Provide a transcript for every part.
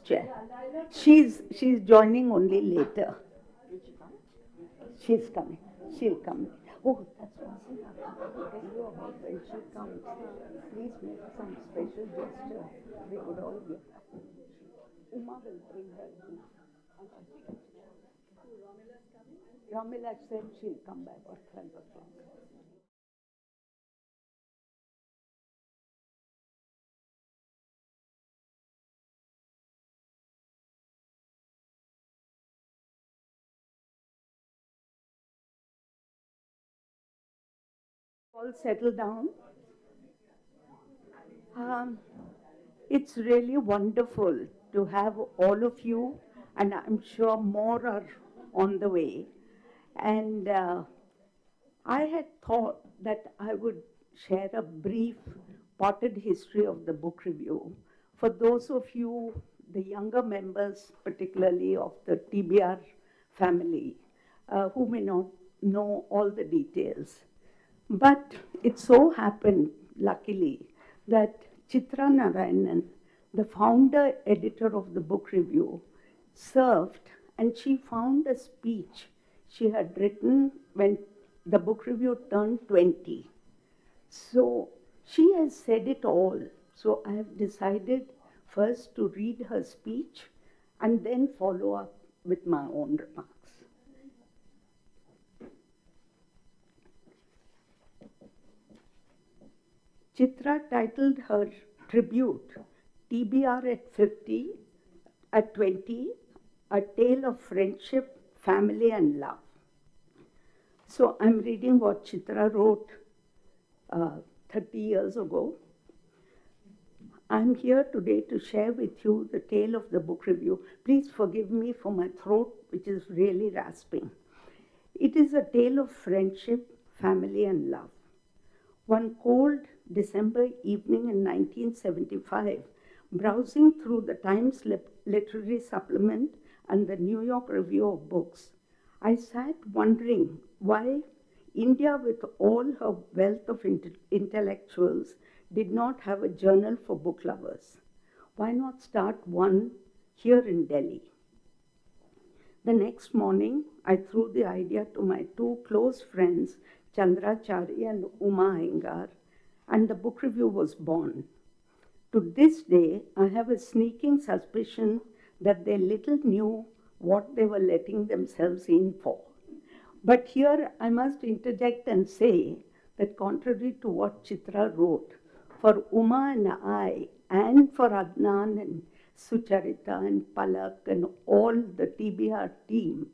chair. She's joining only later. She's coming. She'll come. Oh, that's one thing I forgot to tell you about when she comes. Please make some special gesture. We could all give her. Uma will bring her in. Ramila said she'll come back at 12 o'clock. All settle down. Um, it's really wonderful to have all of you, and I'm sure more are on the way. And I had thought that I would share a brief potted history of the book review for those of you, the younger members, particularly of the TBR family, who may not know all the details. But it so happened, luckily, that Chitra Narayanan, the founder editor of the book review, served and she found a speech she had written when the book review turned 20. So she has said it all. So I have decided first to read her speech and then follow up with my own remarks. Chitra titled her tribute, TBR at 50, at 20, A Tale of Friendship, Family and Love. So I'm reading what Chitra wrote 30 years ago. I'm here today to share with you the tale of the book review. Please forgive me for my throat, which is really rasping. It is a tale of friendship, family and love. One cold December evening in 1975, browsing through the Times Literary Supplement and the New York Review of Books, I sat wondering why India, with all her wealth of intellectuals, did not have a journal for book lovers. Why not start one here in Delhi? The next morning, I threw the idea to my two close friends, Chandrachari and Uma Iyengar, and the book review was born. To this day, I have a sneaking suspicion that they little knew what they were letting themselves in for. But here I must interject and say that contrary to what Chitra wrote, for Uma and I, and for Adnan and Sucharita and Palak and all the TBR team,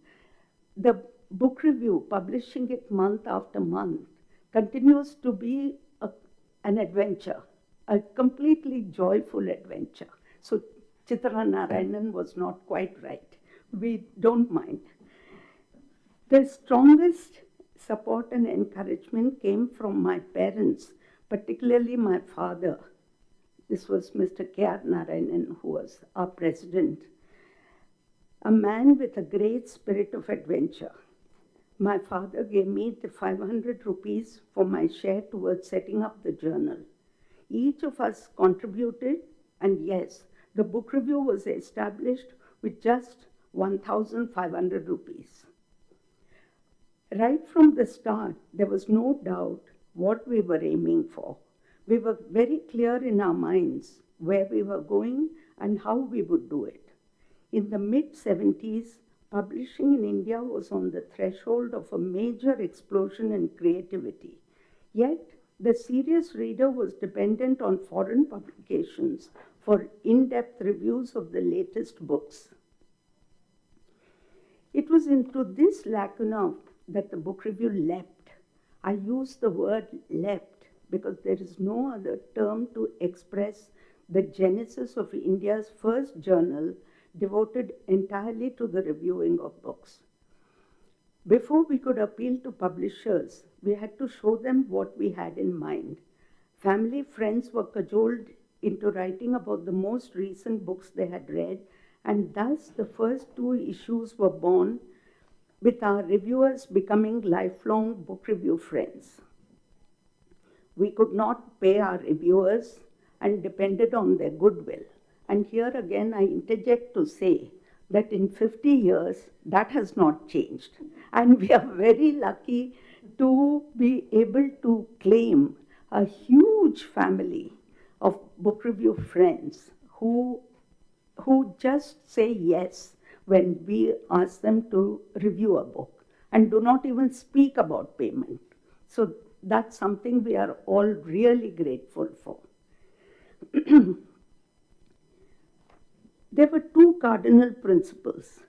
the book review, publishing it month after month, continues to be an adventure, a completely joyful adventure. So Chitra Narayanan was not quite right. We don't mind. The strongest support and encouragement came from my parents, particularly my father. This was Mr. K.R. Narayanan, who was our president, a man with a great spirit of adventure. My father gave me the 500 rupees for my share towards setting up the journal. Each of us contributed, and yes, the book review was established with just 1,500 rupees. Right from the start, there was no doubt what we were aiming for. We were very clear in our minds where we were going and how we would do it. In the mid-70s, publishing in India was on the threshold of a major explosion in creativity. Yet, the serious reader was dependent on foreign publications for in-depth reviews of the latest books. It was into this lacuna that the book review leapt. I use the word leapt because there is no other term to express the genesis of India's first journal devoted entirely to the reviewing of books. Before we could appeal to publishers, we had to show them what we had in mind. Family friends were cajoled into writing about the most recent books they had read, and thus the first two issues were born, with our reviewers becoming lifelong book review friends. We could not pay our reviewers and depended on their goodwill. And here again, I interject to say that in 50 years, that has not changed. And we are very lucky to be able to claim a huge family of book review friends who just say yes when we ask them to review a book and do not even speak about payment. So that's something we are all really grateful for. There were two cardinal principles.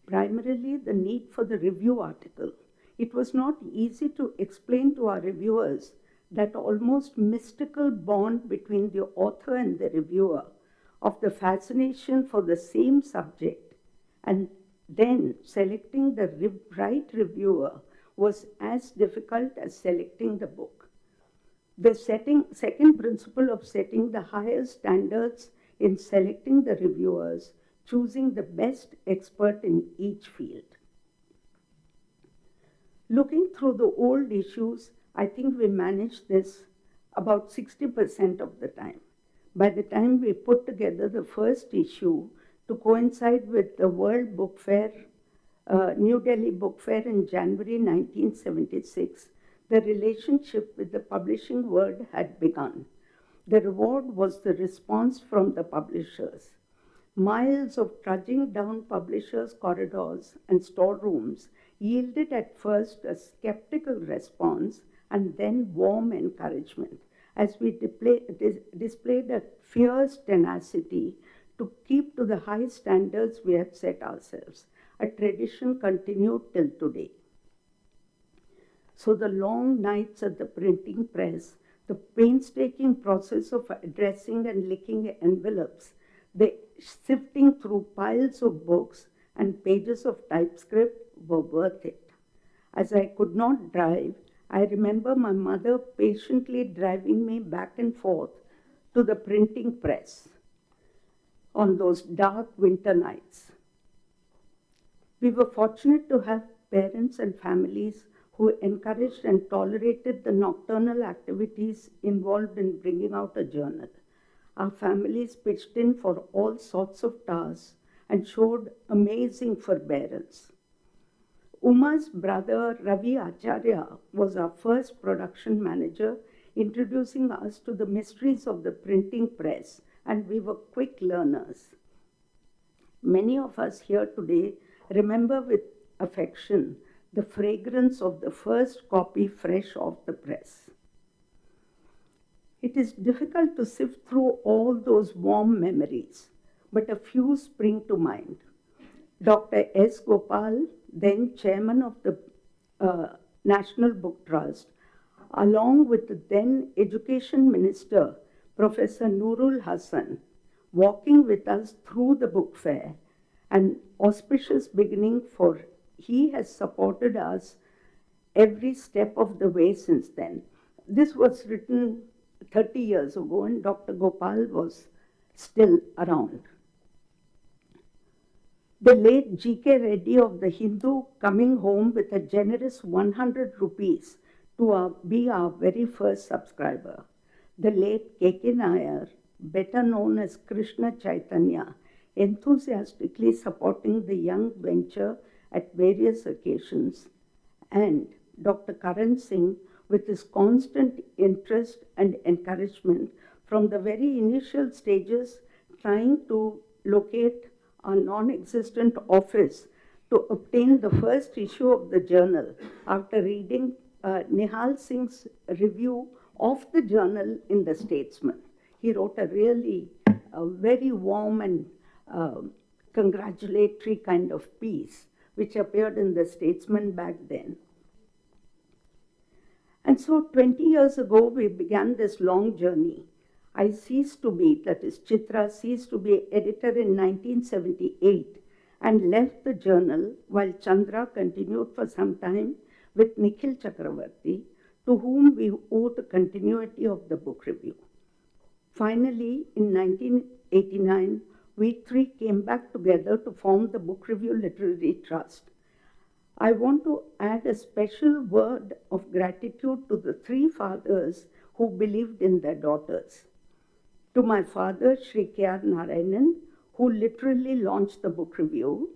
Primarily, the need for the review article. It was not easy to explain to our reviewers that almost mystical bond between the author and the reviewer, of the fascination for the same subject, and then selecting the right reviewer was as difficult as selecting the book. The second principle of setting the highest standards in selecting the reviewers, choosing the best expert in each field. Looking through the old issues, I think we managed this about 60% of the time. By the time we put together the first issue to coincide with the World Book Fair, New Delhi Book Fair in January 1976, the relationship with the publishing world had begun. The reward was the response from the publishers. Miles of trudging down publishers' corridors and storerooms yielded at first a skeptical response and then warm encouragement as we displayed a fierce tenacity to keep to the high standards we had set ourselves, a tradition continued till today. So the long nights at the printing press, the painstaking process of addressing and licking envelopes, the sifting through piles of books and pages of typescript were worth it. As I could not drive, I remember my mother patiently driving me back and forth to the printing press on those dark winter nights. We were fortunate to have parents and families who encouraged and tolerated the nocturnal activities involved in bringing out a journal. Our families pitched in for all sorts of tasks and showed amazing forbearance. Uma's brother Ravi Acharya was our first production manager, introducing us to the mysteries of the printing press, and we were quick learners. Many of us here today remember with affection the fragrance of the first copy fresh off the press. It is difficult to sift through all those warm memories, but a few spring to mind. Dr. S. Gopal, then chairman of the National Book Trust, along with the then Education Minister, Professor Nurul Hassan, walking with us through the book fair, an auspicious beginning, for he has supported us every step of the way since then. This was written 30 years ago, and Dr. Gopal was still around. The late G.K. Reddy of the Hindu coming home with a generous 100 rupees to be our very first subscriber. The late K.K. Nair, better known as Krishna Chaitanya, enthusiastically supporting the young venture at various occasions, and Dr. Karan Singh with his constant interest and encouragement from the very initial stages, trying to locate a non-existent office to obtain the first issue of the journal after reading Nihal Singh's review of the journal in The Statesman. He wrote a really very warm and congratulatory kind of piece, which appeared in The Statesman back then. And so 20 years ago, we began this long journey. I ceased to be, that is, Chitra ceased to be editor in 1978 and left the journal while Chandra continued for some time with Nikhil Chakravarti, to whom we owe the continuity of the book review. Finally, in 1989, we three came back together to form the Book Review Literary Trust. I want to add a special word of gratitude to the three fathers who believed in their daughters. to my father, Sri K.R. Narayanan, who literally launched the book review,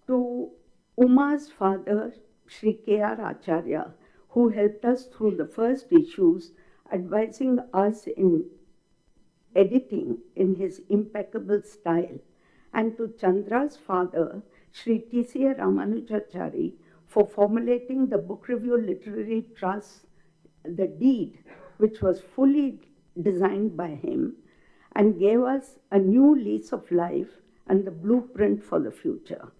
to Uma's father, Sri K.R. Acharya, who helped us through the first issues, advising us in editing in his impeccable style, and to Chandra's father, Sri T.C.A. Ramanujachari, for formulating the Book Review Literary Trust, the deed, which was fully designed by him, and gave us a new lease of life and the blueprint for the future.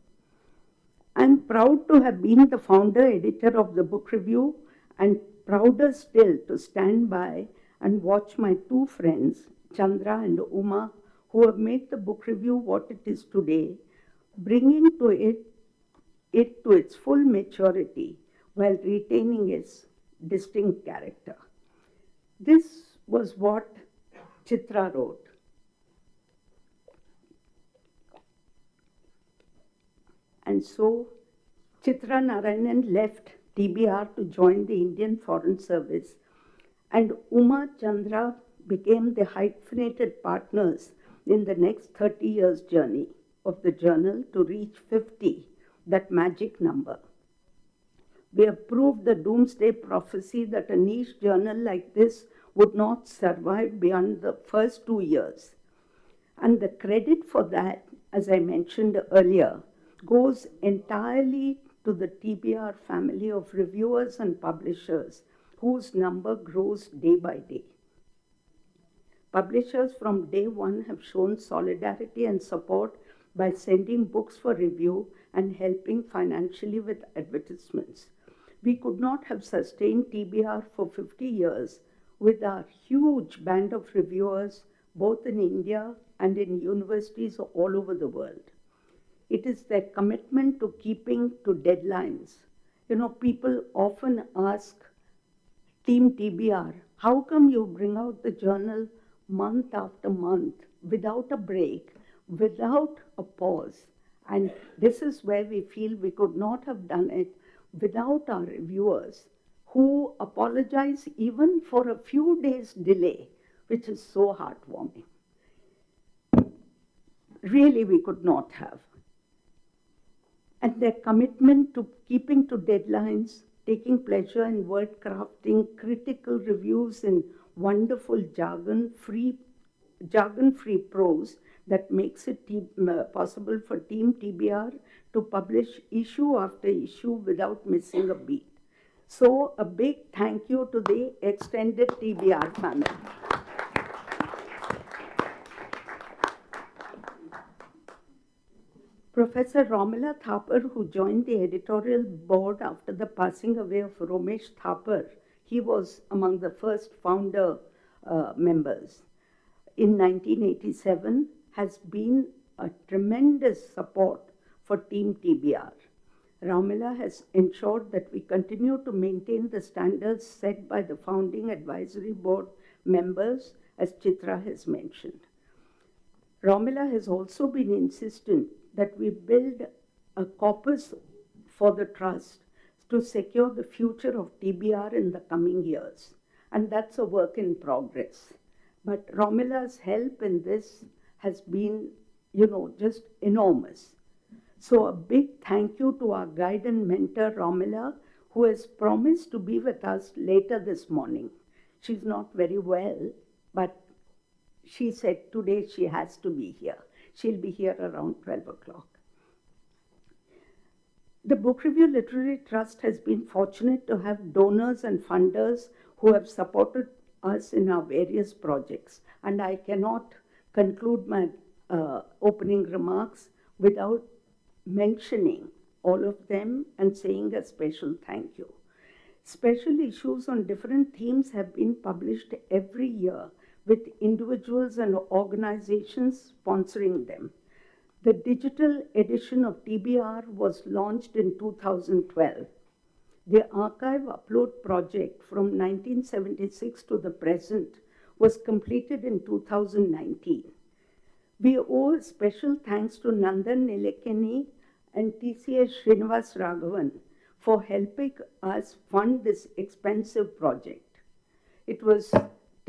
I'm proud to have been the founder editor of the Book Review, and prouder still to stand by and watch my two friends, Chandra and Uma, who have made the Book Review what it is today, bringing it to its full maturity while retaining its distinct character. This was what Chitra wrote. And so Chitra Narayanan left TBR to join the Indian Foreign Service, and Uma Chandra became the hyphenated partners in the next 30 years' journey of the journal to reach 50, that magic number. We have proved the doomsday prophecy that a niche journal like this would not survive beyond the first 2 years. And the credit for that, as I mentioned earlier, goes entirely to the TBR family of reviewers and publishers, whose number grows day by day. Publishers from day one have shown solidarity and support by sending books for review and helping financially with advertisements. We could not have sustained TBR for 50 years with our huge band of reviewers, both in India and in universities all over the world. It is their commitment to keeping to deadlines. You know, people often ask Team TBR, how come you bring out the journal month after month without a break, without a pause? And this is where we feel we could not have done it without our reviewers, who apologize even for a few days' delay, which is so heartwarming. Really, we could not have. And their commitment to keeping to deadlines, taking pleasure in word crafting, critical reviews in wonderful jargon-free prose that makes it possible for Team TBR to publish issue after issue without missing a beat. So a big thank you to the extended TBR family. Professor Romila Thapar, who joined the editorial board after the passing away of Romesh Thapar, he was among the first founder members, in 1987, has been a tremendous support for Team TBR. Romila has ensured that we continue to maintain the standards set by the founding advisory board members, as Chitra has mentioned. Romila has also been insistent that we build a corpus for the trust to secure the future of TBR in the coming years. And that's a work in progress. But Romila's help in this has been, just enormous. So a big thank you to our guide and mentor, Romila, who has promised to be with us later this morning. She's not very well, but she said today she has to be here. She'll be here around 12 o'clock. The Book Review Literary Trust has been fortunate to have donors and funders who have supported us in our various projects. And I cannot conclude my opening remarks without mentioning all of them and saying a special thank you. Special issues on different themes have been published every year, with individuals and organizations sponsoring them. The digital edition of TBR was launched in 2012. The archive upload project from 1976 to the present was completed in 2019. We owe a special thanks to Nandan Nilekani and TCA Srinivas Raghavan for helping us fund this expensive project. It was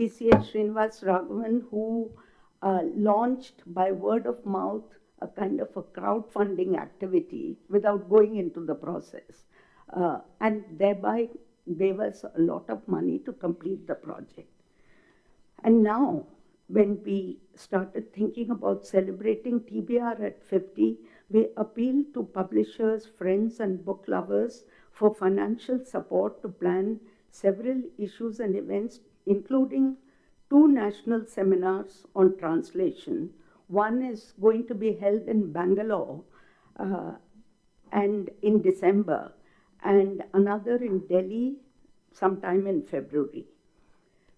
TCH Srinivas Raghavan, who launched by word of mouth a kind of a crowdfunding activity without going into the process. And thereby gave us a lot of money to complete the project. And now, when we started thinking about celebrating TBR at 50, we appeal to publishers, friends, and book lovers for financial support to plan several issues and events, including 2 national seminars on translation. One is going to be held in Bangalore and in December, and another in Delhi sometime in February.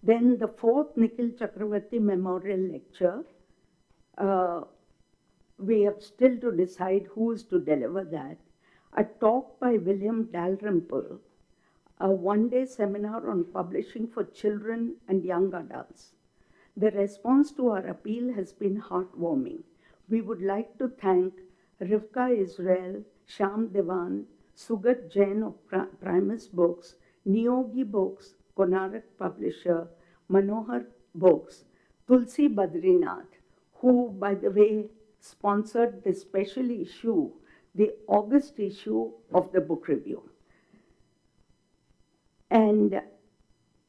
Then the 4th Nikhil Chakravarti Memorial Lecture, we have still to decide who is to deliver that. A talk by William Dalrymple, a one-day seminar on publishing for children and young adults. The response to our appeal has been heartwarming. We would like to thank Rivka Israel, Sham Devan, Sugat Jain of Primus Books, Niyogi Books, Konarak Publisher, Manohar Books, Tulsi Badrinath, who, by the way, sponsored the special issue, the August issue of the book review. And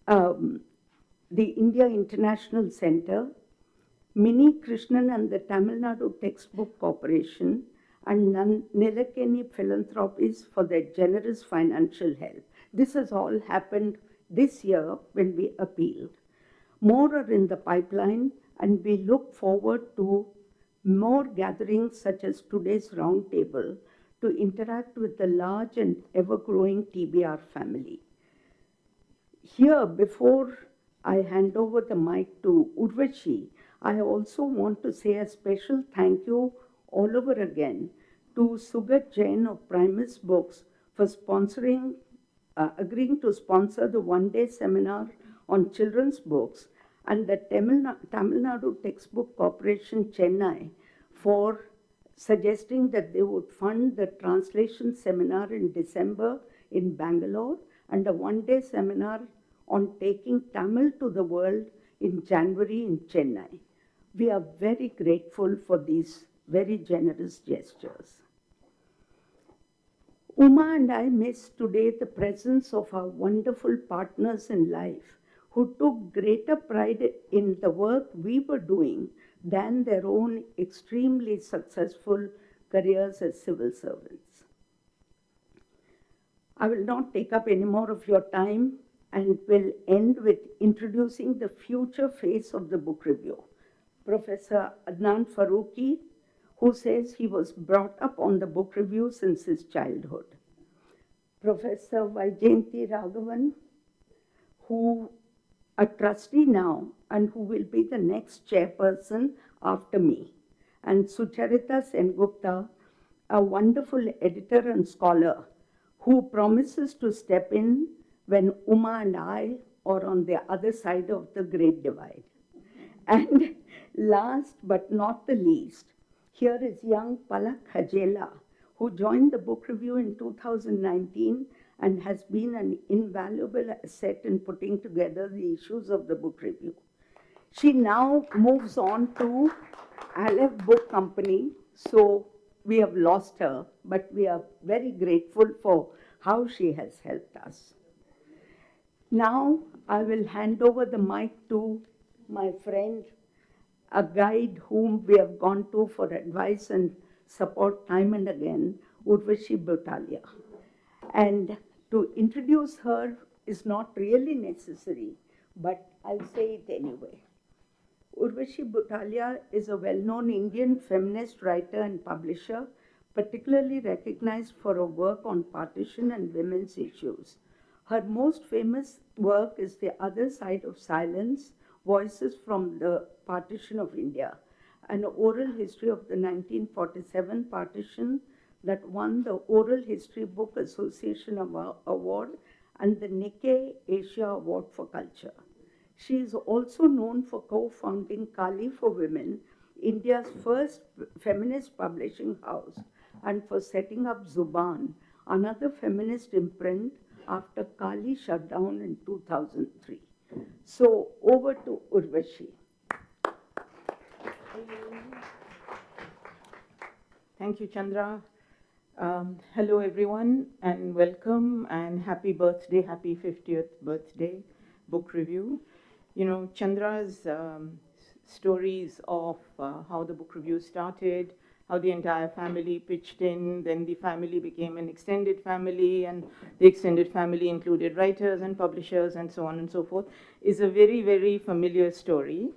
the India International Center, Mini Krishnan and the Tamil Nadu Textbook Corporation, and Nilakeni Philanthropies for their generous financial help. This has all happened this year when we appealed. More are in the pipeline, and we look forward to more gatherings such as today's roundtable to interact with the large and ever-growing TBR family. Here, before I hand over the mic to Urvashi, I also want to say a special thank you all over again to Sugat Jain of Primus Books for agreeing to sponsor the one-day seminar on children's books, and the Tamil Nadu Textbook Corporation, Chennai, for suggesting that they would fund the translation seminar in December in Bangalore and a one-day seminar on taking Tamil to the world in January in Chennai. We are very grateful for these very generous gestures. Uma and I miss today the presence of our wonderful partners in life who took greater pride in the work we were doing than their own extremely successful careers as civil servants. I will not take up any more of your time and will end with introducing the future face of the book review, Professor Adnan Farooqui, who says he was brought up on the book review since his childhood. Professor Vaijayanti Raghavan, who a trustee now and who will be the next chairperson after me, and Sucharita Sengupta, a wonderful editor and scholar who promises to step in when Uma and I are on the other side of the Great Divide. And last but not the least, here is young Palak Hajela, who joined the book review in 2019 and has been an invaluable asset in putting together the issues of the book review. She now moves on to Aleph Book Company, so we have lost her, but we are very grateful for how she has helped us. Now I will hand over the mic to my friend, a guide whom we have gone to for advice and support time and again, Urvashi Butalia. And to introduce her is not really necessary, but I'll say it anyway. Urvashi Butalia is a well-known Indian feminist writer and publisher, particularly recognized for her work on partition and women's issues. Her most famous work is The Other Side of Silence, Voices from the Partition of India, an oral history of the 1947 partition that won the Oral History Book Association Award and the Nikkei Asia Award for Culture. She is also known for co-founding Kali for Women, India's first feminist publishing house, and for setting up Zuban, another feminist imprint after Kali shut down in 2003. So over to Urvashi. Thank you, Chandra. Hello, everyone, and welcome, and happy birthday, happy 50th birthday book review. You know, Chandra's stories of how the book review started, how the entire family pitched in, then the family became an extended family, and the extended family included writers and publishers and so on and so forth, is a very, very familiar story.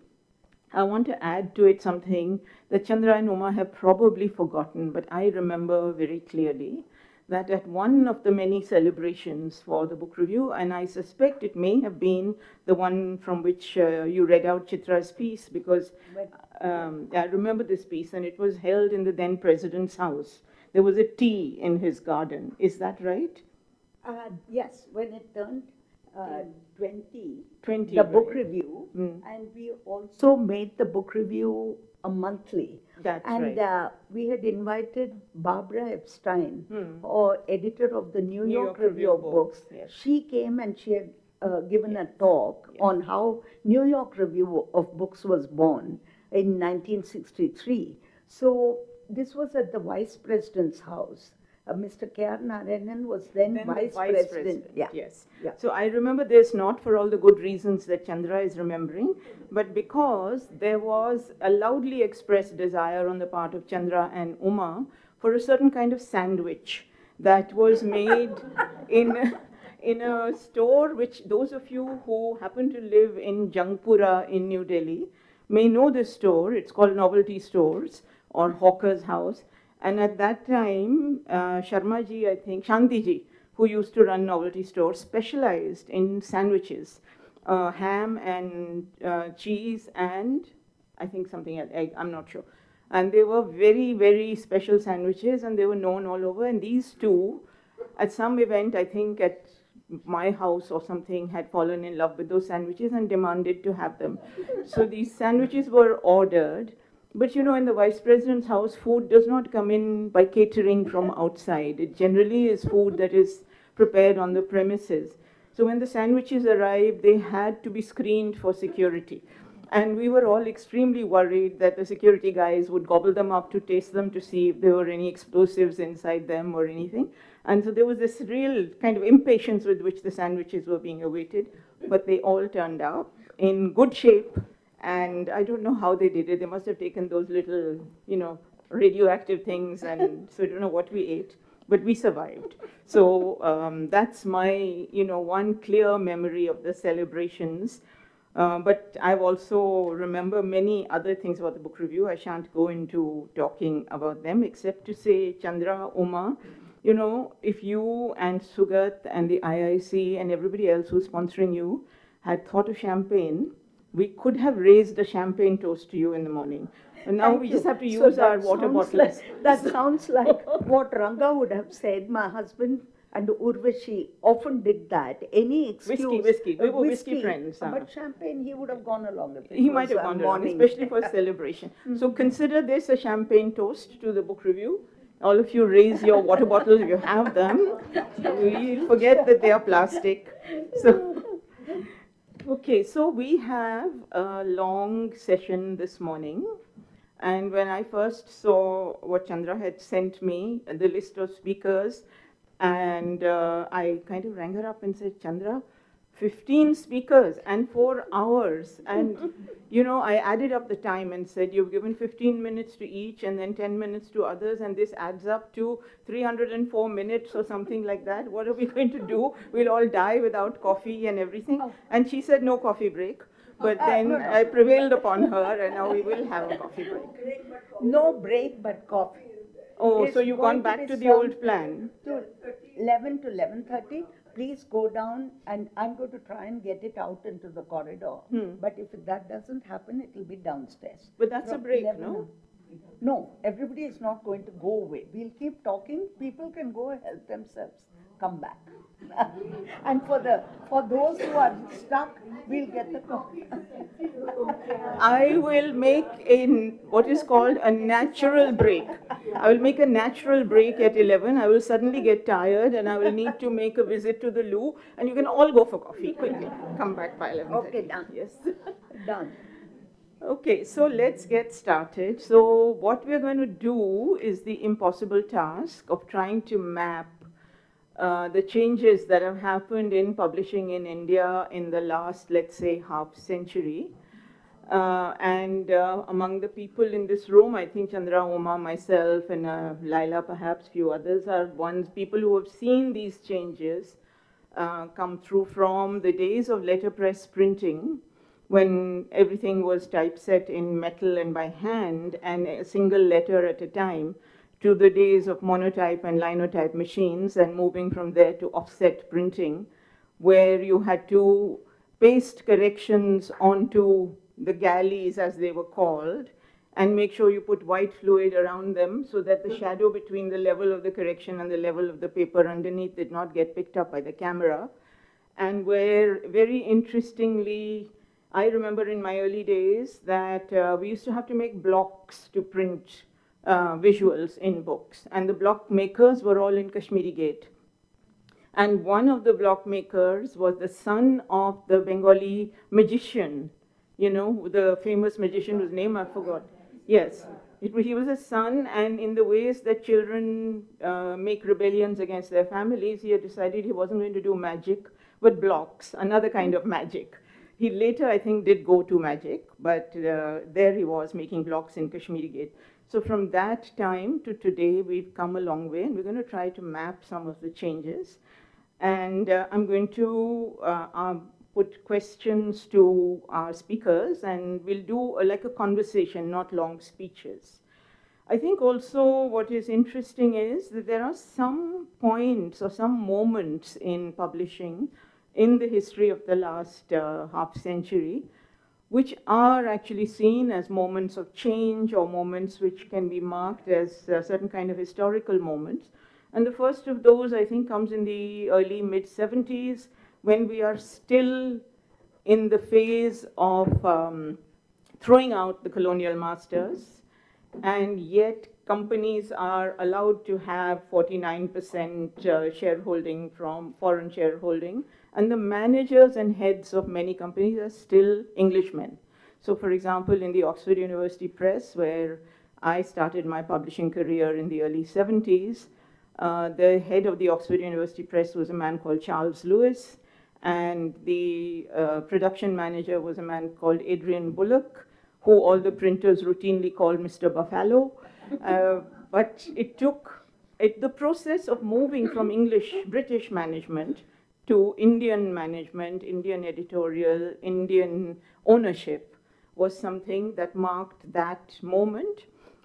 I want to add to it something that Chandra and Uma have probably forgotten, but I remember very clearly that at one of the many celebrations for the book review, and I suspect it may have been the one from which you read out Chitra's piece, because I remember this piece, and it was held in the then president's house. There was a tea in his garden. Is that right? Yes, when it turned 20, 20, the book right. review, and we also made the book review a monthly. That's and right. We had invited Barbara Epstein, or editor of the New York Review of Books. Yes. She came and she had given a talk on how New York Review of Books was born in 1963. So this was at the Vice President's house. Mr. K.R. Narayanan was then Vice President. Yeah. Yes. Yeah. So I remember this not for all the good reasons that Chandra is remembering, but because there was a loudly expressed desire on the part of Chandra and Uma for a certain kind of sandwich that was made in a store which those of you who happen to live in Jangpura in New Delhi may know this store. It's called Novelty Stores or Hawker's House. And at that time, Sharma ji, I think, Shanti ji, who used to run Novelty Store, specialized in sandwiches, ham and cheese and I think something else, egg, I'm not sure. And they were very, very special sandwiches, and they were known all over. And these two, at some event, I think at my house or something, had fallen in love with those sandwiches and demanded to have them. So these sandwiches were ordered. But you know, in the Vice President's house, food does not come in by catering from outside. It generally is food that is prepared on the premises. So when the sandwiches arrived, they had to be screened for security. And we were all extremely worried that the security guys would gobble them up to taste them to see if there were any explosives inside them or anything. And so there was this real kind of impatience with which the sandwiches were being awaited. But they all turned up in good shape. And I don't know how they did it. They must have taken those little, you know, radioactive things, and so I don't know what we ate, but we survived. So that's my, you know, one clear memory of the celebrations. But I've also remember many other things about the book review. I shan't go into talking about them, except to say, Chandra, Uma, you know, if you and Sugat and the IIC and everybody else who's sponsoring you had thought of champagne, we could have raised a champagne toast to you in the morning. And now we just have to use our water bottles. That sounds like what Ranga would have said. My husband and Urvashi often did that. Any excuse. Whiskey. We were whiskey friends. But champagne, he would have gone along with it. He might have gone along, especially for a celebration. So consider this a champagne toast to the book review. All of you raise your water bottles if you have them. We'll forget that they are plastic. So. Okay, so we have a long session this morning, and when I first saw what Chandra had sent me, the list of speakers, and I kind of rang her up and said, Chandra, 15 speakers and 4 hours. And, you know, I added up the time and said, you've given 15 minutes to each and then 10 minutes to others, and this adds up to 304 minutes or something like that. What are we going to do? We'll all die without coffee and everything. And she said, no coffee break. But then I prevailed upon her, and now we will have a coffee break. No break, but coffee. Oh, so you've gone back to the old plan? To 11 to 11:30. Please go down, and I'm going to try and get it out into the corridor. But if that doesn't happen, it will be downstairs. But that's a break, no? No, everybody is not going to go away. We'll keep talking. People can go help themselves. come back. And for those who are stuck, we'll get the coffee. I will make what is called a natural break. I will make a natural break at 11. I will suddenly get tired and I will need to make a visit to the loo, and you can all go for coffee quickly. Come back by 11. Okay, done. Yes. Done. Okay, so let's get started. So what we're going to do is the impossible task of trying to map the changes that have happened in publishing in India in the last, let's say, half century. Among the people in this room, I think Chandra, Uma, myself, and Laila, perhaps few others, are people who have seen these changes come through from the days of letterpress printing, when everything was typeset in metal and by hand and a single letter at a time, to the days of monotype and linotype machines, and moving from there to offset printing, where you had to paste corrections onto the galleys, as they were called, and make sure you put white fluid around them so that the shadow between the level of the correction and the level of the paper underneath did not get picked up by the camera. And where, very interestingly, I remember in my early days that we used to have to make blocks to print visuals in books, and the block makers were all in Kashmiri Gate. And one of the block makers was the son of the Bengali magician, you know, the famous magician whose name I forgot. Yes, he was a son, and in the ways that children make rebellions against their families, he had decided he wasn't going to do magic, but blocks, another kind of magic. He later, I think, did go to magic, but there he was making blocks in Kashmiri Gate. So from that time to today, we've come a long way, and we're going to try to map some of the changes. And I'm going to put questions to our speakers, and we'll do like a conversation, not long speeches. I think also what is interesting is that there are some points or some moments in publishing in the history of the last half century, which are actually seen as moments of change, or moments which can be marked as a certain kind of historical moments. And the first of those, I think, comes in the early mid-70s, when we are still in the phase of throwing out the colonial masters, and yet companies are allowed to have 49% shareholding from foreign shareholding, and the managers and heads of many companies are still Englishmen. So for example, in the Oxford University Press, where I started my publishing career in the early 70s, the head of the Oxford University Press was a man called Charles Lewis, and the production manager was a man called Adrian Bullock, who all the printers routinely called Mr. Buffalo. But it took the process of moving from British management to Indian management, Indian editorial, Indian ownership, was something that marked that moment.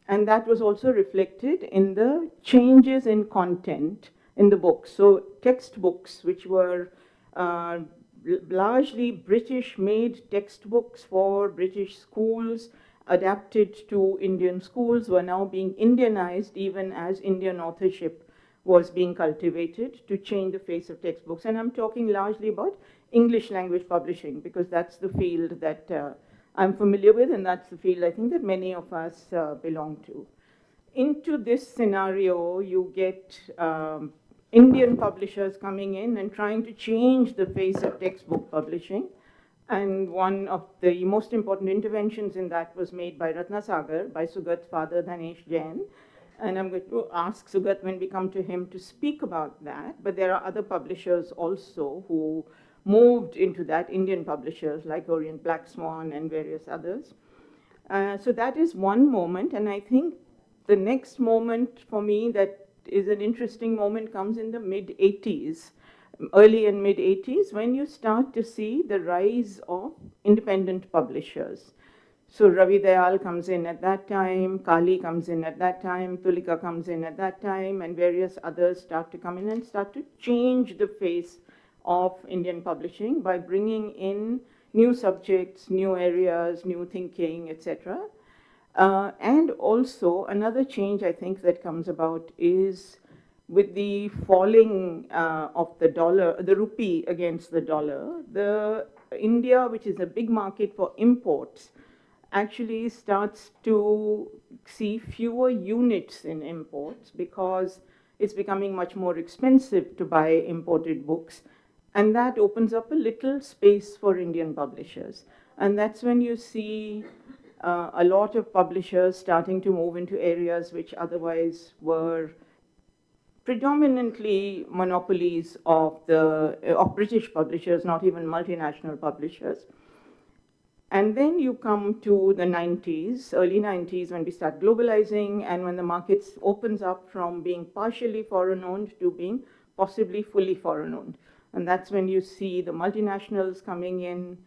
And that was also reflected in the changes in content in the books. So textbooks, which were largely British-made textbooks for British schools, adapted to Indian schools, were now being Indianized, even as Indian authorship was being cultivated to change the face of textbooks. And I'm talking largely about English language publishing, because that's the field that I'm familiar with, and that's the field I think that many of us belong to. Into this scenario, you get Indian publishers coming in and trying to change the face of textbook publishing. And one of the most important interventions in that was made by Ratnasagar, by Sugat's father, Dhanesh Jain. And I'm going to ask Sugat, when we come to him, to speak about that. But there are other publishers also who moved into that, Indian publishers like Orient Black Swan and various others. So that is one moment. And I think the next moment for me that is an interesting moment comes in the mid-80s, early and mid-80s, when you start to see the rise of independent publishers. So Ravi Dayal comes in at that time, Kali comes in at that time, Tulika comes in at that time, and various others start to come in and start to change the face of Indian publishing by bringing in new subjects, new areas, new thinking, etc. And also another change I think that comes about is with the falling of the dollar, the rupee against the dollar, the India, which is a big market for imports, actually starts to see fewer units in imports because it's becoming much more expensive to buy imported books. And that opens up a little space for Indian publishers. And that's when you see a lot of publishers starting to move into areas which otherwise were predominantly monopolies of British publishers, not even multinational publishers. And then you come to the 90s, early 90s, when we start globalizing and when the market opens up from being partially foreign-owned to being possibly fully foreign-owned. And that's when you see the multinationals coming in.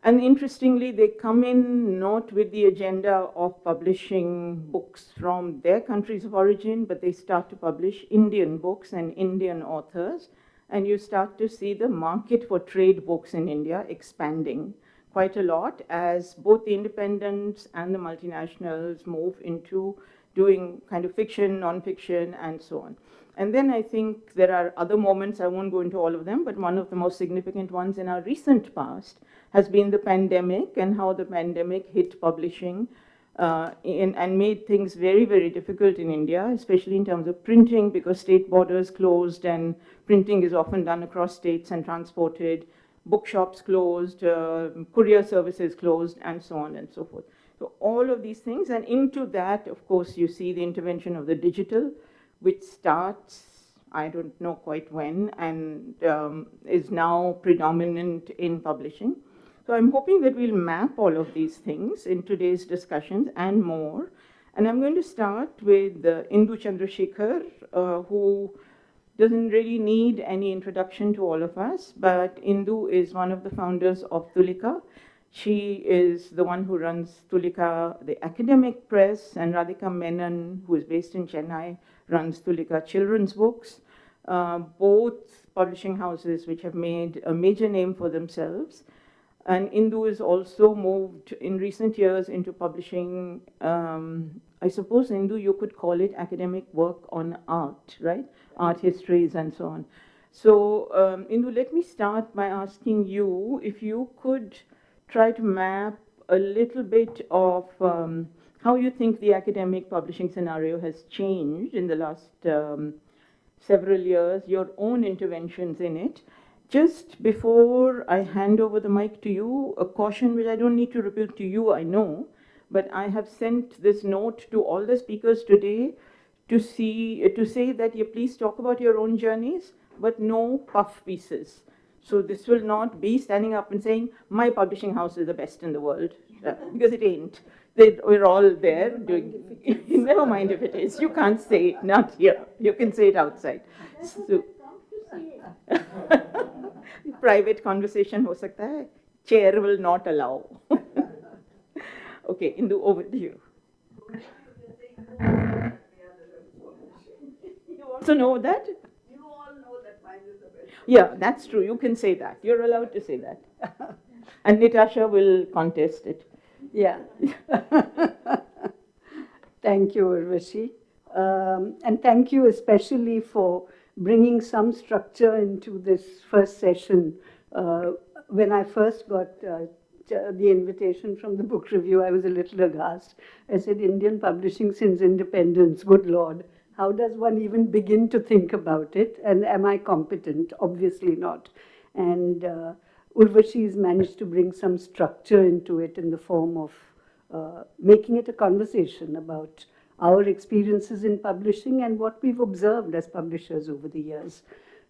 And interestingly, they come in not with the agenda of publishing books from their countries of origin, but they start to publish Indian books and Indian authors. And you start to see the market for trade books in India expanding quite a lot as both the independents and the multinationals move into doing kind of fiction, non-fiction, and so on. And then I think there are other moments, I won't go into all of them, but one of the most significant ones in our recent past has been the pandemic and how the pandemic hit publishing and made things very, very difficult in India, especially in terms of printing, because state borders closed and printing is often done across states and transported, bookshops closed, courier services closed, and so on and so forth. So all of these things, and into that, of course, you see the intervention of the digital, which starts, I don't know quite when, and is now predominant in publishing. So I'm hoping that we'll map all of these things in today's discussions and more. And I'm going to start with Indu Chandrashekhar, who doesn't really need any introduction to all of us, but Indu is one of the founders of Tulika. She is the one who runs Tulika, the academic press, and Radhika Menon, who is based in Chennai, runs Tulika Children's Books, both publishing houses which have made a major name for themselves. And Indu has also moved in recent years into publishing, I suppose, Indu, you could call it academic work on art, right? Art histories and so on. So, Indu, let me start by asking you if you could try to map a little bit of how you think the academic publishing scenario has changed in the last several years, your own interventions in it. Just before I hand over the mic to you, a caution which I don't need to repeat to you, I know, but I have sent this note to all the speakers today to say that you please talk about your own journeys, but no puff pieces. So this will not be standing up and saying, my publishing house is the best in the world, because it ain't. We're all there doing, never mind if it is. You can't say it, not here. You can say it outside. So, private conversation ho sakta hai. Chair will not allow. Okay, Indu, over to you. You also know that? You all know that mine is the best. Yeah, that's true. You can say that. You're allowed to say that. And Nitasha will contest it. Yeah. Thank you, Urvashi. And thank you especially for bringing some structure into this first session. When I first got the invitation from the book review, I was a little aghast. I said, Indian publishing since independence, good Lord. How does one even begin to think about it? And am I competent? Obviously not. And Urvashi's managed to bring some structure into it in the form of making it a conversation about our experiences in publishing and what we've observed as publishers over the years.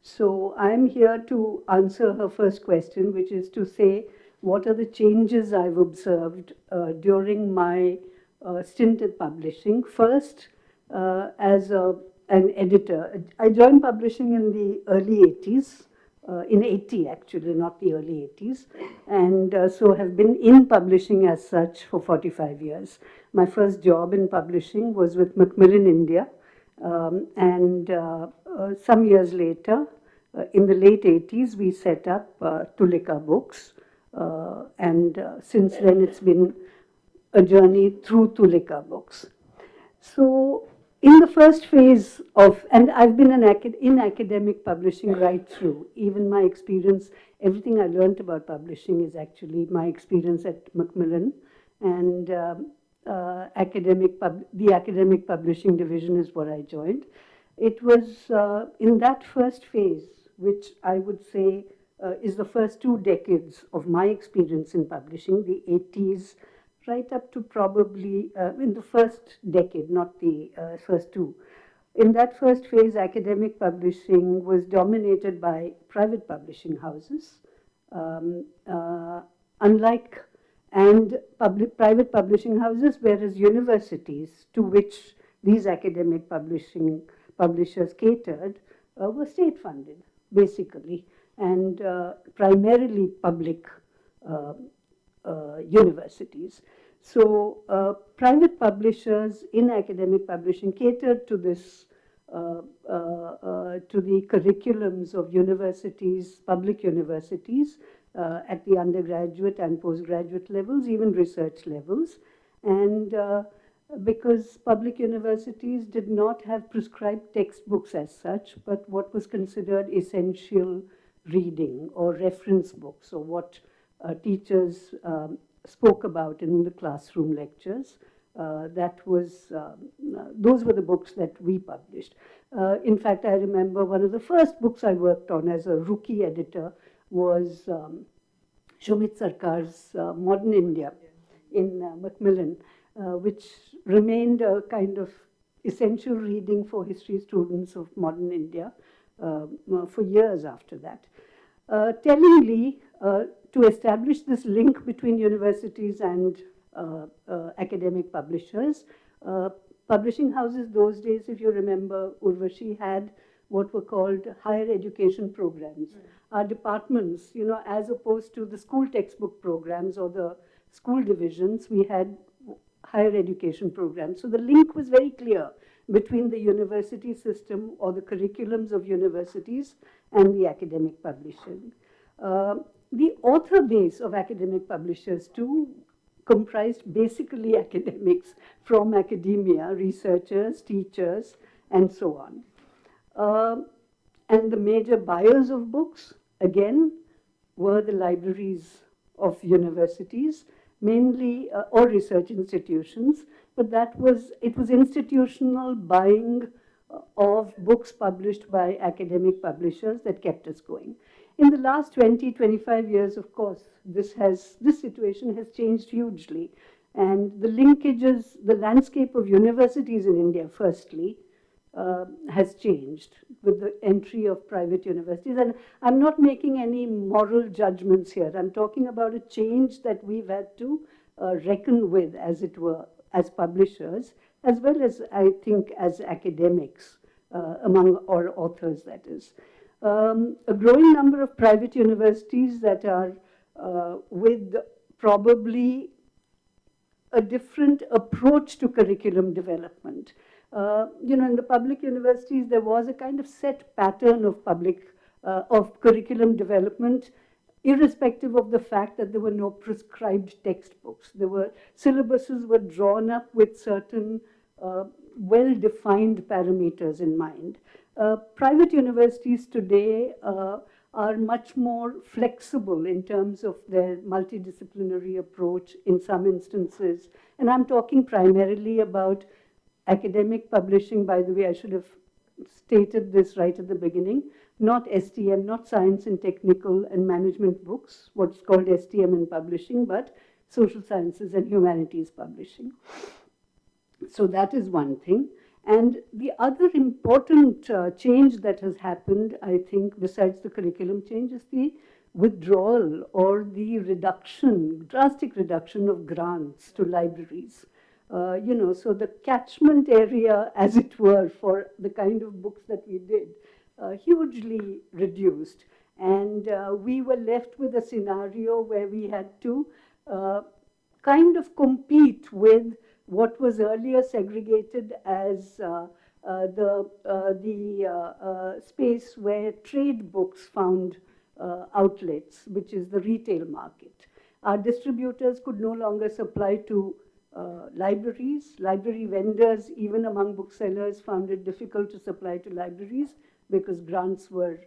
So I'm here to answer her first question, which is to say, what are the changes I've observed during my stint in publishing? First, as an editor, I joined publishing in the early 80s, in 80 actually, not the early 80s, and so have been in publishing as such for 45 years. My first job in publishing was with Macmillan India, and some years later, in the late 80s, we set up Tulika Books, and since then it's been a journey through Tulika Books. So in the first phase of, and I've been in academic publishing right through. Even my experience, everything I learned about publishing is actually my experience at Macmillan, and the academic publishing division is what I joined. It was in that first phase, which I would say is the first 2 decades of my experience in publishing, the 80s, right up to probably in the first decade, not the first 2. In that first phase, academic publishing was dominated by private publishing houses, unlike and private publishing houses, whereas universities to which these academic publishers catered were state funded, basically, and primarily public universities. So private publishers in academic publishing catered to this, to the curriculums of universities, public universities, at the undergraduate and postgraduate levels, even research levels. And because public universities did not have prescribed textbooks as such, but what was considered essential reading or reference books, or what teachers spoke about in the classroom lectures. Those were the books that we published. In fact, I remember one of the first books I worked on as a rookie editor was Shumit Sarkar's Modern India in Macmillan, which remained a kind of essential reading for history students of modern India for years after that. Tellingly, to establish this link between universities and academic publishers, publishing houses those days, if you remember, Urvashi had what were called higher education programs. Our departments, you know, as opposed to the school textbook programs or the school divisions, we had higher education programs. So the link was very clear between the university system or the curriculums of universities and the academic publishing. The author base of academic publishers too comprised basically academics from academia, researchers, teachers, and so on. And the major buyers of books, again, were the libraries of universities, mainly, or research institutions, but it was institutional buying of books published by academic publishers that kept us going. In the last 20, 25 years, of course, this situation has changed hugely. And the linkages, the landscape of universities in India, firstly, has changed with the entry of private universities. And I'm not making any moral judgments here. I'm talking about a change that we've had to reckon with, as it were, as publishers, as well as, I think, as academics, among our authors, that is. A growing number of private universities that are with probably a different approach to curriculum development. You know, in the public universities, there was a kind of set pattern of curriculum development, irrespective of the fact that there were no prescribed textbooks. Syllabuses were drawn up with certain well-defined parameters in mind. Private universities today are much more flexible in terms of their multidisciplinary approach in some instances. And I'm talking primarily about academic publishing. By the way, I should have stated this right at the beginning, not STM, not science and technical and management books, what's called STM in publishing, but social sciences and humanities publishing. So that is one thing. And the other important change that has happened, I think, besides the curriculum change, is the withdrawal or the reduction, drastic reduction of grants to libraries. You know, so the catchment area, as it were, for the kind of books that we did, hugely reduced. And we were left with a scenario where we had to kind of compete with what was earlier segregated as the space where trade books found outlets, which is the retail market. Our distributors could no longer supply to libraries. Library vendors, even among booksellers, found it difficult to supply to libraries because grants were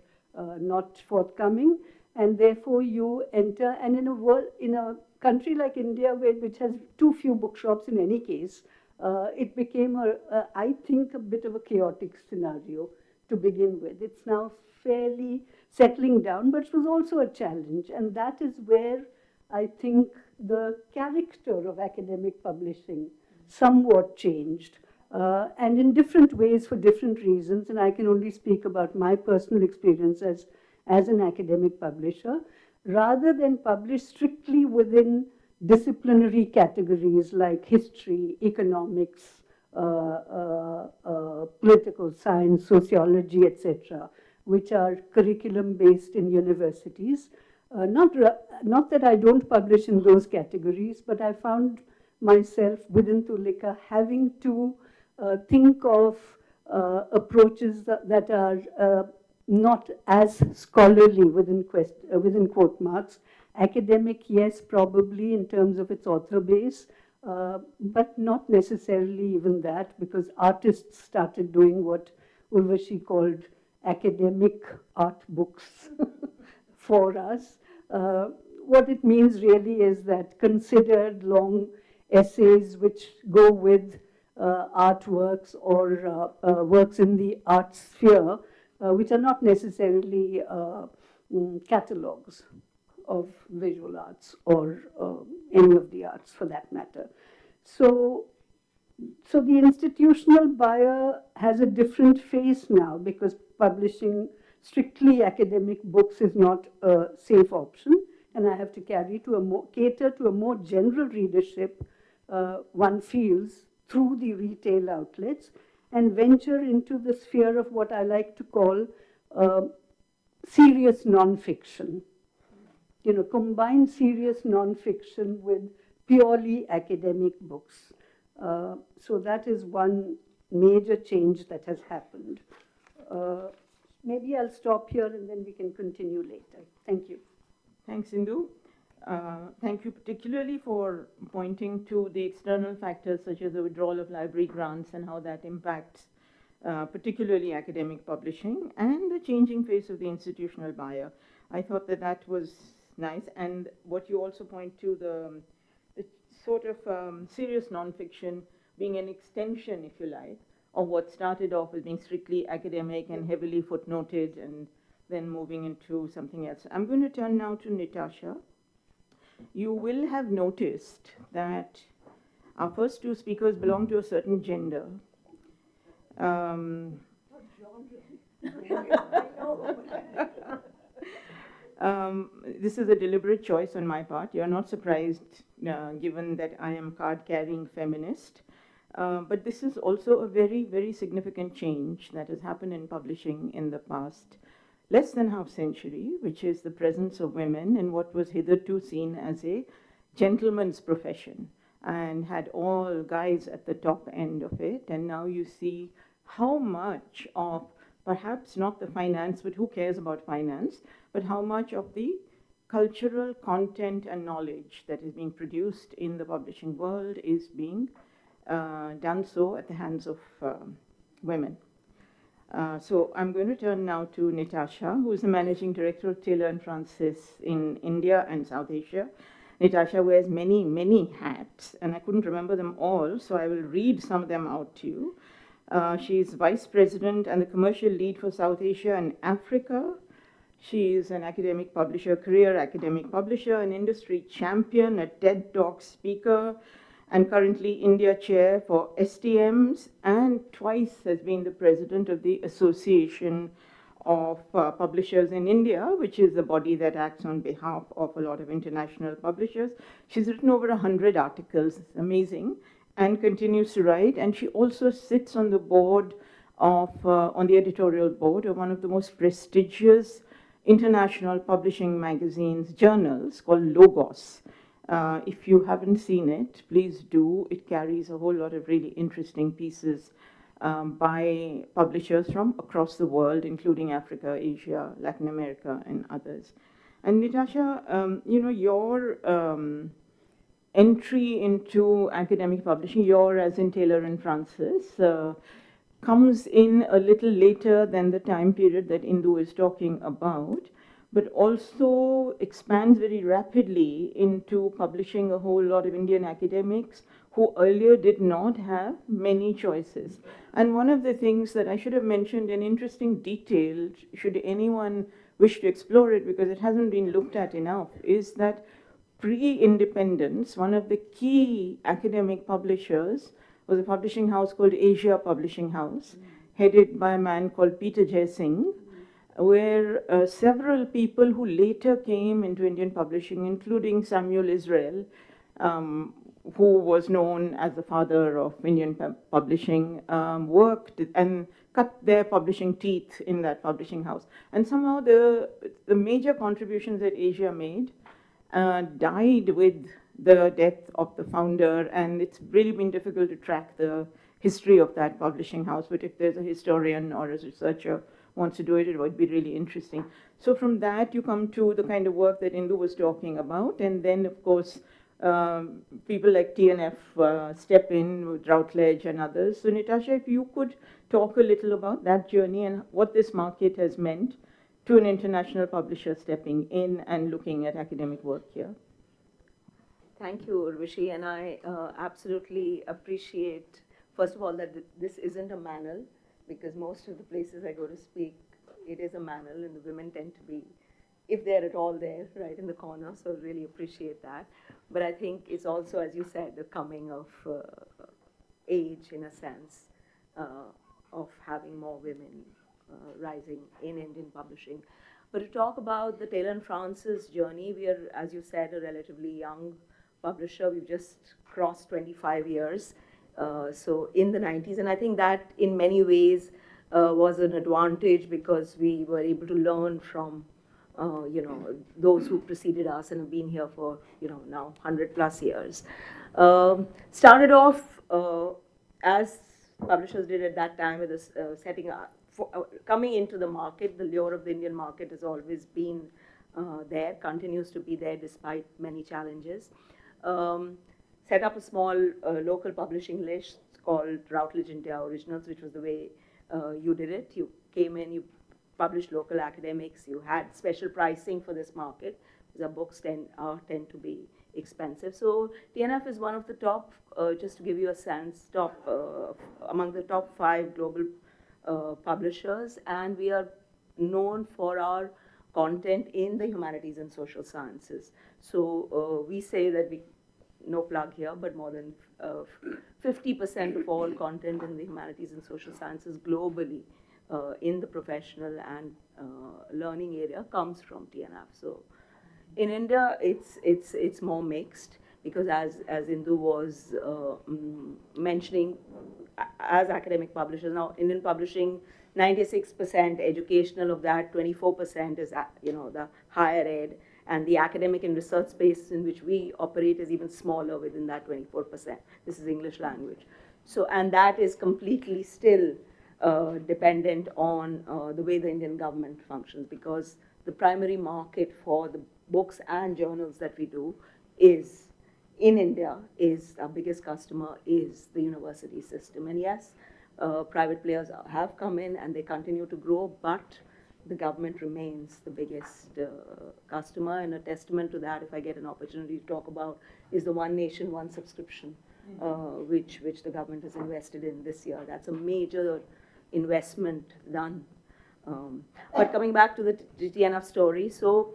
not forthcoming. And therefore you enter, and in a country like India, which has too few bookshops in any case, it became, I think, a bit of a chaotic scenario to begin with. It's now fairly settling down, but it was also a challenge. And that is where I think the character of academic publishing somewhat changed, and in different ways for different reasons. And I can only speak about my personal experience as an academic publisher. Rather than publish strictly within disciplinary categories like history, economics, political science, sociology, etc., which are curriculum-based in universities. Not that I don't publish in those categories, but I found myself within Tulika having to think of approaches that are not as scholarly within quote marks. Academic, yes, probably in terms of its author base, but not necessarily even that, because artists started doing what Urvashi called academic art books for us. What it means really is that considered long essays which go with artworks or works in the art sphere, which are not necessarily catalogues of visual arts or any of the arts for that matter. So the institutional buyer has a different face now, because publishing strictly academic books is not a safe option, and I have to cater to a more general readership, one feels, through the retail outlets, and venture into the sphere of what I like to call serious nonfiction. Combine serious nonfiction with purely academic books. So that is one major change that has happened. Maybe I'll stop here and then we can continue later. Thank you. Thanks, Indu. Thank you particularly for pointing to the external factors such as the withdrawal of library grants and how that impacts particularly academic publishing, and the changing face of the institutional buyer. I thought that was nice. And what you also point to, the sort of serious nonfiction being an extension, if you like, of what started off as being strictly academic and heavily footnoted, and then moving into something else. I'm going to turn now to Nitasha. You will have noticed that our first two speakers belong to a certain gender. This is a deliberate choice on my part. You're not surprised, given that I am card-carrying feminist. But this is also a very, very significant change that has happened in publishing in the past less than half century, which is the presence of women in what was hitherto seen as a gentleman's profession and had all guys at the top end of it. And now you see how much of, perhaps not the finance, but who cares about finance, but how much of the cultural content and knowledge that is being produced in the publishing world is being done so at the hands of women. So I'm going to turn now to Nitasha, who is the Managing Director of Taylor & Francis in India and South Asia. Nitasha wears many, many hats, and I couldn't remember them all, so I will read some of them out to you. She's Vice President and the Commercial Lead for South Asia and Africa. She is an academic publisher, career academic publisher, an industry champion, a TED Talk speaker, and currently India Chair for STMs, and twice has been the President of the Association of Publishers in India, which is the body that acts on behalf of a lot of international publishers. She's written over 100 articles, it's amazing, and continues to write. And she also sits on the board of, on the editorial board of one of the most prestigious international publishing magazines, journals called Logos. If you haven't seen it, please do. It carries a whole lot of really interesting pieces by publishers from across the world, including Africa, Asia, Latin America, and others. And Nitasha, you know, your entry into academic publishing, your as in Taylor and Francis, comes in a little later than the time period that Indu is talking about, but also expands very rapidly into publishing a whole lot of Indian academics who earlier did not have many choices. And one of the things that I should have mentioned, an interesting detail, should anyone wish to explore it, because it hasn't been looked at enough, is that pre-independence, one of the key academic publishers was a publishing house called Asia Publishing House, headed by a man called Peter J. Singh, where several people who later came into Indian publishing, including Samuel Israel, who was known as the father of Indian publishing, worked and cut their publishing teeth in that publishing house. And somehow the major contributions that Asia made died with the death of the founder, and it's really been difficult to track the history of that publishing house, but if there's a historian or a researcher wants to do it, it would be really interesting. So from that, you come to the kind of work that Indu was talking about, and then, of course, people like TNF step in with Routledge and others. So Nitasha, if you could talk a little about that journey and what this market has meant to an international publisher stepping in and looking at academic work here. Thank you, Urvashi, and I absolutely appreciate, first of all, that this isn't a manel, because most of the places I go to speak, it is a manel, and the women tend to be, if they're at all there, right in the corner, so really appreciate that. But I think it's also, as you said, the coming of age, in a sense, of having more women rising in Indian publishing. But to talk about the Taylor and Francis journey, we are, as you said, a relatively young publisher. We've just crossed 25 years, so in the 90s. And I think that in many ways was an advantage, because we were able to learn from those who preceded us and have been here for, now 100 plus years. Started off as publishers did at that time with this setting up, coming into the market. The lure of the Indian market has always been there, continues to be there despite many challenges. Set up a small local publishing list called Routledge India Originals, which was the way you did it. You came in, you published local academics, you had special pricing for this market, because our books tend to be expensive. So TNF is one of the top, just to give you a sense, among the top 5 global publishers, and we are known for our content in the humanities and social sciences. So we say that no plug here, but more than 50% of all content in the humanities and social sciences globally in the professional and learning area comes from TNF. So in India, it's more mixed, because as Indu was mentioning, as academic publishers, now Indian publishing, 96% educational, of that 24% is the higher ed, and the academic and research space in which we operate is even smaller within that 24%. This is English language. So, and that is completely still dependent on the way the Indian government functions, because the primary market for the books and journals that we do is in India, is our biggest customer is the university system. And yes, private players have come in and they continue to grow, but the government remains the biggest customer. And a testament to that, if I get an opportunity to talk about, is the One Nation, One Subscription, which the government has invested in this year. That's a major investment done. But coming back to the TNF story, so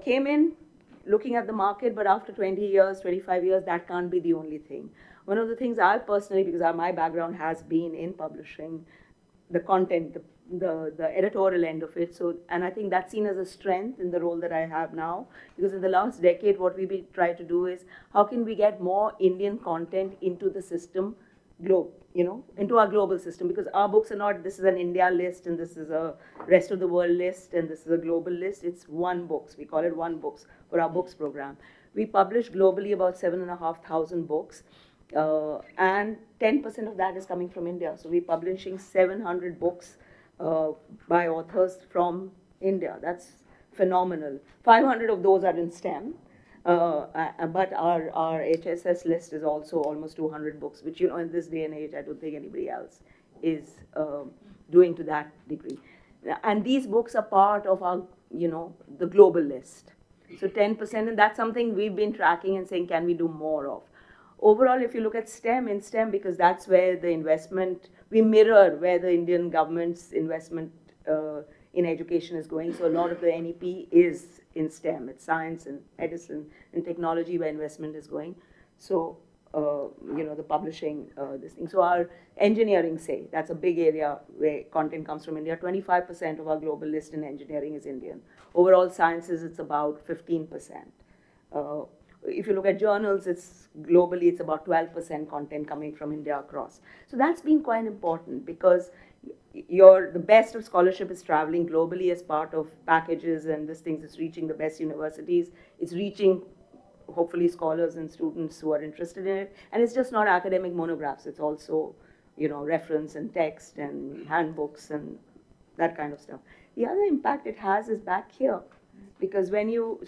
came in looking at the market, but after 20 years, 25 years, that can't be the only thing. One of the things I personally, because my background has been in publishing, the content, the editorial end of it. So, and I think that's seen as a strength in the role that I have now, because in the last decade, what we try to do is, how can we get more Indian content into the system, into our global system, because our books are not, this is an India list, and this is a rest of the world list, and this is a global list. It's one books. We call it one books for our books program. We publish globally about 7,500 books. And 10% of that is coming from India. So we're publishing 700 books by authors from India. That's phenomenal. 500 of those are in STEM. But our HSS list is also almost 200 books, which, you know, in this day and age, I don't think anybody else is doing to that degree. And these books are part of our, you know, the global list. So 10%, and that's something we've been tracking and saying, can we do more of? Overall, if you look at STEM, in STEM, because that's where the investment, we mirror where the Indian government's investment in education is going. So a lot of the NEP is in STEM. It's science and medicine and technology where investment is going. So, you know, the publishing, this thing. So our engineering, say, that's a big area where content comes from India. 25% of our global list in engineering is Indian. Overall sciences, it's about 15%. If you look at journals, it's globally, it's about 12% content coming from India across. So that's been quite important because the best of scholarship is traveling globally as part of packages and these things. It's reaching the best universities. It's reaching, hopefully, scholars and students who are interested in it. And it's just not academic monographs. It's also, you know, reference and text and handbooks and that kind of stuff. The other impact it has is back here, because when you're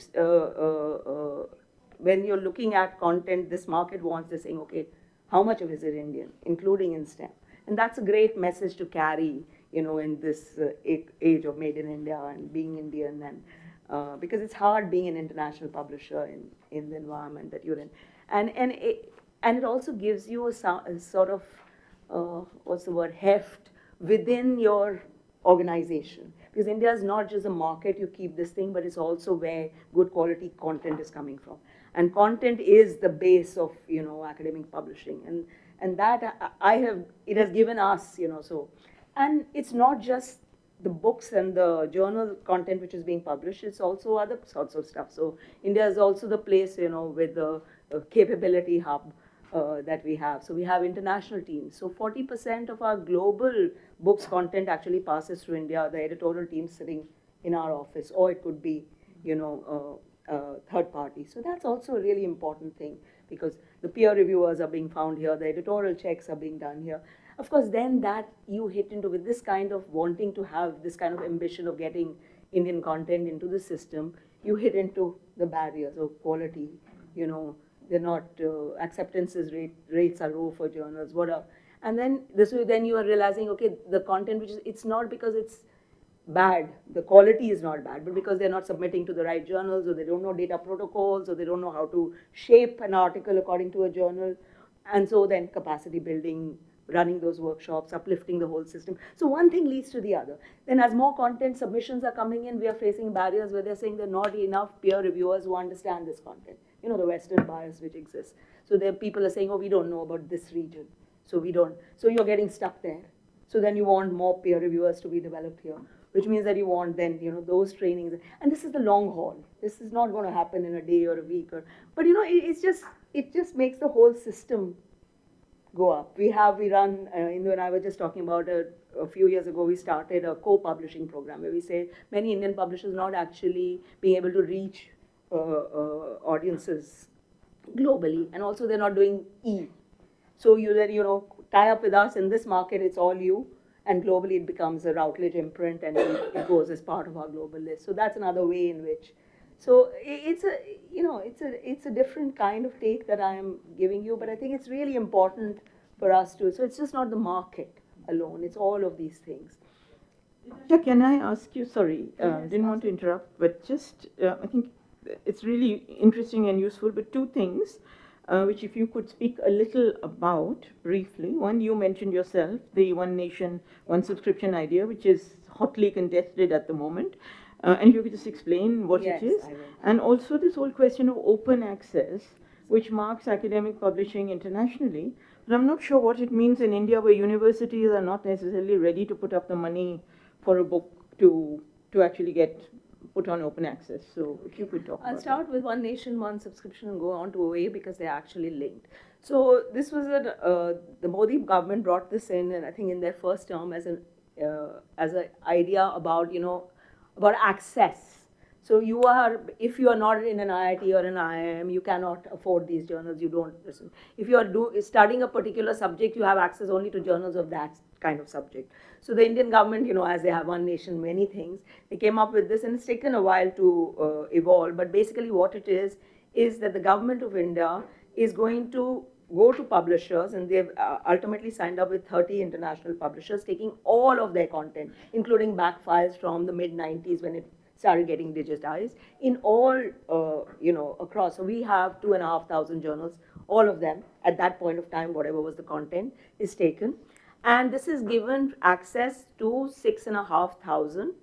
looking at content, this market wants, they're saying, okay, how much of it is Indian, including in STEM? And that's a great message to carry, you know, in this age of Made in India and being Indian, and because it's hard being an international publisher in the environment that you're in. And it also gives you a sort of, what's the word, heft within your organization. Because India is not just a market, you keep this thing, but it's also where good quality content is coming from. And content is the base of, you know, academic publishing. And that it has given us, you know, so. And it's not just the books and the journal content which is being published, it's also other sorts of stuff. So India is also the place, you know, with the capability hub that we have. So we have international teams. So 40% of our global books content actually passes through India, the editorial team sitting in our office, or it could be, you know, third party. So that's also a really important thing, because the peer reviewers are being found here, the editorial checks are being done here. Of course, then that you hit into with this kind of wanting to have this kind of ambition of getting Indian content into the system, you hit into the barriers of quality, you know, they're not, acceptances rates are low for journals, whatever. And then this way, then you are realizing, okay, the content, which is, it's not because it's bad, the quality is not bad, but because they're not submitting to the right journals, or they don't know data protocols, or they don't know how to shape an article according to a journal. And so then capacity building, running those workshops, uplifting the whole system. So one thing leads to the other. Then as more content submissions are coming in, we are facing barriers where they're saying there are not enough peer reviewers who understand this content. You know, the Western bias which exists. So there people are saying, oh, we don't know about this region. So we don't. So you're getting stuck there. So then you want more peer reviewers to be developed here, which means that you want then, you know, those trainings. And this is the long haul. This is not going to happen in a day or a week. But, you know, it just makes the whole system go up. We run, Indira and I were just talking about a few years ago, we started a co-publishing program where we say many Indian publishers not actually being able to reach audiences globally, and also they're not doing E. So you then, you know, tie up with us in this market, it's all you, and globally it becomes a Routledge imprint, and it goes as part of our global list. So that's another way in which, so it's a, you know, it's a different kind of take that I am giving you, but I think it's really important for us to, so it's just not the market alone, it's all of these things. Nitasha, can I ask you, sorry, didn't want to interrupt, but just, I think it's really interesting and useful, but two things, which if you could speak a little about briefly. One, you mentioned yourself, the one nation, one subscription idea, which is hotly contested at the moment. And if you could just explain what it is. And also this whole question of open access, which marks academic publishing internationally. But I'm not sure what it means in India, where universities are not necessarily ready to put up the money for a book to actually get put on open access. So if you could talk about I'll start with One Nation, One Subscription and go on to OA because they're actually linked. So this was the Modi government brought this in, and I think in their first term as an idea about, you know, about access. So you are, if you are not in an IIT or an IIM, you cannot afford these journals, you don't listen. If you are studying a particular subject, you have access only to journals of that kind of subject. So the Indian government, you know, as they have One Nation, many things, they came up with this, and it's taken a while to evolve, but basically what it is is that the government of India is going to go to publishers, and they've ultimately signed up with 30 international publishers, taking all of their content, including back files from the mid-90s when it started getting digitized, in all, across. So we have 2,500 journals, all of them, at that point of time, whatever was the content, is taken. And this is given access to 6,500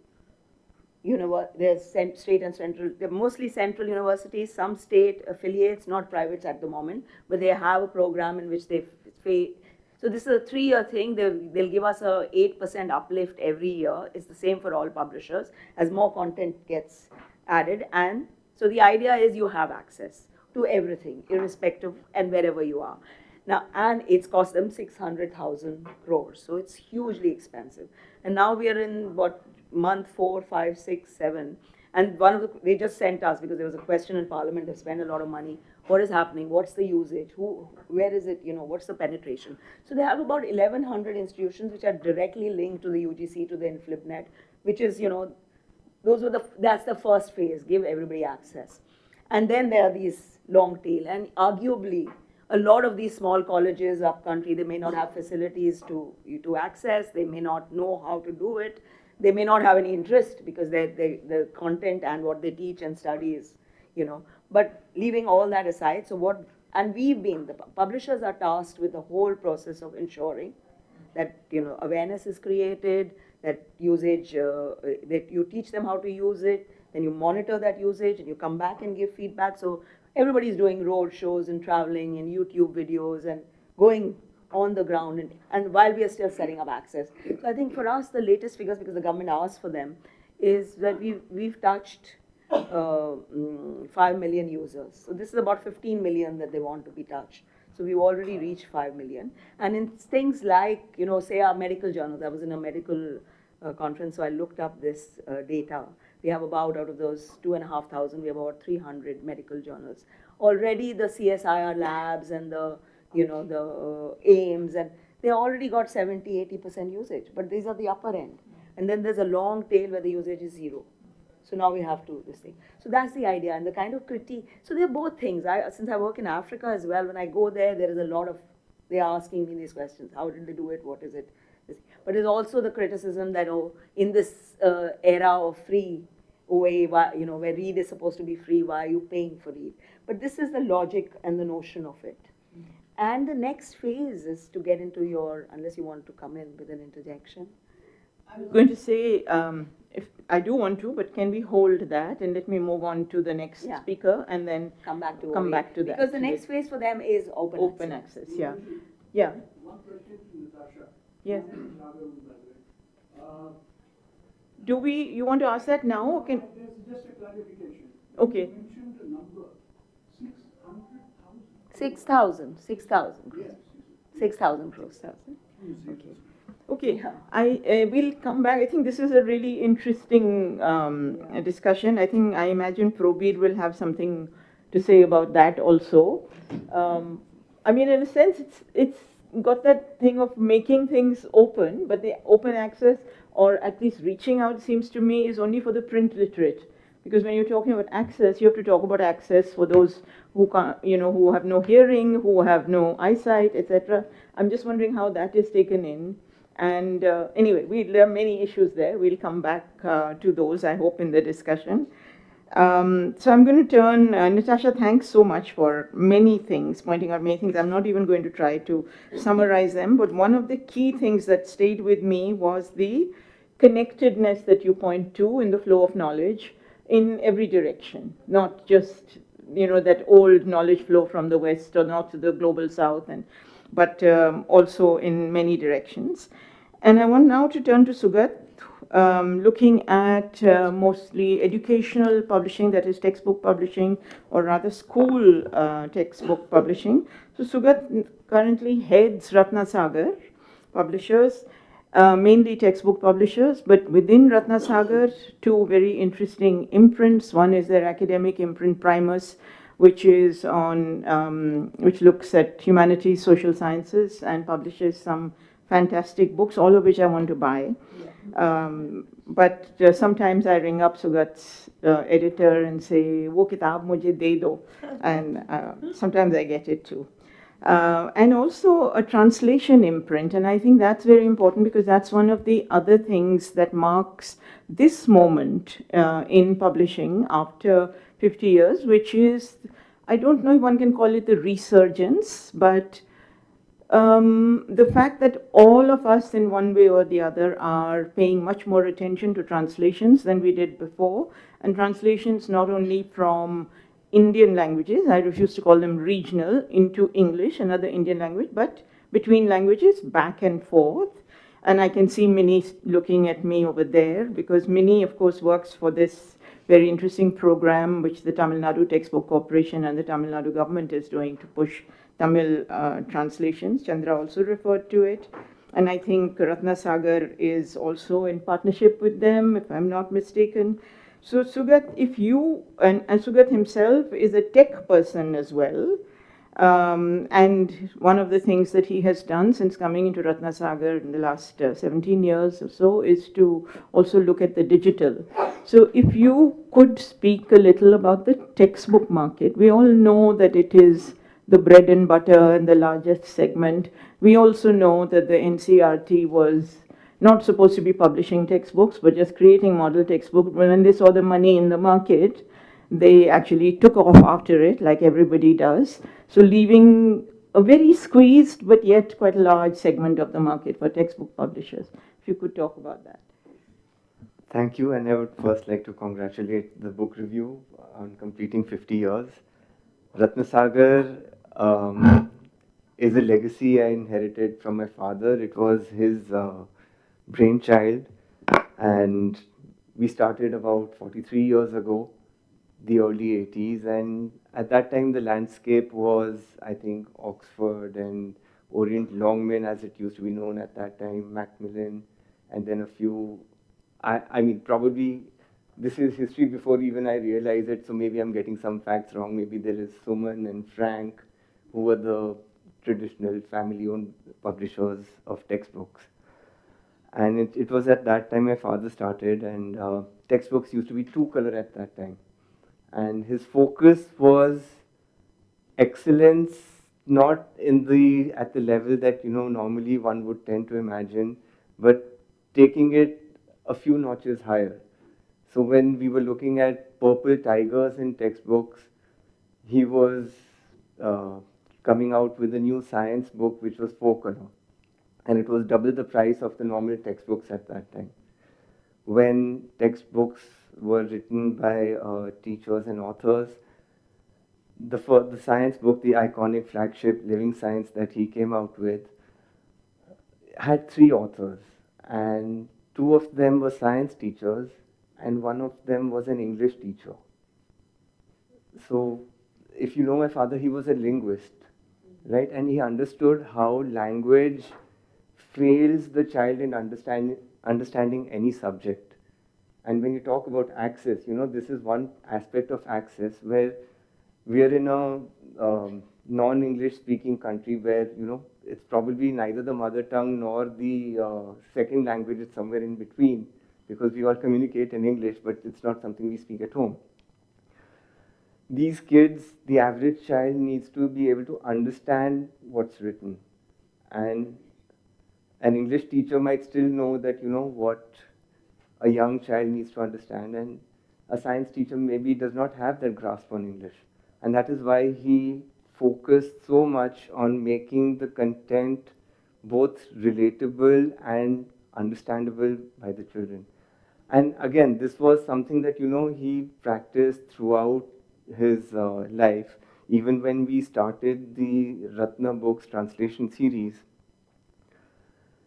there's state and central, they're mostly central universities, some state affiliates, not privates at the moment, but they have a program in which they so this is a 3-year thing. They'll give us a 8% uplift every year. It's the same for all publishers as more content gets added. And so the idea is you have access to everything, irrespective and wherever you are. Now, and it's cost them 600,000 crores. So it's hugely expensive. And now we are in month 4, 5, 6, 7. And they just sent us, because there was a question in Parliament, they've spent a lot of money. What is happening? What's the usage? Where is it? What's the penetration? So they have about 1,100 institutions which are directly linked to the UGC, to the InflipNet, which is, that's the first phase, give everybody access. And then there are these long tail, and arguably, a lot of these small colleges up country, they may not have facilities to access, they may not know how to do it, they may not have any interest because the content and what they teach and study is, but leaving all that aside, and the publishers are tasked with the whole process of ensuring that, awareness is created, that usage, that you teach them how to use it, then you monitor that usage and you come back and give feedback. So everybody's doing road shows and traveling and YouTube videos and going on the ground, and while we are still setting up access. So I think for us, the latest figures, because the government asked for them, is that we've touched 5 million users. So this is about 15 million that they want to be touched. So we've already reached 5 million. And in things like, say our medical journals, I was in a medical conference, so I looked up this data. We have out of those 2,500, we have about 300 medical journals. Already the CSIR labs and the AIMS, and they already got 70-80% usage, but these are the upper end. And then there's a long tail where the usage is 0. So now we have to this thing. So that's the idea, and the kind of critique. So they're both things. Since I work in Africa as well, when I go there is a lot of, they're asking me these questions. How did they do it? What is it? But there's also the criticism that, in this era of free OA, where read is supposed to be free, why are you paying for read? But this is the logic and the notion of it. And the next phase is to get into unless you want to come in with an interjection. I was going to say, if I do want to, but can we hold that and let me move on to the next speaker and then come back to that. Because the next phase for them is open access. Yeah. One question to Nitasha. Yes. You want to ask that now? Or can... There's just a clarification. Okay. You mentioned the number 600,000. 6,000. Yes. 6,000 crores. Okay, I will come back. I think this is a really interesting discussion. I imagine Prabir will have something to say about that also. In a sense, it's got that thing of making things open, but the open access, or at least reaching out, seems to me, is only for the print literate. Because when you're talking about access, you have to talk about access for those who can't, who have no hearing, who have no eyesight, etc. I'm just wondering how that is taken in. And anyway, there are many issues there. We'll come back to those, I hope, in the discussion. So I'm going to turn, Nitasha, thanks so much for many things, pointing out many things. I'm not even going to try to summarize them, but one of the key things that stayed with me was the connectedness that you point to in the flow of knowledge in every direction, not just, that old knowledge flow from the West or not to the global South, but also in many directions. And I want now to turn to Sugat, looking at mostly educational publishing, that is textbook publishing, or rather school textbook publishing. So Sugat currently heads Ratnasagar Publishers, mainly textbook publishers, but within Ratnasagar, two very interesting imprints. One is their academic imprint, Primus, which is on, which looks at humanities, social sciences, and publishes some fantastic books, all of which I want to buy. Yeah. But sometimes I ring up Sugat's editor and say, "Wo kitab mujhe de do," and sometimes I get it too. And also a translation imprint, and I think that's very important because that's one of the other things that marks this moment in publishing after 50 years, which is, I don't know if one can call it the resurgence, but the fact that all of us in one way or the other are paying much more attention to translations than we did before, and translations not only from Indian languages, I refuse to call them regional, into English, another Indian language, but between languages, back and forth. And I can see Minnie looking at me over there, because Minnie, of course, works for this very interesting program which the Tamil Nadu Textbook Corporation and the Tamil Nadu government is doing to push Tamil translations. Chandra also referred to it. And I think Ratna Sagar is also in partnership with them, if I'm not mistaken. So Sugat, if you, and Sugat himself is a tech person as well, and one of the things that he has done since coming into Ratna Sagar in the last 17 years or so is to also look at the digital. So if you could speak a little about the textbook market. We all know that it is the bread and butter and the largest segment. We also know that the NCRT was not supposed to be publishing textbooks, but just creating model textbooks. When they saw the money in the market, they actually took off after it, like everybody does. So leaving a very squeezed, but yet quite a large segment of the market for textbook publishers. If you could talk about that. Thank you, and I would first like to congratulate the book review on completing 50 years. Ratnasagar is a legacy I inherited from my father. It was his brainchild, and we started about 43 years ago, the early 80s, and at that time the landscape was, I think, Oxford and Orient Longman, as it used to be known at that time, Macmillan, and then a few, I mean, probably this is history before even I realize it, so maybe I'm getting some facts wrong. Maybe there is Suman and Frank, who were the traditional family-owned publishers of textbooks. And it was at that time my father started, and textbooks used to be two-color at that time. And his focus was excellence, not at the level that normally one would tend to imagine, but taking it a few notches higher. So when we were looking at purple tigers in textbooks, he was coming out with a new science book which was 4-color, and it was double the price of the normal textbooks at that time. When textbooks were written by teachers and authors, the science book, the iconic flagship Living Science that he came out with, had 3 authors, and 2 of them were science teachers, and 1 of them was an English teacher. So, if you know my father, he was a linguist, right? And he understood how language fails the child in understanding any subject. And when you talk about access, this is one aspect of access where we are in a non-English speaking country where, it's probably neither the mother tongue nor the second language, it's somewhere in between, because we all communicate in English, but it's not something we speak at home. These kids, the average child needs to be able to understand what's written. And an English teacher might still know that, what a young child needs to understand, and a science teacher maybe does not have that grasp on English. And that is why he focused so much on making the content both relatable and understandable by the children. And again, this was something that, he practiced throughout his life. Even when we started the Ratna Books translation series,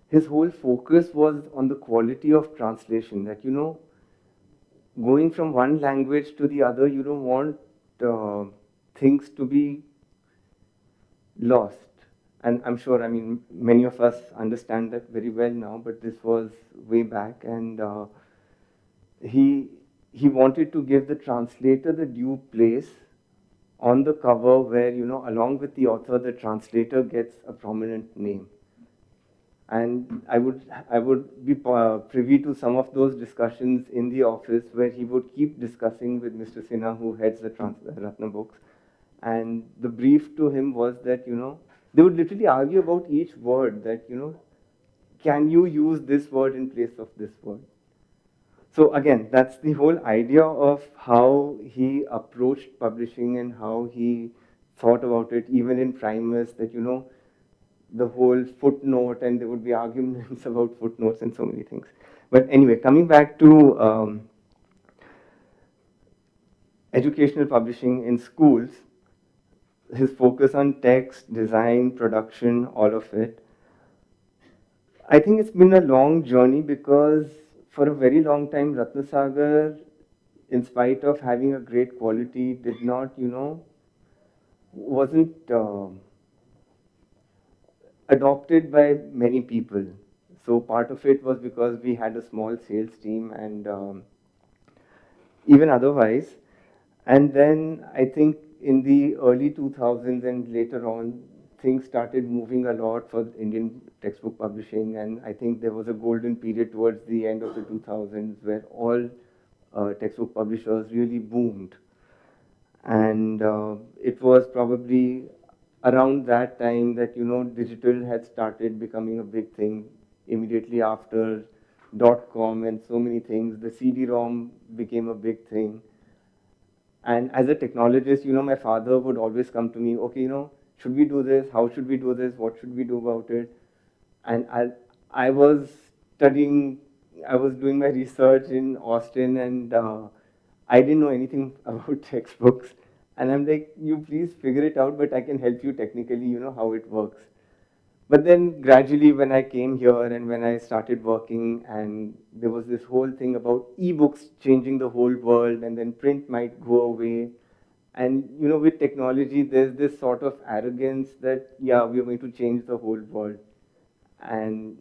his whole focus was on the quality of translation, that, going from one language to the other, you don't want things to be lost. And I'm sure, many of us understand that very well now, but this was way back, and he wanted to give the translator the due place on the cover where, along with the author, the translator gets a prominent name. And I would be privy to some of those discussions in the office where he would keep discussing with Mr. Sinha, who heads the Ratna books. And the brief to him was that, they would literally argue about each word that, can you use this word in place of this word? So again, that's the whole idea of how he approached publishing and how he thought about it, even in Primus, that, the whole footnote, and there would be arguments about footnotes and so many things. But anyway, coming back to educational publishing in schools, his focus on text, design, production, all of it. I think it's been a long journey because for a very long time, Ratnasagar, in spite of having a great quality, did not, wasn't adopted by many people. So part of it was because we had a small sales team and even otherwise. And then I think in the early 2000s and later on, things started moving a lot for Indian textbook publishing. And I think there was a golden period towards the end of the 2000s where all textbook publishers really boomed. And it was probably around that time that, digital had started becoming a big thing. Immediately after .com and so many things, the CD-ROM became a big thing. And as a technologist, my father would always come to me, okay, should we do this? How should we do this? What should we do about it? And I was studying, I was doing my research in Austin, and I didn't know anything about textbooks. And I'm like, you please figure it out, but I can help you technically, how it works. But then gradually when I came here and when I started working, and there was this whole thing about ebooks changing the whole world, and then print might go away. And, with technology, there's this sort of arrogance that, yeah, we are going to change the whole world. And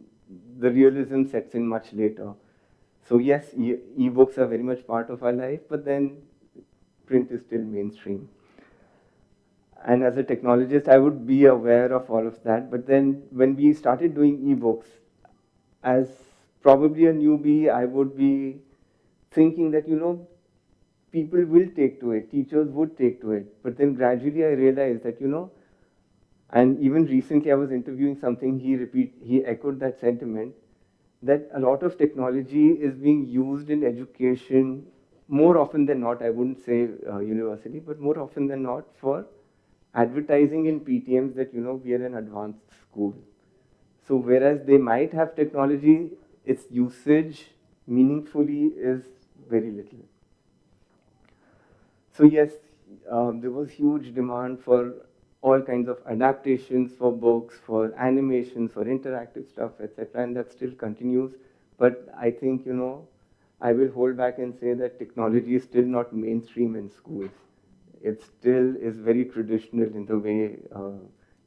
the realism sets in much later. So yes, ebooks are very much part of our life, but then print is still mainstream. And as a technologist, I would be aware of all of that. But then when we started doing ebooks, as probably a newbie, I would be thinking that, people will take to it, teachers would take to it. But then gradually I realized that, and even recently I was interviewing something, he echoed that sentiment, that a lot of technology is being used in education more often than not. I wouldn't say university, but more often than not for advertising in PTMs that, we are an advanced school. So whereas they might have technology, its usage meaningfully is very little. So yes, there was huge demand for all kinds of adaptations for books, for animations, for interactive stuff, etc. And that still continues. But I think, I will hold back and say that technology is still not mainstream in schools. It still is very traditional in the way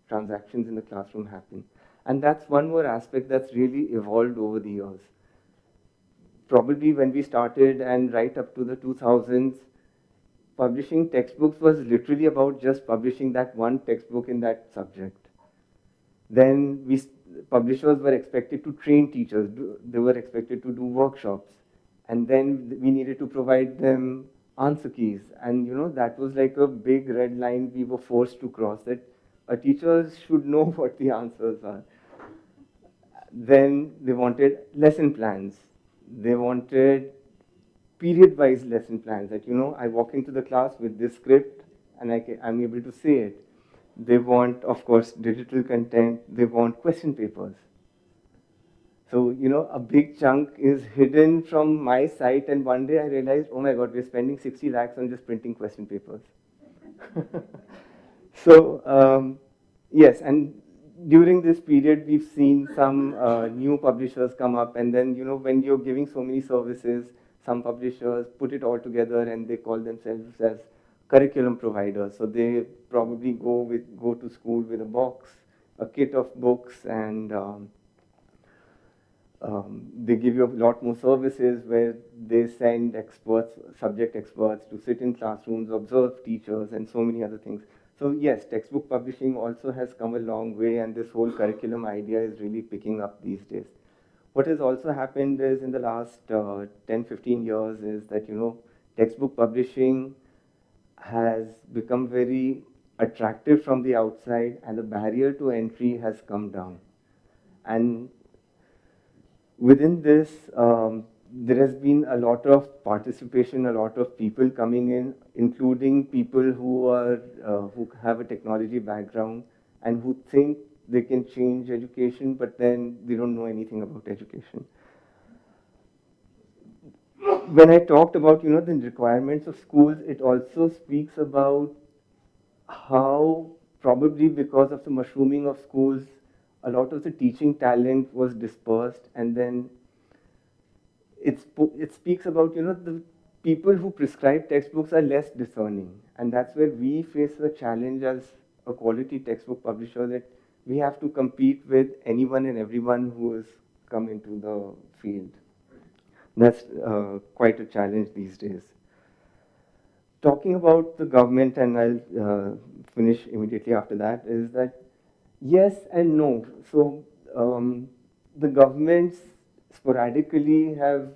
transactions in the classroom happen. And that's one more aspect that's really evolved over the years. Probably when we started and right up to the 2000s, publishing textbooks was literally about just publishing that one textbook in that subject. Then publishers were expected to train teachers. They were expected to do workshops. And then we needed to provide them answer keys. And, that was like a big red line we were forced to cross, that a teacher should know what the answers are. Then they wanted lesson plans. They wanted period-wise lesson plans that, I walk into the class with this script and I'm able to say it. They want, of course, digital content. They want question papers. So, a big chunk is hidden from my site, and one day I realized, oh my God, we're spending 60 lakhs on just printing question papers. So, yes, and during this period, we've seen some new publishers come up, and then, when you're giving so many services, some publishers put it all together and they call themselves as curriculum providers. So they probably go to school with a box, a kit of books, and they give you a lot more services where they send experts, subject experts, to sit in classrooms, observe teachers, and so many other things. So yes, textbook publishing also has come a long way, and this whole curriculum idea is really picking up these days. What has also happened is in the last 10, 15 years is that, textbook publishing has become very attractive from the outside, and the barrier to entry has come down. And within this, there has been a lot of participation, a lot of people coming in, including people who have a technology background and who think they can change education, but then they don't know anything about education. When I talked about, the requirements of schools, it also speaks about how probably because of the mushrooming of schools, a lot of the teaching talent was dispersed, and then it speaks about, the people who prescribe textbooks are less discerning, and that's where we face the challenge as a quality textbook publisher, that we have to compete with anyone and everyone who has come into the field. That's quite a challenge these days. Talking about the government, and I'll finish immediately after that, is that yes and no. So the governments sporadically have,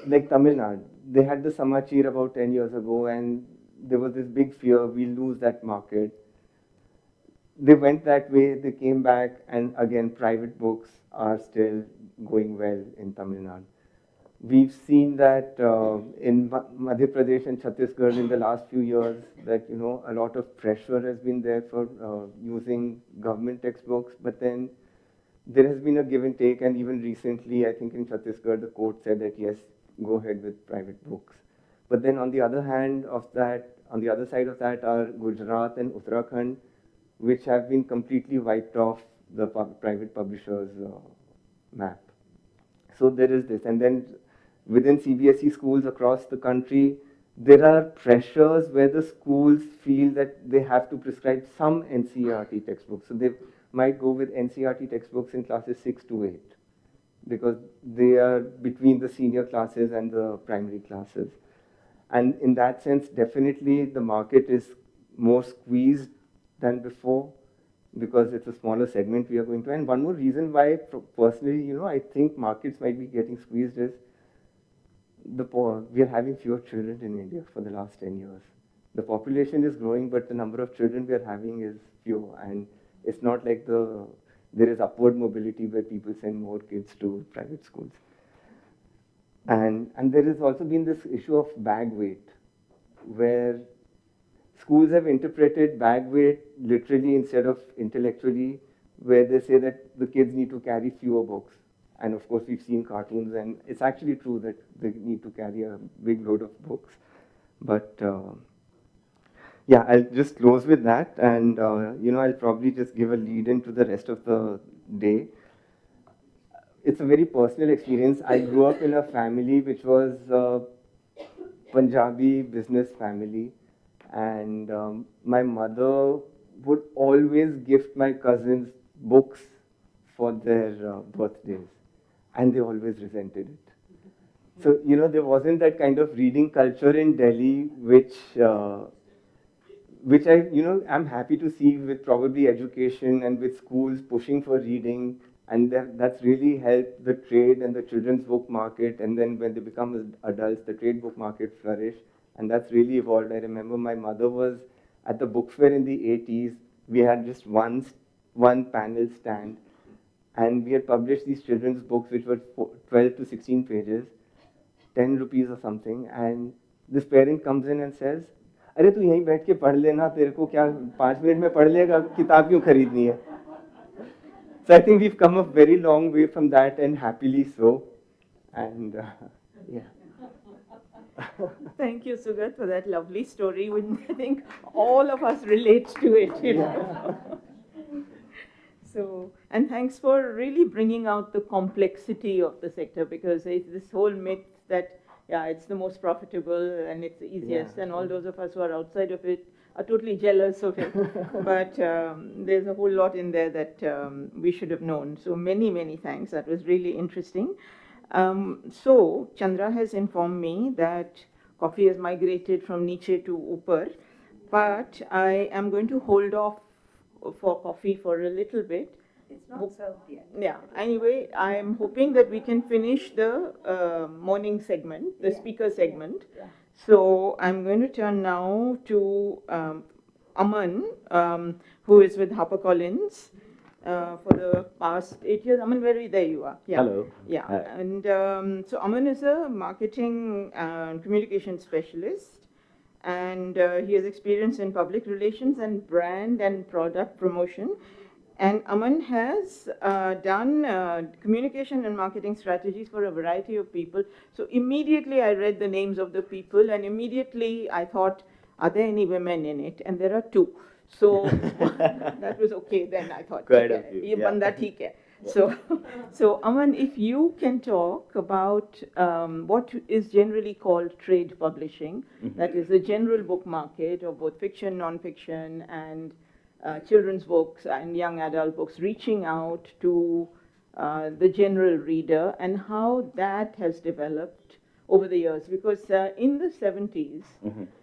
like Tamil Nadu, they had the Samachir about 10 years ago, and there was this big fear, we'll lose that market. They went that way, they came back, and again, private books are still going well in Tamil Nadu. We've seen that in Madhya Pradesh and Chhattisgarh in the last few years, that a lot of pressure has been there for using government textbooks, but then there has been a give and take, and even recently, I think in Chhattisgarh, the court said that yes, go ahead with private books. But then on the other hand of that, on the other side of that are Gujarat and Uttarakhand, which have been completely wiped off the private publishers' map. So there is this, and then within CBSE schools across the country, there are pressures where the schools feel that they have to prescribe some NCERT textbooks. So they might go with NCERT textbooks in classes 6 to 8, because they are between the senior classes and the primary classes. And in that sense, definitely the market is more squeezed than before, because it's a smaller segment we are going to. And one more reason why, personally, I think markets might be getting squeezed is we are having fewer children in India for the last 10 years. The population is growing, but the number of children we are having is few. And it's not like there is upward mobility where people send more kids to private schools. And there has also been this issue of bag weight, where schools have interpreted bag weight literally instead of intellectually, where they say that the kids need to carry fewer books. And of course, we've seen cartoons, and it's actually true that they need to carry a big load of books. But yeah, I'll just close with that, and I'll probably just give a lead into the rest of the day. It's a very personal experience. I grew up in a family which was a Punjabi business family, and my mother would always gift my cousins books for their birthdays, and they always resented it. So, there wasn't that kind of reading culture in Delhi, which I'm happy to see with probably education and with schools pushing for reading, and that's really helped the trade and the children's book market, and then when they become adults, the trade book market flourish, and that's really evolved. I remember my mother was at the book fair in the 80s. We had just one panel stand, and we had published these children's books, which were 12 to 16 pages, 10 rupees or something, and this parent comes in and says, अरे तू यहीं बैठ के पढ़ लेना, तेरे को क्या 5 मिनट में पढ़ लेगा, किताब क्यों खरीदनी है? So I think we've come a very long way from that, and happily so. And yeah. Thank you, Sugat, for that lovely story. I think all of us relate to it. So, and thanks for really bringing out the complexity of the sector, because it's this whole myth that, it's the most profitable and it's the easiest, and all those of us who are outside of it are totally jealous of it. But there's a whole lot in there that we should have known. So many, many thanks. That was really interesting. So Chandra has informed me that coffee has migrated from niche to upar. But I am going to hold off for coffee for a little bit. It's not served yet. Yeah, anyway, I am hoping that we can finish the morning segment, the speaker segment. Yeah. So I'm going to turn now to Aman, who is with HarperCollins for the past 8 years. Aman, there you are. Yeah. Hello. Yeah, Hi. and so Aman is a marketing and communication specialist, and he has experience in public relations and brand and product promotion. And Aman has done communication and marketing strategies for a variety of people. So immediately I read the names of the people, and immediately I thought, are there any women in it? And there are 2. So that was okay. Then I thought, Quite a few, "Ye yeah. banda theek hai." So Aman, if you can talk about what is generally called trade publishing, that is the general book market of both fiction, non-fiction, and children's books and young adult books, reaching out to the general reader, and how that has developed over the years. Because in the 70s,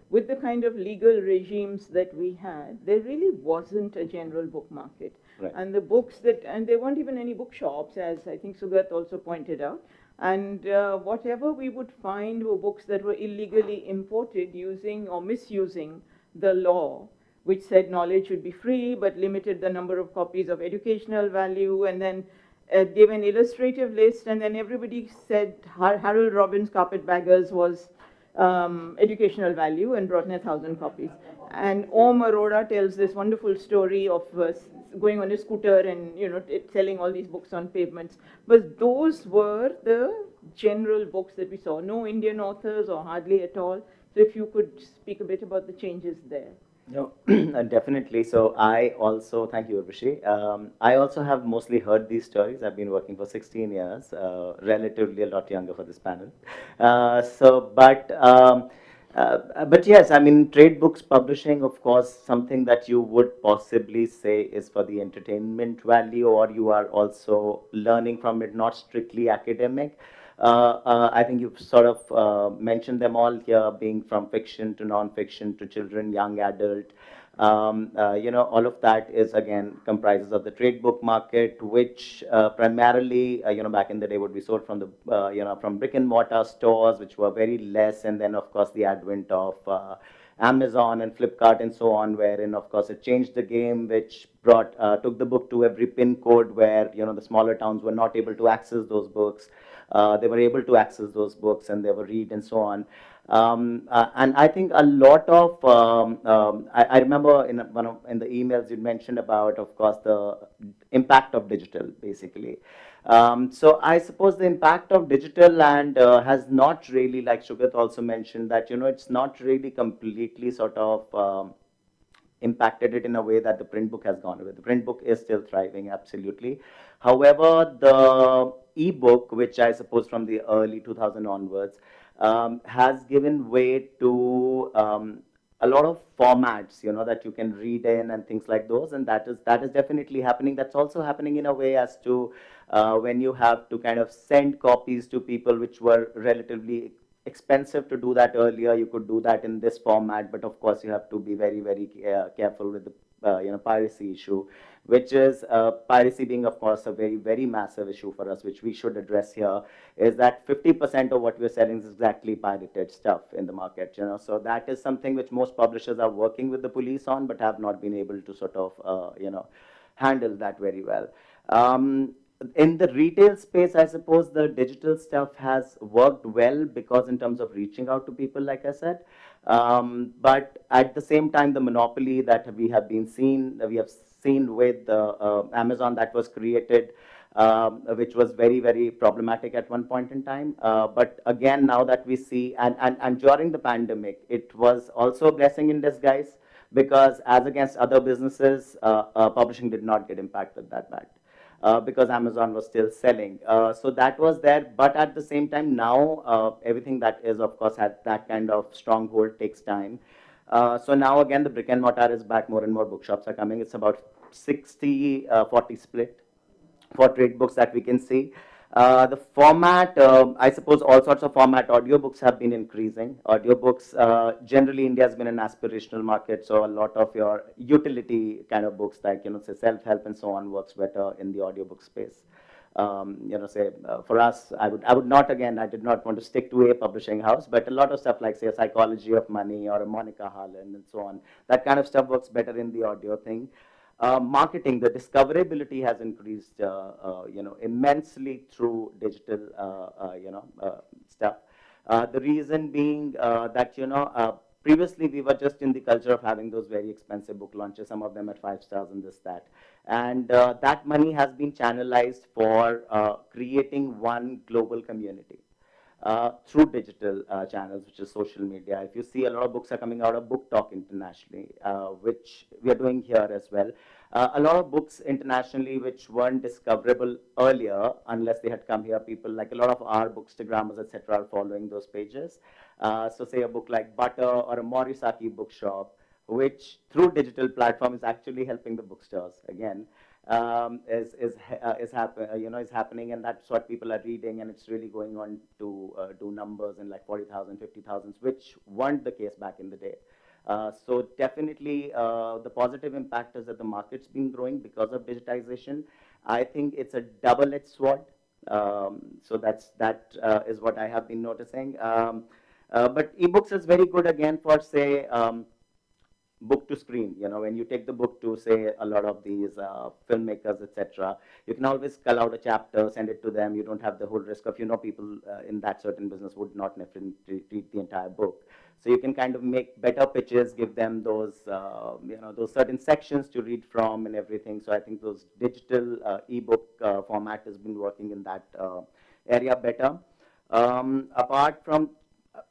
with the kind of legal regimes that we had, there really wasn't a general book market. Right. And the books and there weren't even any bookshops, as I think Sugat also pointed out. And whatever we would find were books that were illegally imported using or misusing the law, which said knowledge should be free, but limited the number of copies of educational value, and then gave an illustrative list, and then everybody said Harold Robbins' Carpetbaggers was educational value, and brought in 1,000 copies. And Arora tells this wonderful story of going on a scooter and selling all these books on pavements. But those were the general books that we saw. No Indian authors, or hardly at all. So if you could speak a bit about the changes there. No, definitely. So I also, thank you, Urvashi. I also have mostly heard these stories. I've been working for 16 years, relatively a lot younger for this panel. But yes, I mean, trade books publishing, of course, something that you would possibly say is for the entertainment value, or you are also learning from it, not strictly academic. I think you've sort of mentioned them all here, being from fiction to non-fiction to children, young adult. All of that is, again, comprises of the trade book market, which primarily, back in the day would be sold from the, from brick and mortar stores, which were very less. And then, of course, the advent of Amazon and Flipkart and so on, wherein, of course, it changed the game, which took the book to every pin code where, the smaller towns were not able to access those books. They were able to access those books, and they were read and so on. And I think a lot of, I remember in the emails you mentioned about, of course, the impact of digital, basically. So I suppose the impact of digital and has not really, like Sugat also mentioned, that, it's not really completely sort of impacted it in a way that the print book has gone away. The print book is still thriving, absolutely. However, the ebook, which I suppose from the early 2000 onwards, has given way to a lot of formats, that you can read in and things like those, and that is definitely happening. That's also happening in a way as to when you have to kind of send copies to people, which were relatively expensive to do that earlier. You could do that in this format, but of course you have to be very, very careful with the piracy issue, which is piracy being, of course, a very, very massive issue for us, which we should address here, is that 50% of what we're selling is exactly pirated stuff in the market. So that is something which most publishers are working with the police on, but have not been able to sort of handle that very well. In the retail space, I suppose the digital stuff has worked well, because in terms of reaching out to people, like I said, but at the same time, the monopoly that we have seen with Amazon, that was created, which was very, very problematic at one point in time. But again, now that we see, and during the pandemic, it was also a blessing in disguise, because as against other businesses, publishing did not get impacted that bad. Because Amazon was still selling. So that was there, but at the same time now, everything that is, of course, had that kind of stronghold takes time. So now again, the brick and mortar is back, more and more bookshops are coming. It's about 60-40 split for trade books that we can see. The format, I suppose all sorts of format, audiobooks have been increasing. Audiobooks, generally India has been an aspirational market, so a lot of your utility kind of books like, say self-help and so on works better in the audiobook space. Say for us, I would not, again, I did not want to stick to a publishing house, but a lot of stuff like, say, a Psychology of Money or a Monica Harlan and so on, that kind of stuff works better in the audio thing. Marketing, the discoverability has increased, immensely through digital, stuff. The reason being that, previously we were just in the culture of having those very expensive book launches, some of them at 5 stars and this, that. And that money has been channelized for creating one global community. Through digital channels, which is social media. If you see, a lot of books are coming out of Book Talk internationally, which we are doing here as well. A lot of books internationally which weren't discoverable earlier unless they had come here. People like a lot of our bookstagrammers, etc., are following those pages. So say a book like Butter or a Morisaki bookshop, which through digital platform is actually helping the bookstores again. Is happening, and that's what people are reading, and it's really going on to do numbers in like 40,000, 50,000, which weren't the case back in the day. So definitely the positive impact is that the market's been growing because of digitization. I think it's a double-edged sword. So that is what I have been noticing. But ebooks is very good again for, say, book to screen. When you take the book to, say, a lot of these filmmakers, etc., you can always cull out a chapter, send it to them. You don't have the whole risk of, people in that certain business would not necessarily read the entire book. So you can kind of make better pitches, give them those, those certain sections to read from and everything. So I think those digital ebook format has been working in that area better. Apart from,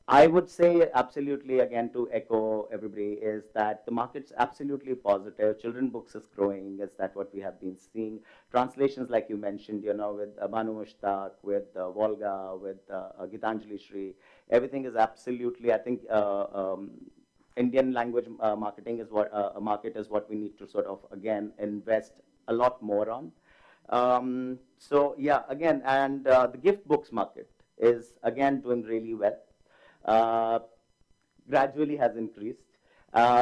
I would say absolutely, again, to echo everybody, is that the market's absolutely positive. Children books is growing. Is that what we have been seeing? Translations, like you mentioned, with Banu Mushtaq, with Volga, with Gitanjali Shri, everything is absolutely, I think, Indian language marketing is what market is what we need to sort of, again, invest a lot more on. So yeah, again, and the gift books market is again doing really well. Gradually has increased,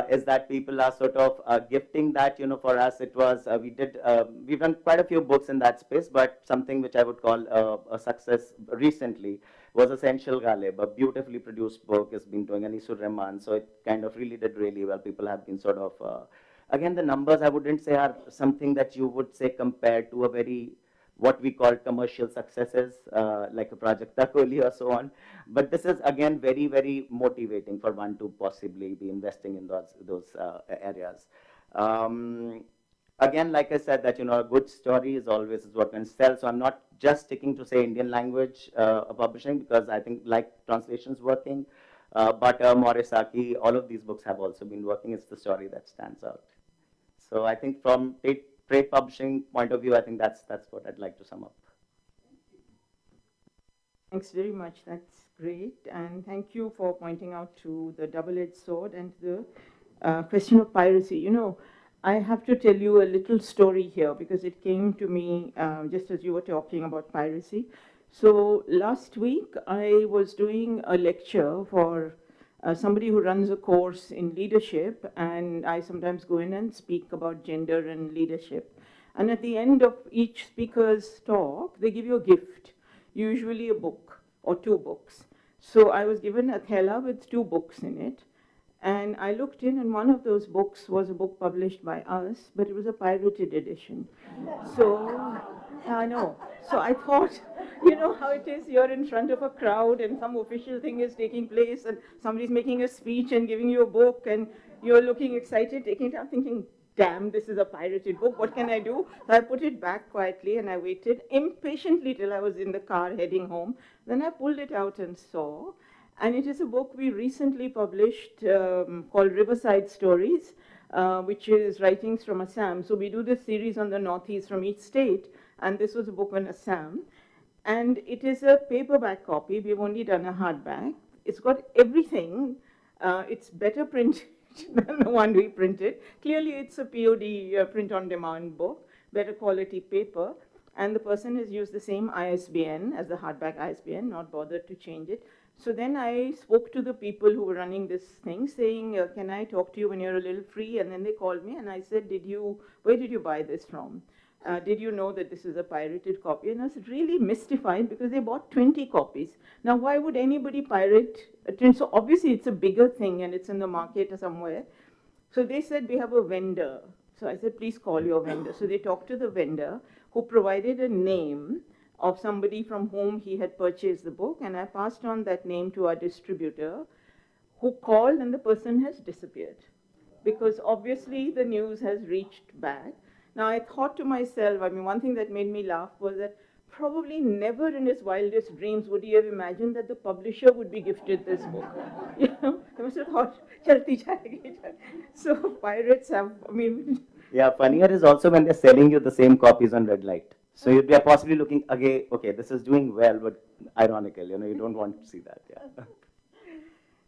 is that people are sort of gifting that, for us it was, we've done quite a few books in that space, but something which I would call a success recently was Essential Ghalib, a beautifully produced book, has been doing Anisur Rahman, so it kind of really did really well. People have been sort of, again, the numbers I wouldn't say are something that you would say compared to a very, what we call commercial successes, like a Project Takoli or so on. But this is, again, very, very motivating for one to possibly be investing in those areas. Again, like I said, that, a good story is always what can sell. So I'm not just sticking to, say, Indian language publishing, because I think, like, translations working, Butter, Morisaki, all of these books have also been working. It's the story that stands out. So I think from trade publishing point of view, I think that's what I'd like to sum up. Thanks very much. That's great. And thank you for pointing out to the double-edged sword and the question of piracy. I have to tell you a little story here because it came to me just as you were talking about piracy. So last week, I was doing a lecture for somebody who runs a course in leadership, and I sometimes go in and speak about gender and leadership. And at the end of each speaker's talk, they give you a gift, usually a book or 2 books. So I was given a thela with 2 books in it, and I looked in, and one of those books was a book published by us, but it was a pirated edition. So, I know. So I thought, you know how it is, you're in front of a crowd and some official thing is taking place and somebody's making a speech and giving you a book and you're looking excited, taking it up, thinking, damn, this is a pirated book, what can I do? So I put it back quietly and I waited impatiently till I was in the car heading home. Then I pulled it out and saw, and it is a book we recently published called Riverside Stories, which is writings from Assam. So we do this series on the Northeast from each state, and this was a book on Assam. And it is a paperback copy. We've only done a hardback. It's got everything. It's better printed than the one we printed. Clearly, it's a POD, print-on-demand book, better quality paper. and the person has used the same ISBN as the hardback ISBN, not bothered to change it. So then I spoke to the people who were running this thing, saying, can I talk to you when you're a little free? And then they called me, and I said, where did you buy this from? Did you know that this is a pirated copy? And I was really mystified because they bought 20 copies. Now, why would anybody pirate a print? So obviously it's a bigger thing and it's in the market or somewhere. So they said, we have a vendor. So I said, please call your vendor. So they talked to the vendor, who provided a name of somebody from whom he had purchased the book, and I passed on that name to our distributor, who called, and the person has disappeared. Because obviously the news has reached back. Now I thought to myself, I mean, one thing that made me laugh was that probably never in his wildest dreams would he have imagined that the publisher would be gifted this book. You know, I must have thought, chalti jayegi. So pirates have, I mean. Yeah, funnier is also when they're selling you the same copies on red light. So you'd be possibly looking again, okay, this is doing well, but ironical, you know, you don't want to see that, yeah.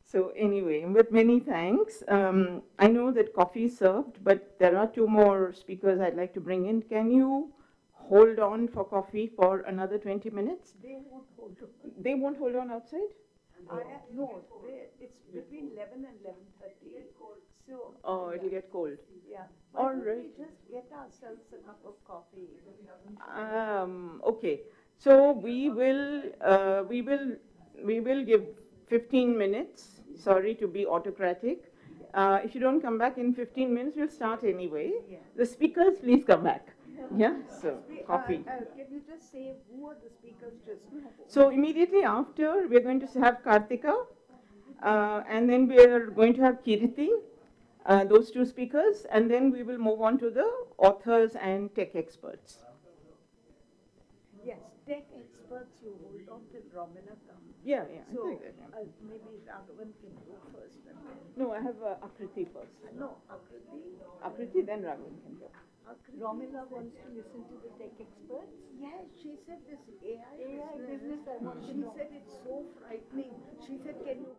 So anyway, but many thanks. I know that coffee is served, but there are 2 more speakers I'd like to bring in. Can you hold on for coffee for another 20 minutes? They won't hold on. They won't hold on outside? No, it's between 11 and 11:30. So, Oh, it'll get cold. yeah. All Why don't right. we just get ourselves a cup of coffee? Okay. So we will give 15 minutes. Sorry to be autocratic. If you don't come back in 15 minutes, we'll start anyway. Yeah. The speakers, please come back. Yeah, so coffee. Can you just say who are the speakers just now? So immediately after, we're going to have Karthika, and then we're going to have Kiriti, those 2 speakers, and then we will move on to the authors and tech experts. Yes, tech experts, you hold on till Romina comes. Yeah. So, I think that, yeah. maybe Raghavan can go first. And then, No, I have Aakriti first. no, Aakriti. Aakriti, then Raghavan can go. Romina wants to listen to the tech experts? Yes, she said this AI business, I want to know. She said it's so frightening. She said, can you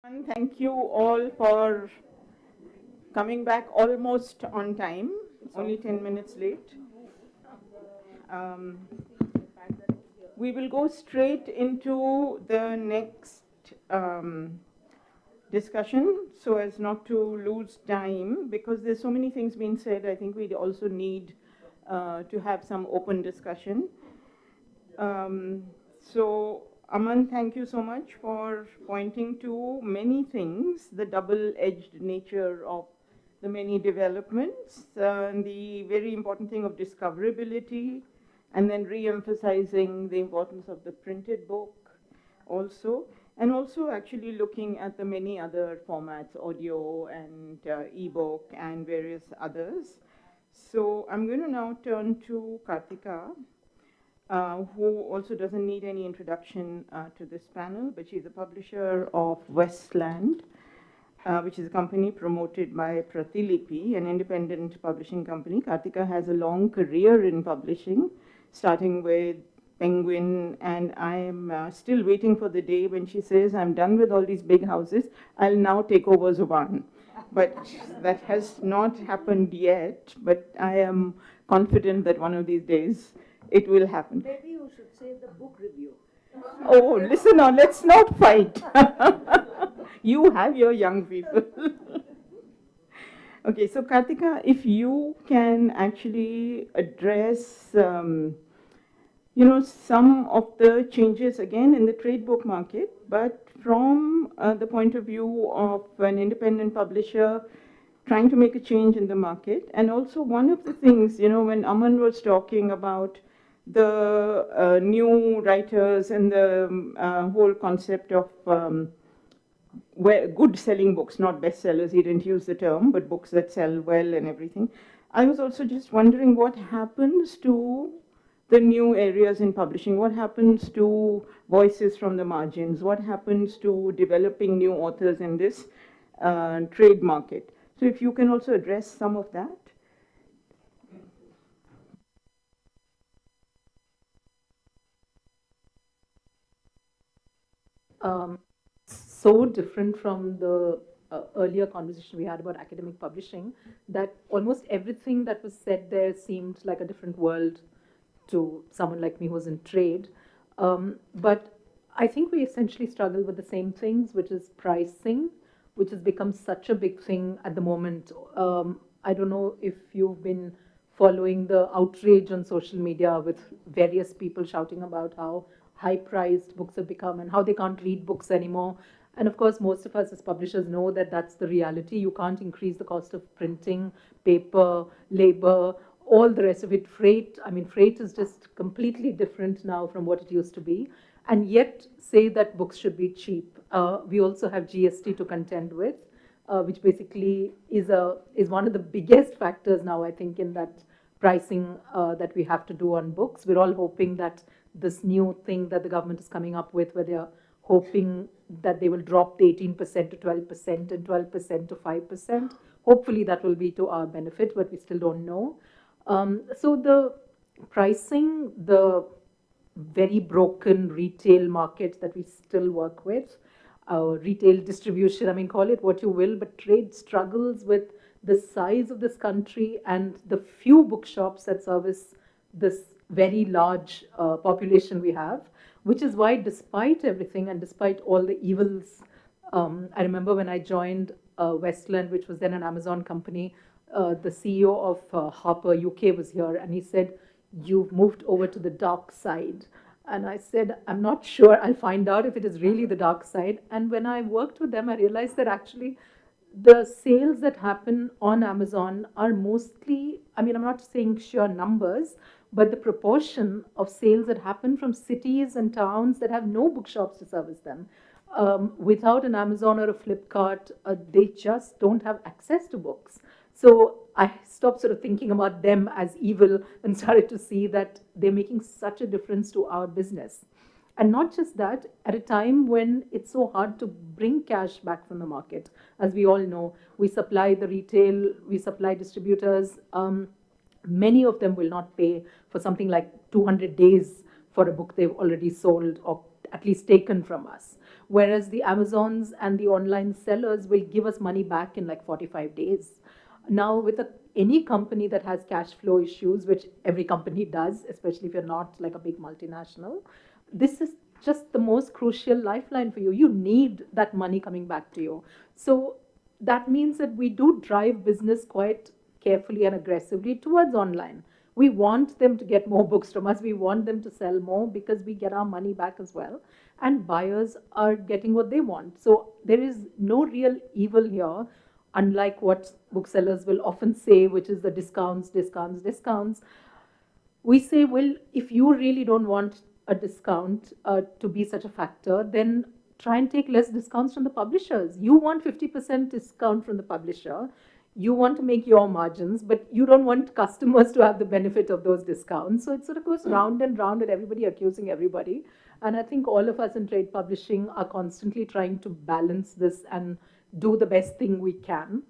And thank you all for coming back almost on time, only 10 minutes late. We will go straight into the next discussion so as not to lose time, because there's so many things being said. I think we also need to have some open discussion. So Aman, thank you so much for pointing to many things, the double-edged nature of the many developments, and the very important thing of discoverability, and then re-emphasizing the importance of the printed book also, and also actually looking at the many other formats, audio and ebook and various others. So I'm going to now turn to Karthika, who also doesn't need any introduction to this panel, but she's a publisher of Westland, which is a company promoted by Pratilipi, an independent publishing company. Karthika has a long career in publishing, starting with Penguin, and I'm still waiting for the day when she says, I'm done with all these big houses, I'll now take over Zuban. But that has not happened yet, but I am confident that one of these days it will happen. Maybe you should say the book review. Oh, listen now, let's not fight. You have your young people. Okay, so Karthika, if you can actually address, some of the changes again in the trade book market, but from the point of view of an independent publisher trying to make a change in the market. And also one of the things, when Aman was talking about the new writers and the whole concept of good selling books, not bestsellers, he didn't use the term, but books that sell well and everything. I was also just wondering what happens to the new areas in publishing, what happens to voices from the margins, what happens to developing new authors in this trade market. So if you can also address some of that. So different from the earlier conversation we had about academic publishing that almost everything that was said there seemed like a different world to someone like me who's in trade. But I think we essentially struggle with the same things, which is pricing, which has become such a big thing at the moment. I don't know if you've been following the outrage on social media with various people shouting about how high-priced books have become and how they can't read books anymore. And of course, most of us as publishers know that that's the reality. You can't increase the cost of printing, paper, labor, all the rest of it. Freight, freight is just completely different now from what it used to be. And yet say that books should be cheap. We also have GST to contend with, which basically is one of the biggest factors now, I think, in that pricing that we have to do on books. We're all hoping that this new thing that the government is coming up with, where they're hoping that they will drop the 18% to 12% and 12% to 5%. Hopefully that will be to our benefit, but we still don't know. So the pricing, the very broken retail market that we still work with, retail distribution, call it what you will, but trade struggles with the size of this country and the few bookshops that service this very large population we have, which is why despite everything and despite all the evils, I remember when I joined Westland, which was then an Amazon company, the CEO of Harper UK was here, and he said, "You've moved over to the dark side." And I said, "I'm not sure. I'll find out if it is really the dark side." And when I worked with them, I realized that actually the sales that happen on Amazon are mostly, I'm not saying sheer numbers, but the proportion of sales that happen from cities and towns that have no bookshops to service them. Without an Amazon or a Flipkart, they just don't have access to books. So I stopped sort of thinking about them as evil and started to see that they're making such a difference to our business. And not just that, at a time when it's so hard to bring cash back from the market. As we all know, we supply the retail, we supply distributors. Many of them will not pay for something like 200 days for a book they've already sold, or at least taken from us. Whereas the Amazons and the online sellers will give us money back in like 45 days. Now, with any company that has cash flow issues, which every company does, especially if you're not like a big multinational, this is just the most crucial lifeline for you. You need that money coming back to you. So that means that we do drive business quite carefully and aggressively towards online. We want them to get more books from us. We want them to sell more because we get our money back as well. And buyers are getting what they want. So there is no real evil here, unlike what booksellers will often say, which is the discounts, discounts, discounts. We say, well, if you really don't want a discount to be such a factor, then try and take less discounts from the publishers. You want 50% discount from the publisher. You want to make your margins, but you don't want customers to have the benefit of those discounts. So it sort of goes round and round with everybody accusing everybody. And I think all of us in trade publishing are constantly trying to balance this and do the best thing we can.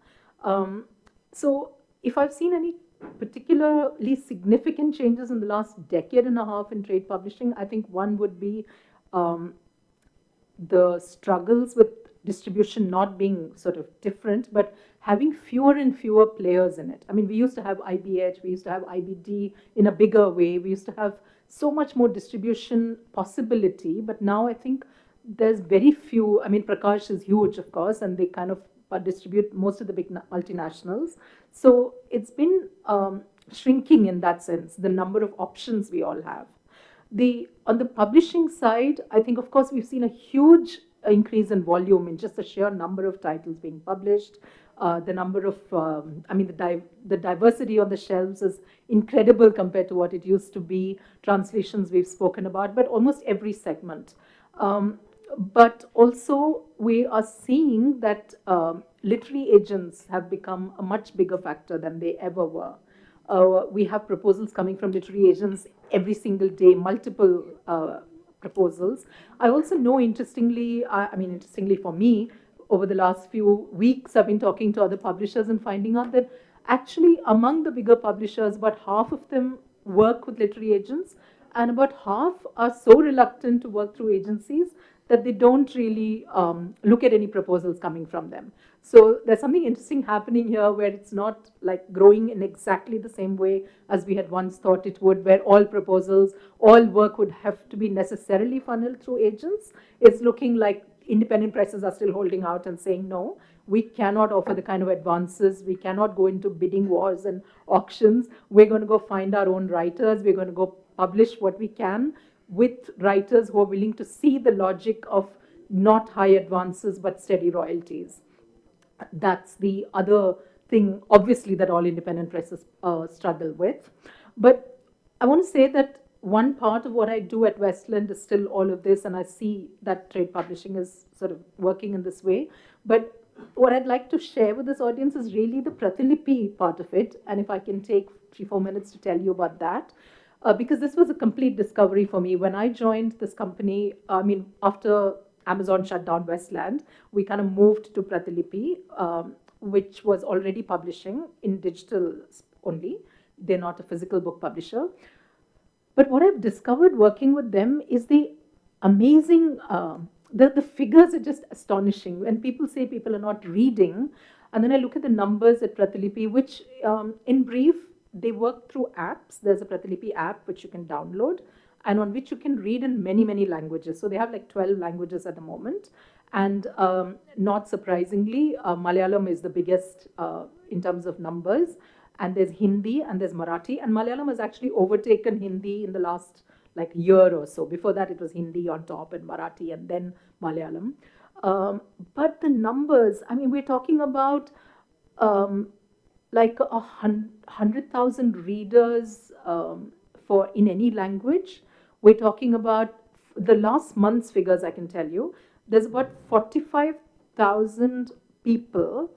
So if I've seen any particularly significant changes in the last decade and a half in trade publishing, I think one would be the struggles with distribution not being sort of different, but having fewer and fewer players in it. I mean, we used to have IBH, we used to have IBD in a bigger way, we used to have so much more distribution possibility, but now I think there's very few. I mean, Prakash is huge, of course, and they kind of distribute most of the big multinationals. So it's been shrinking in that sense, the number of options we all have. On the publishing side, I think, of course, we've seen a huge increase in volume in just the sheer number of titles being published. The number of, the diversity on the shelves is incredible compared to what it used to be. Translations we've spoken about, but almost every segment. But also we are seeing that literary agents have become a much bigger factor than they ever were. We have proposals coming from literary agents every single day, multiple proposals. I also know, interestingly for me, over the last few weeks, I've been talking to other publishers and finding out that actually among the bigger publishers, about half of them work with literary agents, and about half are so reluctant to work through agencies that they don't really look at any proposals coming from them. So there's something interesting happening here where it's not like growing in exactly the same way as we had once thought it would, where all proposals, all work would have to be necessarily funneled through agents. It's looking like independent presses are still holding out and saying, no, we cannot offer the kind of advances, we cannot go into bidding wars and auctions. We're going to go find our own writers, we're going to go publish what we can with writers who are willing to see the logic of not high advances but steady royalties. That's the other thing, obviously, that all independent presses struggle with. But I want to say that one part of what I do at Westland is still all of this, and I see that trade publishing is sort of working in this way. But what I'd like to share with this audience is really the Pratilipi part of it, and if I can take 3-4 minutes to tell you about that. Because this was a complete discovery for me. When I joined this company, after Amazon shut down Westland, we kind of moved to Pratilipi, which was already publishing in digital only. They're not a physical book publisher. But what I've discovered working with them is the amazing, the figures are just astonishing. When people say people are not reading, and then I look at the numbers at Pratilipi, which in brief, they work through apps. There's a Pratilipi app which you can download and on which you can read in many, many languages. So they have like 12 languages at the moment. And not surprisingly, Malayalam is the biggest in terms of numbers. And there's Hindi and there's Marathi. And Malayalam has actually overtaken Hindi in the last like year or so. Before that, it was Hindi on top and Marathi and then Malayalam. But the numbers, we're talking about like 100,000 readers in any language. We're talking about the last month's figures, I can tell you. There's about 45,000 people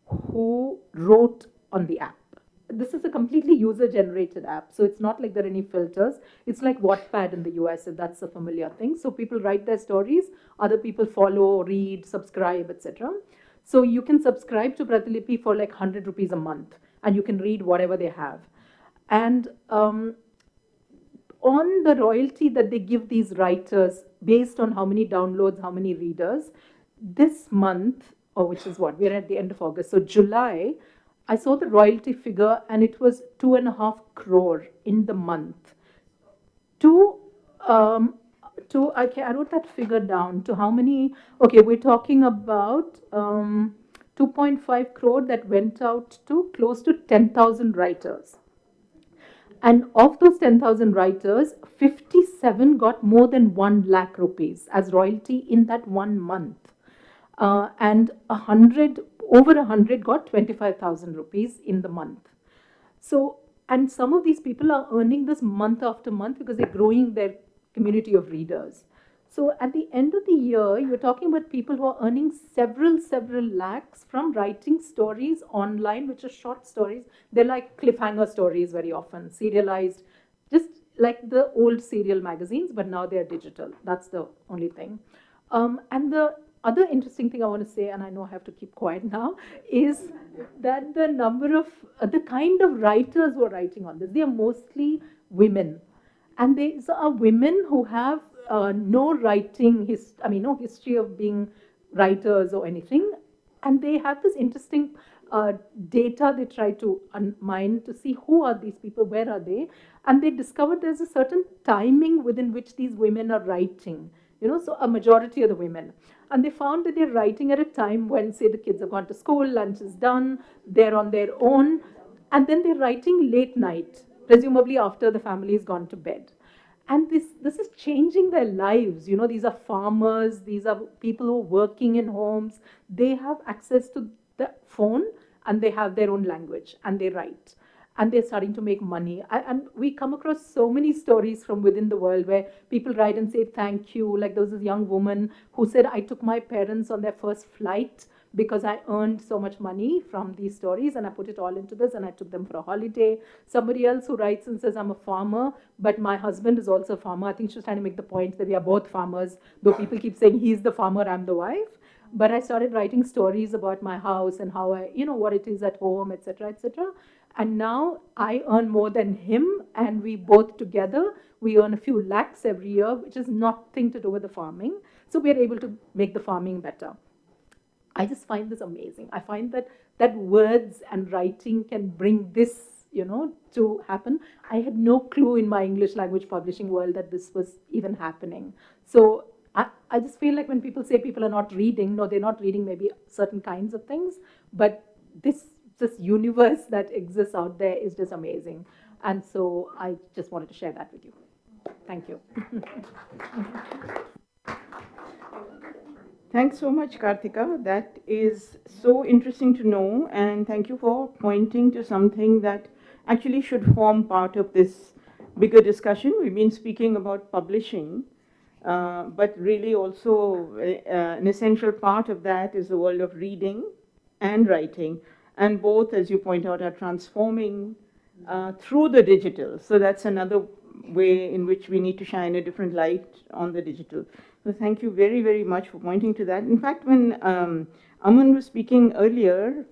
who wrote on the app. This is a completely user-generated app, so it's not like there are any filters. It's like Wattpad in the US, if that's a familiar thing. So people write their stories, other people follow, read, subscribe, etc. So you can subscribe to Pratilipi for like 100 rupees a month, and you can read whatever they have. And on the royalty that they give these writers based on how many downloads, how many readers. This month, or which is what, we're at the end of August, so July, I saw the royalty figure and it was 2.5 crore in the month. I wrote that figure down to how many, okay, we're talking about 2.5 crore that went out to close to 10,000 writers. And of those 10,000 writers, 57 got more than 1 lakh rupees as royalty in that 1 month. And over 100 got 25,000 rupees in the month. So, and some of these people are earning this month after month because they're growing their community of readers. So at the end of the year, you're talking about people who are earning several lakhs from writing stories online, which are short stories. They're like cliffhanger stories very often, serialized, just like the old serial magazines, but now they're digital. That's the only thing. And the other interesting thing I want to say, and I know I have to keep quiet now, is that the number of, the kind of writers who are writing on this, they are mostly women. And these are women who have no no history of being writers or anything. And they have this interesting data they try to mine to see who are these people, where are they. And they discovered there's a certain timing within which these women are writing. So a majority of the women. And they found that they're writing at a time when, say, the kids have gone to school, lunch is done, they're on their own, and then they're writing late night, presumably after the family has gone to bed. And this is changing their lives. These are farmers, these are people who are working in homes. They have access to the phone and they have their own language and they write. And they're starting to make money. And we come across so many stories from within the world where people write and say thank you. Like there was this young woman who said, I took my parents on their first flight because I earned so much money from these stories and I put it all into this and I took them for a holiday. Somebody else who writes and says, I'm a farmer, but my husband is also a farmer. I think she was trying to make the point that we are both farmers, though people keep saying he's the farmer, I'm the wife. But I started writing stories about my house and how what it is at home, etc., etc. And now I earn more than him, and we both together, we earn a few lakhs every year, which is nothing to do with the farming. So we are able to make the farming better. I just find this amazing. I find that words and writing can bring this, to happen. I had no clue in my English language publishing world that this was even happening. So I just feel like when people say people are not reading, no, they're not reading maybe certain kinds of things, but this universe that exists out there is just amazing. And so I just wanted to share that with you. Thank you. Thanks so much, Karthika. That is so interesting to know, and thank you for pointing to something that actually should form part of this bigger discussion. We've been speaking about publishing, but really also an essential part of that is the world of reading and writing. And both, as you point out, are transforming through the digital. So that's another way in which we need to shine a different light on the digital. So thank you very, very much for pointing to that. In fact, when Aman was speaking earlier,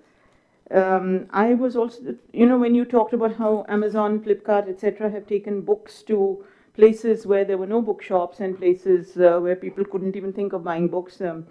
I was also, when you talked about how Amazon, Flipkart, etc. have taken books to places where there were no bookshops and places where people couldn't even think of buying books, and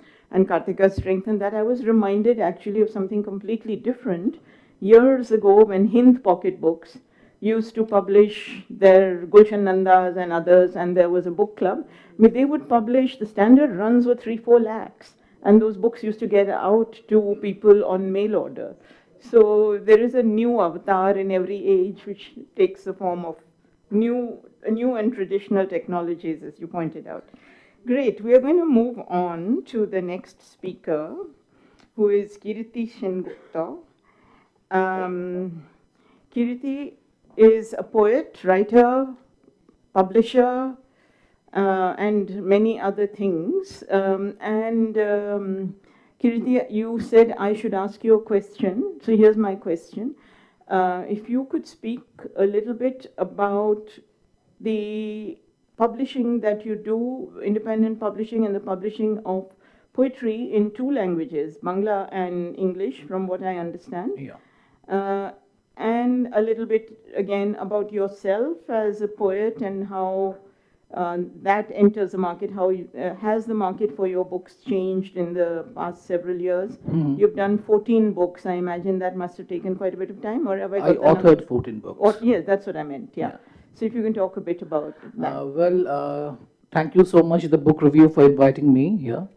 Karthika strengthened that, I was reminded actually of something completely different. Years ago, when Hind Pocket Books used to publish their Gulshan Nandas and others, and there was a book club, they would publish, the standard runs were 3-4 lakhs, and those books used to get out to people on mail order. So there is a new avatar in every age which takes the form of new and traditional technologies, as you pointed out. Great, we are going to move on to the next speaker, who is Kiriti Sengupta. Kiriti is a poet, writer, publisher, and many other things. Kiriti, you said I should ask you a question, so here's my question. If you could speak a little bit about the publishing that you do, independent publishing and the publishing of poetry in 2 languages, Bangla and English, from what I understand. Yeah. and a little bit again about yourself as a poet and how that enters the market. How has the market for your books changed in the past several years? You've done 14 books. I imagine that must have taken quite a bit of time, or have I got I the number? authored 14 books. Yes, that's what I meant. Yeah. So if you can talk a bit about that. Thank you so much, the book review, for inviting me here.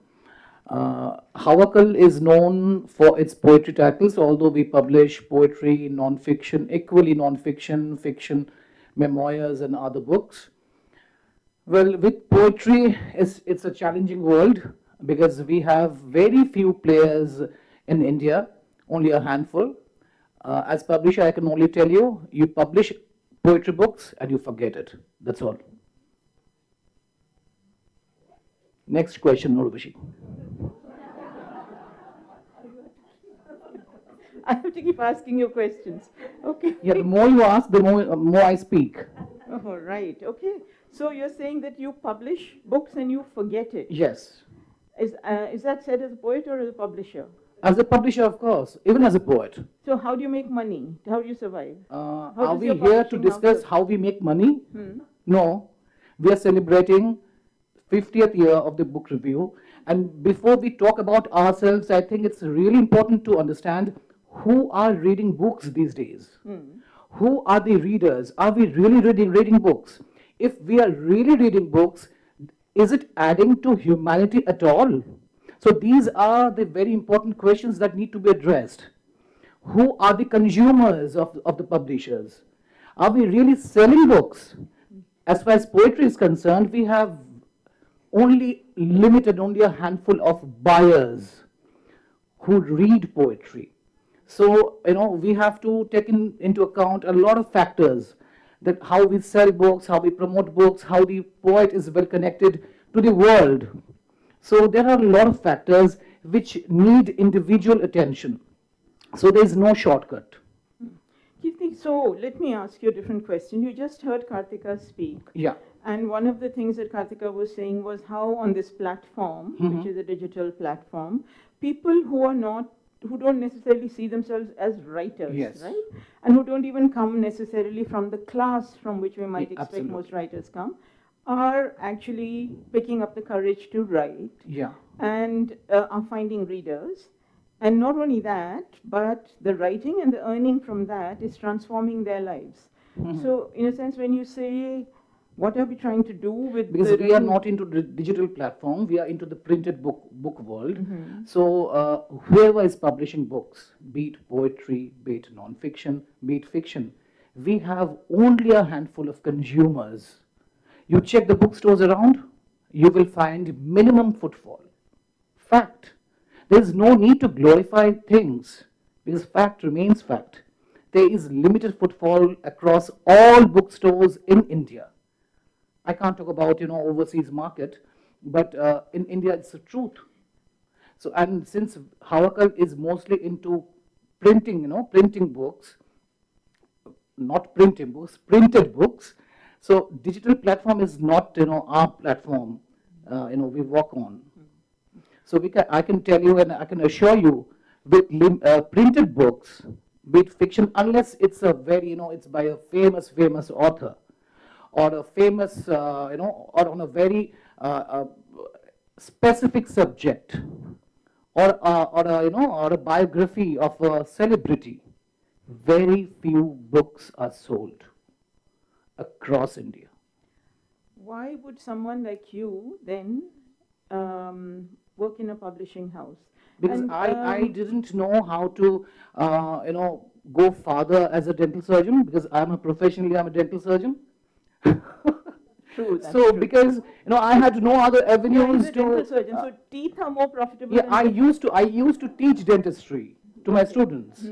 Hawakal is known for its poetry titles, although we publish poetry, non-fiction, equally non-fiction, fiction, memoirs, and other books. Well, with poetry, it's a challenging world because we have very few players in India, only a handful. As publisher, I can only tell you, you publish poetry books and you forget it. That's all. Next question, Urvashi. I have to keep asking you questions. Okay. Yeah, the more you ask, the more I speak. Oh, right. Okay. So you're saying that you publish books and you forget it. Yes. Is that said as a poet or as a publisher? As a publisher, of course, even as a poet. So how do you make money? How do you survive? Are we here to discuss how we make money? No. We are celebrating 50th year of the book review. And before we talk about ourselves, I think it's really important to understand who are reading books these days. Who are the readers? Are we really reading books? If we are really reading books, is it adding to humanity at all? So these are the very important questions that need to be addressed. Who are the consumers of the publishers? Are we really selling books? As far as poetry is concerned, we have only a handful of buyers who read poetry. So, we have to take into account a lot of factors, that how we sell books, how we promote books, how the poet is well connected to the world. So there are a lot of factors which need individual attention. So there is no shortcut. Kiriti, so let me ask you a different question. You just heard Karthika speak. Yeah. And one of the things that Karthika was saying was how on this platform, which is a digital platform, people who don't necessarily see themselves as writers, Yes. right? And who don't even come necessarily from the class from which we might expect Absolutely. most writers come, are actually picking up the courage to write. Yeah. And are finding readers. And not only that, but the writing and the earning from that is transforming their lives. So in a sense, when you say, what are we trying to do with Because we are not into the digital platform, we are into the printed book world. So whoever is publishing books, be it poetry, be it non-fiction, be it fiction, we have only a handful of consumers. You check the bookstores around, you will find minimum footfall. Fact. There is no need to glorify things because fact remains fact. There is limited footfall across all bookstores in India. I can't talk about overseas market, but in India it's the truth. So, and since Hawakal is mostly into printing, printing books, not printing books, printed books. So digital platform is not our platform. We work on. So I can tell you and I can assure you, with printed books, with fiction, unless it's a very it's by a famous author, or a famous or on a very specific subject, or a biography of a celebrity, very few books are sold across India. Why would someone like you then work in a publishing house? Because And, I didn't know how to go farther as a dental surgeon, because I'm a dental surgeon. True. So because I had no other avenues He's a to. dental surgeon, so teeth are more profitable. Yeah, than I used to teach dentistry to my students.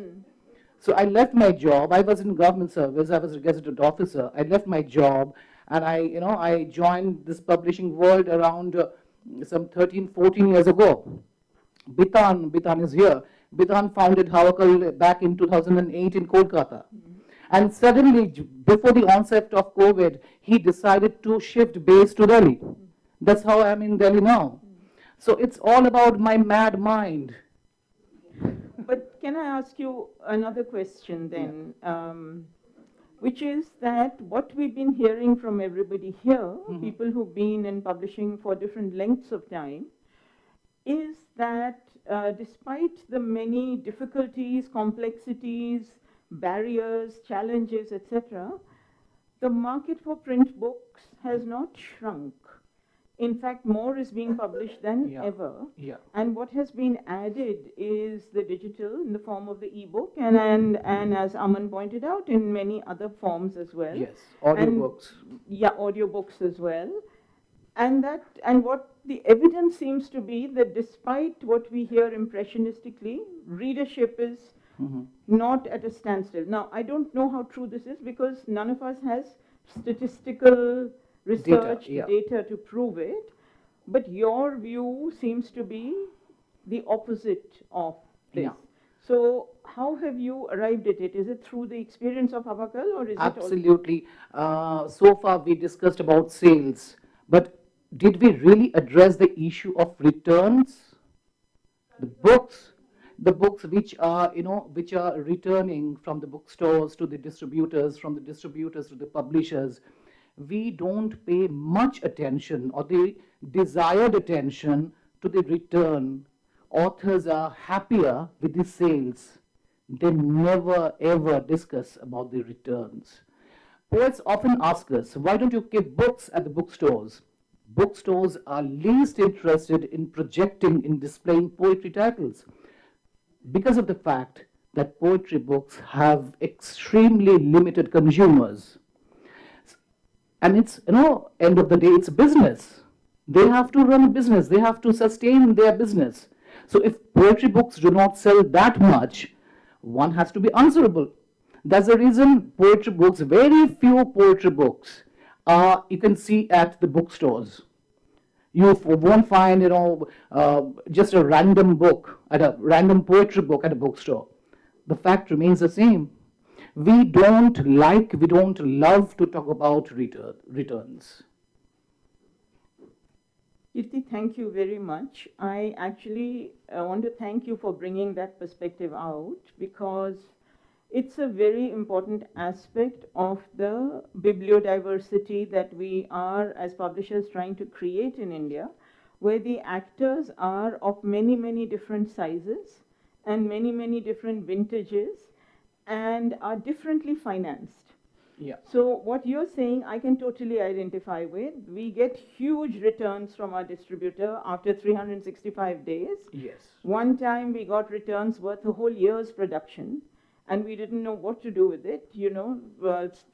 So I left my job. I was in government service. I was a gazetted officer. I left my job, and I joined this publishing world around some 13, 14 years ago. Bitan is here. Bitan founded Hawakal back in 2008 in Kolkata. And suddenly, before the onset of COVID, he decided to shift base to Delhi. That's how I'm in Delhi now. So it's all about my mad mind. But can I ask you another question then? Which is that what we've been hearing from everybody here, people who've been in publishing for different lengths of time, is that despite the many difficulties, complexities, barriers, challenges, etc., the market for print books has not shrunk. In fact, more is being published than ever. And what has been added is the digital in the form of the e-book and as Aman pointed out, in many other forms as well. Yes, audiobooks. Yeah, audiobooks as well. And what the evidence seems to be that despite what we hear impressionistically, readership is not at a standstill. Now, I don't know how true this is because none of us has statistical research data to prove it, but your view seems to be the opposite of this. So how have you arrived at it? Is it through the experience of Abakal or is Absolutely. So far we discussed about sales, but did we really address the issue of returns? The books which are, which are returning from the bookstores to the distributors, from the distributors to the publishers, we don't pay much attention or the desired attention to the return. Authors are happier with the sales. They never ever discuss about the returns. Poets often ask us, why don't you keep books at the bookstores? Bookstores are least interested in projecting, in displaying poetry titles because of the fact that poetry books have extremely limited consumers. And it's, end of the day, it's business. They have to run a business. They have to sustain their business. So if poetry books do not sell that much, one has to be answerable. That's the reason poetry books, very few poetry books, you can see at the bookstores. You won't find, just a random book, a random poetry book at a bookstore. The fact remains the same. We don't love to talk about returns. Kiriti, thank you very much. I actually want to thank you for bringing that perspective out because it's a very important aspect of the bibliodiversity that we are as publishers trying to create in India, where the actors are of many, many different sizes and many, many different vintages and are differently financed. So what you're saying, I can totally identify with. We get huge returns from our distributor after 365 days. One time we got returns worth a whole year's production, and we didn't know what to do with it,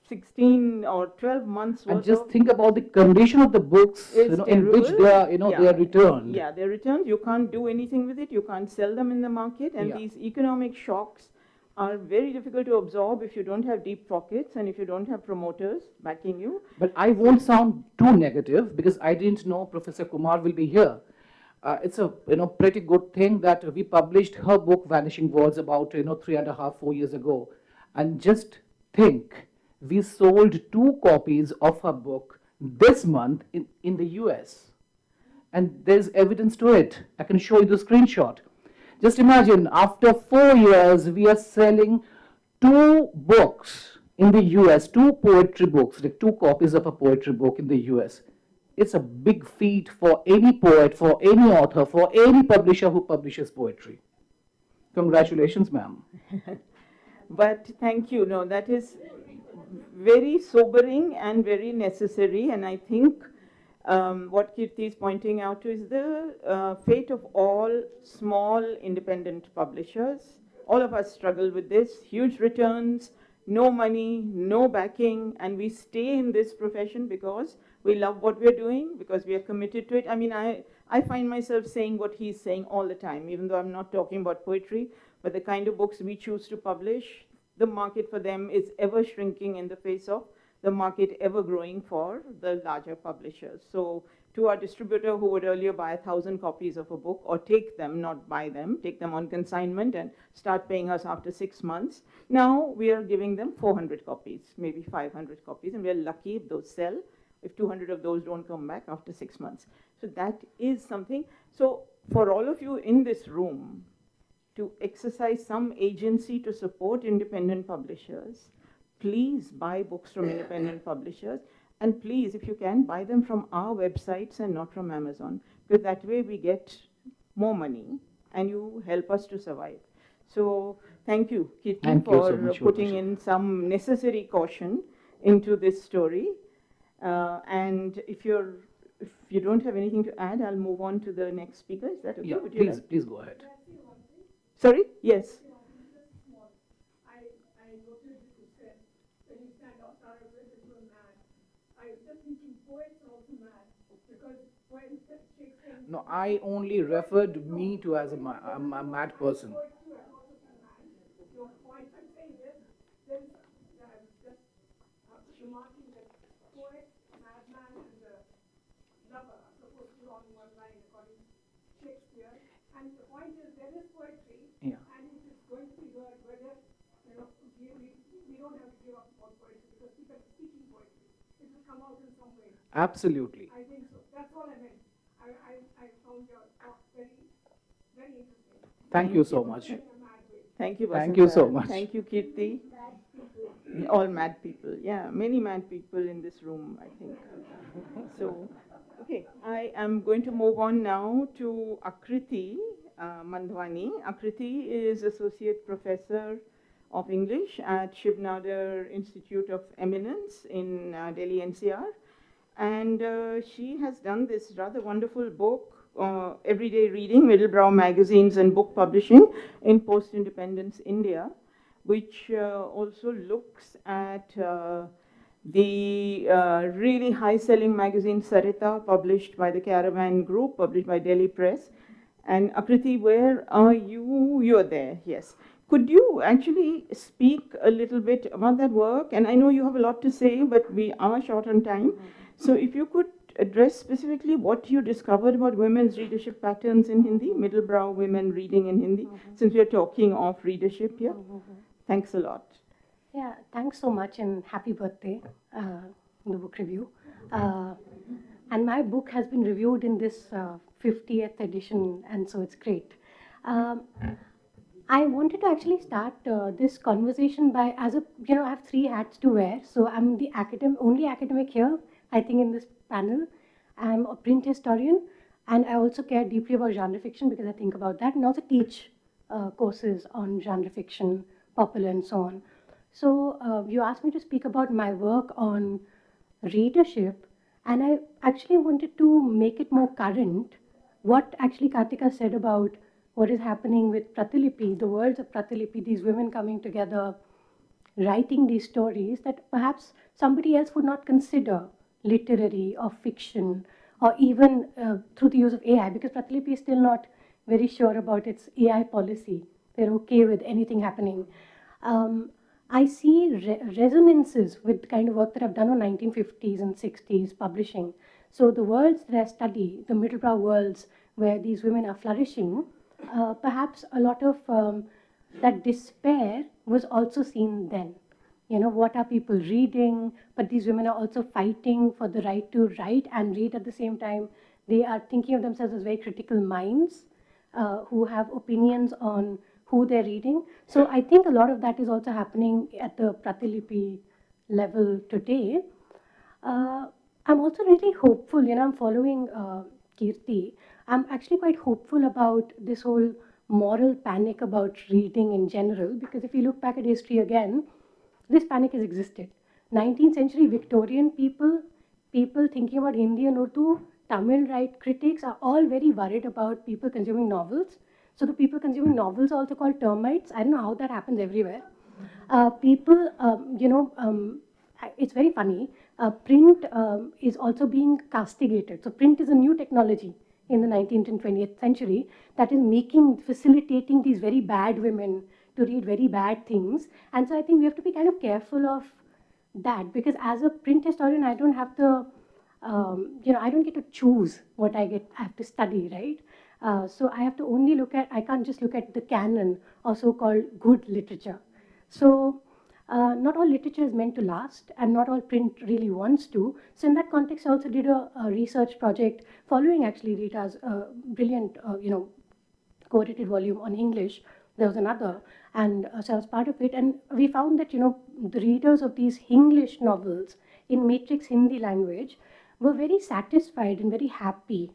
16 or 12 months worth. And just think about the condition of the books in which they are, they are returned. Yeah, they're returned. You can't do anything with it. You can't sell them in the market. And these economic shocks are very difficult to absorb if you don't have deep pockets and if you don't have promoters backing you. But I won't sound too negative because I didn't know Professor Kumar will be here. It's a pretty good thing that we published her book Vanishing Words about 3.5, 4 years ago. And just think, we sold 2 copies of her book this month in the US. And there's evidence to it. I can show you the screenshot. Just imagine, after 4 years, we are selling 2 books in the US, 2 poetry books, like 2 copies of a poetry book in the US. It's a big feat for any poet, for any author, for any publisher who publishes poetry. Congratulations, ma'am. But thank you. No, that is very sobering and very necessary. And I think what Kirti is pointing out to is the fate of all small independent publishers. All of us struggle with this, huge returns, no money, no backing, and we stay in this profession because we love what we're doing, because we are committed to it. I mean, I find myself saying what he's saying all the time, even though I'm not talking about poetry, but the kind of books we choose to publish, the market for them is ever shrinking in the face of the market ever growing for the larger publishers. So to our distributor who would earlier buy 1,000 copies of a book or take them, not buy them, take them on consignment and start paying us after 6 months, now we are giving them 400 copies, maybe 500 copies, and we are lucky if those sell, if 200 of those don't come back after 6 months. So that is something. So for all of you in this room, to exercise some agency to support independent publishers. Please buy books from independent publishers. And please, if you can, buy them from our websites and not from Amazon, because that way we get more money and you help us to survive. So thank you, Kiriti, for putting in some necessary caution into this story. And if you don't have anything to add, I'll move on to the next speaker. Is that okay? Yeah, please go ahead. Sorry? Yes. No, I only referred me to as a mad person. And the point is, there is poetry, Yeah. and it is going to be heard whether, we don't have to give up on poetry because people are speaking poetry. It will come out in some way. Absolutely. I think so. That's all I meant. I found your talk very, very interesting. Thank you so much. Thank you, Thank you so much. Thank you, Kirti. All mad people. Yeah, many mad people in this room, I think. So, okay, I am going to move on now to Aakriti Mandhwani. Aakriti is Associate Professor of English at Shiv Nadar Institute of Eminence in Delhi NCR. And she has done this rather wonderful book, Everyday Reading, Middlebrow Magazines and Book Publishing in Post-Independence India, which also looks at the really high-selling magazine Sarita, published by the Caravan Group, published by Delhi Press. And Aakriti, where are you? You're there, yes. Could you actually speak a little bit about that work? And I know you have a lot to say, but we are short on time. So if you could address specifically what you discovered about women's readership patterns in Hindi, middlebrow women reading in Hindi, since we are talking of readership here. Thanks a lot. Yeah, thanks so much and happy birthday, the book review. And my book has been reviewed in this 50th edition, and so it's great. I wanted to actually start this conversation by, I have 3 hats to wear. So I'm the only academic here, I think, in this panel. I'm a print historian, and I also care deeply about genre fiction because I think about that, and also teach courses on genre fiction, popular, and so on. So you asked me to speak about my work on readership, and I actually wanted to make it more current. What actually Karthika said about what is happening with Pratilipi, the worlds of Pratilipi, these women coming together, writing these stories that perhaps somebody else would not consider literary or fiction, or even through the use of AI, because Pratilipi is still not very sure about its AI policy. They're okay with anything happening. I see resonances with the kind of work that I've done on 1950s and 60s publishing. So the worlds that I study, the middlebrow worlds where these women are flourishing, perhaps a lot of that despair was also seen then. You know, what are people reading? But these women are also fighting for the right to write and read at the same time. They are thinking of themselves as very critical minds who have opinions on who they're reading. So I think a lot of that is also happening at the Pratilipi level today. I'm also really hopeful, I'm following Kirti. I'm actually quite hopeful about this whole moral panic about reading in general, because if you look back at history again, this panic has existed. 19th century Victorian people thinking about Hindi and Urdu, Tamil critics are all very worried about people consuming novels. So the people consuming novels are also called termites. I don't know how that happens everywhere. It's very funny. Print is also being castigated. So print is a new technology in the 19th and 20th century that is facilitating these very bad women to read very bad things. And so I think we have to be kind of careful of that, because as a print historian, I don't have the, I don't get to choose what I have to study, right? So I have to only I can't just look at the canon or so-called good literature. So not all literature is meant to last, and not all print really wants to. So in that context, I also did a research project following actually Rita's brilliant, co-edited volume on English, there was another, and so I was part of it. And we found that, the readers of these English novels in matrix Hindi language were very satisfied and very happy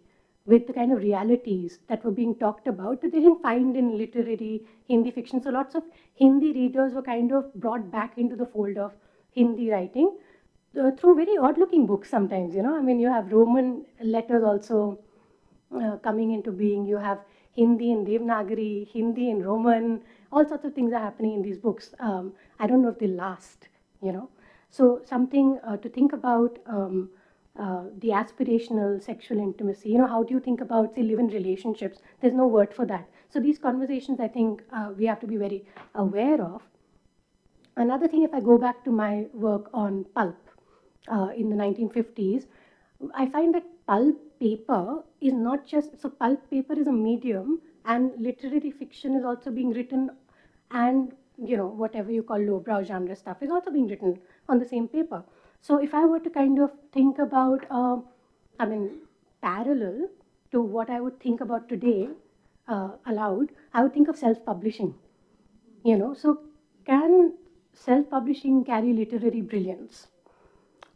with the kind of realities that were being talked about that they didn't find in literary Hindi fiction. So lots of Hindi readers were kind of brought back into the fold of Hindi writing through very odd-looking books sometimes, I mean, you have Roman letters also coming into being. You have Hindi in Devanagari, Hindi in Roman, all sorts of things are happening in these books. I don't know if they last, So something to think about, the aspirational sexual intimacy. How do you think about, say, live-in relationships? There's no word for that. So these conversations, I think, we have to be very aware of. Another thing, if I go back to my work on pulp in the 1950s, I find that pulp paper is not just, so pulp paper is a medium, and literary fiction is also being written, and whatever you call lowbrow genre stuff is also being written on the same paper. So if I were to kind of think about, parallel to what I would think about today aloud, I would think of self-publishing. So can self-publishing carry literary brilliance?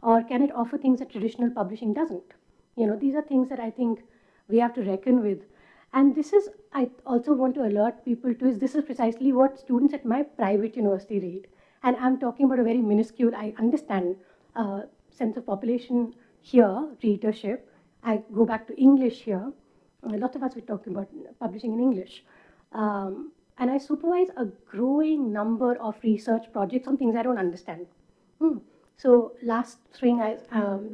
Or can it offer things that traditional publishing doesn't? These are things that I think we have to reckon with. And this is, I also want to alert people to, this is precisely what students at my private university read. And I'm talking about a very minuscule, I understand, sense of population here, readership. I go back to English here. Lots of us were talking about publishing in English. And I supervise a growing number of research projects on things I don't understand. So last spring, I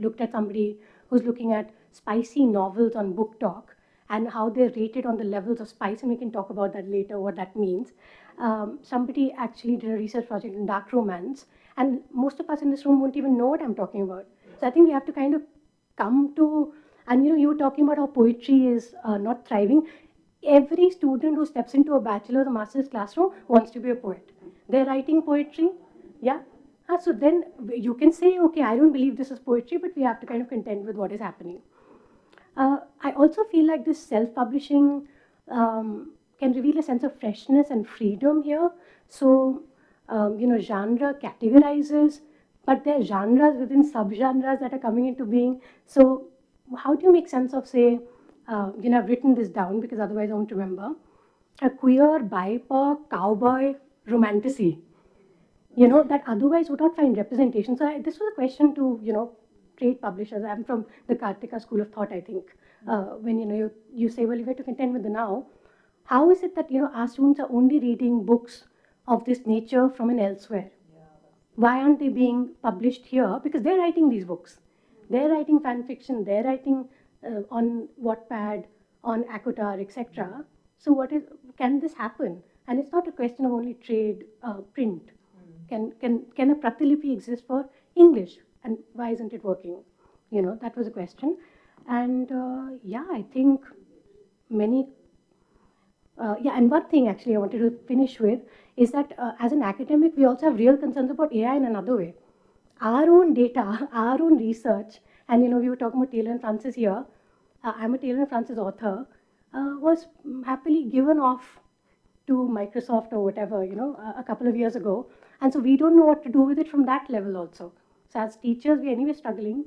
looked at somebody who's looking at spicy novels on Book Talk and how they're rated on the levels of spice, and we can talk about that later, what that means. Somebody actually did a research project in dark romance, and most of us in this room won't even know what I'm talking about. So I think we have to kind of come to, and you were talking about how poetry is not thriving. Every student who steps into a bachelor's or master's classroom wants to be a poet. They're writing poetry, yeah? So then you can say, okay, I don't believe this is poetry, but we have to kind of contend with what is happening. I also feel like this self-publishing can reveal a sense of freshness and freedom here. So, genre categorizes, but there are genres within subgenres that are coming into being. So how do you make sense of, say, I've written this down because otherwise I won't remember, a queer, BIPOC, cowboy romantasy, that otherwise would not find representation. So this was a question to, trade publishers. I'm from the Karthika school of thought, I think. When, you say, well, if we have to contend with the now, how is it that, our students are only reading books of this nature from an elsewhere? Why aren't they being published here? Because they're writing these books. They're writing fan fiction. They're writing on Wattpad, on Akotar, etc. So can this happen? And it's not a question of only trade, print. Can a Pratilipi exist for English? And why isn't it working? That was a question. And I think many, and one thing actually I wanted to finish with is that as an academic, we also have real concerns about AI in another way. Our own data, our own research, and we were talking about Taylor and Francis here. I'm a Taylor and Francis author, was happily given off to Microsoft or whatever, a couple of years ago. And so we don't know what to do with it from that level also. So as teachers, we're anyway struggling.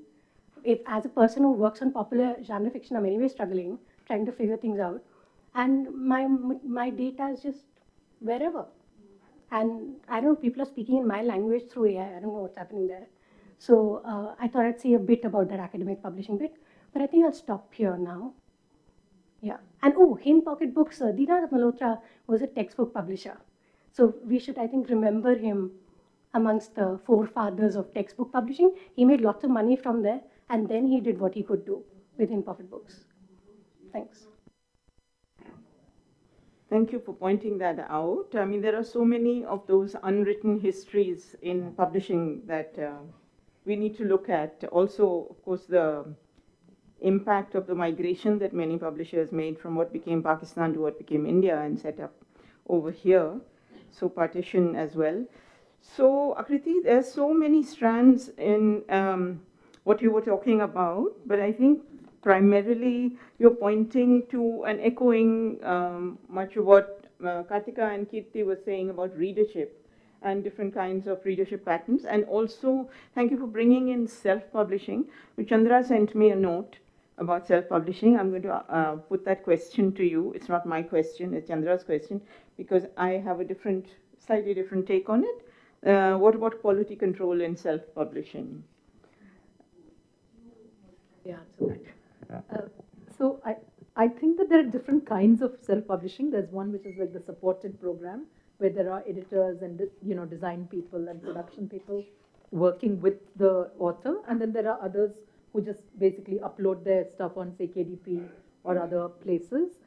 If as a person who works on popular genre fiction, I'm anyway struggling, trying to figure things out. And my data is just wherever. And I don't know, people are speaking in my language through AI. I don't know what's happening there. So I thought I'd say a bit about that academic publishing bit. But I think I'll stop here now. Yeah. And Hin Pocket Books, Dinanath Malhotra was a textbook publisher. So we should, I think, remember him amongst the forefathers of textbook publishing. He made lots of money from there, and then he did what he could do within Pocket Books. Thanks. Thank you for pointing that out. I mean, there are so many of those unwritten histories in publishing that we need to look at. Also, of course, the impact of the migration that many publishers made from what became Pakistan to what became India and set up over here. So partition as well. So, Aakriti, there's so many strands in what you were talking about, but I think primarily you're pointing to and echoing much of what Karthika and Kiriti were saying about readership and different kinds of readership patterns. And also, thank you for bringing in self-publishing. Chandra sent me a note about self-publishing. I'm going to put that question to you. It's not my question, it's Chandra's question, because I have a slightly different take on it. What about quality control in self-publishing? Yeah, so I think that there are different kinds of self-publishing. There's one which is like the supported program, where there are editors and design people and production people working with the author, and then there are others who just basically upload their stuff on, say, KDP or other places.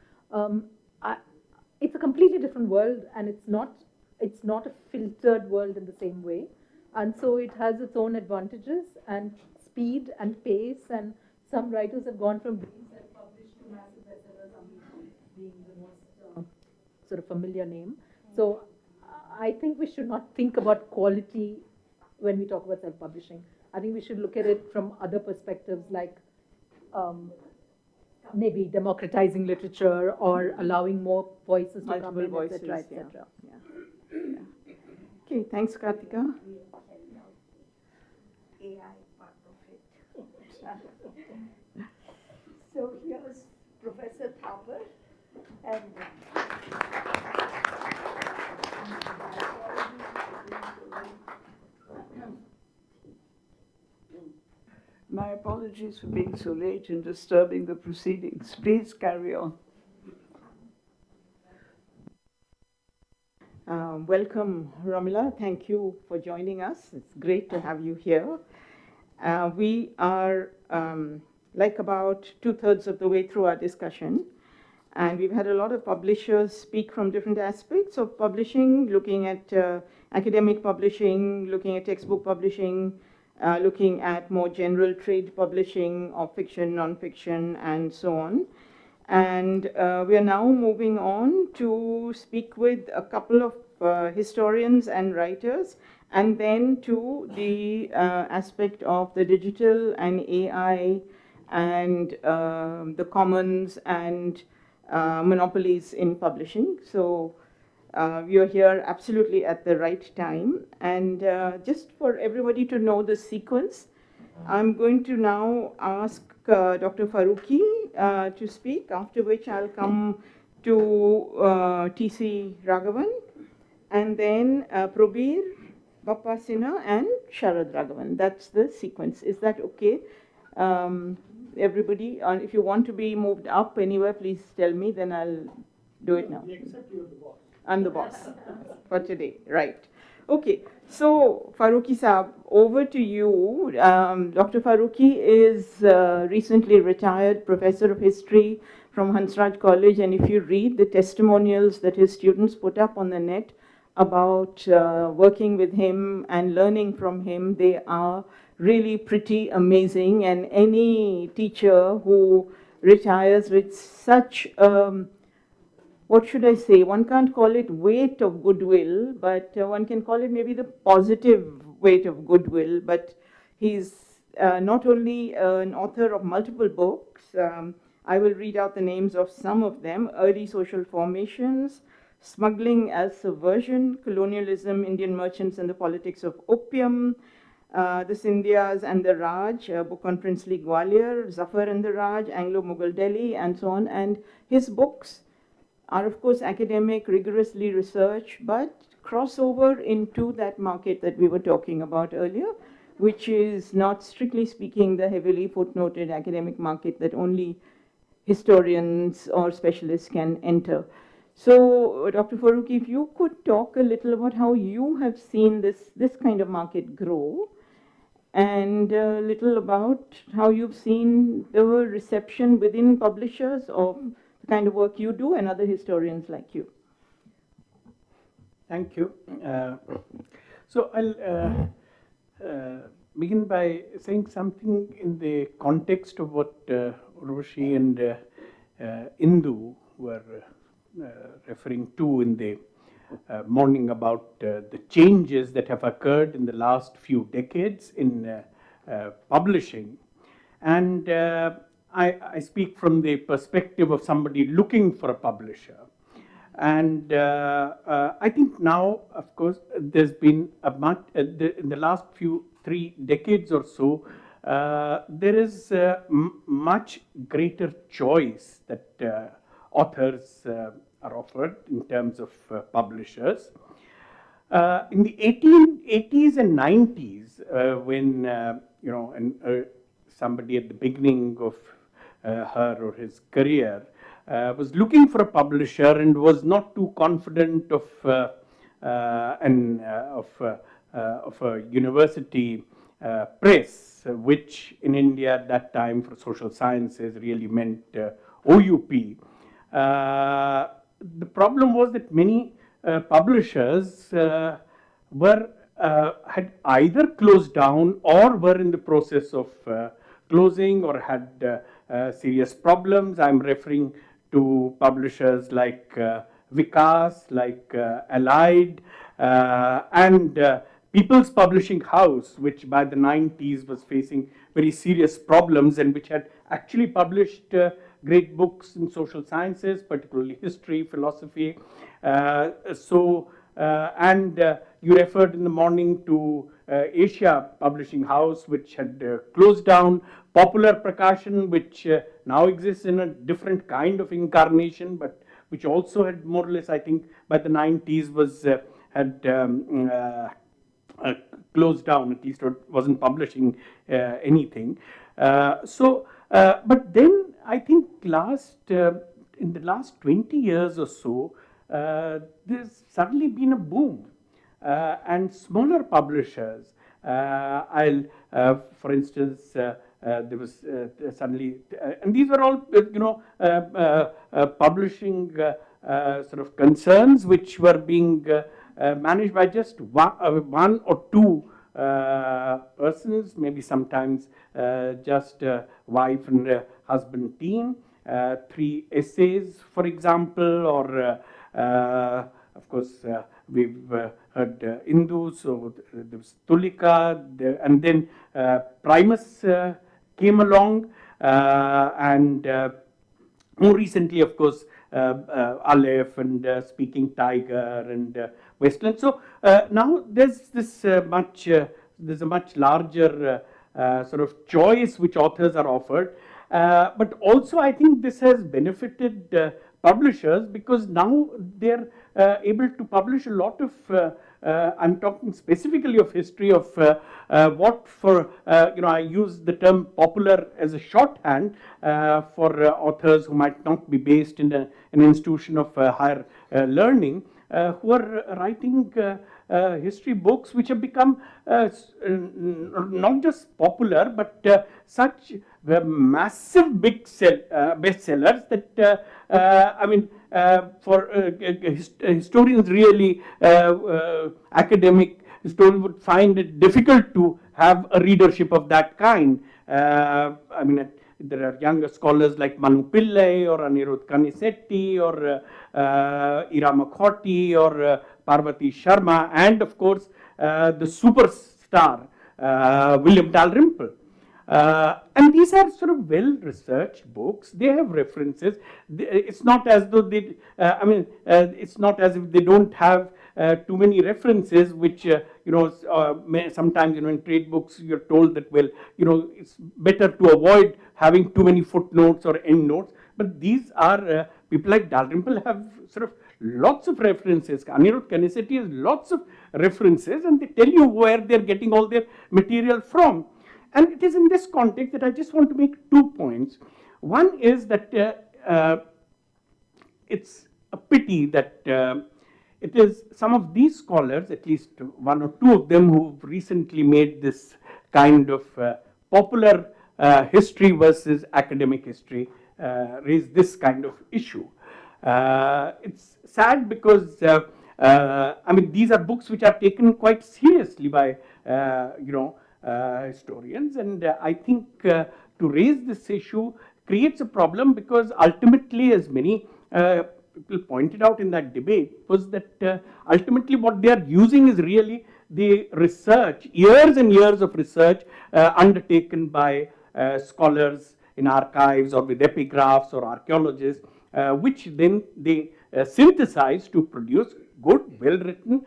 It's a completely different world, and it's not a filtered world in the same way, and so it has its own advantages and speed and pace. And some writers have gone from being self-published to massive bestsellers, being the most sort of familiar name. So I think we should not think about quality when we talk about self-publishing. I think we should look at it from other perspectives, like maybe democratizing literature or allowing more voices to come in, etc., etc. Yeah. Okay, thanks, Karthika. AI part of it. So here's Professor Thakur, and my apologies for being so late and disturbing the proceedings. Please carry on. Welcome, Ramila. Thank you for joining us. It's great to have you here. We are like about 2/3 of the way through our discussion, and we've had a lot of publishers speak from different aspects of publishing, looking at academic publishing, looking at textbook publishing, looking at more general trade publishing of fiction, non-fiction, and so on. And we are now moving on to speak with a couple of historians and writers, and then to the aspect of the digital and AI and the commons and monopolies in publishing. So you're here absolutely at the right time. And just for everybody to know the sequence, I'm going to now ask Dr. Farooqui to speak, after which I'll come to T.C. Raghavan, and then Prabir, Sinha, and Sharad Raghavan. That's the sequence. Is that okay? Everybody, if you want to be moved up anywhere, please tell me, then I'll do it now. Except you're the boss. I'm the boss for today, right. Okay, so Farooqui Saab, over to you. Dr. Farooqui is recently retired professor of history from Hansraj College, and if you read the testimonials that his students put up on the net about working with him and learning from him, they are really pretty amazing. And any teacher who retires with such what should I say? One can't call it weight of goodwill, but one can call it maybe the positive weight of goodwill. But he's not only an author of multiple books. I will read out the names of some of them: Early Social Formations, Smuggling as Subversion, Colonialism, Indian Merchants and the Politics of Opium, The Scindias and the Raj, a book on princely Gwalior, Zafar and the Raj, Anglo-Mughal Delhi, and so on. And his books are, of course, academic, rigorously researched, but crossover into that market that we were talking about earlier, which is not, strictly speaking, the heavily footnoted academic market that only historians or specialists can enter. So, Dr. Farooqui, if you could talk a little about how you have seen this kind of market grow, and a little about how you've seen the reception within publishers of the kind of work you do and other historians like you. Thank you. So I'll begin by saying something in the context of what Urvashi and Indu were referring to in the morning about the changes that have occurred in the last few decades in publishing. And I speak from the perspective of somebody looking for a publisher. And I think now, of course, there's been a much, in the last 3 decades or so, there is much greater choice that authors are offered in terms of publishers. In the 1880s and 90s, when somebody at the beginning of her or his career was looking for a publisher and was not too confident of a university press, which in India at that time for social sciences really meant OUP. The problem was that many publishers had either closed down or were in the process of closing or had serious problems. I'm referring to publishers like Vikas, like Allied, and People's Publishing House, which by the 90s was facing very serious problems and which had actually published great books in social sciences, particularly history, philosophy. You referred in the morning to Asia Publishing House, which had closed down, Popular Prakashan, which now exists in a different kind of incarnation, but which also had more or less, I think, by the 90s had closed down, at least wasn't publishing anything. But then I think in the last 20 years or so, there's suddenly been a boom, and smaller publishers. For instance, there was suddenly, and these were all publishing sort of concerns which were being managed by just one or two persons, maybe sometimes just a wife and husband team. 3 essays, for example, or of course we've heard Indu, so there was Tulika, and then Primus came along, and more recently, of course, Aleph and Speaking Tiger and Westland. So now there's this there's a much larger sort of choice which authors are offered, but also I think this has benefited publishers because now they're able to publish a lot of I'm talking specifically of history of what for I use the term popular as a shorthand for authors who might not be based in an institution of higher learning, who are writing history books which have become not just popular but such massive big bestsellers that for historians really academic historians would find it difficult to have a readership of that kind. There are younger scholars like Manu Pillai or Anirudh Kanisetti or Ira Makhoti or Parvati Sharma, and of course the superstar William Dalrymple. And these are sort of well-researched books. They have references. It's not as though they, it's not as if they don't have too many references, which sometimes in trade books you're told that it's better to avoid having too many footnotes or endnotes. But these are people like Dalrymple have sort of lots of references. Anirudh Kanisetti has lots of references, and they tell you where they're getting all their material from. And it is in this context that I just want to make 2 points. One is that it's a pity that it is some of these scholars, at least 1 or 2 of them, who've recently made this kind of popular history versus academic history, raise this kind of issue. It's sad because these are books which are taken quite seriously by historians, and I think to raise this issue creates a problem because ultimately, as many people pointed out in that debate, was that ultimately what they are using is really the research, years and years of research undertaken by scholars in archives or with epigraphs or archaeologists, which then they synthesized to produce good, well-written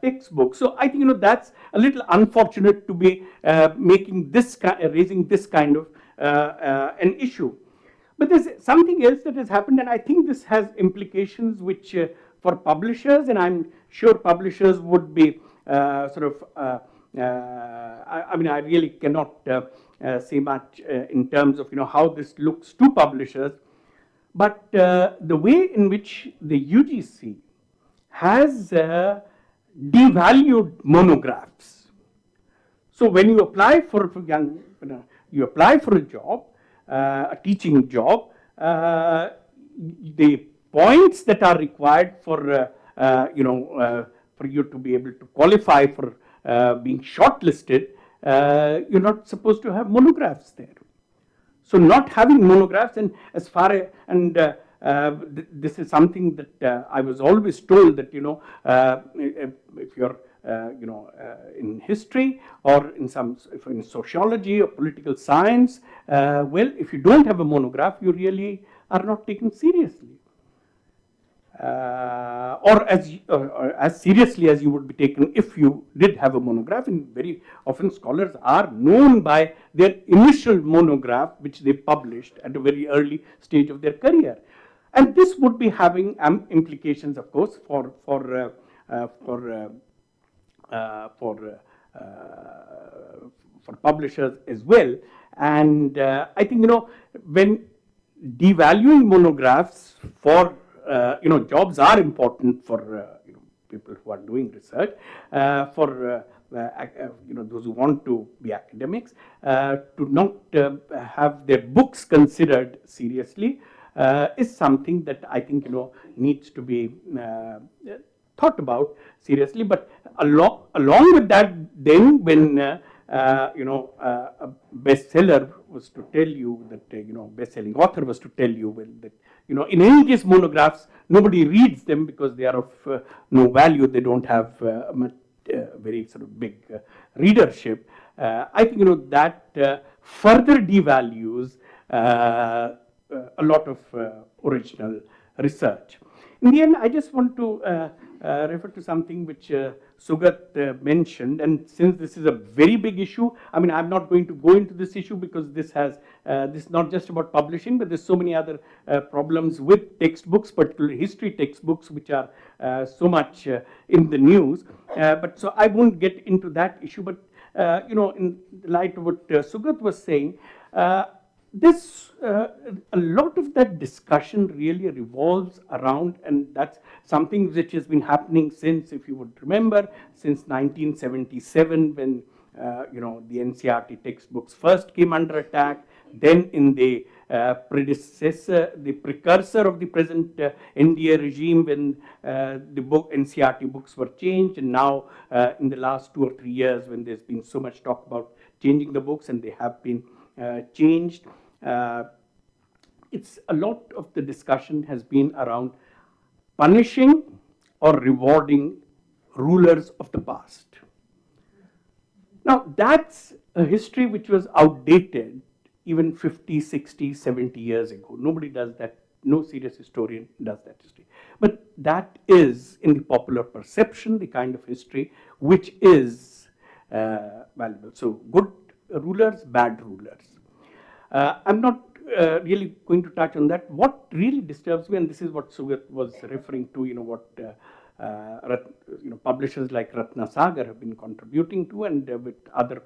textbooks. So I think that's a little unfortunate to be making this raising this kind of an issue. But there's something else that has happened, and I think this has implications which for publishers, and I'm sure publishers would be I mean, I really cannot say much in terms of how this looks to publishers, but the way in which the UGC has devalued monographs. So when you apply for you apply for a job, a teaching job, the points that are required for for you to be able to qualify for being shortlisted, you're not supposed to have monographs there. So not having monographs, and as far as, and this is something that I was always told that if you're in history or in in sociology or political science, well, if you don't have a monograph, you really are not taken seriously. Or as seriously as you would be taken if you did have a monograph. And very often scholars are known by their initial monograph, which they published at a very early stage of their career. And this would be having implications, of course, for publishers as well. And I think when devaluing monographs for jobs are important for people who are doing research, for those who want to be academics, to not have their books considered seriously is something that I think needs to be thought about seriously. But along with that, then when a bestseller was to tell you that best-selling author was to tell you, well, that in any case monographs, nobody reads them because they are of no value. They don't have very sort of big readership. I think that further devalues a lot of original research. In the end, I just want to refer to something which Sugat mentioned, and since this is a very big issue, I mean, I'm not going to go into this issue because this has this is not just about publishing, but there's so many other problems with textbooks, particularly history textbooks, which are so much in the news. But so I won't get into that issue. But in light of what Sugat was saying, a lot of that discussion really revolves around, and that's something which has been happening since, if you would remember, since 1977, when the NCERT textbooks first came under attack. Then in the the precursor of the present NDA regime, when the NCERT books were changed, and now in the last 2 or 3 years, when there's been so much talk about changing the books, and they have been changed. It's a lot of the discussion has been around punishing or rewarding rulers of the past. Now that's a history which was outdated even 50, 60, 70 years ago. Nobody does that. No serious historian does that history. But that is, in the popular perception, the kind of history which is valuable. So good rulers, bad rulers. I'm not really going to touch on that. What really disturbs me, and this is what Sugat was referring to, what publishers like Ratna Sagar have been contributing to, and with other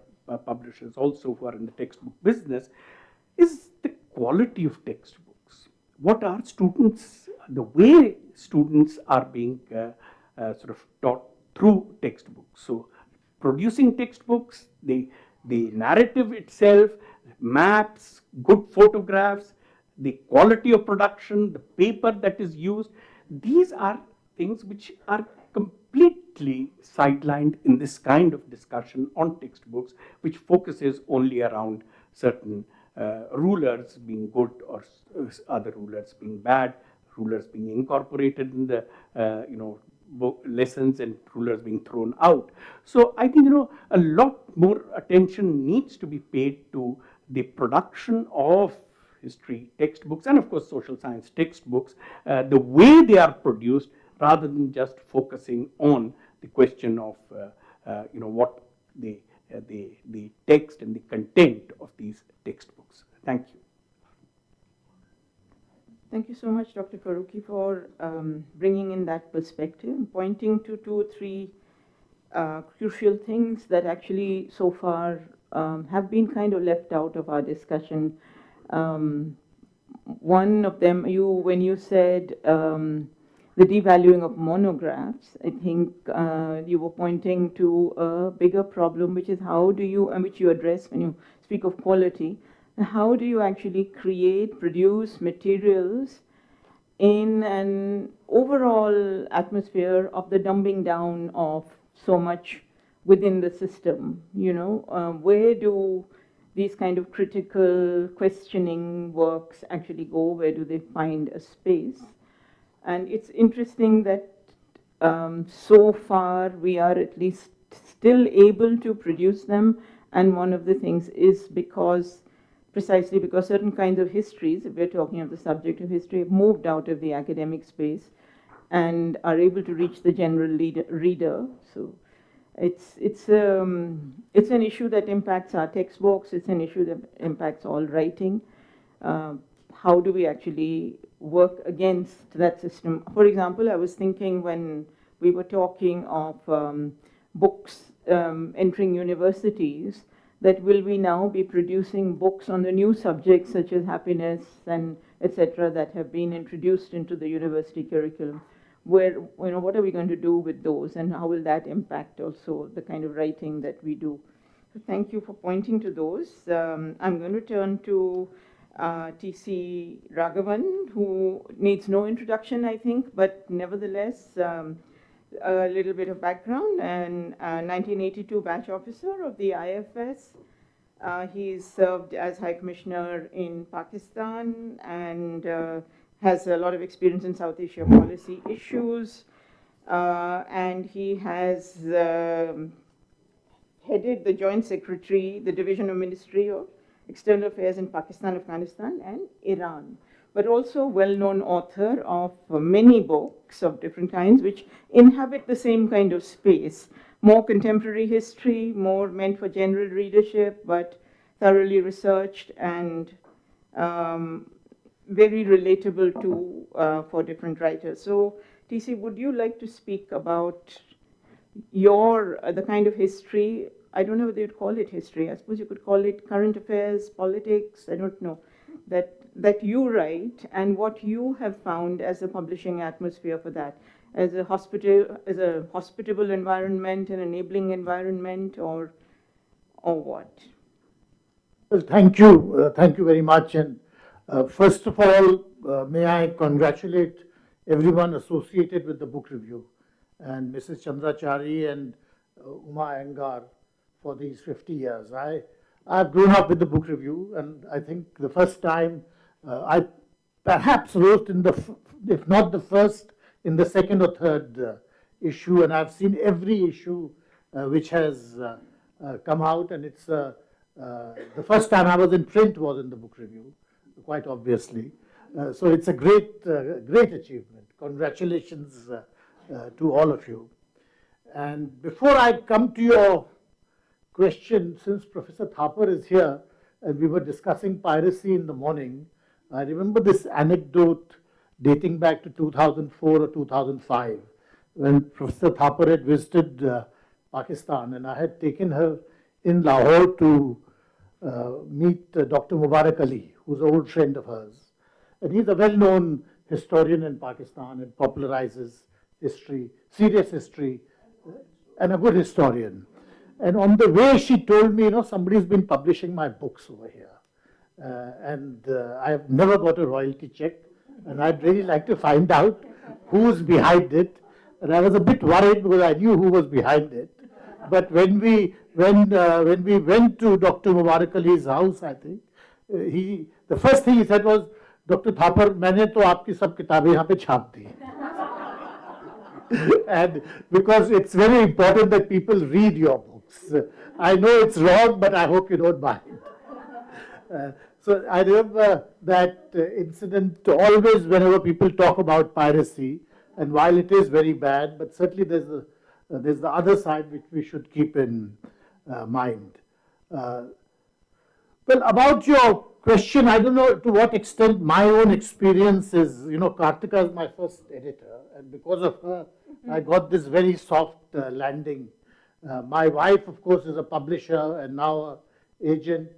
publishers also who are in the textbook business, is the quality of textbooks. What are students, the way students are being sort of taught through textbooks. So producing textbooks, the narrative itself, maps, good photographs, the quality of production, the paper that is used, these are things which are completely sidelined in this kind of discussion on textbooks, which focuses only around certain rulers being good or other rulers being bad, rulers being incorporated in the lessons and rulers being thrown out. So I think a lot more attention needs to be paid to the production of history textbooks and of course social science textbooks, the way they are produced, rather than just focusing on the question of what the text and the content of these textbooks. Thank you. Thank you so much, Dr. Farooqui, for bringing in that perspective, pointing to 2 or 3 crucial things that actually so far have been kind of left out of our discussion. One of them, when you said the devaluing of monographs, I think you were pointing to a bigger problem, which is how do you, and which you address when you speak of quality, how do you actually produce materials in an overall atmosphere of the dumbing down of so much within the system? Where do these kind of critical questioning works actually go? Where do they find a space? And it's interesting that so far we are at least still able to produce them, and one of the things is precisely because certain kinds of histories, if we're talking of the subject of history, have moved out of the academic space and are able to reach the general reader. So it's an issue that impacts our textbooks. It's an issue that impacts all writing. How do we actually work against that system? For example, I was thinking when we were talking of books entering universities, that will we now be producing books on the new subjects such as happiness and etc. that have been introduced into the university curriculum? Where, what are we going to do with those, and how will that impact also the kind of writing that we do? So thank you for pointing to those. I'm going to turn to T.C. Raghavan, who needs no introduction, I think, but nevertheless, a little bit of background. And 1982 batch officer of the IFS. He's served as High Commissioner in Pakistan and has a lot of experience in South Asia policy issues. And he has headed the Joint Secretary, the Division of Ministry of External Affairs in Pakistan, Afghanistan, and Iran, but also well-known author of many books of different kinds, which inhabit the same kind of space, more contemporary history, more meant for general readership, but thoroughly researched and very relatable to for different writers. So, TC, would you like to speak about the kind of history? I don't know whether you'd call it history. I suppose you could call it current affairs, politics. I don't know. That you write, and what you have found as a publishing atmosphere for that, as a hospitable environment, an enabling environment, or what? Well, thank you very much. And first of all, may I congratulate everyone associated with the book review, and Mrs. Chandrachari and Uma Angar for these 50 years. I've grown up with the book review, and I think the first time I perhaps wrote in if not the first, in the second or third issue, and I've seen every issue which has come out, and it's the first time I was in print was in the book review, quite obviously. So it's a great achievement. Congratulations to all of you. And before I come to your question, since Professor Thapar is here, and we were discussing piracy in the morning, I remember this anecdote dating back to 2004 or 2005, when Professor Thapar had visited Pakistan, and I had taken her in Lahore to meet Dr. Mubarak Ali, who's an old friend of hers. And he's a well-known historian in Pakistan and popularizes history, serious history, and a good historian. And on the way, she told me, somebody's been publishing my books over here. And I've never got a royalty check. And I'd really like to find out who's behind it. And I was a bit worried because I knew who was behind it. But when we went to Dr. Mubarak Ali's house, I think, the first thing he said was, Dr. Thapar, मैंने तो आपकी सब किताबें यहाँ पे छाप दी. And because it's very important that people read your books. I know it's wrong, but I hope you don't mind. So I remember that incident always whenever people talk about piracy, and while it is very bad, but certainly there's the other side which we should keep in mind. Well, about your question, I don't know to what extent my own experience is, Karthika is my first editor, and because of her, I got this very soft landing. My wife, of course, is a publisher and now an agent,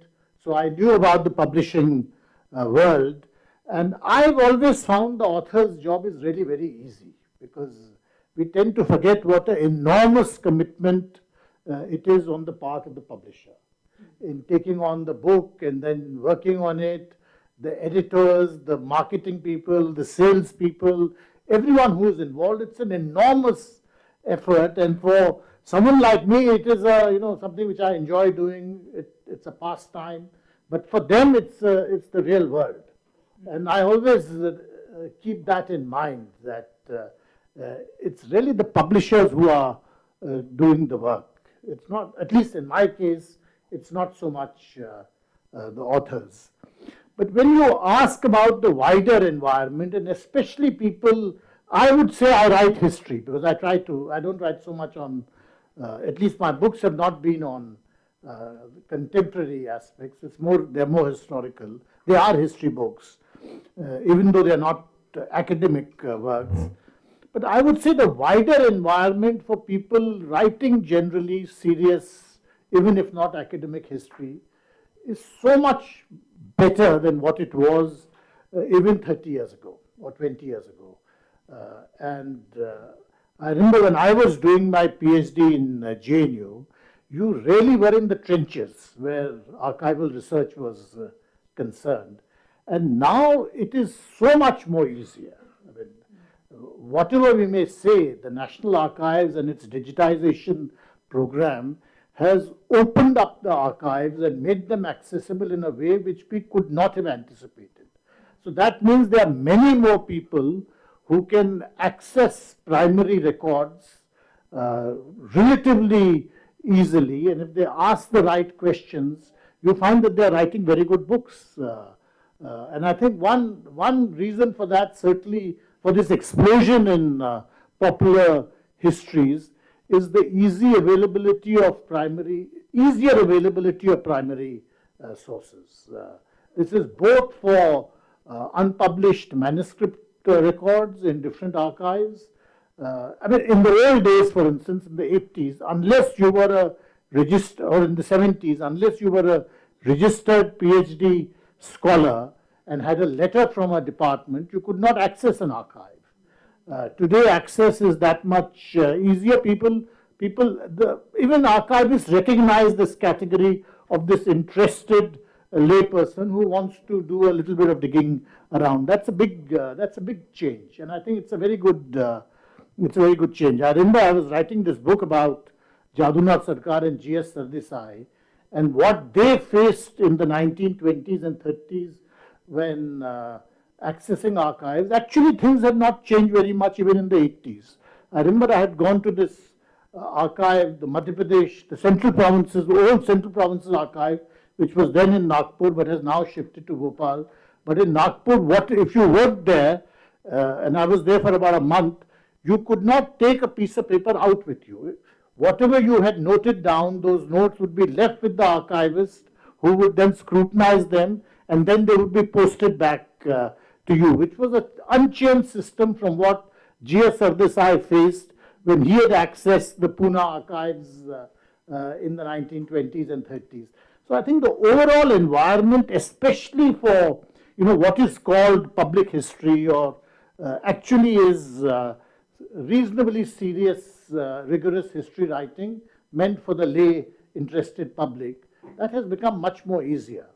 so I knew about the publishing world, and I've always found the author's job is really very easy, because we tend to forget what an enormous commitment it is on the part of the publisher in taking on the book and then working on it, the editors, the marketing people, the sales people, everyone who is involved. It's an enormous effort, and for someone like me, it is something which I enjoy doing. It's a pastime, but for them, it's the real world, and I always keep that in mind, that it's really the publishers who are doing the work. It's not, at least in my case, it's not so much the authors. But when you ask about the wider environment, and especially people, I would say I write history, because I don't write so much on, at least my books have not been on contemporary aspects. They're more historical. They are history books, even though they're not academic works. But I would say the wider environment for people writing generally serious, even if not academic history, is so much better than what it was even 30 years ago or 20 years ago. I remember when I was doing my PhD in JNU, you really were in the trenches where archival research was concerned. And now it is so much more easier. I mean, whatever we may say, the National Archives and its digitization program has opened up the archives and made them accessible in a way which we could not have anticipated. So that means there are many more people who can access primary records relatively easily, and if they ask the right questions, you find that they are writing very good books. And I think one reason for that, certainly for this explosion in popular histories, is the easier availability of primary sources. This is both for unpublished manuscript records in different archives. I mean, in the old days, for instance, in the 80s, unless you were a registered, or in the 70s, unless you were a registered PhD scholar and had a letter from a department, you could not access an archive. Today, access is that much easier. Even archivists recognize this category of this interested layperson who wants to do a little bit of digging around. That's a big change, and I think it's a very good change. I remember I was writing this book about Jadunath Sarkar and G.S. Sardesai, and what they faced in the 1920s and 30s when accessing archives. Actually, things had not changed very much even in the 80s. I remember I had gone to this archive, the Madhya Pradesh, the old Central Provinces archive, which was then in Nagpur but has now shifted to Bhopal. But in Nagpur, if you worked there, and I was there for about a month, you could not take a piece of paper out with you. Whatever you had noted down, those notes would be left with the archivist, who would then scrutinize them, and then they would be posted back to you, which was an unchanged system from what G.S. Sardesai faced when he had accessed the Pune archives in the 1920s and 30s. So I think the overall environment, especially for what is called public history, or actually is reasonably serious, rigorous history writing meant for the lay interested public, that has become much more easier.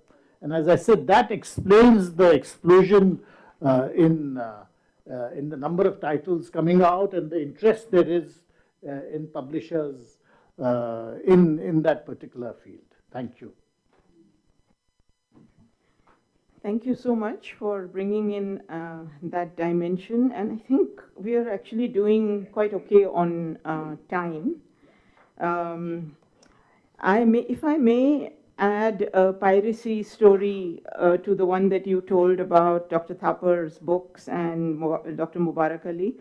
And as I said, that explains the explosion in the number of titles coming out and the interest there is in publishers in that particular field. Thank you. Thank you so much for bringing in that dimension, and I think we are actually doing quite okay on time. If I may, add a piracy story to the one that you told about Dr. Thapar's books and Dr. Mubarak Ali.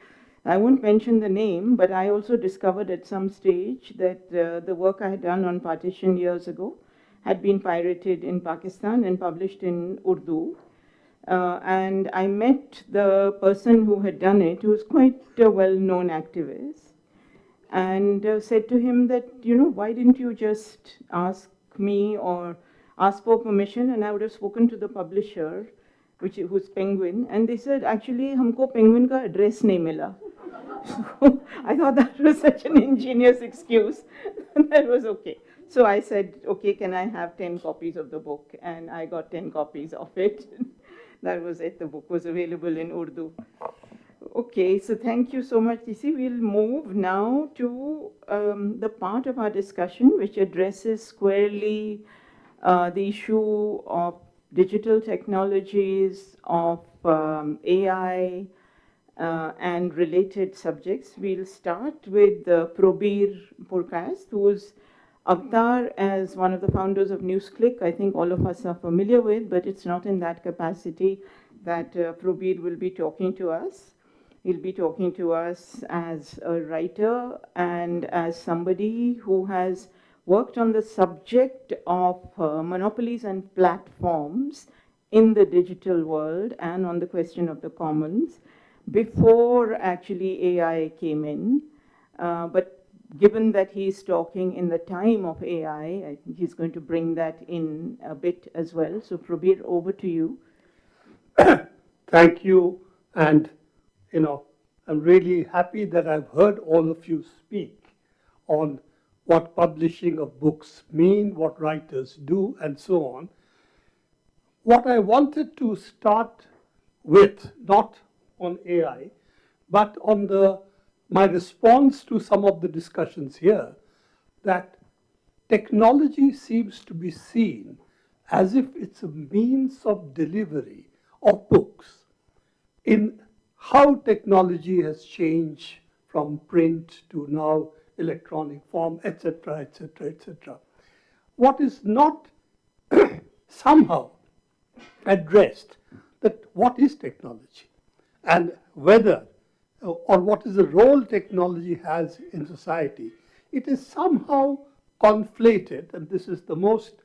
I won't mention the name, but I also discovered at some stage that the work I had done on partition years ago had been pirated in Pakistan and published in Urdu. And I met the person who had done it, who was quite a well-known activist, and said to him that, why didn't you just ask me or ask for permission, and I would have spoken to the publisher, who's Penguin, and they said, actually, humko Penguin ka address nahi mila. So I thought that was such an ingenious excuse. That was okay. So I said, okay, can I have 10 copies of the book? And I got 10 copies of it. That was it. The book was available in Urdu. Okay, so thank you so much, Tisi. We'll move now to the part of our discussion which addresses squarely the issue of digital technologies, of AI, and related subjects. We'll start with Prabir Purkayastha, whose avatar as one of the founders of NewsClick, I think all of us are familiar with, but it's not in that capacity that Prabir will be talking to us. He'll be talking to us as a writer and as somebody who has worked on the subject of monopolies and platforms in the digital world and on the question of the commons before actually AI came in. But given that he's talking in the time of AI, I think he's going to bring that in a bit as well. So Prabir, over to you. Thank you. And, I'm really happy that I've heard all of you speak on what publishing of books mean, what writers do, and so on. What I wanted to start with, not on AI, but on my response to some of the discussions here, that technology seems to be seen as if it's a means of delivery of books, in how technology has changed from print to now electronic form, etc., etc., etc. What is not somehow addressed, that what is technology and whether or what is the role technology has in society. It is somehow conflated, and this is the most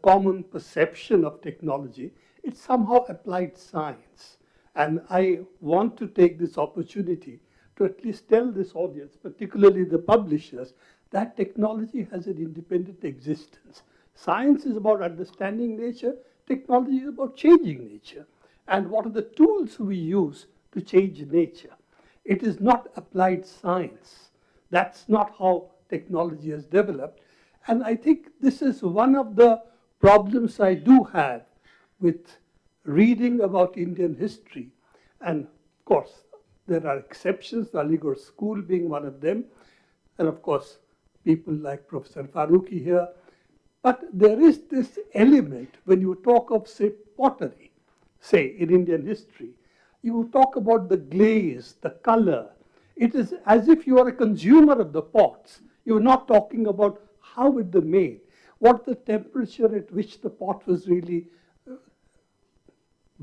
common perception of technology. It's somehow applied science. And I want to take this opportunity to at least tell this audience, particularly the publishers, that technology has an independent existence. Science is about understanding nature, technology is about changing nature. And what are the tools we use to change nature? It is not applied science. That's not how technology has developed. And I think this is one of the problems I do have with reading about Indian history. And of course, there are exceptions, the Aligarh School being one of them. And of course, people like Professor Farooqui here. But there is this element when you talk of, say, pottery, say, in Indian history. You talk about the glaze, the color. It is as if you are a consumer of the pots. You're not talking about how it was made, what the temperature at which the pot was really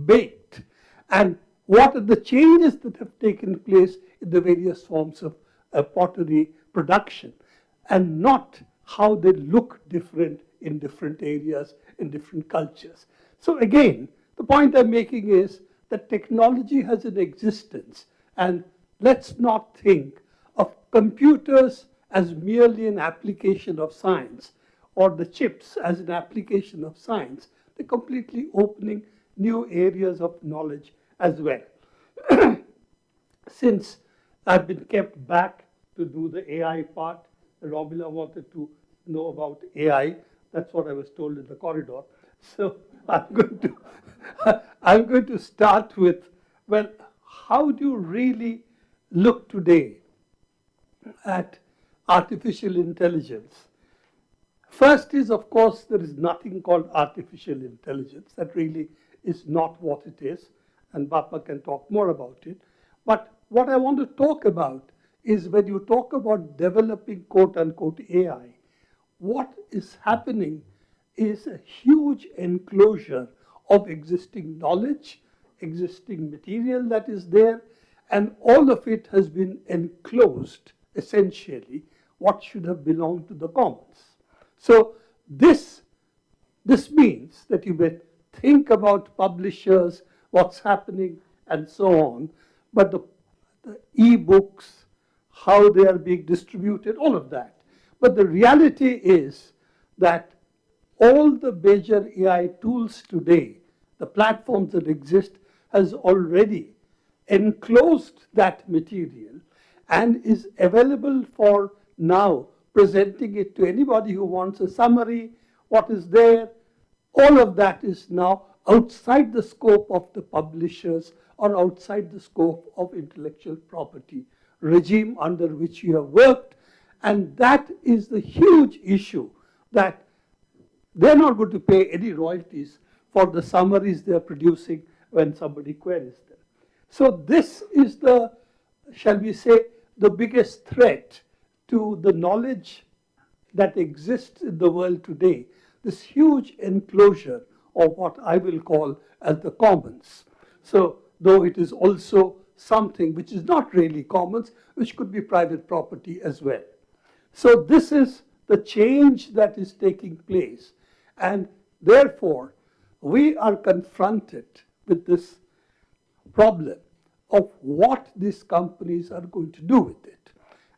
baked, and what are the changes that have taken place in the various forms of pottery production, and not how they look different in different areas, in different cultures. So again, the point I'm making is that technology has an existence, and let's not think of computers as merely an application of science or the chips as an application of science. They're completely opening new areas of knowledge as well. Since I've been kept back to do the AI part, Robila wanted to know about AI. That's what I was told in the corridor. So I'm going to start with, well, how do you really look today at artificial intelligence? First is, of course, there is nothing called artificial intelligence. That really is not what it is, and Bappa can talk more about it. But what I want to talk about is when you talk about developing quote-unquote AI, what is happening is a huge enclosure of existing knowledge, existing material that is there, and all of it has been enclosed, essentially, what should have belonged to the commons. So this means that you may think about publishers, what's happening, and so on, but the e-books, how they are being distributed, all of that. But the reality is that all the major AI tools today, the platforms that exist, has already enclosed that material and is available for now presenting it to anybody who wants a summary, what is there. All of that is now outside the scope of the publishers or outside the scope of intellectual property regime under which you have worked. And that is the huge issue, that they're not going to pay any royalties for the summaries they're producing when somebody queries them. So this is the, shall we say, the biggest threat to the knowledge that exists in the world today, this huge enclosure of what I will call as the commons. So though it is also something which is not really commons, which could be private property as well. So this is the change that is taking place, and therefore we are confronted with this problem of what these companies are going to do with it.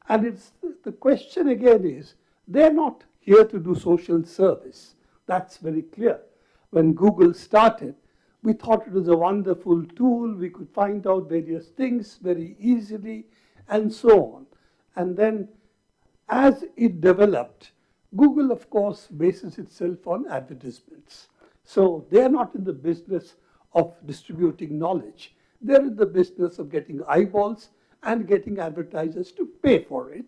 And it's, the question again is, they're not here to do social service. That's very clear. When Google started, we thought it was a wonderful tool. We could find out various things very easily and so on. And then as it developed, Google, of course, bases itself on advertisements. So they're not in the business of distributing knowledge. They're in the business of getting eyeballs and getting advertisers to pay for it.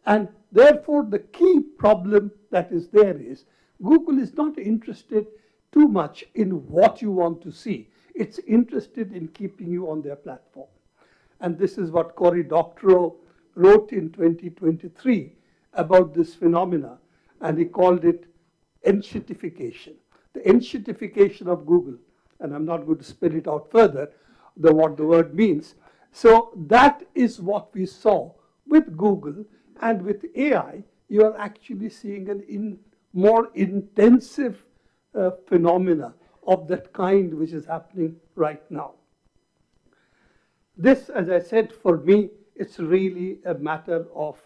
And therefore, the key problem that is there is Google is not interested too much in what you want to see. It's interested in keeping you on their platform. And this is what Cory Doctorow wrote in 2023 about this phenomena, and he called it enshittification. The enshittification of Google, and I'm not going to spell it out further, what the word means. So that is what we saw with Google, and with AI, you are actually seeing an more intensive phenomena of that kind which is happening right now. This, as I said, for me, it's really a matter of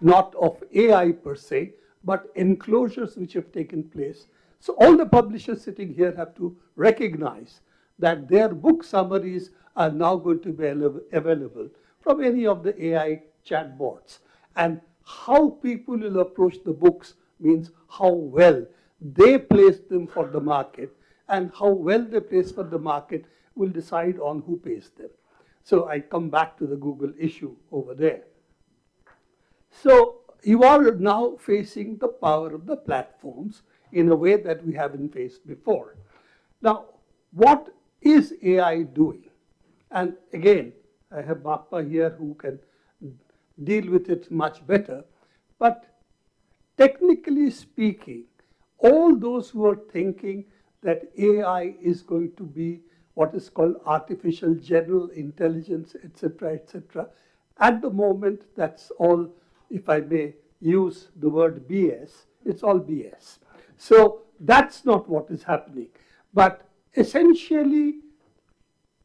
not of AI per se, but enclosures which have taken place. So all the publishers sitting here have to recognize that their book summaries are now going to be available from any of the AI chatbots. And how people will approach the books means how well they place them for the market, and how well they place for the market will decide on who pays them. So I come back to the Google issue over there. So you are now facing the power of the platforms in a way that we haven't faced before. Now, what is AI doing? And again, I have Bappa here who can deal with it much better. But technically speaking, all those who are thinking that AI is going to be what is called artificial general intelligence, etc., at the moment, that's all, if I may use the word BS, it's all BS. So that's not what is happening. But essentially,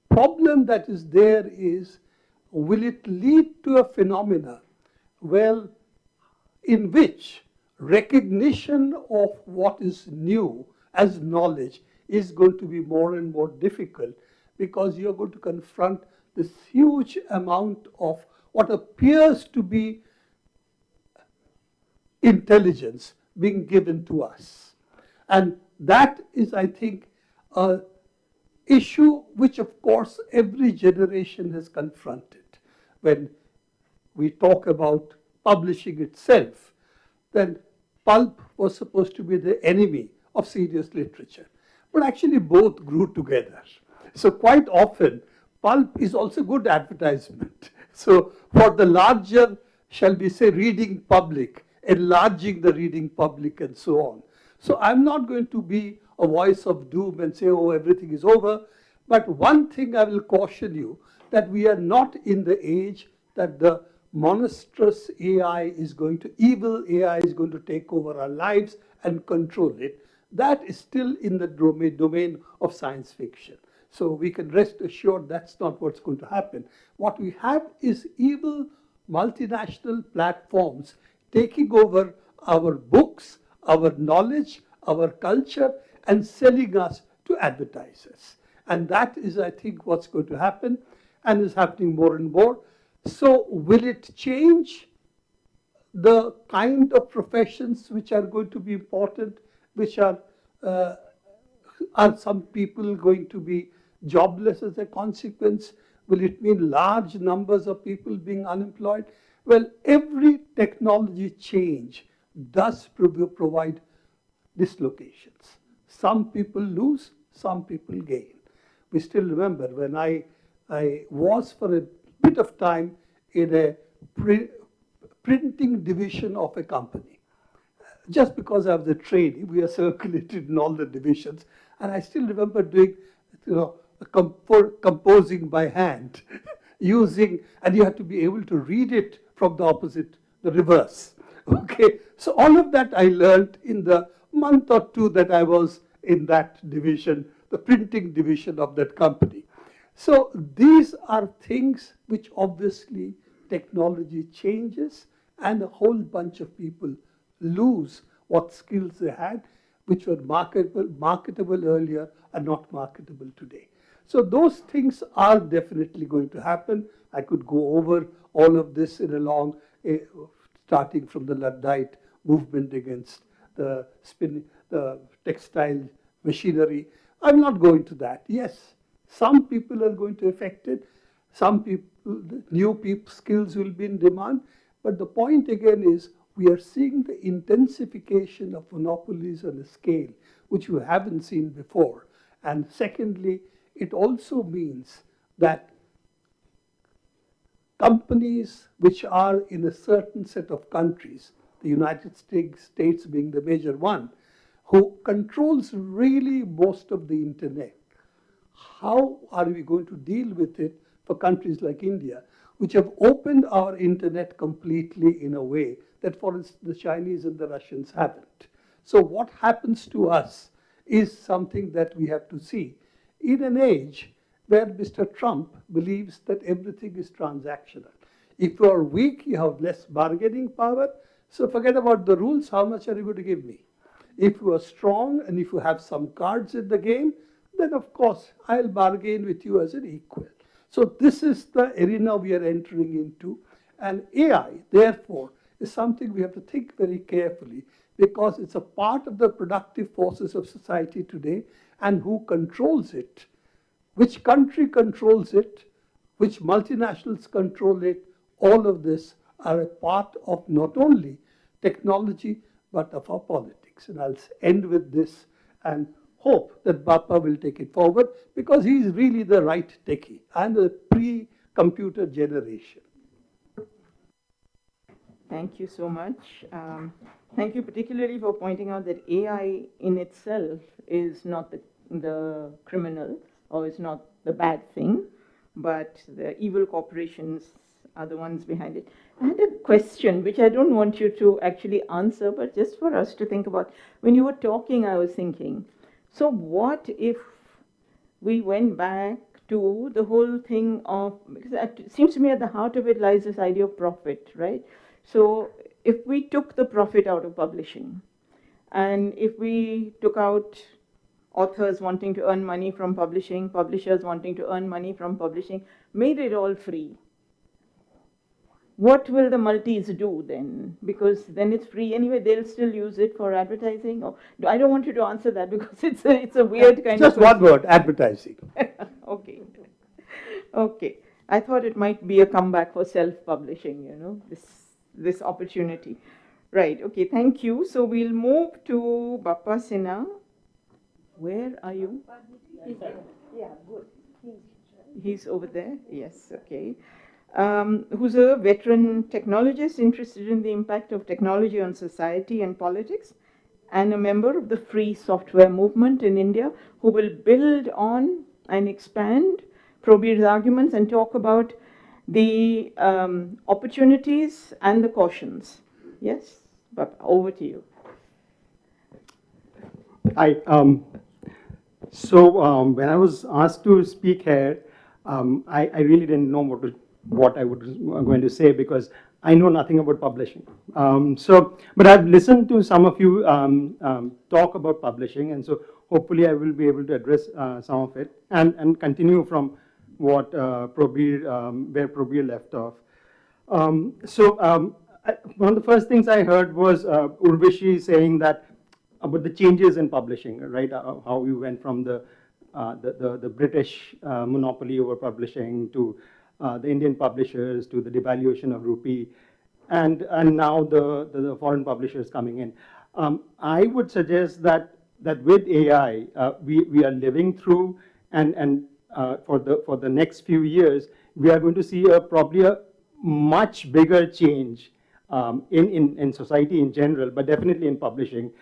problem that is there is, will it lead to a phenomena, well, in which recognition of what is new as knowledge is going to be more and more difficult, because you're going to confront this huge amount of what appears to be intelligence being given to us. And that is, I think, an issue which, of course, every generation has confronted. When we talk about publishing itself, then pulp was supposed to be the enemy of serious literature. But actually both grew together. So quite often, pulp is also good advertisement. So for the larger, shall we say, reading public, enlarging the reading public and so on. So I'm not going to be a voice of doom and say, oh, everything is over. But one thing I will caution you, that we are not in the age that the monstrous AI is going to, evil AI is going to take over our lives and control it. That is still in the domain of science fiction. So we can rest assured that's not what's going to happen. What we have is evil multinational platforms taking over our books, our knowledge, our culture, and selling us to advertisers. And that is, I think, what's going to happen and is happening more and more. So will it change the kind of professions which are going to be important, which are some people going to be jobless as a consequence? Will it mean large numbers of people being unemployed? Well, every technology change does provide dislocations. Some people lose, some people gain. We still remember when I was for a bit of time in a printing division of a company. Just because I was a trainee, we are circulated in all the divisions, and I still remember doing, composing by hand, using, and you have to be able to read it from the opposite, the reverse. Okay, so all of that I learned in the month or two that I was in that division, the printing division of that company. So these are things which obviously technology changes, and a whole bunch of people lose what skills they had, which were marketable earlier and not marketable today. So those things are definitely going to happen. I could go over all of this in a long, starting from the Luddite movement against the textile machinery. I'm not going to that. Yes, some people are going to affect it. Some people, new people, skills will be in demand. But the point again is, we are seeing the intensification of monopolies on a scale which we haven't seen before. And secondly, it also means that companies which are in a certain set of countries, the United States being the major one, who controls really most of the internet, how are we going to deal with it for countries like India, which have opened our internet completely in a way that, for instance, the Chinese and the Russians haven't? So what happens to us is something that we have to see in an age where Mr. Trump believes that everything is transactional. If you are weak, you have less bargaining power, so forget about the rules, how much are you going to give me? If you are strong and if you have some cards in the game, then of course I'll bargain with you as an equal. So this is the arena we are entering into, and AI, therefore, is something we have to think very carefully, because it's a part of the productive forces of society today, and who controls it, which country controls it, which multinationals control it, all of this are a part of not only technology, but of our politics. And I'll end with this and hope that Bappa will take it forward, because he's really the right techie and the pre-computer generation. Thank you so much. Thank you particularly for pointing out that AI in itself is not the criminal, or is not the bad thing, but the evil corporations are the ones behind it. I had a question which I don't want you to actually answer, but just for us to think about. When you were talking, I was thinking, so what if we went back to the whole thing of, because it seems to me at the heart of it lies this idea of profit, right? So if we took the profit out of publishing, and if we took out authors wanting to earn money from publishing, publishers wanting to earn money from publishing, made it all free, what will the multis do then? Because then it's free anyway, they'll still use it for advertising? Or, I don't want you to answer that, because it's a weird kind of... Just one word, advertising. Okay. Okay. I thought it might be a comeback for self-publishing, you know, this opportunity. Right, okay, thank you. So we'll move to Bappa Sinha. Where are you? Yeah, good. He's over there? Yes, okay. Who's a veteran technologist interested in the impact of technology on society and politics, and a member of the free software movement in India, who will build on and expand Prabir's arguments and talk about the opportunities and the cautions. Yes, Baba, over to you. Hi. When I was asked to speak here, I really didn't know what I was going to say, because I know nothing about publishing. But I've listened to some of you talk about publishing, and so hopefully I will be able to address some of it and continue from what Prabir, where Prabir left off. One of the first things I heard was Urvashi saying that about the changes in publishing, right? How we went from the British monopoly over publishing to the Indian publishers, to the devaluation of rupee, and now the foreign publishers coming in. I would suggest that with AI, we are living through, and for the next few years, we are going to see probably a much bigger change in society in general, but definitely in publishing,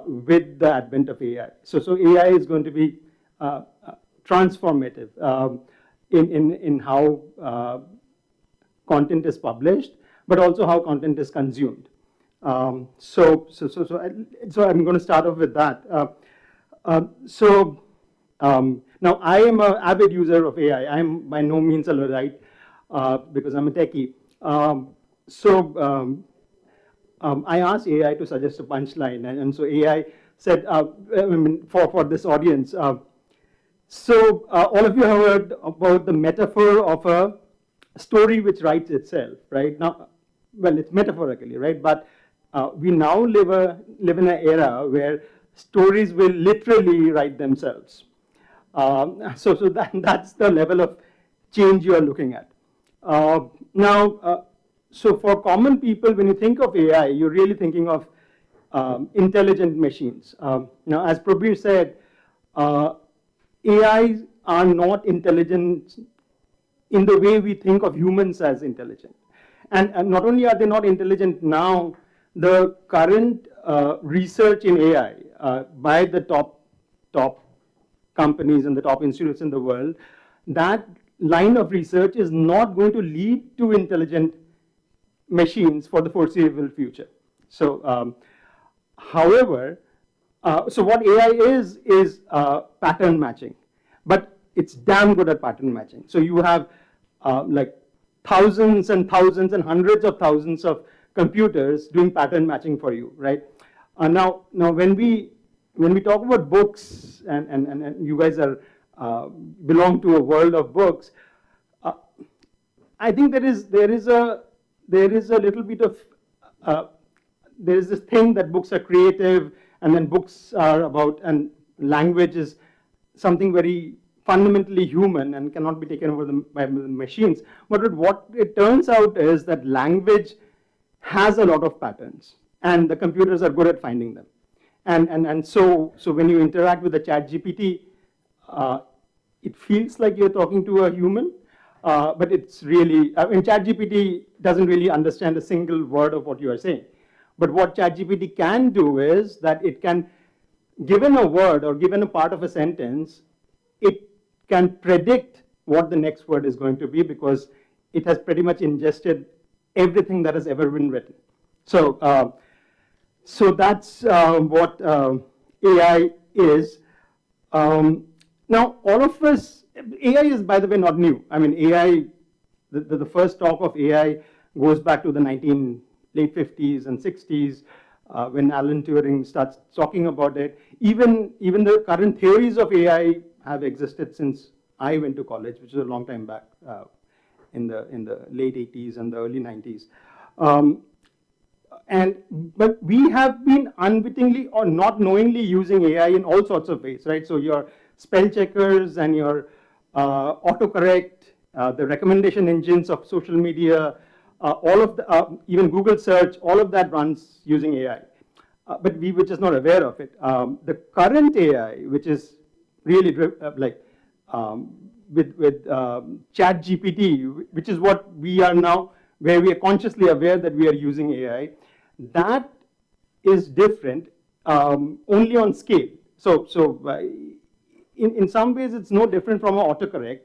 with the advent of AI. So AI is going to be transformative in how content is published, but also how content is consumed. So I'm going to start off with that. Now I am an avid user of AI. I am by no means a Luddite, because I'm a techie. I asked AI to suggest a punchline, and so AI said, for this audience, all of you have heard about the metaphor of a story which writes itself, right? Now, well, it's metaphorically, right? But we now live in an era where stories will literally write themselves. That's the level of change you are looking at. So for common people, when you think of AI, you're really thinking of intelligent machines. Now, as Prabir said, AIs are not intelligent in the way we think of humans as intelligent. And not only are they not intelligent now, the current research in AI by the top companies and the top institutes in the world, that line of research is not going to lead to intelligent machines for the foreseeable future. So, however, so what AI is pattern matching, but it's damn good at pattern matching. So you have like thousands and thousands and hundreds of thousands of computers doing pattern matching for you, right? Now when we talk about books, and you guys are belong to a world of books, I think there is a little bit of there is this thing that books are creative, and then books are about, and language is something very fundamentally human and cannot be taken over by machines. But what it turns out is that language has a lot of patterns, and the computers are good at finding them. And so when you interact with the ChatGPT, it feels like you're talking to a human, but it's really, ChatGPT doesn't really understand a single word of what you are saying. But what ChatGPT can do is that it can, given a word or given a part of a sentence, it can predict what the next word is going to be, because it has pretty much ingested everything that has ever been written. So that's what AI is. Now, all of us, AI is, by the way, not new. I mean, AI, the first talk of AI goes back to the late 50s and 60s, when Alan Turing starts talking about it. Even the current theories of AI have existed since I went to college, which is a long time back, in the late 80s and the early 90s. But we have been unwittingly or not knowingly using AI in all sorts of ways, right? So your spell checkers and your autocorrect, the recommendation engines of social media, all of the, even Google search, all of that runs using AI. But we were just not aware of it. The current AI, which is really with ChatGPT, which is what we are now, where we are consciously aware that we are using AI, that is different. only on scale. In some ways, it's no different from an autocorrect,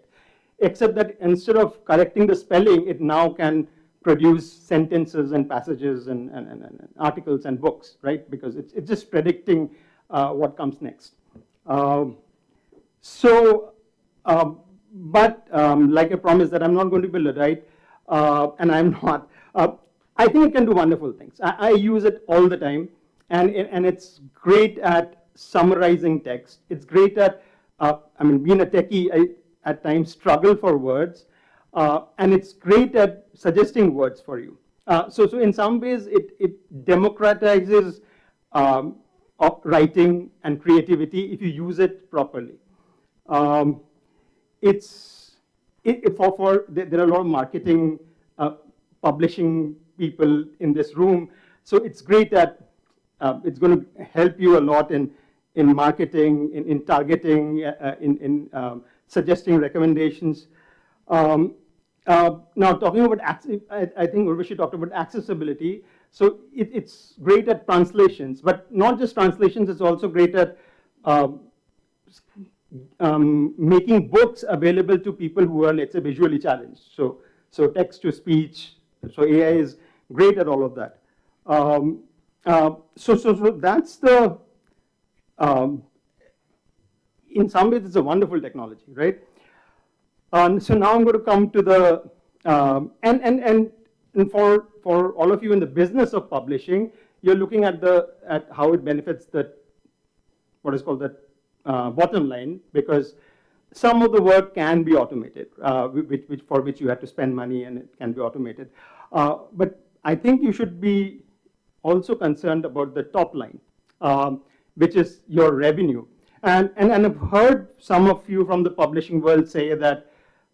except that instead of correcting the spelling, it now can produce sentences and passages and articles and books, right? Because it's just predicting what comes next. But like I promised that I'm not going to be Luddite, and I'm not. I think it can do wonderful things. I use it all the time, and it's great at summarizing text. It's great at, being a techie, I at times struggle for words, and it's great at suggesting words for you. So in some ways, it democratizes writing and creativity if you use it properly. There are a lot of marketing, publishing people in this room, so it's great at, it's going to help you a lot in marketing, in targeting, in suggesting recommendations. Now talking about, I think Urvashi talked about accessibility. So it's great at translations, but not just translations, it's also great at making books available to people who are, let's say, visually challenged. So text to speech, so AI is great at all of that. So that's the, in some ways, it's a wonderful technology, right? So now I'm going to come to the, and for all of you in the business of publishing, you're looking at how it benefits the, what is called the bottom line, because some of the work can be automated, for which you have to spend money, and it can be automated. But I think you should be also concerned about the top line, which is your revenue. And I've heard some of you from the publishing world say that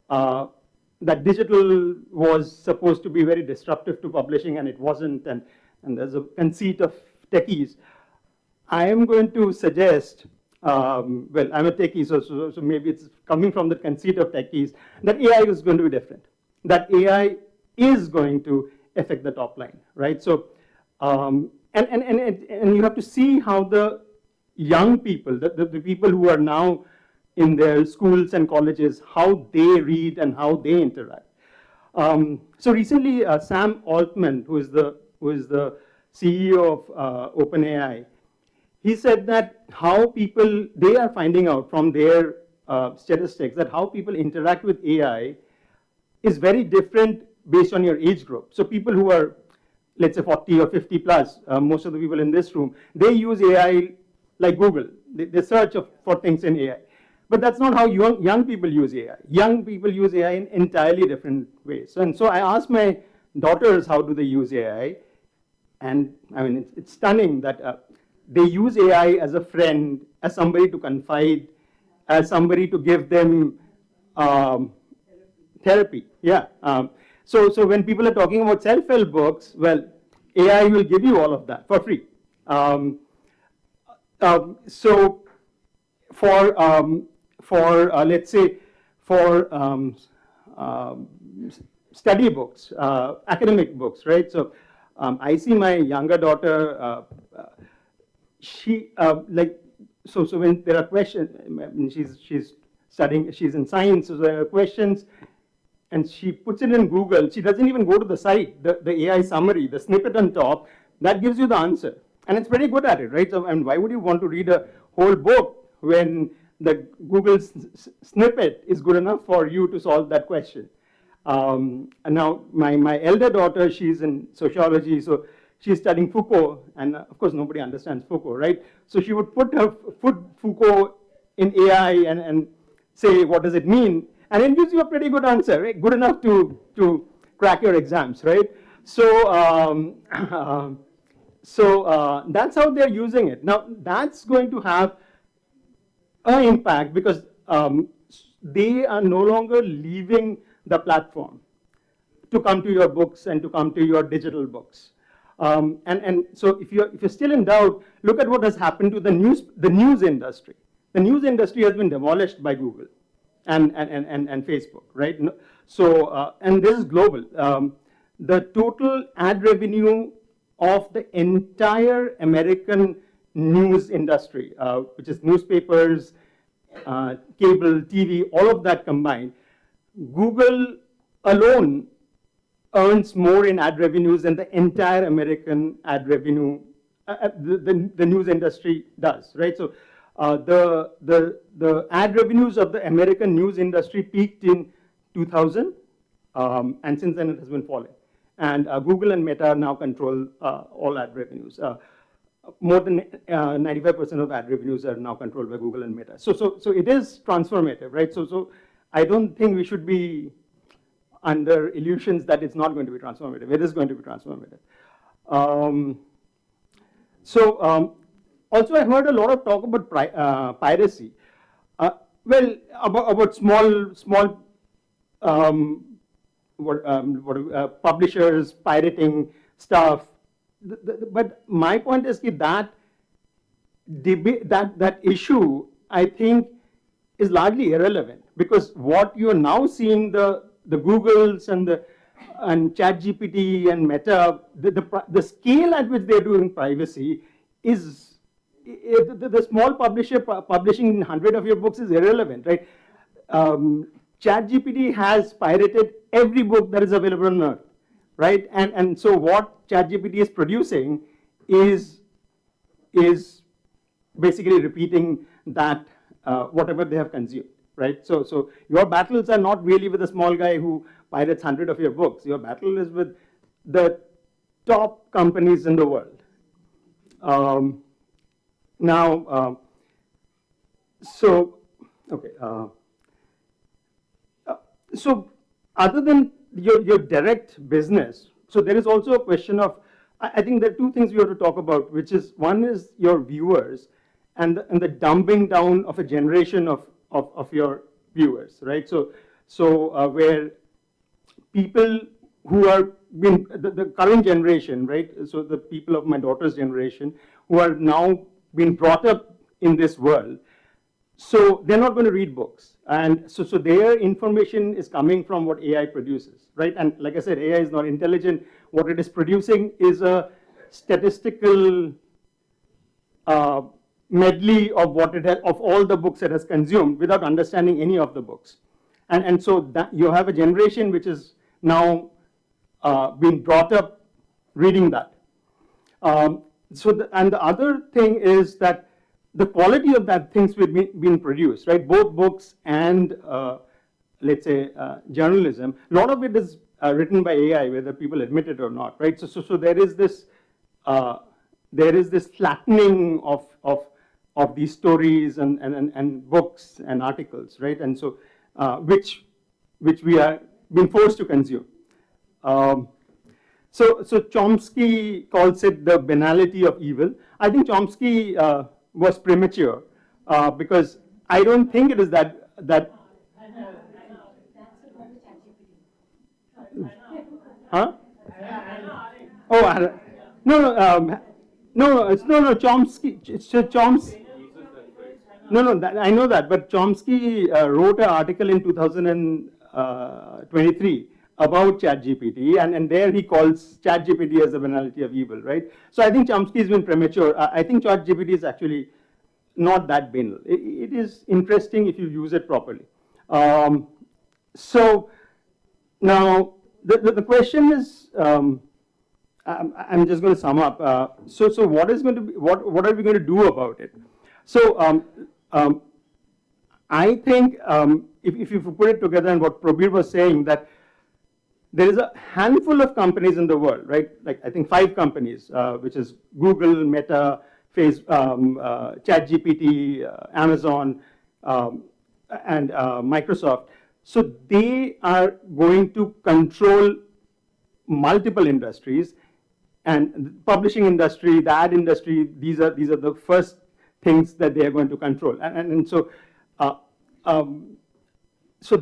that digital was supposed to be very disruptive to publishing, and it wasn't, and there's a conceit of techies. I am going to suggest, well, I'm a techie, so maybe it's coming from the conceit of techies, that AI is going to be different, that AI is going to affect the top line, right? So, and you have to see how the young people, the people who are now in their schools and colleges, how they read and how they interact. So recently, Sam Altman, who is the CEO of OpenAI, he said that how people, they are finding out from their statistics that how people interact with AI is very different based on your age group. So people who are, let's say, 40 or 50 plus, most of the people in this room, they use AI like Google. They search for things in AI. But that's not how young people use AI. Young people use AI in entirely different ways. And so I asked my daughters, how do they use AI? And I mean, it's stunning that they use AI as a friend, as somebody to confide, as somebody to give them therapy. Yeah. So when people are talking about self-help books, well, AI will give you all of that for free. So for let's say, for study books, academic books, right? So I see my younger daughter, she so when there are questions, she's studying, she's in science, so there are questions, and she puts it in Google. She doesn't even go to the site, the AI summary, the snippet on top, that gives you the answer. And it's pretty good at it, right? So, and why would you want to read a whole book when the Google snippet is good enough for you to solve that question? And now my elder daughter, she's in sociology, so she's studying Foucault, and of course nobody understands Foucault, right? So she would put Foucault in AI and say, what does it mean? And it gives you a pretty good answer, right? Good enough to crack your exams, right? So, that's how they're using it. Now, that's going to have an impact because they are no longer leaving the platform to come to your books and to come to your digital books. And so if you're still in doubt, look at what has happened to the news industry. The news industry has been demolished by Google and Facebook, right? So, and this is global. The total ad revenue of the entire American news industry, which is newspapers, cable, TV, all of that combined, Google alone earns more in ad revenues than the entire American ad revenue, the news industry does, right? So the ad revenues of the American news industry peaked in 2000, and since then it has been falling. And Google and Meta now control all ad revenues. More than 95% of ad revenues are now controlled by Google and Meta. So it is transformative, right? So I don't think we should be under illusions that it's not going to be transformative. It is going to be transformative. Also I heard a lot of talk about piracy. Well, about small publishers pirating stuff. But my point is that debate, that issue, I think, is largely irrelevant, because what you are now seeing, the Googles and ChatGPT and Meta, the scale at which they're doing privacy is the small publisher publishing 100 of your books is irrelevant, right? ChatGPT has pirated every book that is available on earth, right? And so what ChatGPT is producing is basically repeating that whatever they have consumed, right? So your battles are not really with a small guy who pirates 100 of your books. Your battle is with the top companies in the world. So other than your direct business, so there is also a question of, I think there are two things we have to talk about, which is, one is your viewers and the dumbing down of a generation of your viewers, right? So where people who are the current generation, right? So the people of my daughter's generation who are now being brought up in this world, so they're not going to read books. And so their information is coming from what AI produces, right? And like I said, AI is not intelligent. What it is producing is a statistical medley of what it has, of all the books it has consumed without understanding any of the books. And so that you have a generation which is now being brought up reading that. And the other thing is that the quality of that things being produced, right? Both books and let's say journalism. A lot of it is written by AI, whether people admit it or not, right? So there is this flattening of these stories and books and articles, right? And so which we are being forced to consume. So Chomsky calls it the banality of evil. I think Chomsky was premature because I don't think it is that. Huh? Oh, no, Chomsky. Chomsky. No, I know that, but Chomsky wrote an article in 2023 about ChatGPT, and there he calls ChatGPT as the banality of evil, right? So I think Chomsky has been premature. I think ChatGPT is actually not that banal. It is interesting if you use it properly. So now the question is, I'm just going to sum up. So what is going to be, what are we going to do about it? So I think if you put it together and what Prabir was saying, that there is a handful of companies in the world, right? Like I think 5 companies, which is Google, Meta, ChatGPT, Amazon, and Microsoft. So they are going to control multiple industries, and the publishing industry, the ad industry. These are the first things that they are going to control, and so so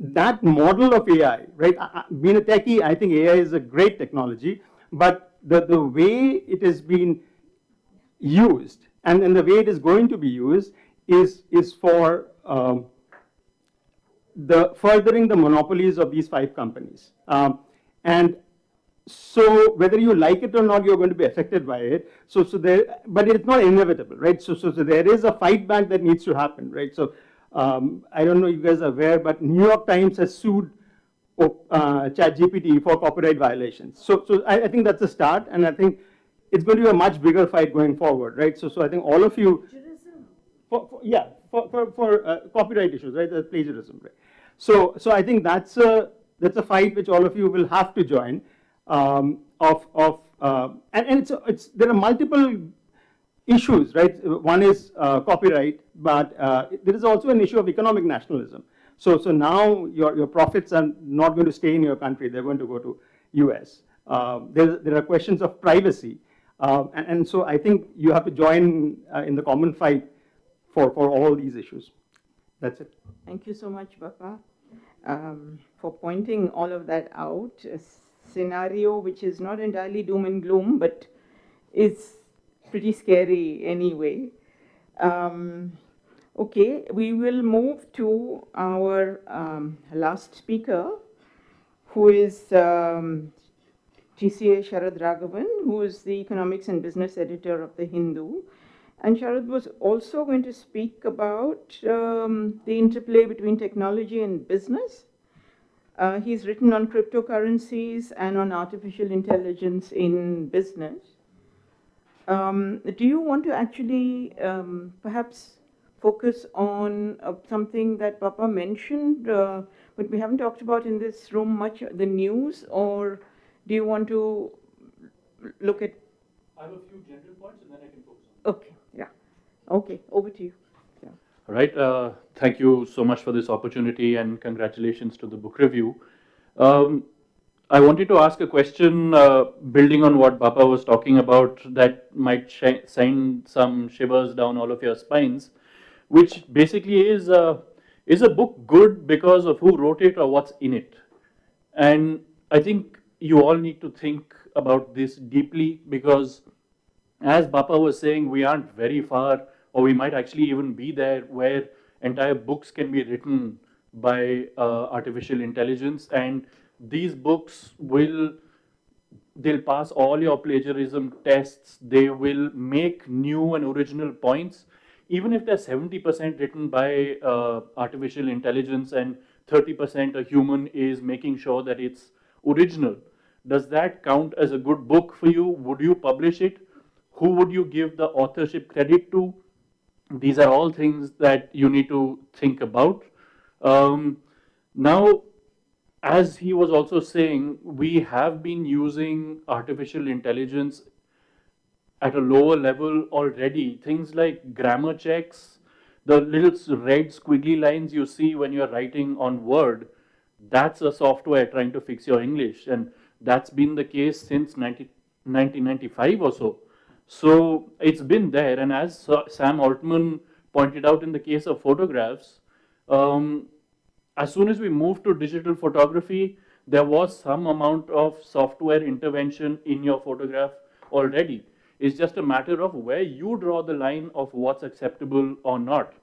that model of AI, right? Being a techie, I think AI is a great technology, but the way it is being used and the way it is going to be used is for the furthering the monopolies of these 5 companies. And so whether you like it or not, you're going to be affected by it. So there, but it's not inevitable, right? So there is a fight back that needs to happen, right? So I don't know if you guys are aware, but New York Times has sued ChatGPT for copyright violations. So I think that's a start, and I think it's going to be a much bigger fight going forward, right? So I think all of you, for copyright issues, right? The plagiarism, right? So I think that's a fight which all of you will have to join. And there are multiple issues, right? One is copyright, but there is also an issue of economic nationalism. So now your profits are not going to stay in your country; they're going to go to US. There are questions of privacy, and so I think you have to join in the common fight for all these issues. That's it. Thank you so much, Bappa, for pointing all of that out. A scenario which is not entirely doom and gloom, but is pretty scary anyway. Okay, we will move to our last speaker, who is GCA Sharad Raghavan, who is the economics and business editor of The Hindu. And Sharad was also going to speak about the interplay between technology and business. He's written on cryptocurrencies and on artificial intelligence in business. Do you want to actually perhaps focus on something that Papa mentioned, but we haven't talked about in this room much, the news, or do you want to look at? I have a few general points and then I can focus on. Okay, yeah. Okay, over to you. Yeah. All right, thank you so much for this opportunity and congratulations to the book review. I wanted to ask a question building on what Bappa was talking about that might send some shivers down all of your spines, which basically is a book good because of who wrote it or what's in it. And I think you all need to think about this deeply because, as Bappa was saying, we aren't very far, or we might actually even be there, where entire books can be written by artificial intelligence, and these books they'll pass all your plagiarism tests. They will make new and original points, even if they're 70% written by artificial intelligence and 30% a human is making sure that it's original. Does that count as a good book for you? Would you publish it? Who would you give the authorship credit to? These are all things that you need to think about. Now, as he was also saying, we have been using artificial intelligence at a lower level already. Things like grammar checks, the little red squiggly lines you see when you're writing on Word, that's a software trying to fix your English. And that's been the case since 1995 or so. So it's been there. And as Sam Altman pointed out in the case of photographs, as soon as we moved to digital photography, there was some amount of software intervention in your photograph already. It's just a matter of where you draw the line of what's acceptable or not.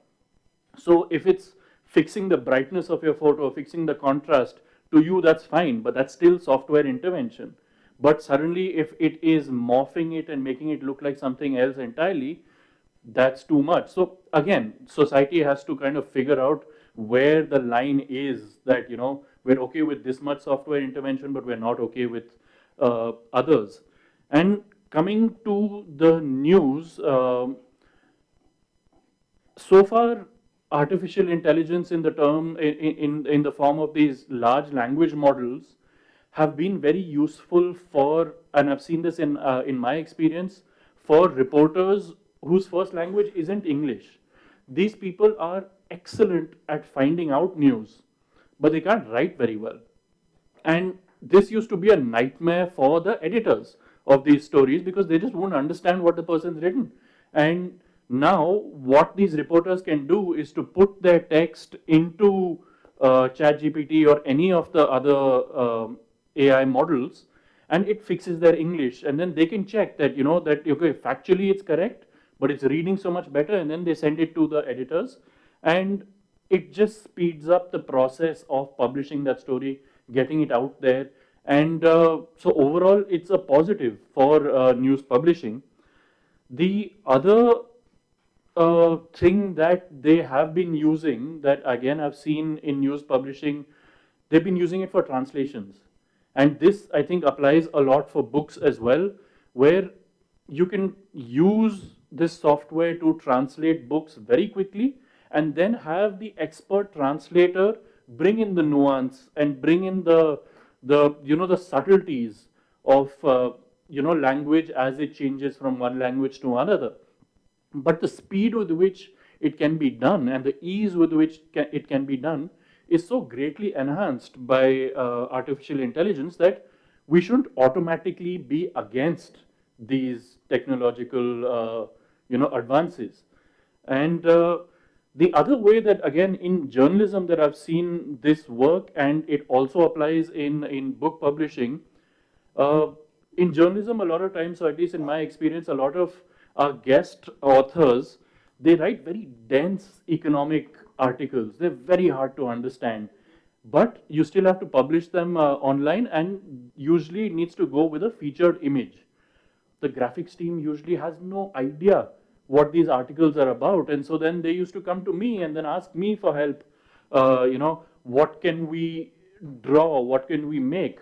So if it's fixing the brightness of your photo, fixing the contrast, to you that's fine, but that's still software intervention. But suddenly if it is morphing it and making it look like something else entirely, that's too much. So again, society has to kind of figure out where the line is that, you know, we're okay with this much software intervention, but we're not okay with others. And coming to the news, so far, artificial intelligence in the term, in the form of these large language models have been very useful for, and I've seen this in my experience, for reporters whose first language isn't English. These people are excellent at finding out news, but they can't write very well. And this used to be a nightmare for the editors of these stories because they just won't understand what the person's written. And now what these reporters can do is to put their text into ChatGPT or any of the other AI models, and it fixes their English. And then they can check that, you know, that okay, factually it's correct, but it's reading so much better, and then they send it to the editors. And it just speeds up the process of publishing that story, getting it out there. And so overall, it's a positive for news publishing. The other thing that they have been using, that again I've seen in news publishing, they've been using it for translations. And this, I think, applies a lot for books as well, where you can use this software to translate books very quickly and then have the expert translator bring in the nuance and bring in the the subtleties of language as it changes from one language to another. But the speed with which it can be done and the ease with which it can be done is so greatly enhanced by artificial intelligence that we shouldn't automatically be against these technological advances. And the other way that, again, in journalism that I've seen this work, and it also applies in book publishing, in journalism a lot of times, or at least in my experience, a lot of our guest authors, they write very dense economic articles. They're very hard to understand. But you still have to publish them online, and usually it needs to go with a featured image. The graphics team usually has no idea what these articles are about, and so then they used to come to me and then ask me for help. What can we draw? What can we make?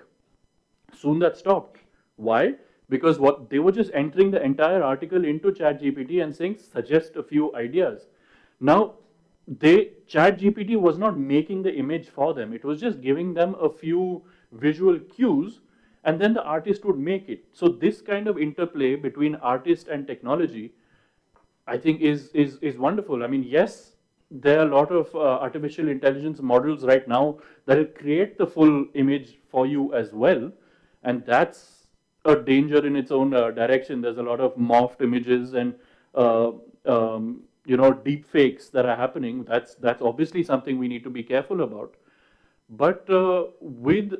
Soon that stopped. Why? Because what they were just entering the entire article into ChatGPT and saying, suggest a few ideas. Now, ChatGPT was not making the image for them. It was just giving them a few visual cues, and then the artist would make it. So this kind of interplay between artist and technology, I think, is wonderful. I mean, yes, there are a lot of artificial intelligence models right now that will create the full image for you as well, and that's a danger in its own direction. There's a lot of morphed images and deep fakes that are happening. That's obviously something we need to be careful about. But with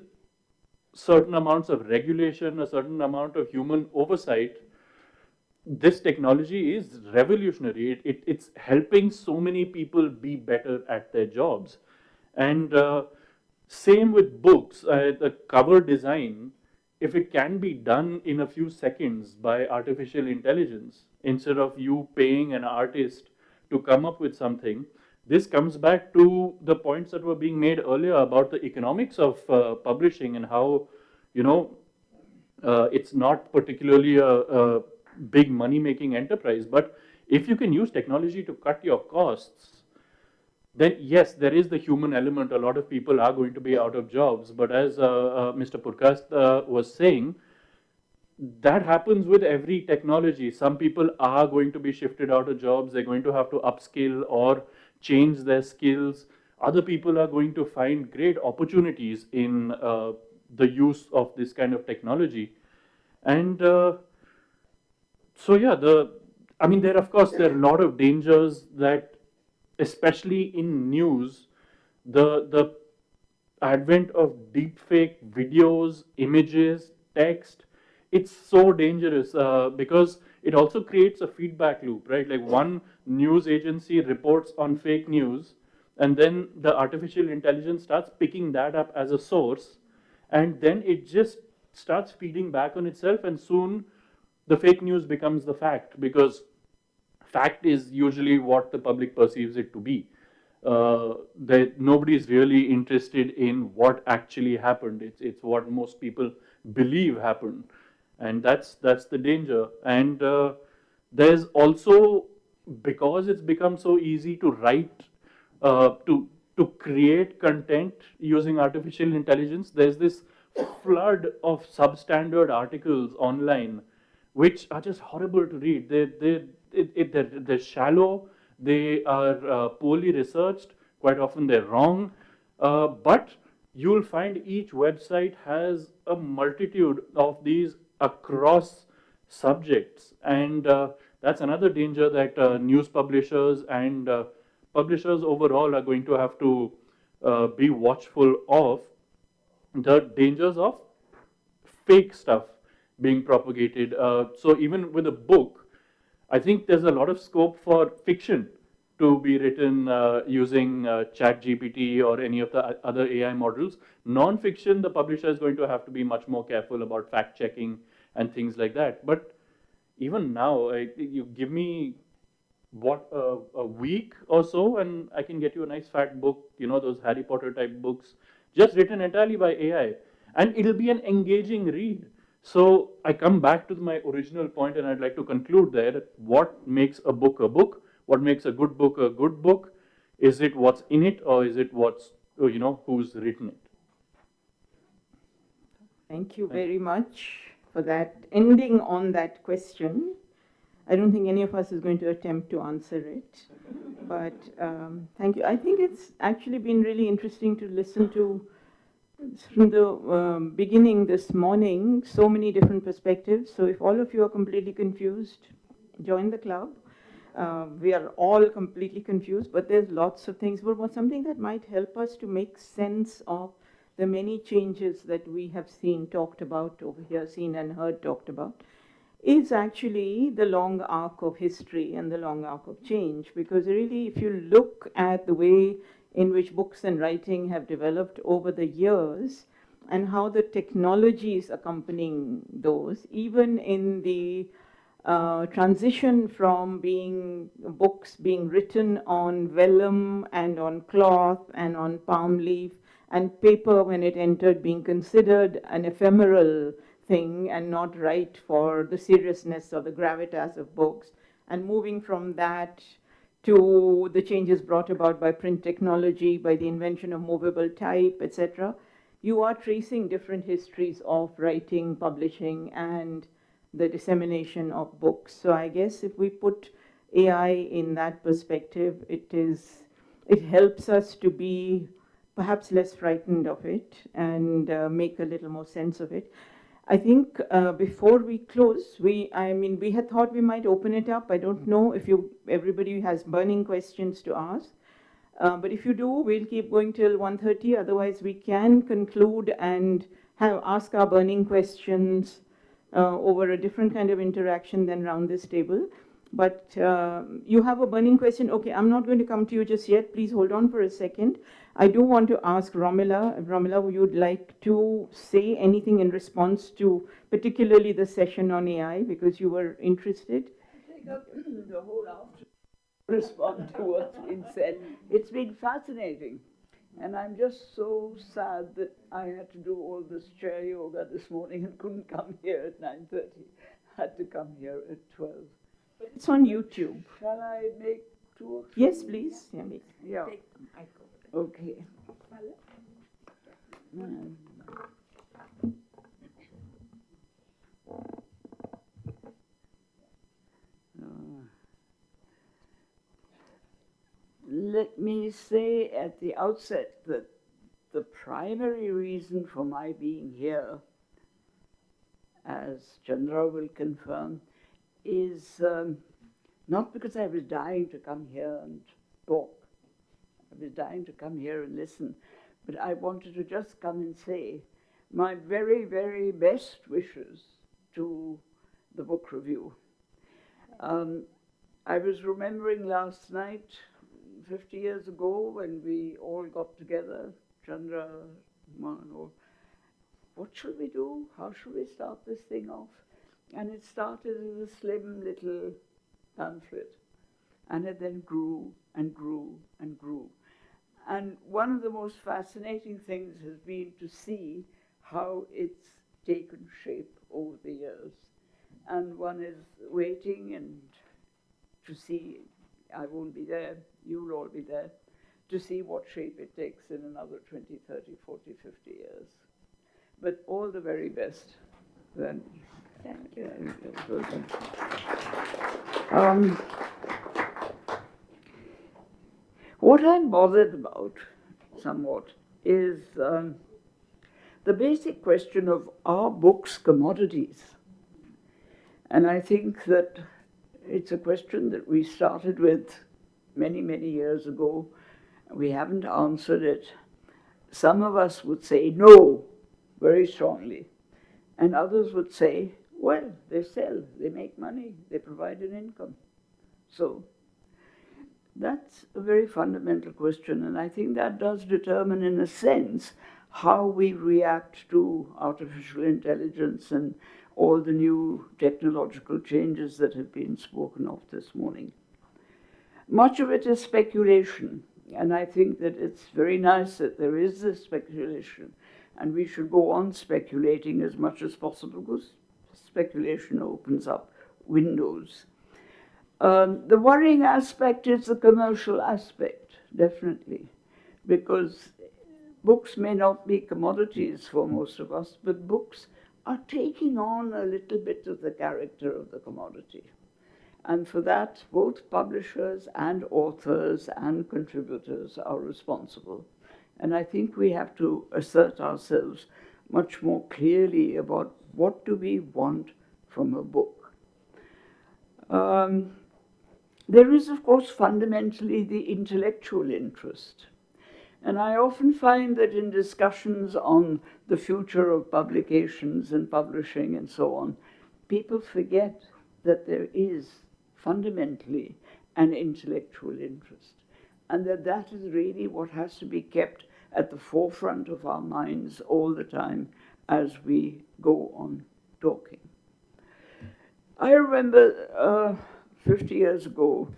certain amounts of regulation, a certain amount of human oversight, this technology is revolutionary. It's helping so many people be better at their jobs. And same with books, the cover design, if it can be done in a few seconds by artificial intelligence, instead of you paying an artist to come up with something, this comes back to the points that were being made earlier about the economics of publishing and how, it's not particularly a big money-making enterprise. But if you can use technology to cut your costs, then yes, there is the human element. A lot of people are going to be out of jobs. But as Mr. Purkayastha was saying, that happens with every technology. Some people are going to be shifted out of jobs. They're going to have to upskill or change their skills. Other people are going to find great opportunities in the use of this kind of technology. And so yeah, there are a lot of dangers that, especially in news, the advent of deepfake videos, images, text, it's so dangerous because it also creates a feedback loop, right? Like one news agency reports on fake news, and then the artificial intelligence starts picking that up as a source, and then it just starts feeding back on itself, and soon the fake news becomes the fact, because fact is usually what the public perceives it to be. Nobody is really interested in what actually happened. It's what most people believe happened, and that's the danger. And there's also, because it's become so easy to write, to create content using artificial intelligence, there's this flood of substandard articles online, which are just horrible to read. They're shallow, they are poorly researched, quite often they're wrong, but you'll find each website has a multitude of these across subjects, and that's another danger that news publishers and publishers overall are going to have to be watchful of, the dangers of fake stuff being propagated. So even with a book, I think there's a lot of scope for fiction. to be written using ChatGPT or any of the other AI models. Non-fiction, the publisher is going to have to be much more careful about fact checking and things like that. But even now, you give me a week or so, and I can get you a nice fat book, those Harry Potter type books, just written entirely by AI, and it'll be an engaging read. So I come back to my original point, and I'd like to conclude there that what makes a book a book? What makes a good book a good book? Is it what's in it, or is it what's, who's written it? Thank you very much for that. Ending on that question, I don't think any of us is going to attempt to answer it, but thank you. I think it's actually been really interesting to listen to, from the beginning this morning, so many different perspectives. So if all of you are completely confused, join the club. We are all completely confused, but there's lots of things. But something that might help us to make sense of the many changes that we have seen talked about over here, seen and heard talked about, is actually the long arc of history and the long arc of change. Because really, if you look at the way in which books and writing have developed over the years and how the technologies accompanying those, even in the transition from books being written on vellum and on cloth and on palm leaf, and paper when it entered being considered an ephemeral thing and not right for the seriousness or the gravitas of books, and moving from that to the changes brought about by print technology, by the invention of movable type, etc., you are tracing different histories of writing, publishing, and the dissemination of books. So I guess if we put AI in that perspective, it helps us to be perhaps less frightened of it and make a little more sense of it. I think before we close, we had thought we might open it up. I don't know if everybody has burning questions to ask, but if you do, we'll keep going till 1:30. Otherwise, we can conclude and ask our burning questions over a different kind of interaction than around this table. But you have a burning question. Okay, I'm not going to come to you just yet. Please hold on for a second. I do want to ask Romila. Romila, would you like to say anything in response to particularly the session on AI, because you were interested? Take up the whole afternoon to respond to what's been said. It's been fascinating. And I'm just so sad that I had to do all this chair yoga this morning and couldn't come here at 9:30. Had to come here at 12. But it's on YouTube. Shall I make 2 or 3? Yes, please. Yeah. Okay. Let me say at the outset that the primary reason for my being here, as Chandra will confirm, is not because I was dying to come here and talk. I was dying to come here and listen, but I wanted to just come and say my very, very best wishes to the book review. I was remembering last night, 50 years ago, when we all got together, Chandra, Aman, and all, what should we do? How should we start this thing off? And it started as a slim little pamphlet, and it then grew and grew and grew. And one of the most fascinating things has been to see how it's taken shape over the years. And one is waiting and to see, I won't be there, you'll all be there, to see what shape it takes in another 20, 30, 40, 50 years. But all the very best. Then. Thank you. What I'm bothered about somewhat is the basic question of, are books commodities? And I think that it's a question that we started with many, many years ago. We haven't answered it. Some of us would say no, very strongly. And others would say, well, they sell, they make money, they provide an income. So That's a very fundamental question, and I think that does determine, in a sense, how we react to artificial intelligence and all the new technological changes that have been spoken of this morning. Much of it is speculation, and I think that it's very nice that there is this speculation, and we should go on speculating as much as possible, because speculation opens up windows. The worrying aspect is the commercial aspect, definitely, because books may not be commodities for most of us, but books are taking on a little bit of the character of the commodity. And for that, both publishers and authors and contributors are responsible. And I think we have to assert ourselves much more clearly about what do we want from a book. There is, of course, fundamentally the intellectual interest. And I often find that in discussions on the future of publications and publishing and so on, people forget that there is fundamentally an intellectual interest, and that is really what has to be kept at the forefront of our minds all the time as we go on talking. I remember 50 years ago,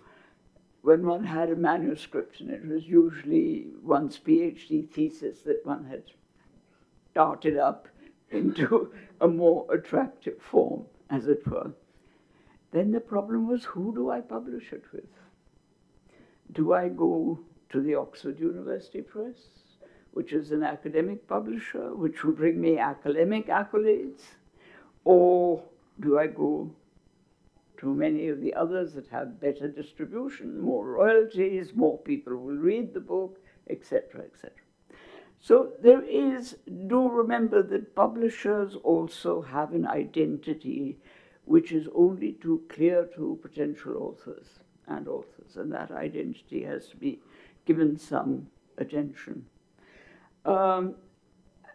when one had a manuscript, and it was usually one's PhD thesis that one had darted up into a more attractive form, as it were. Then the problem was, who do I publish it with? Do I go to the Oxford University Press, which is an academic publisher, which will bring me academic accolades? Or do I go to many of the others that have better distribution, more royalties, more people will read the book, etc., etc. So there is, do remember that publishers also have an identity which is only too clear to potential authors, and that identity has to be given some attention.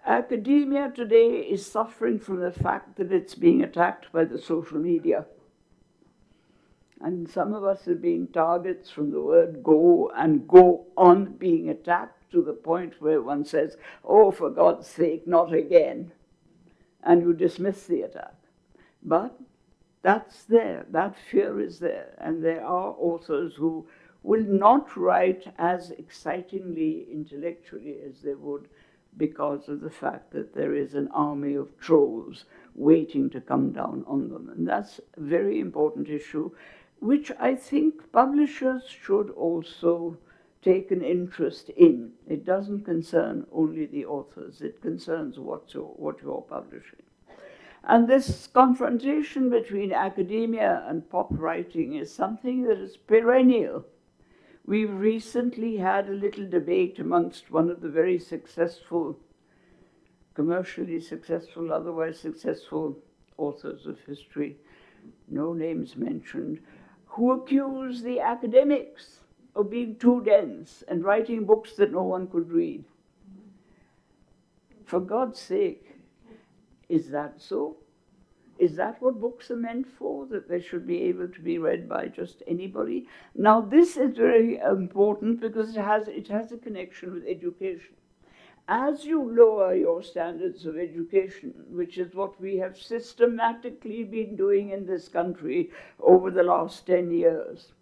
Academia today is suffering from the fact that it's being attacked by the social media. And some of us have been targets from the word go, and go on being attacked to the point where one says, oh, for God's sake, not again. And you dismiss the attack. But that's there, that fear is there. And there are authors who will not write as excitingly intellectually as they would because of the fact that there is an army of trolls waiting to come down on them. And that's a very important issue, which I think publishers should also take an interest in. It doesn't concern only the authors, it concerns what you're publishing. And this confrontation between academia and pop writing is something that is perennial. We recently had a little debate amongst one of the very successful, commercially successful, otherwise successful authors of history, no names mentioned, who accused the academics of being too dense and writing books that no one could read. For God's sake, is that so? Is that what books are meant for, that they should be able to be read by just anybody? Now, this is very important because it has a connection with education. As you lower your standards of education, which is what we have systematically been doing in this country over the last 10 years,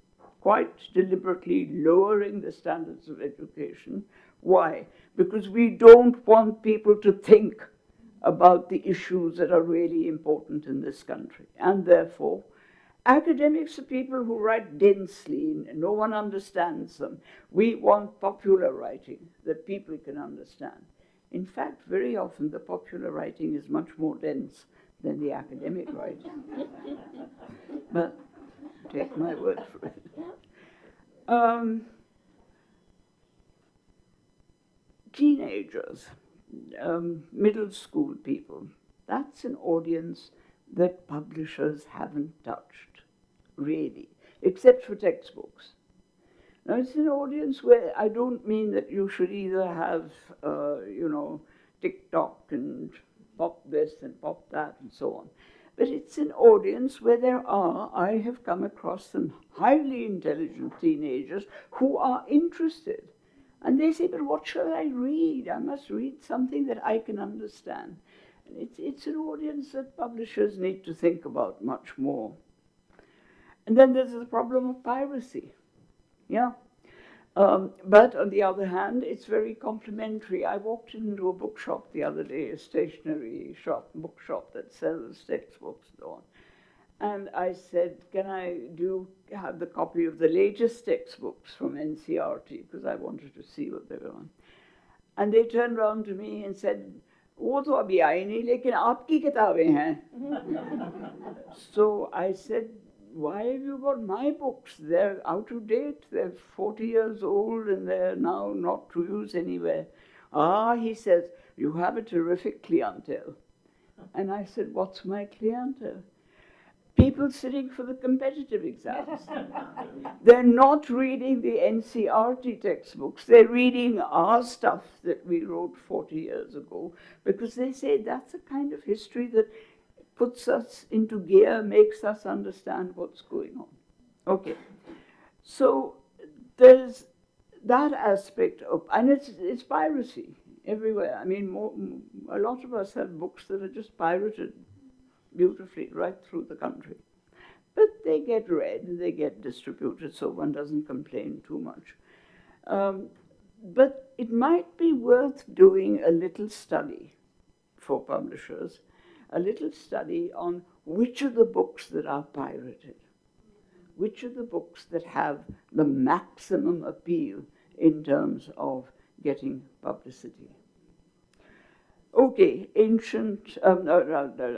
quite deliberately lowering the standards of education. Why? Because we don't want people to think about the issues that are really important in this country. And therefore, academics are people who write densely, and no one understands them. We want popular writing that people can understand. In fact, very often the popular writing is much more dense than the academic writing. But take my word for it. Teenagers, middle school people, that's an audience that publishers haven't touched, really, except for textbooks. Now, it's an audience where I don't mean that you should either have, TikTok and pop this and pop that and so on. but it's an audience where I have come across some highly intelligent teenagers who are interested. And they say, but what shall I read? I must read something that I can understand. And it's an audience that publishers need to think about much more. And then there's the problem of piracy. Yeah. But on the other hand, it's very complementary. I walked into a bookshop the other day, a stationery shop, bookshop that sells textbooks and so on. And I said, can I have the copy of the latest textbooks from NCRT, because I wanted to see what they were on. And they turned around to me and said, वो तो अभी आई नहीं, लेकिन आपकी किताबें हैं. So I said, why have you got my books? They're out of date, they're 40 years old, and they're now not to use anywhere. He says, you have a terrific clientele. And I said, what's my clientele? People sitting for the competitive exams. They're not reading the NCRT textbooks. They're reading our stuff that we wrote 40 years ago, because they say that's a kind of history that puts us into gear, makes us understand what's going on. Okay. So there's that aspect of, and it's piracy everywhere. I mean, a lot of us have books that are just pirated beautifully right through the country. But they get read, they get distributed, so one doesn't complain too much. But it might be worth doing a little study for publishers, a little study on which are the books that are pirated, which are the books that have the maximum appeal in terms of getting publicity. Okay,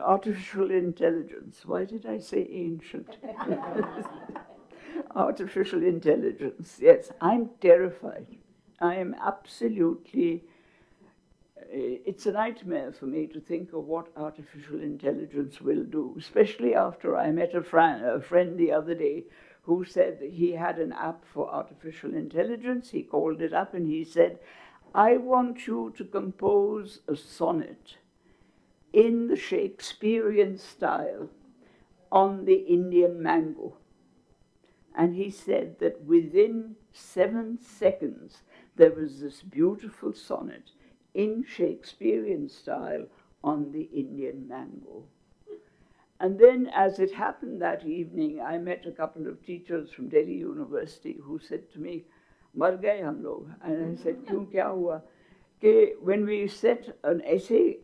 artificial intelligence. Why did I say ancient? Artificial intelligence, yes, I'm terrified. I am absolutely, it's a nightmare for me to think of what artificial intelligence will do, especially after I met a friend the other day who said that he had an app for artificial intelligence. He called it up and he said, I want you to compose a sonnet in the Shakespearean style on the Indian mango. And he said that within 7 seconds, there was this beautiful sonnet in Shakespearean style on the Indian mango. And then, as it happened that evening, I met a couple of teachers from Delhi University who said to me, मर गए हम लोग. And I said, क्यों क्या हुआ? कि when we set an essay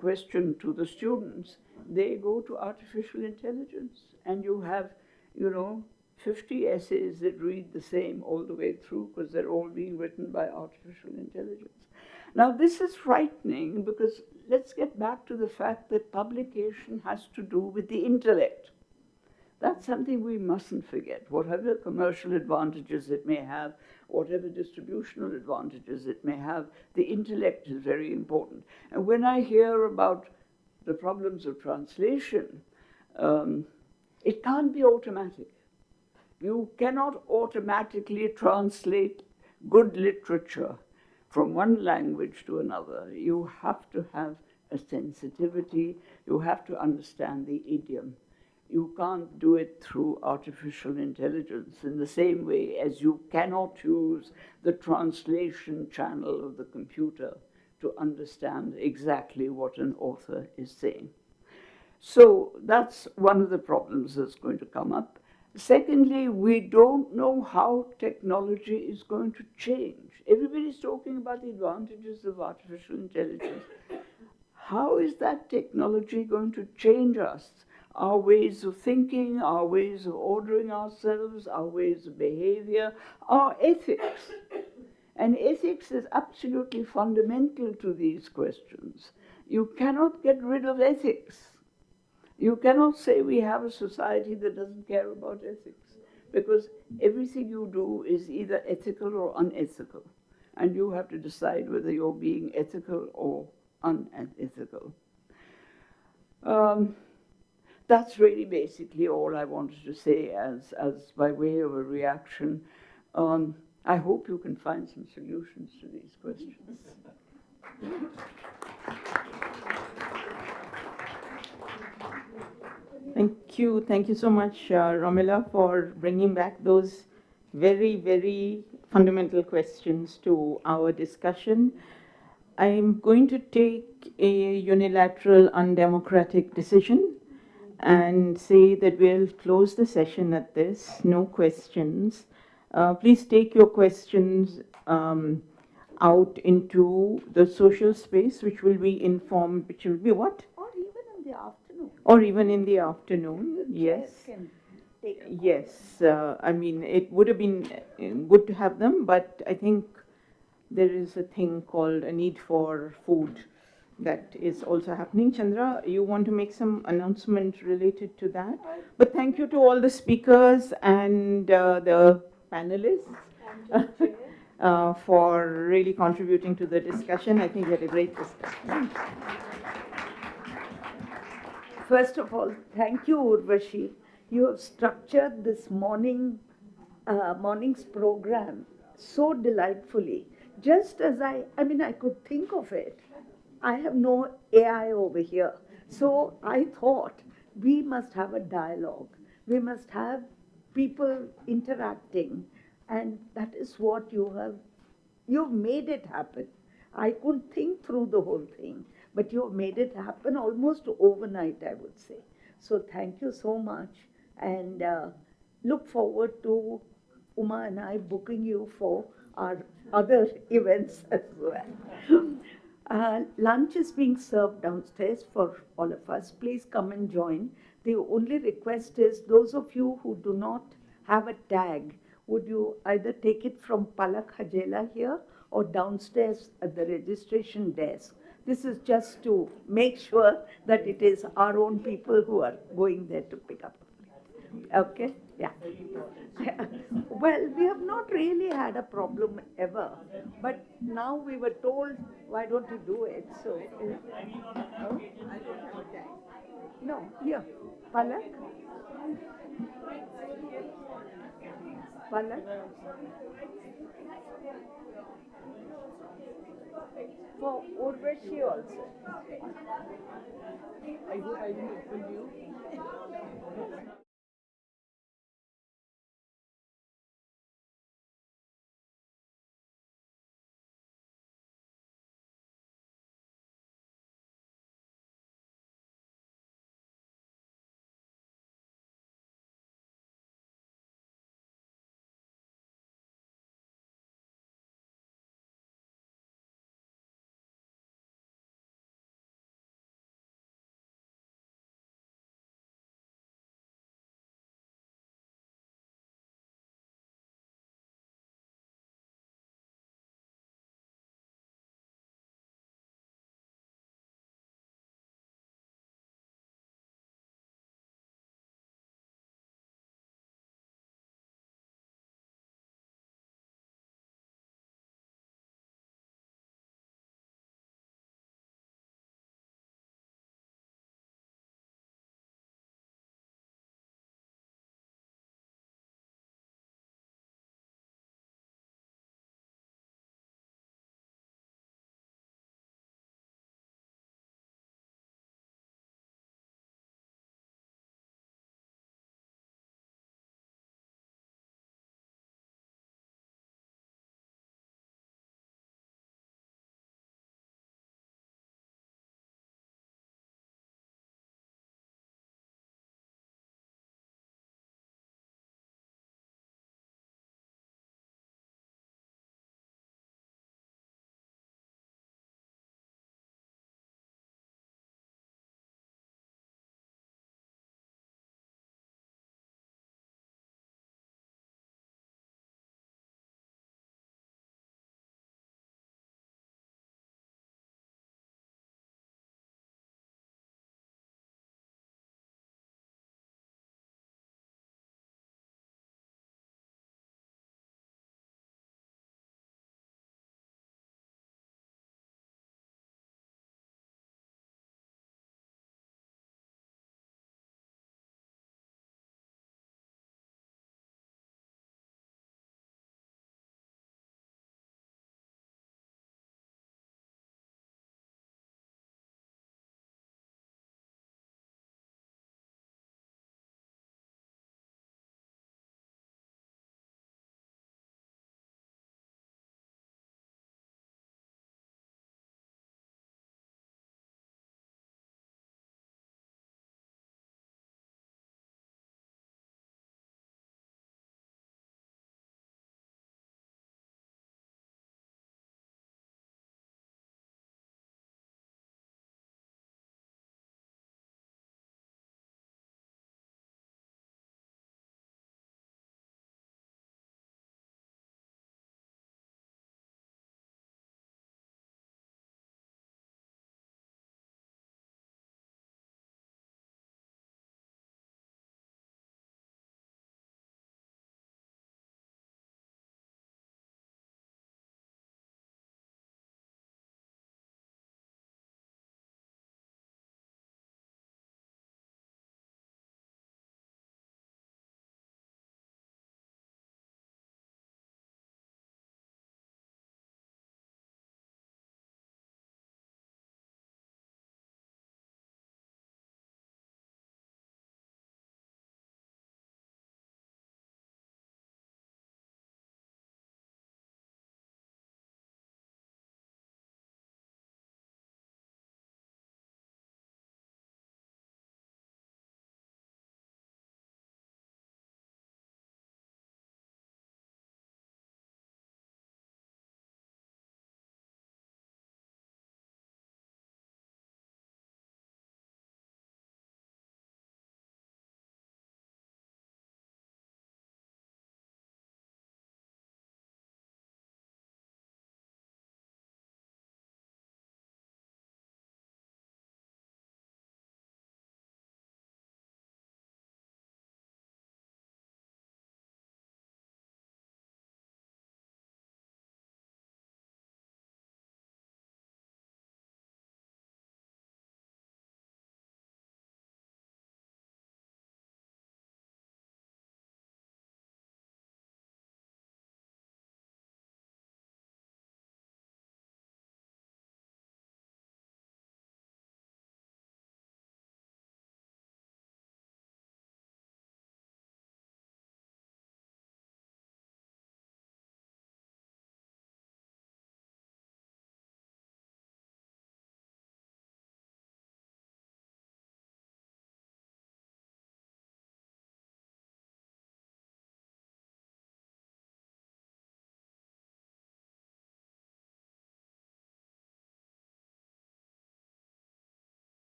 question to the students, they go to artificial intelligence, and you have, 50 essays that read the same all the way through, because they're all being written by artificial intelligence. Now, this is frightening, because let's get back to the fact that publication has to do with the intellect. That's something we mustn't forget. Whatever commercial advantages it may have, whatever distributional advantages it may have, the intellect is very important. And when I hear about the problems of translation, it can't be automatic. You cannot automatically translate good literature from one language to another. You have to have a sensitivity. You have to understand the idiom. You can't do it through artificial intelligence in the same way as you cannot use the translation channel of the computer to understand exactly what an author is saying. So that's one of the problems that's going to come up. Secondly, we don't know how technology is going to change. Everybody's talking about the advantages of artificial intelligence. How is that technology going to change us? Our ways of thinking, our ways of ordering ourselves, our ways of behavior, our ethics. And ethics is absolutely fundamental to these questions. You cannot get rid of ethics. You cannot say we have a society that doesn't care about ethics, because everything you do is either ethical or unethical, and you have to decide whether you're being ethical or unethical. That's really basically all I wanted to say as by way of a reaction. I hope you can find some solutions to these questions. Thank you so much, Romila, for bringing back those very, very fundamental questions to our discussion. I'm going to take a unilateral, undemocratic decision and say that we'll close the session at this. No questions. Please take your questions out into the social space, which will be informed, which will be what? Or even in the afternoon. Or even in the afternoon, yes. Yes, I mean, it would have been good to have them, but I think there is a thing called a need for food that is also happening. Chandra, you want to make some announcement related to that? But thank you to all the speakers and the panelists for really contributing to the discussion. I think we had a great discussion. First of all, thank you, Urvashi. You have structured this morning's program so delightfully. Just as I could think of it. I have no AI over here. So I thought we must have a dialogue. We must have people interacting. And that is what you've made it happen. I couldn't think through the whole thing, but you've made it happen almost overnight, I would say. So thank you so much. And look forward to Uma and I booking you for our other events as well. Lunch is being served downstairs for all of us. Please come and join. The only request is those of you who do not have a tag, would you either take it from Palak Hajela here or downstairs at the registration desk? This is just to make sure that it is our own people who are going there to pick up. Okay? Yeah. Well, we have not really had a problem ever, but now we were told, why don't you do it? So, oh? No, here, Palak. Palak. For Urvashi also. I hope I didn't offend you.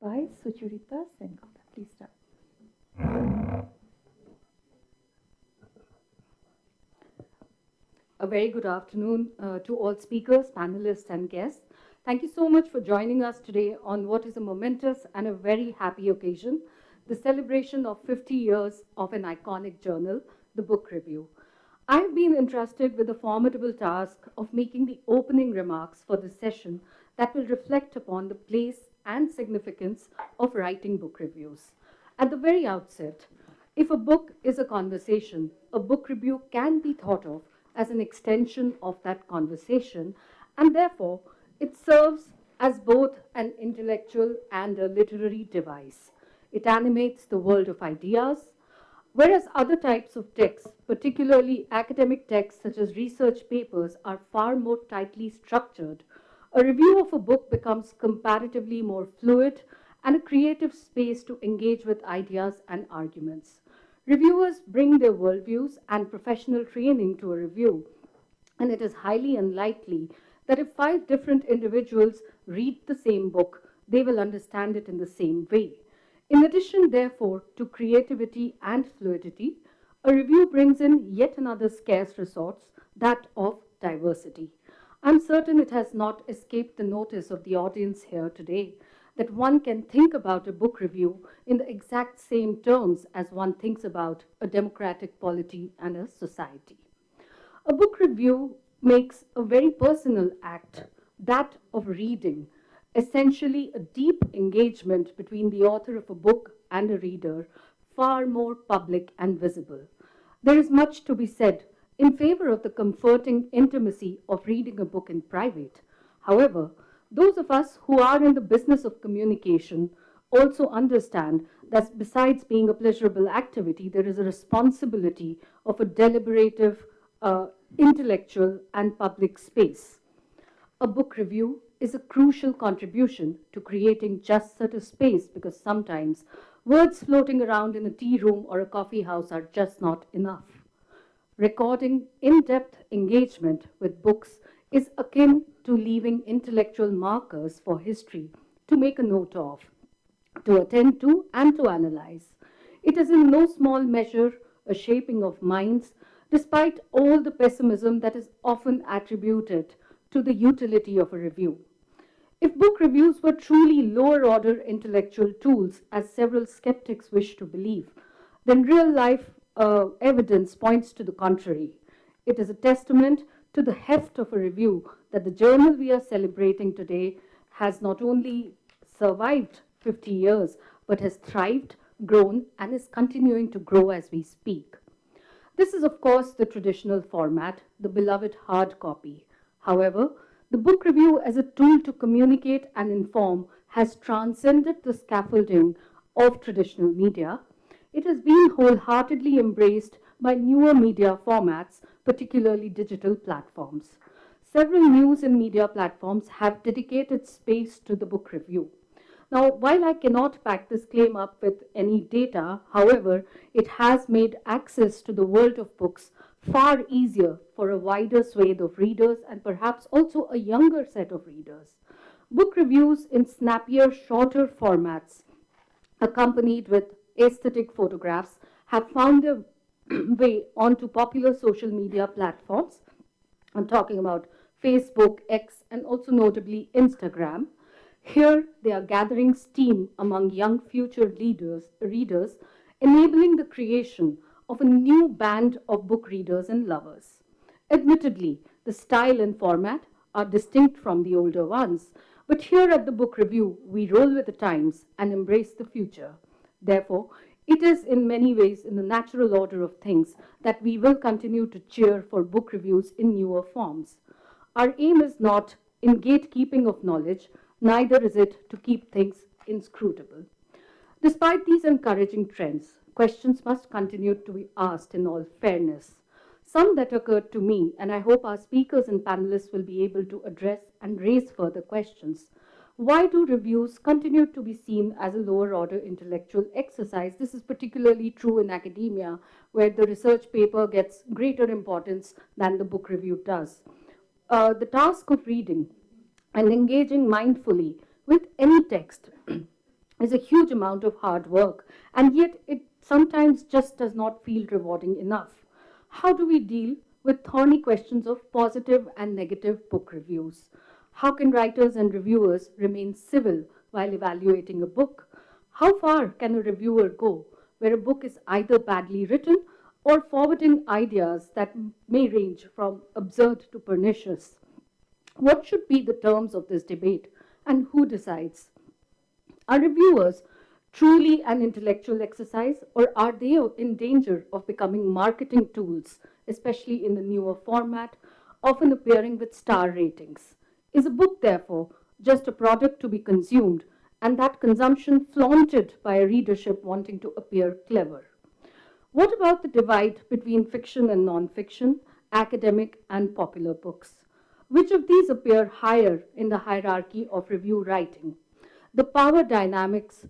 by Sucharita Sengupta. Please start. A very good afternoon to all speakers, panelists, and guests. Thank you so much for joining us today on what is a momentous and a very happy occasion, the celebration of 50 years of an iconic journal, the Book Review. I have been entrusted with the formidable task of making the opening remarks for this session that will reflect upon the place and significance of writing book reviews. At the very outset, if a book is a conversation, a book review can be thought of as an extension of that conversation, and therefore it serves as both an intellectual and a literary device. It animates the world of ideas, whereas other types of texts, particularly academic texts such as research papers, are far more tightly structured. A review of a book becomes comparatively more fluid and a creative space to engage with ideas and arguments. Reviewers bring their worldviews and professional training to a review, and it is highly unlikely that if 5 different individuals read the same book, they will understand it in the same way. In addition, therefore, to creativity and fluidity, a review brings in yet another scarce resource, that of diversity. I'm certain it has not escaped the notice of the audience here today that one can think about a book review in the exact same terms as one thinks about a democratic polity and a society. A book review makes a very personal act, that of reading, essentially a deep engagement between the author of a book and a reader, far more public and visible. There is much to be said in favor of the comforting intimacy of reading a book in private. However, those of us who are in the business of communication also understand that besides being a pleasurable activity, there is a responsibility of a deliberative, intellectual, and public space. A book review is a crucial contribution to creating just such a space, because sometimes words floating around in a tea room or a coffee house are just not enough. Recording in-depth engagement with books is akin to leaving intellectual markers for history to make a note of, to attend to, and to analyze. It is in no small measure a shaping of minds, despite all the pessimism that is often attributed to the utility of a review. If book reviews were truly lower-order intellectual tools, as several skeptics wish to believe, then real-life evidence points to the contrary. It is a testament to the heft of a review that the journal we are celebrating today has not only survived 50 years, but has thrived, grown, and is continuing to grow as we speak. This is, of course, the traditional format, the beloved hard copy. However, the book review as a tool to communicate and inform has transcended the scaffolding of traditional media. It has been wholeheartedly embraced by newer media formats, particularly digital platforms. Several news and media platforms have dedicated space to the book review. Now, while I cannot back this claim up with any data, however, it has made access to the world of books far easier for a wider swathe of readers and perhaps also a younger set of readers. Book reviews in snappier, shorter formats, accompanied with aesthetic photographs, have found their way onto popular social media platforms. I'm talking about Facebook, X, and also notably Instagram. Here, they are gathering steam among young future readers, enabling the creation of a new band of book readers and lovers. Admittedly, the style and format are distinct from the older ones, but here at the Book Review, we roll with the times and embrace the future. Therefore, it is in many ways in the natural order of things that we will continue to cheer for book reviews in newer forms. Our aim is not in gatekeeping of knowledge, neither is it to keep things inscrutable. Despite these encouraging trends, questions must continue to be asked in all fairness. Some that occurred to me, and I hope our speakers and panelists will be able to address and raise further questions. Why do reviews continue to be seen as a lower order intellectual exercise? This is particularly true in academia, where the research paper gets greater importance than the book review does. The task of reading and engaging mindfully with any text is a huge amount of hard work, and yet it sometimes just does not feel rewarding enough. How do we deal with thorny questions of positive and negative book reviews? How can writers and reviewers remain civil while evaluating a book? How far can a reviewer go where a book is either badly written or forwarding ideas that may range from absurd to pernicious? What should be the terms of this debate, and who decides? Are reviewers truly an intellectual exercise, or are they in danger of becoming marketing tools, especially in the newer format, often appearing with star ratings? Is a book, therefore, just a product to be consumed, and that consumption flaunted by a readership wanting to appear clever? What about the divide between fiction and non-fiction, academic and popular books? Which of these appear higher in the hierarchy of review writing? The power dynamics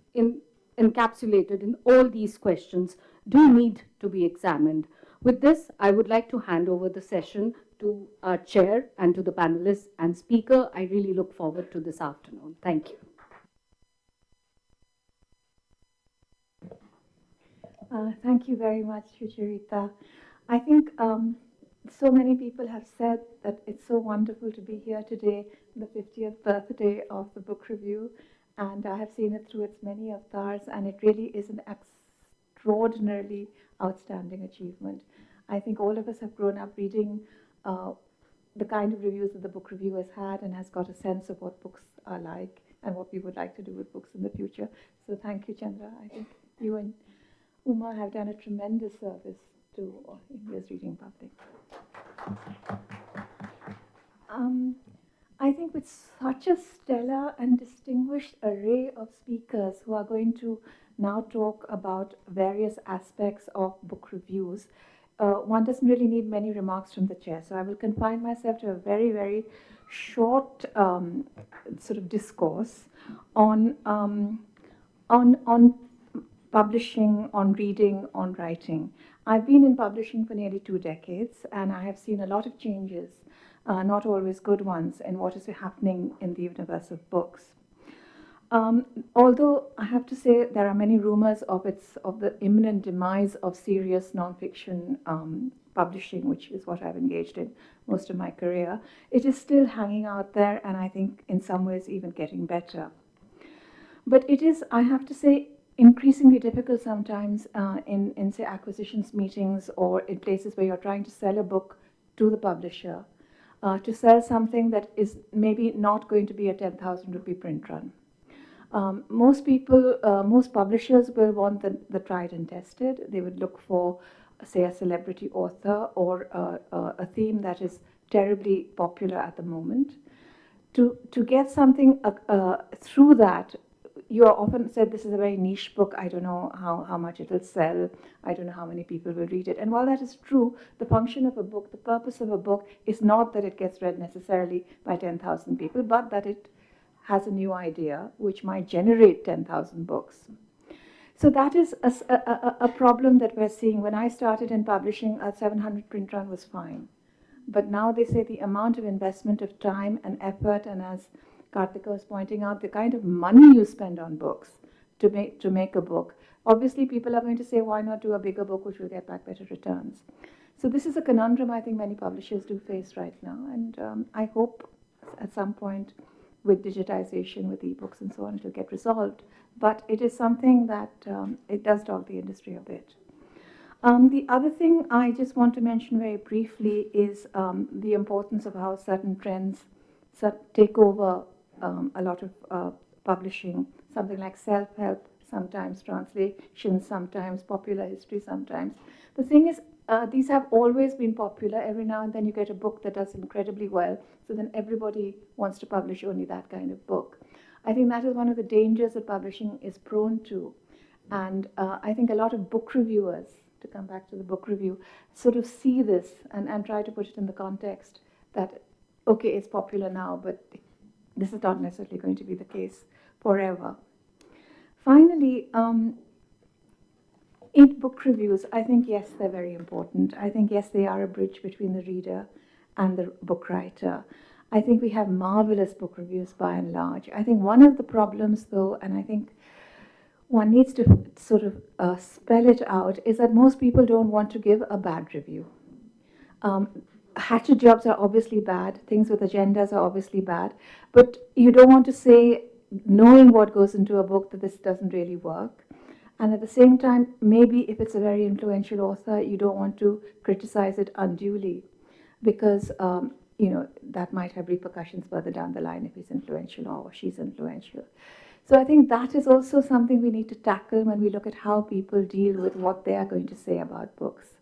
encapsulated in all these questions do need to be examined. With this, I would like to hand over the session to our chair and to the panelists and speaker. I really look forward to this afternoon. Thank you. Thank you very much, Sucharita. I think so many people have said that it's so wonderful to be here today, the 50th birthday of the book review, and I have seen it through its many avatars, and it really is an extraordinarily outstanding achievement. I think all of us have grown up reading the kind of reviews that the book review has had and has got a sense of what books are like and what we would like to do with books in the future. So thank you, Chandra. I think you and Uma have done a tremendous service to India's reading public. I think with such a stellar and distinguished array of speakers who are going to now talk about various aspects of book reviews, one doesn't really need many remarks from the chair. So I will confine myself to a very, very short sort of discourse on publishing, on reading, on writing. I've been in publishing for nearly 2 decades, and I have seen a lot of changes, not always good ones, in what is happening in the universe of books. Although I have to say there are many rumors of the imminent demise of serious nonfiction publishing, which is what I've engaged in most of my career, it is still hanging out there, and I think in some ways even getting better. But it is, I have to say, increasingly difficult sometimes in say acquisitions meetings or in places where you're trying to sell a book to the publisher, to sell something that is maybe not going to be a 10,000 rupee print run. Most people, most publishers will want the tried and tested. They would look for, say, a celebrity author or a theme that is terribly popular at the moment. To get something through that, you are often said, this is a very niche book, I don't know how much it will sell, I don't know how many people will read it. And while that is true, the function of a book, the purpose of a book is not that it gets read necessarily by 10,000 people, but that it has a new idea which might generate 10,000 books. So that is a problem that we're seeing. When I started in publishing, a 700 print run was fine. But now they say the amount of investment of time and effort, and as Karthika was pointing out, the kind of money you spend on books to make a book. Obviously, people are going to say, why not do a bigger book which will get back better returns? So this is a conundrum I think many publishers do face right now. And I hope at some point with digitization, with ebooks and so on, it will get resolved. But it is something that it does dog the industry a bit. The other thing I just want to mention very briefly is the importance of how certain trends take over a lot of publishing, something like self-help, sometimes translation, sometimes popular history, sometimes. The thing is, these have always been popular. Every now and then you get a book that does incredibly well, so then everybody wants to publish only that kind of book. I think that is one of the dangers that publishing is prone to. And I think a lot of book reviewers, to come back to the book review, sort of see this and try to put it in the context that, okay, it's popular now, but this is not necessarily going to be the case forever. Finally, in book reviews, I think, yes, they're very important. I think, yes, they are a bridge between the reader and the book writer. I think we have marvelous book reviews by and large. I think one of the problems, though, and I think one needs to sort of spell it out is that most people don't want to give a bad review. Hatchet jobs are obviously bad, things with agendas are obviously bad, but you don't want to say, knowing what goes into a book, that this doesn't really work. And at the same time, maybe if it's a very influential author, you don't want to criticize it unduly because, that might have repercussions further down the line if he's influential or she's influential. So I think that is also something we need to tackle when we look at how people deal with what they are going to say about books.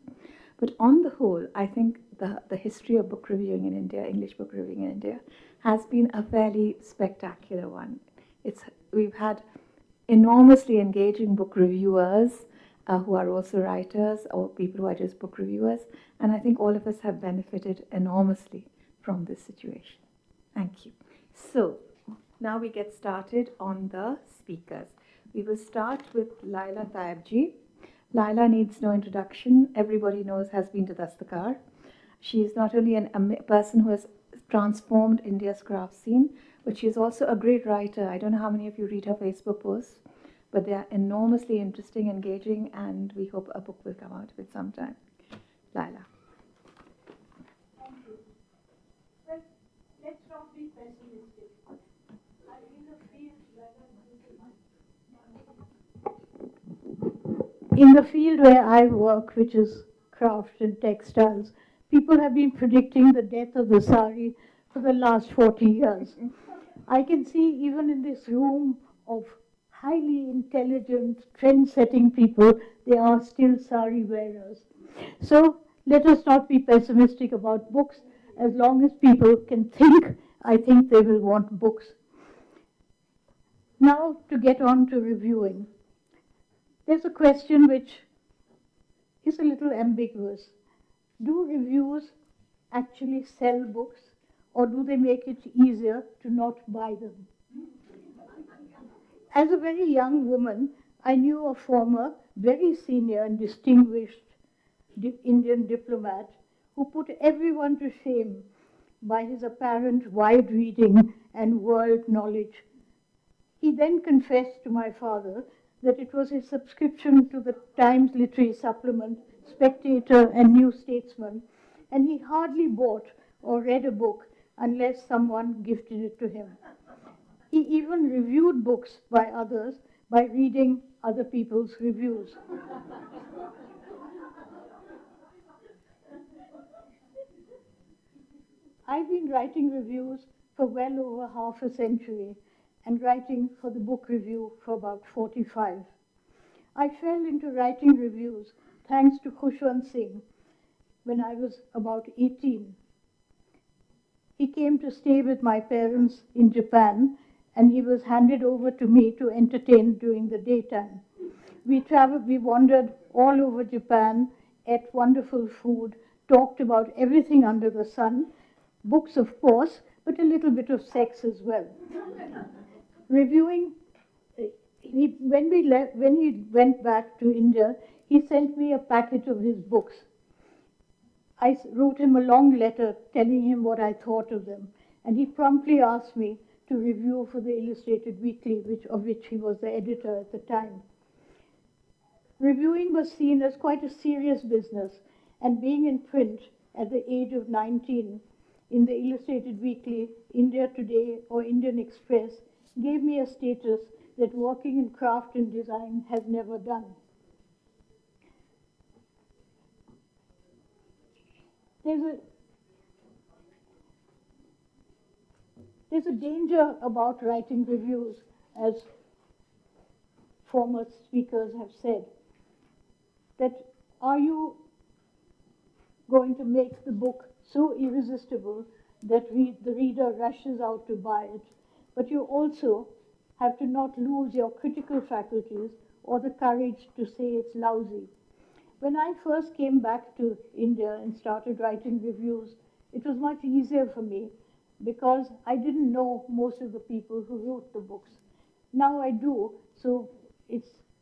But on the whole, I think the history of book reviewing in India, English book reviewing in India, has been a fairly spectacular one. We've had enormously engaging book reviewers who are also writers or people who are just book reviewers, and I think all of us have benefited enormously from this situation. Thank you. So now we get started on the speakers. We will start with Laila Taibji. Laila needs no introduction. Everybody knows has been to Dastakar. She is not only a person who has transformed India's craft scene, but she is also a great writer. I don't know how many of you read her Facebook posts, but they are enormously interesting, engaging, and we hope a book will come out of it sometime. Laila. Thank you. Well, let's not be pessimistic. In the field where I work, which is craft and textiles, people have been predicting the death of the sari for the last 40 years. I can see even in this room of highly intelligent, trend-setting people, they are still sari wearers. So let us not be pessimistic about books. As long as people can think, I think they will want books. Now to get on to reviewing. There's a question which is a little ambiguous. Do reviews actually sell books, or do they make it easier to not buy them? As a very young woman, I knew a former, very senior and distinguished Indian diplomat who put everyone to shame by his apparent wide reading and world knowledge. He then confessed to my father that it was his subscription to the Times Literary Supplement, Spectator, and New Statesman, and he hardly bought or read a book unless someone gifted it to him. He even reviewed books by others by reading other people's reviews. I've been writing reviews for well over half a century and writing for the book review for about 45. I fell into writing reviews thanks to Khushwant Singh when I was about 18. He came to stay with my parents in Japan, and he was handed over to me to entertain during the daytime. We wandered all over Japan, ate wonderful food, talked about everything under the sun, books of course, but a little bit of sex as well. Reviewing, when he went back to India, he sent me a packet of his books. I wrote him a long letter telling him what I thought of them, and he promptly asked me to review for the Illustrated Weekly, of which he was the editor at the time. Reviewing was seen as quite a serious business, and being in print at the age of 19 in the Illustrated Weekly, India Today, or Indian Express gave me a status that working in craft and design has never done. There's a danger about writing reviews, as former speakers have said, that are you going to make the book so irresistible that the reader rushes out to buy it, but you also have to not lose your critical faculties or the courage to say it's lousy. When I first came back to India and started writing reviews, it was much easier for me because I didn't know most of the people who wrote the books. Now I do, so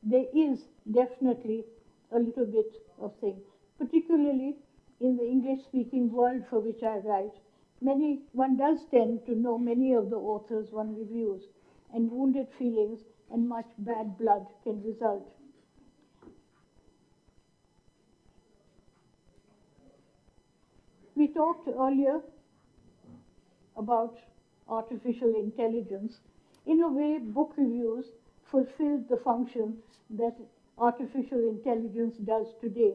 there is definitely a little bit of thing, particularly in the English-speaking world for which I write. One does tend to know many of the authors one reviews, and wounded feelings and much bad blood can result. We talked earlier about artificial intelligence. In a way, book reviews fulfilled the function that artificial intelligence does today,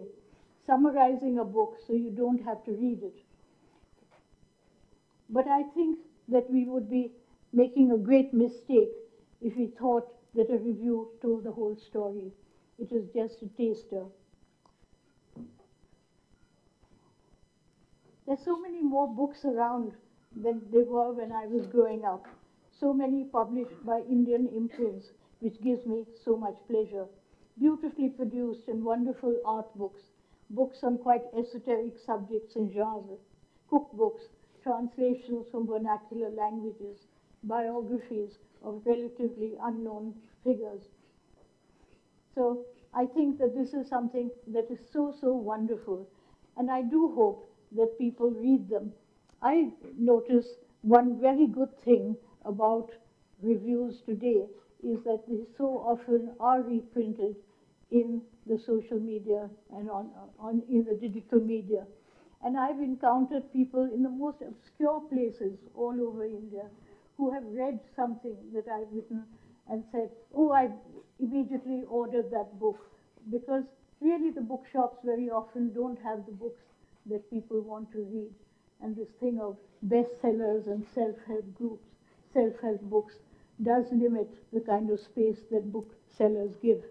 summarizing a book so you don't have to read it. But I think that we would be making a great mistake if we thought that a review told the whole story. It is just a taster. There's so many more books around than there were when I was growing up. So many published by Indian imprints, which gives me so much pleasure. Beautifully produced and wonderful art books, books on quite esoteric subjects and genres, cookbooks, translations from vernacular languages, biographies of relatively unknown figures. So I think that this is something that is so, so wonderful. And I do hope that people read them. I notice one very good thing about reviews today is that they so often are reprinted in the social media and in the digital media. And I've encountered people in the most obscure places all over India who have read something that I've written and said, oh, I immediately ordered that book, because really the bookshops very often don't have the books that people want to read. And this thing of bestsellers and self-help groups, self-help books, does limit the kind of space that booksellers give.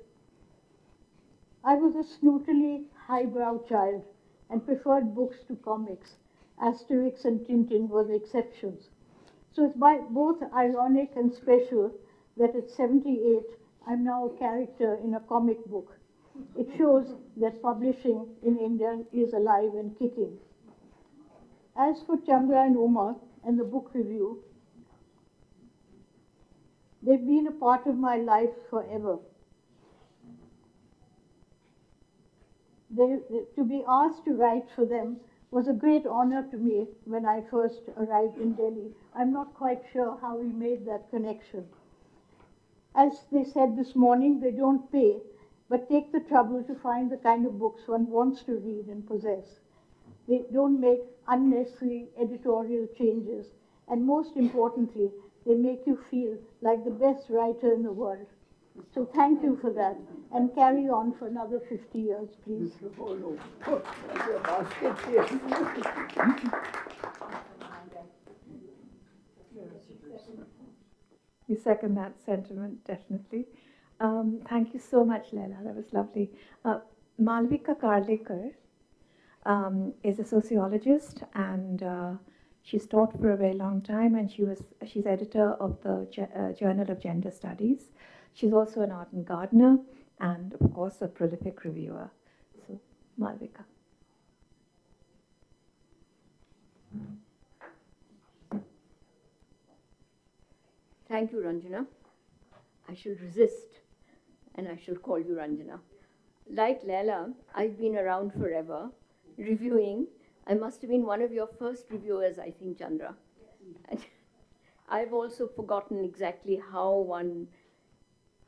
I was a snootily highbrow child and preferred books to comics. Asterix and Tintin were the exceptions. So it's both ironic and special that at 78, I'm now a character in a comic book. It shows that publishing in India is alive and kicking. As for Chandra and Uma and the book review, they've been a part of my life forever. To be asked to write for them was a great honor to me when I first arrived in Delhi. I'm not quite sure how we made that connection. As they said this morning, they don't pay, but take the trouble to find the kind of books one wants to read and possess. They don't make unnecessary editorial changes, and most importantly, they make you feel like the best writer in the world. So thank you for that, and carry on for another 50 years, please. We second that sentiment, definitely. Thank you so much, Leila. That was lovely. Malvika Karlekar is a sociologist, and she's taught for a very long time, and she's editor of the Journal of Gender Studies. She's also an art and gardener, and of course a prolific reviewer. So, Malvika. Thank you, Ranjana. I shall resist, and I shall call you Ranjana. Like Leila, I've been around forever, reviewing. I must have been one of your first reviewers, I think, Chandra. And I've also forgotten exactly how one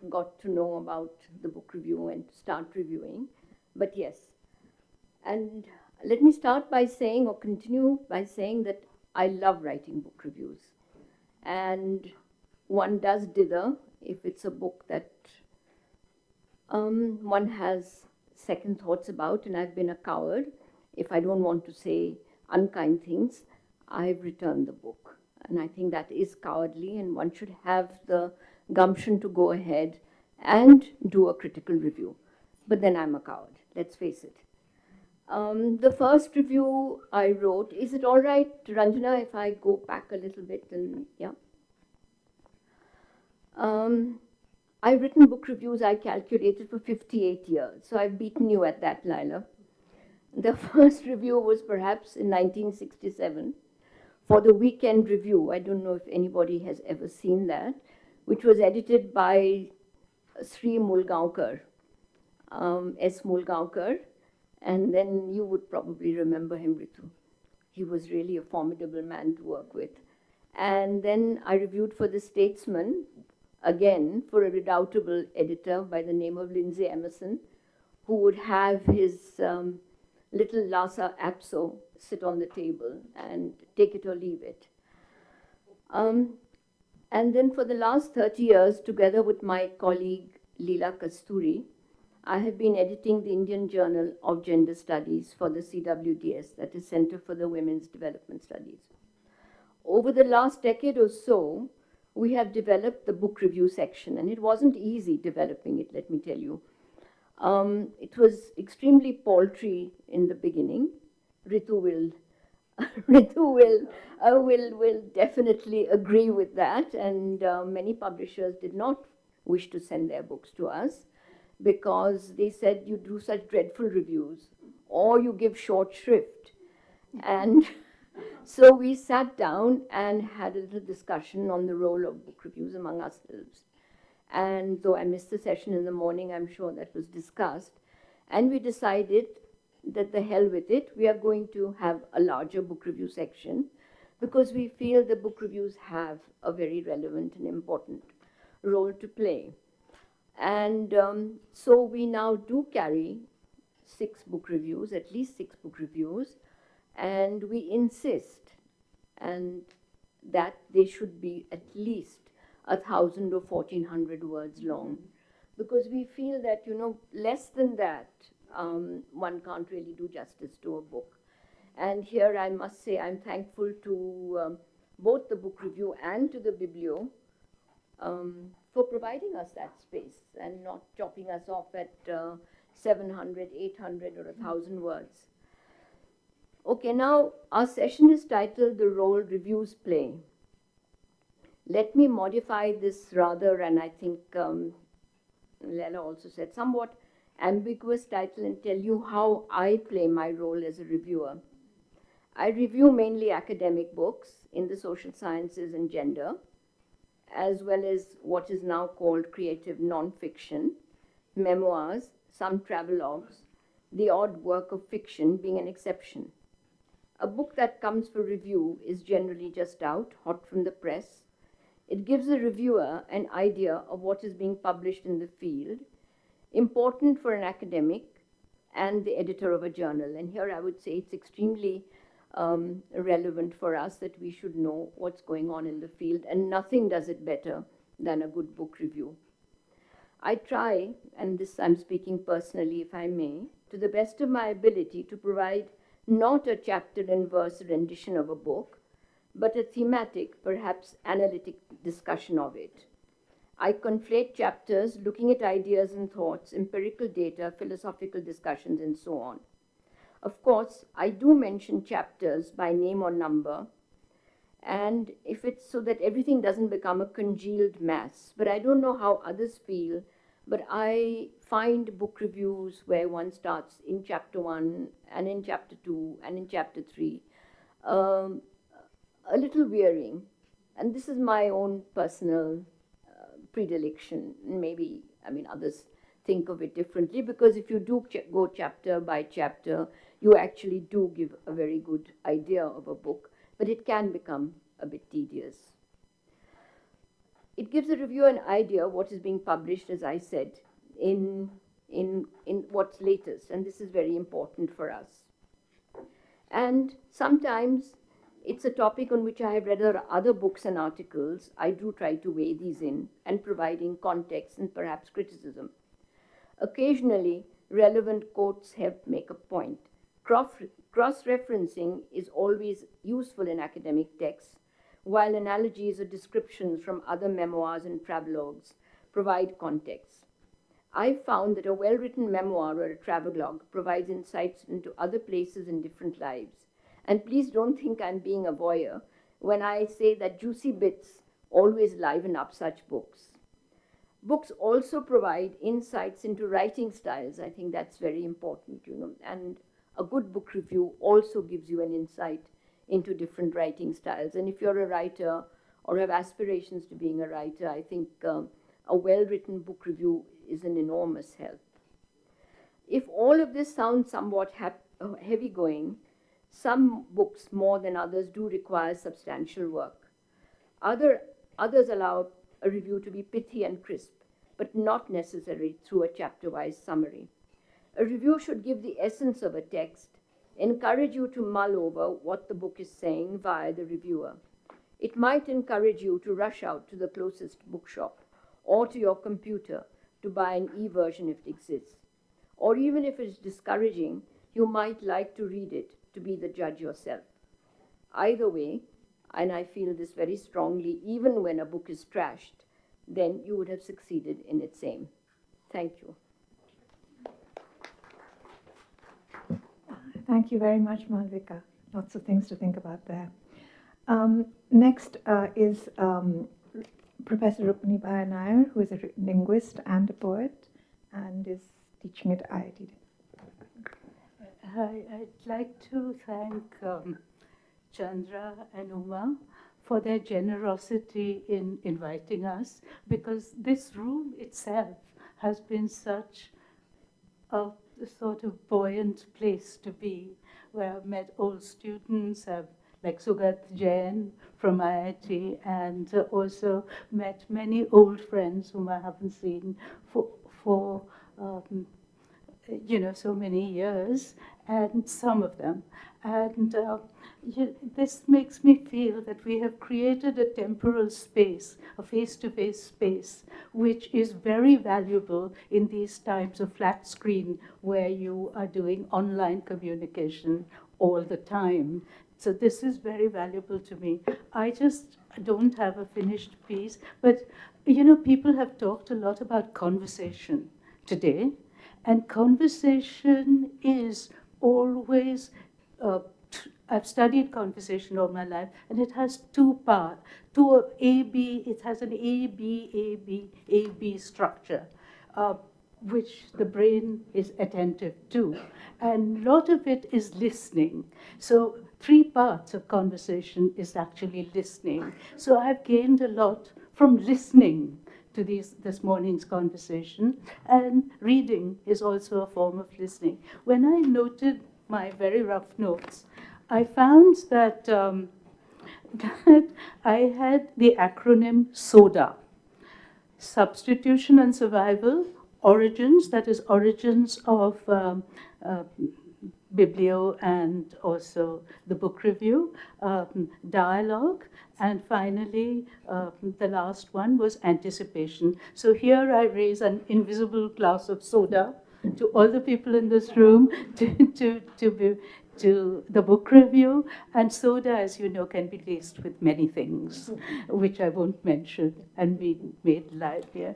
got to know about the book review and start reviewing, but yes. And let me start by saying, or continue by saying, that I love writing book reviews. And one does dither if it's a book that one has second thoughts about, and I've been a coward. If I don't want to say unkind things, I've returned the book. And I think that is cowardly, and one should have the gumption to go ahead and do a critical review. But then I'm a coward, let's face it. The first review I wrote, is it all right, Ranjana, if I go back a little bit? And yeah. I've written book reviews, I calculated, for 58 years. So I've beaten you at that, Lila. The first review was perhaps in 1967 for the Weekend Review. I don't know if anybody has ever seen that, which was edited by Sri Mulgaonkar, S. Mulgaonkar, and then you would probably remember him, Ritu. He was really a formidable man to work with. And then I reviewed for The Statesman, again for a redoubtable editor by the name of Lindsay Emerson, who would have his little Lhasa Apso sit on the table and take it or leave it. And then for the last 30 years, together with my colleague Leela Kasturi, I have been editing the Indian Journal of Gender Studies for the CWDS, that is Center for the Women's Development Studies. Over the last decade or so, we have developed the book review section, and it wasn't easy developing it, let me tell you. It was extremely paltry in the beginning. Ritu will definitely agree with that, and many publishers did not wish to send their books to us because they said you do such dreadful reviews or you give short shrift. And so we sat down and had a little discussion on the role of book reviews among ourselves. And though I missed the session in the morning, I'm sure that was discussed. And we decided that the hell with it, we are going to have a larger book review section because we feel the book reviews have a very relevant and important role to play. And so we now do carry 6 book reviews, at least 6 book reviews, and we insist and that they should be at least 1,000 or 1,400 words long, because we feel that, you know, less than that, one can't really do justice to a book. And here I must say I'm thankful to both the book review and to the Biblio for providing us that space and not chopping us off at 700, 800 or 1,000 words. Okay, now our session is titled The Role Reviews Play. Let me modify this rather, and I think Leila also said, somewhat ambiguous title and tell you how I play my role as a reviewer. I review mainly academic books in the social sciences and gender, as well as what is now called creative non-fiction, memoirs, some travelogues, the odd work of fiction being an exception. A book that comes for review is generally just out, hot from the press. It gives the reviewer an idea of what is being published in the field, important for an academic and the editor of a journal. And here I would say it's extremely relevant for us that we should know what's going on in the field, and nothing does it better than a good book review. I try, and this I'm speaking personally if I may, to the best of my ability to provide not a chapter and verse rendition of a book, but a thematic, perhaps analytic discussion of it. I conflate chapters looking at ideas and thoughts, empirical data, philosophical discussions, and so on. Of course, I do mention chapters by name or number, and if it's so that everything doesn't become a congealed mass. But I don't know how others feel, but I find book reviews where one starts in chapter 1 and in chapter 2 and in chapter 3 a little wearying. And this is my own personal predilection. Maybe, I mean, others think of it differently, because if you do go chapter by chapter, you actually do give a very good idea of a book, but it can become a bit tedious. It gives the reviewer an idea of what is being published, as I said, in what's latest, and this is very important for us. And sometimes it's a topic on which I have read other books and articles. I do try to weigh these in and providing context and perhaps criticism. Occasionally, relevant quotes help make a point. Cross-referencing is always useful in academic texts, while analogies or descriptions from other memoirs and travelogues provide context. I've found that a well-written memoir or a travelogue provides insights into other places and different lives. And please don't think I'm being a voyeur when I say that juicy bits always liven up such books. Books also provide insights into writing styles. I think that's very important, you know, and a good book review also gives you an insight into different writing styles. And if you're a writer or have aspirations to being a writer, I think a well-written book review is an enormous help. If all of this sounds somewhat heavy-going, some books more than others do require substantial work. Others allow a review to be pithy and crisp, but not necessary through a chapter-wise summary. A review should give the essence of a text, encourage you to mull over what the book is saying via the reviewer. It might encourage you to rush out to the closest bookshop or to your computer to buy an e-version if it exists. Or even if it's discouraging, you might like to read it to be the judge yourself. Either way, and I feel this very strongly, even when a book is trashed, then you would have succeeded in its aim. Thank you. Thank you very much, Malvika. Lots of things to think about there. Next is Professor Rukmini Bhaya-Nair, who is a linguist and a poet and is teaching at IIT. I'd like to thank Chandra and Uma for their generosity in inviting us, because this room itself has been such a sort of buoyant place to be, where I've met old students, like Sugat, Jain from IIT, and also met many old friends whom I haven't seen for so many years, and some of them. And this makes me feel that we have created a temporal space, a face-to-face space, which is very valuable in these times of flat screen where you are doing online communication all the time. So this is very valuable to me. I just don't have a finished piece, but people have talked a lot about conversation today, and conversation is always, I've studied conversation all my life, and it has two parts. It has an A-B structure, which the brain is attentive to. And a lot of it is listening. So 3 parts of conversation is actually listening. So I've gained a lot from listening to this morning's conversation, and reading is also a form of listening. When I noted my very rough notes, I found that, that I had the acronym SODA, Substitution and Survival, Origins, that is origins of Biblio and also the book review, dialogue, and finally, the last one was anticipation. So here I raise an invisible glass of soda to all the people in this room to the book review. And soda, as you know, can be laced with many things, which I won't mention, and be made livelier.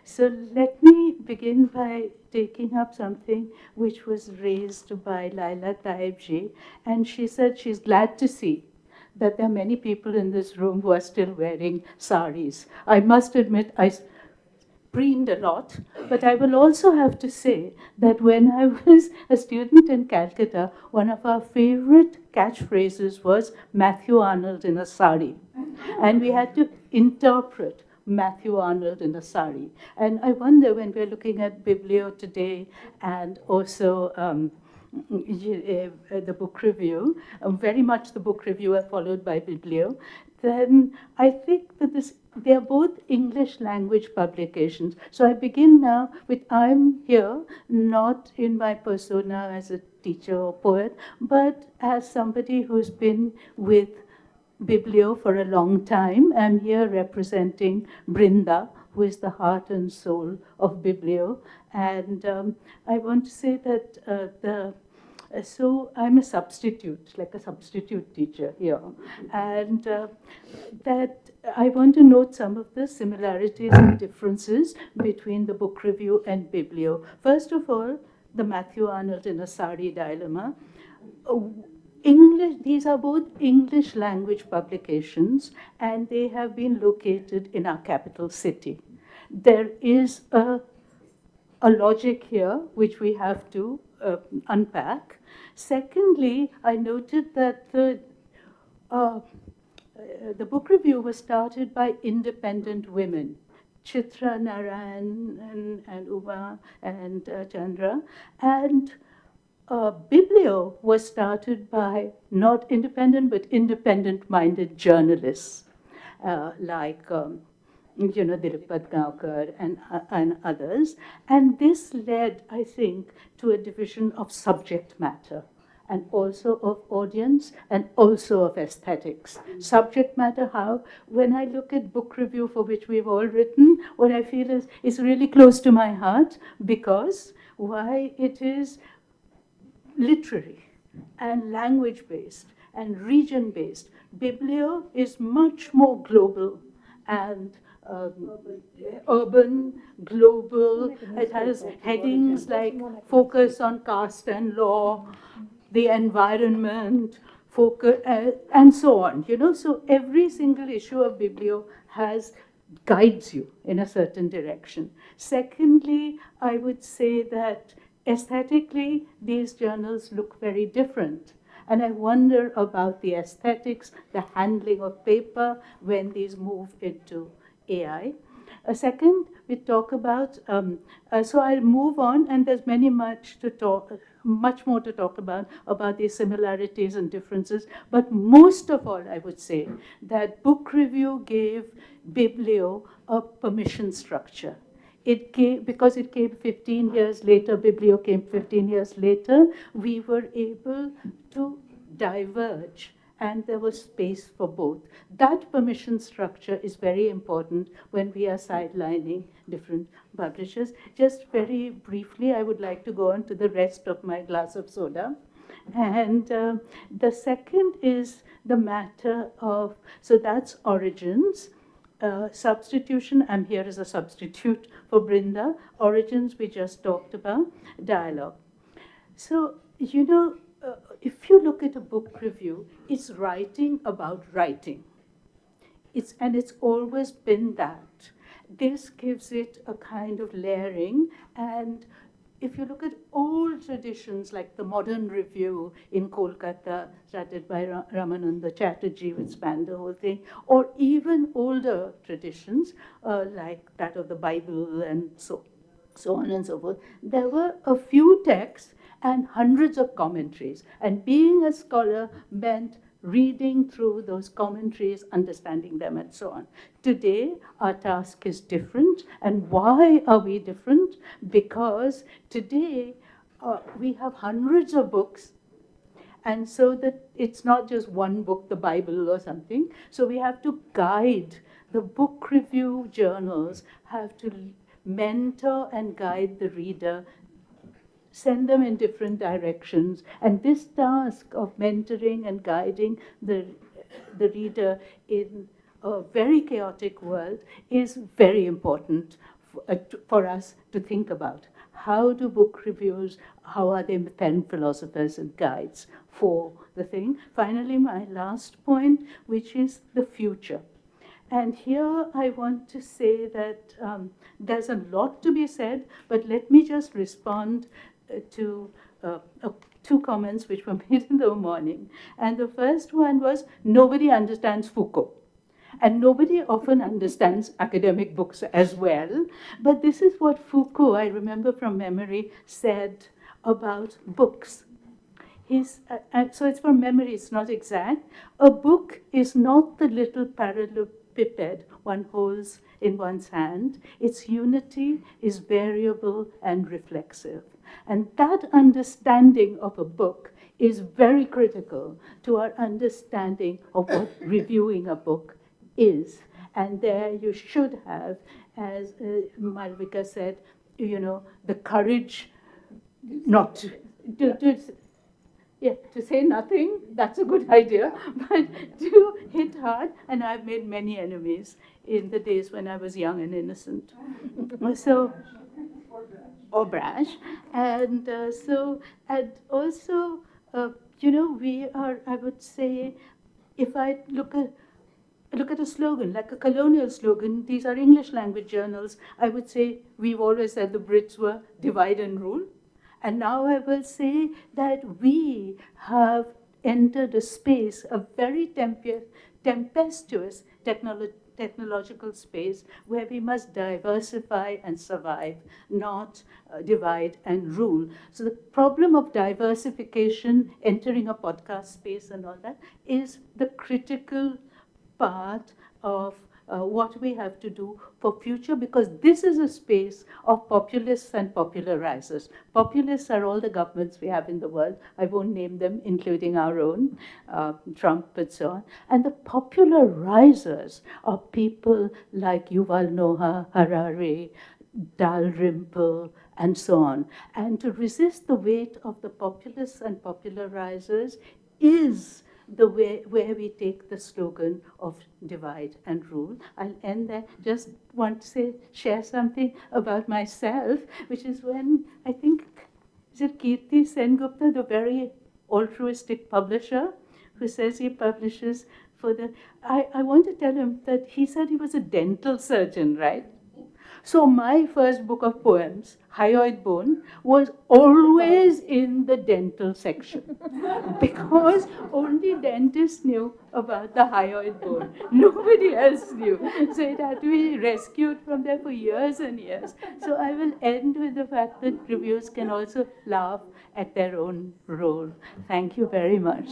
So let me begin by taking up something which was raised by Laila Taibji. And she said she's glad to see that there are many people in this room who are still wearing saris. I must admit, I preened a lot, but I will also have to say that when I was a student in Calcutta, one of our favorite catchphrases was Matthew Arnold in a sari. And we had to interpret Matthew Arnold in a sari. And I wonder, when we're looking at Biblio today and also the book review, very much the book review followed by Biblio, then I think that they're both English language publications. So I begin now with, I'm here not in my persona as a teacher or poet, but as somebody who's been with Biblio for a long time. I'm here representing Brinda, who is the heart and soul of Biblio. And I want to say that so I'm a substitute, like a substitute teacher here. And that I want to note some of the similarities and differences between the book review and Biblio. First of all, the Matthew Arnold in a sari dilemma. These are both English language publications, and they have been located in our capital city. There is a logic here which we have to unpack. Secondly, I noted that the book review was started by independent women, Chitra, Narayani, and Uma, and Chandra, and Biblio was started by not independent, but independent-minded journalists. like Dilip Bhatnagar and others. And this led, I think, to a division of subject matter, and also of audience, and also of aesthetics. Subject matter, how? When I look at book review, for which we've all written, what I feel is it's really close to my heart, because why? It is literary and language-based and region-based. Biblio is much more global and urban, global. It has headings like focus on caste and law, the environment, focus, and so on. So every single issue of Biblio guides you in a certain direction. Secondly, I would say that aesthetically, these journals look very different. And I wonder about the aesthetics, the handling of paper when these move into AI. Second, we talk about, so I'll move on, and there's much more to talk about these similarities and differences. But most of all, I would say that book review gave Biblio a permission structure. Because it came 15 years later, Biblio came 15 years later, we were able to diverge, and there was space for both. That permission structure is very important when we are sidelining different publishers. Just very briefly, I would like to go on to the rest of my glass of soda. And the second is the matter of, so that's origins. Substitution, I'm here as a substitute for Brinda. Origins, we just talked about. Dialogue. So, if you look at a book review, it's writing about writing. And it's always been that. This gives it a kind of layering, and if you look at old traditions like the modern review in Kolkata, started by Ramananda Chatterjee, which spanned the whole thing, or even older traditions like that of the Bible and so on and so forth, there were a few texts and hundreds of commentaries. And being a scholar meant reading through those commentaries, understanding them, and so on. Today, our task is different. And why are we different? Because today, we have hundreds of books, and so that it's not just one book, the Bible or something. So we have to guide. The book review journals have to mentor and guide the reader, send them in different directions. And this task of mentoring and guiding the reader in a very chaotic world is very important for us to think about. How do book reviews, how are they pen philosophers and guides for the thing? Finally, my last point, which is the future. And here I want to say that there's a lot to be said, but let me just respond to two comments which were made in the morning. And the first one was, nobody understands Foucault. And nobody often understands academic books as well. But this is what Foucault, I remember from memory, said about books. So it's from memory, it's not exact. A book is not the little parallelepiped one holds in one's hand. Its unity is variable and reflexive. And that understanding of a book is very critical to our understanding of what reviewing a book is. And there you should have, as Malvika said, the courage not to say nothing, that's a good idea, but to hit hard. And I've made many enemies in the days when I was young and innocent. Or brash. And and also, we are, I would say, if I look at a slogan, like a colonial slogan, these are English language journals, I would say we've always said the Brits were divide and rule. And now I will say that we have entered a space, a very tempestuous technological space where we must diversify and survive, not divide and rule. So the problem of diversification, entering a podcast space and all that, is the critical part of what we have to do for future, because this is a space of populists and popularizers. Populists are all the governments we have in the world. I won't name them, including our own, Trump and so on. And the popularizers are people like Yuval Noah Harari, Dalrymple, and so on. And to resist the weight of the populists and popularizers is the way where we take the slogan of divide and rule. I'll end there. Just want to share something about myself, which is when I think, is it Kiriti Sengupta, the very altruistic publisher, who says he publishes for the, I want to tell him that he said he was a dental surgeon, right? So my first book of poems, Hyoid Bone, was always in the dental section because only dentists knew about the hyoid bone. Nobody else knew. So it had to be rescued from there for years and years. So I will end with the fact that reviewers can also laugh at their own role. Thank you very much.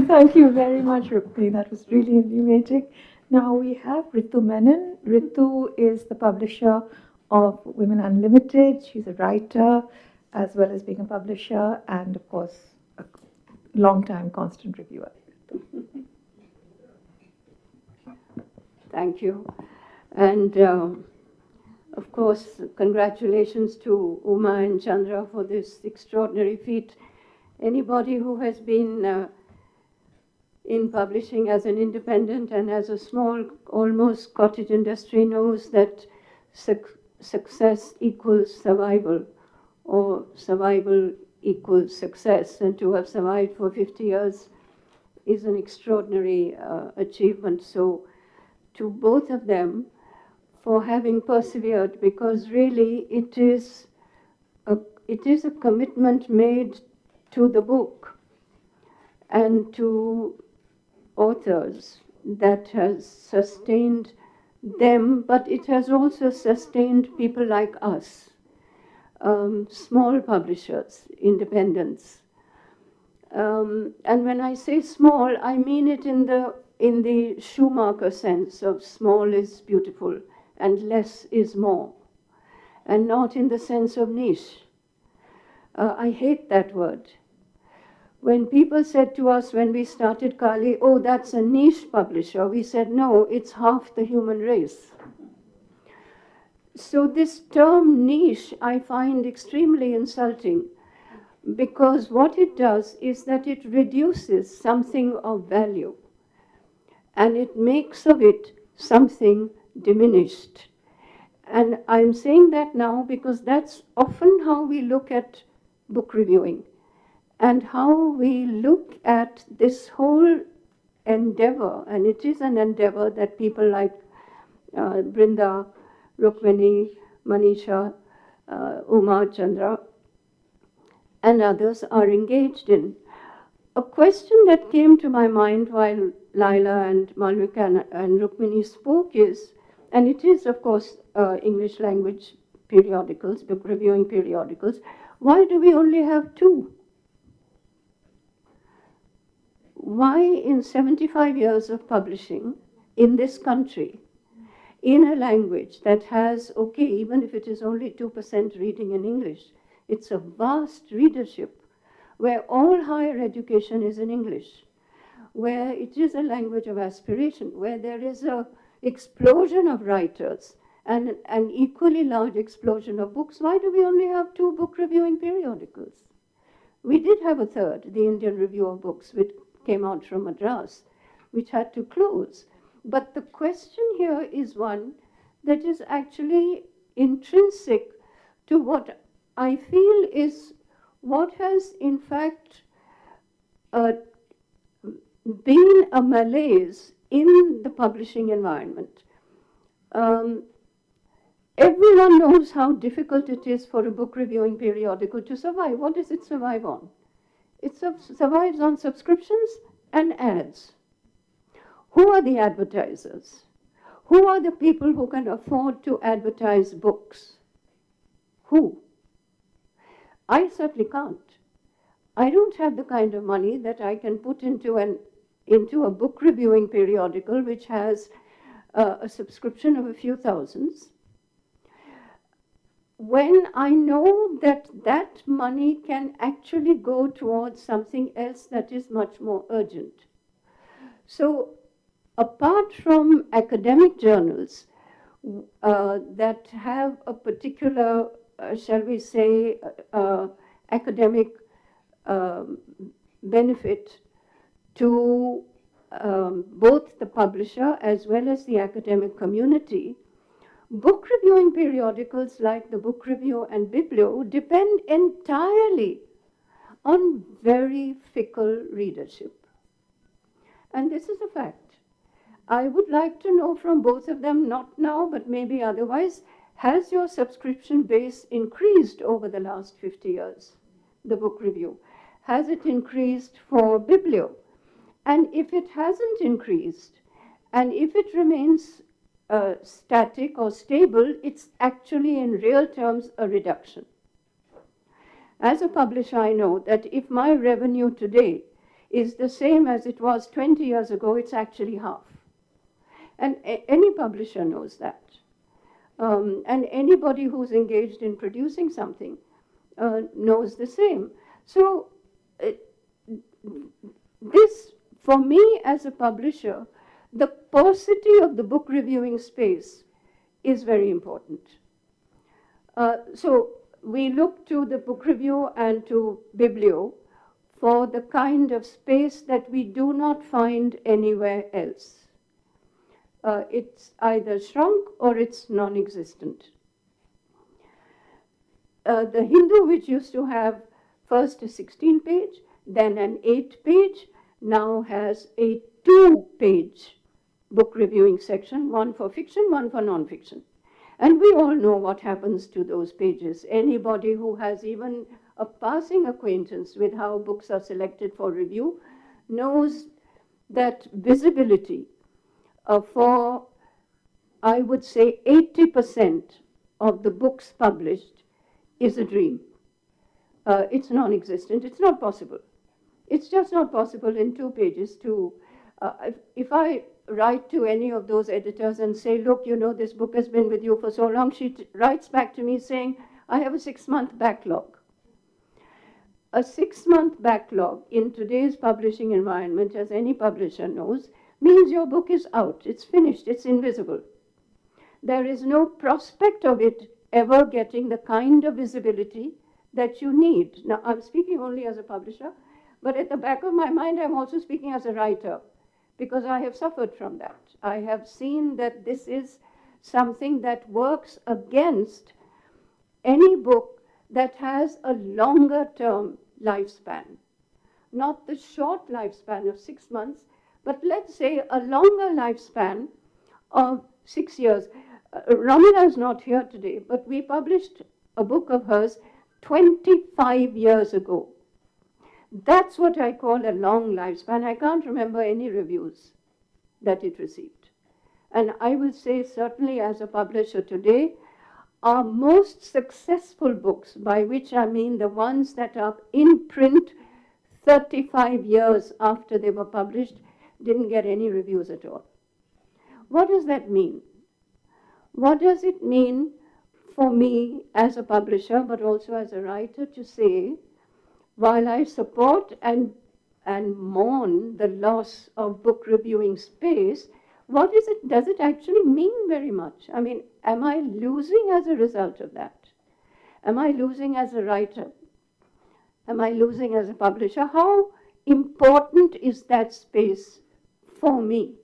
Thank you very much, Rukmini. That was really illuminating. Now we have Ritu Menon. Ritu is the publisher of Women Unlimited. She's a writer as well as being a publisher and, of course, a long-time constant reviewer. Thank you. And of course, congratulations to Uma and Chandra for this extraordinary feat. Anybody who has been in publishing as an independent and as a small, almost cottage industry knows that success equals survival, or survival equals success. And to have survived for 50 years is an extraordinary achievement. So to both of them for having persevered, because really it is a commitment made to the book and to authors that has sustained them, but it has also sustained people like us, small publishers, independents. And when I say small, I mean it in the Schumacher sense of small is beautiful and less is more, and not in the sense of niche. I hate that word. When people said to us when we started Kali, oh, that's a niche publisher, we said, no, it's half the human race. So this term niche I find extremely insulting, because what it does is that it reduces something of value and it makes of it something diminished. And I'm saying that now because that's often how we look at book reviewing, and how we look at this whole endeavor. And it is an endeavor that people like Brinda, Rukmini, Manisha, Uma, Chandra, and others are engaged in. A question that came to my mind while Laila and Malvika and Rukmini spoke is, and it is of course English language periodicals, book reviewing periodicals, why do we only have 2? Why in 75 years of publishing in this country, in a language that has, okay, even if it is only 2% reading in English, it's a vast readership, where all higher education is in English, where it is a language of aspiration, where there is an explosion of writers and an equally large explosion of books. Why do we only have 2 book reviewing periodicals? We did have a third, the Indian Review of Books, which came out from Madras, which had to close. But the question here is one that is actually intrinsic to what I feel is what has in fact been a malaise in the publishing environment. Everyone knows how difficult it is for a book reviewing periodical to survive. What does it survive on? It survives on subscriptions and ads. Who are the advertisers? Who are the people who can afford to advertise books? Who? I certainly can't. I don't have the kind of money that I can put into an into a book reviewing periodical which has a subscription of a few thousands, when I know that that money can actually go towards something else that is much more urgent. So apart from academic journals that have a particular, shall we say, academic benefit to both the publisher as well as the academic community, book reviewing periodicals like the Book Review and Biblio depend entirely on very fickle readership. And this is a fact. I would like to know from both of them, not now, but maybe otherwise, has your subscription base increased over the last 50 years, the Book Review? Has it increased for Biblio? And if it hasn't increased, and if it remains static or stable, it's actually in real terms a reduction. As a publisher, I know that if my revenue today is the same as it was 20 years ago, it's actually half. And any publisher knows that. And anybody who's engaged in producing something knows the same. So this, for me as a publisher, the paucity of the book reviewing space is very important. So we look to the Book Review and to Biblio for the kind of space that we do not find anywhere else. It's either shrunk or it's non-existent. The Hindu, which used to have first a 16-page, then an 8-page, now has a 2-page book reviewing section, one for fiction, one for non-fiction. And we all know what happens to those pages. Anybody who has even a passing acquaintance with how books are selected for review knows that visibility for, I would say, 80% of the books published is a dream. It's non-existent. It's not possible. It's just not possible in 2 pages to, if I write to any of those editors and say, look, you know, this book has been with you for so long, she writes back to me saying, I have a 6-month backlog. A 6-month backlog in today's publishing environment, as any publisher knows, means your book is out, it's finished, it's invisible. There is no prospect of it ever getting the kind of visibility that you need. Now, I'm speaking only as a publisher, but at the back of my mind, I'm also speaking as a writer, because I have suffered from that. I have seen that this is something that works against any book that has a longer term lifespan. Not the short lifespan of 6 months, but let's say a longer lifespan of 6 years. Ramina is not here today, but we published a book of hers 25 years ago. That's what I call a long lifespan. I can't remember any reviews that it received. And I will say, certainly as a publisher today, our most successful books, by which I mean the ones that are in print 35 years after they were published, didn't get any reviews at all. What does that mean? What does it mean for me as a publisher, but also as a writer, to say, while I support and mourn the loss of book reviewing space, what is it, does it actually mean very much? I mean, am I losing as a result of that? Am I losing as a writer? Am I losing as a publisher? How important is that space for me,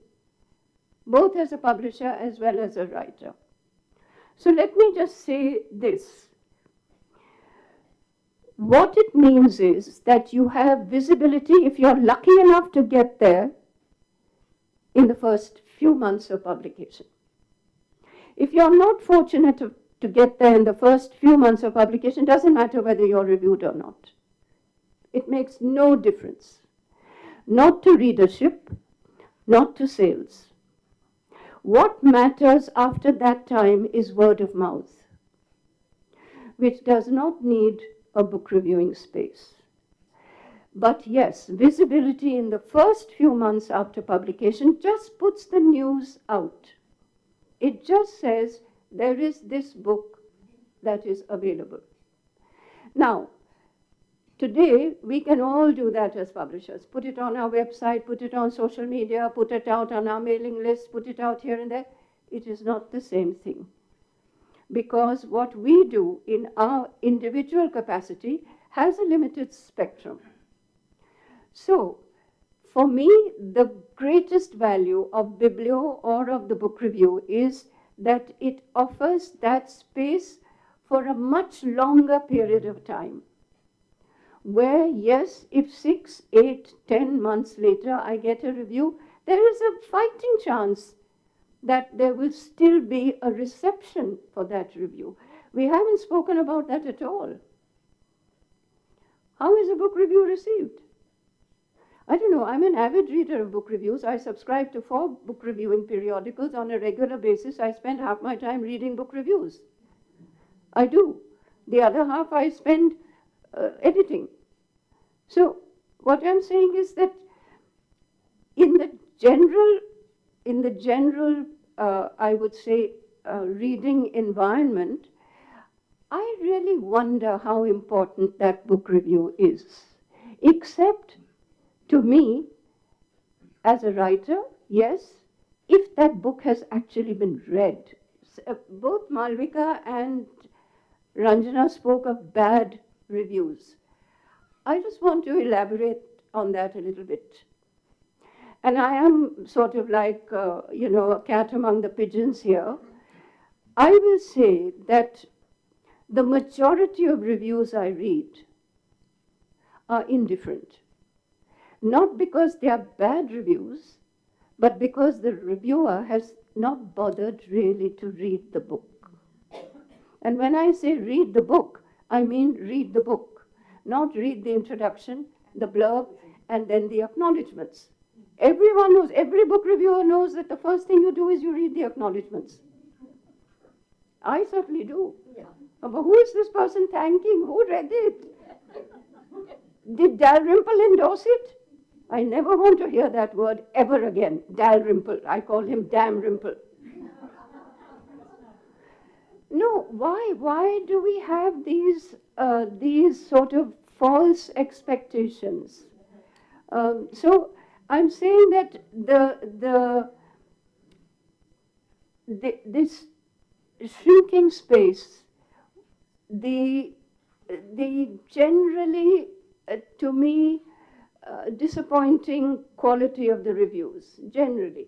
both as a publisher as well as a writer? So let me just say this. What it means is that you have visibility, if you're lucky enough to get there, in the first few months of publication. If you're not fortunate to get there in the first few months of publication, it doesn't matter whether you're reviewed or not. It makes no difference. Not to readership, not to sales. What matters after that time is word of mouth, which does not need a book reviewing space. But yes, visibility in the first few months after publication just puts the news out. It just says there is this book that is available. Now, today, we can all do that as publishers. Put it on our website, put it on social media, put it out on our mailing list, put it out here and there. It is not the same thing. Because what we do in our individual capacity has a limited spectrum. So, for me, the greatest value of Biblio or of the book review is that it offers that space for a much longer period of time. Where, yes, if 6, 8, 10 months later I get a review, there is a fighting chance that there will still be a reception for that review. We haven't spoken about that at all. How is a book review received? I don't know, I'm an avid reader of book reviews. I subscribe to 4 book reviewing periodicals on a regular basis. I spend half my time reading book reviews. I do. The other half I spend editing. So what I'm saying is that in the general, I would say, reading environment, I really wonder how important that book review is. Except to me, as a writer, yes, if that book has actually been read. Both Malvika and Ranjana spoke of bad reviews. I just want to elaborate on that a little bit. And I am sort of like, a cat among the pigeons here. I will say that the majority of reviews I read are indifferent. Not because they are bad reviews, but because the reviewer has not bothered really to read the book. And when I say read the book, I mean read the book, not read the introduction, the blurb, and then the acknowledgements. Everyone knows, every book reviewer knows that the first thing you do is you read the acknowledgements. I certainly do. Yeah. But who is this person thanking? Who read it? Did Dalrymple endorse it? I never want to hear that word ever again. Dalrymple. I call him Damn Rimple. No, why? Why do we have these sort of false expectations? So I'm saying that this shrinking space, the generally, to me, disappointing quality of the reviews, generally.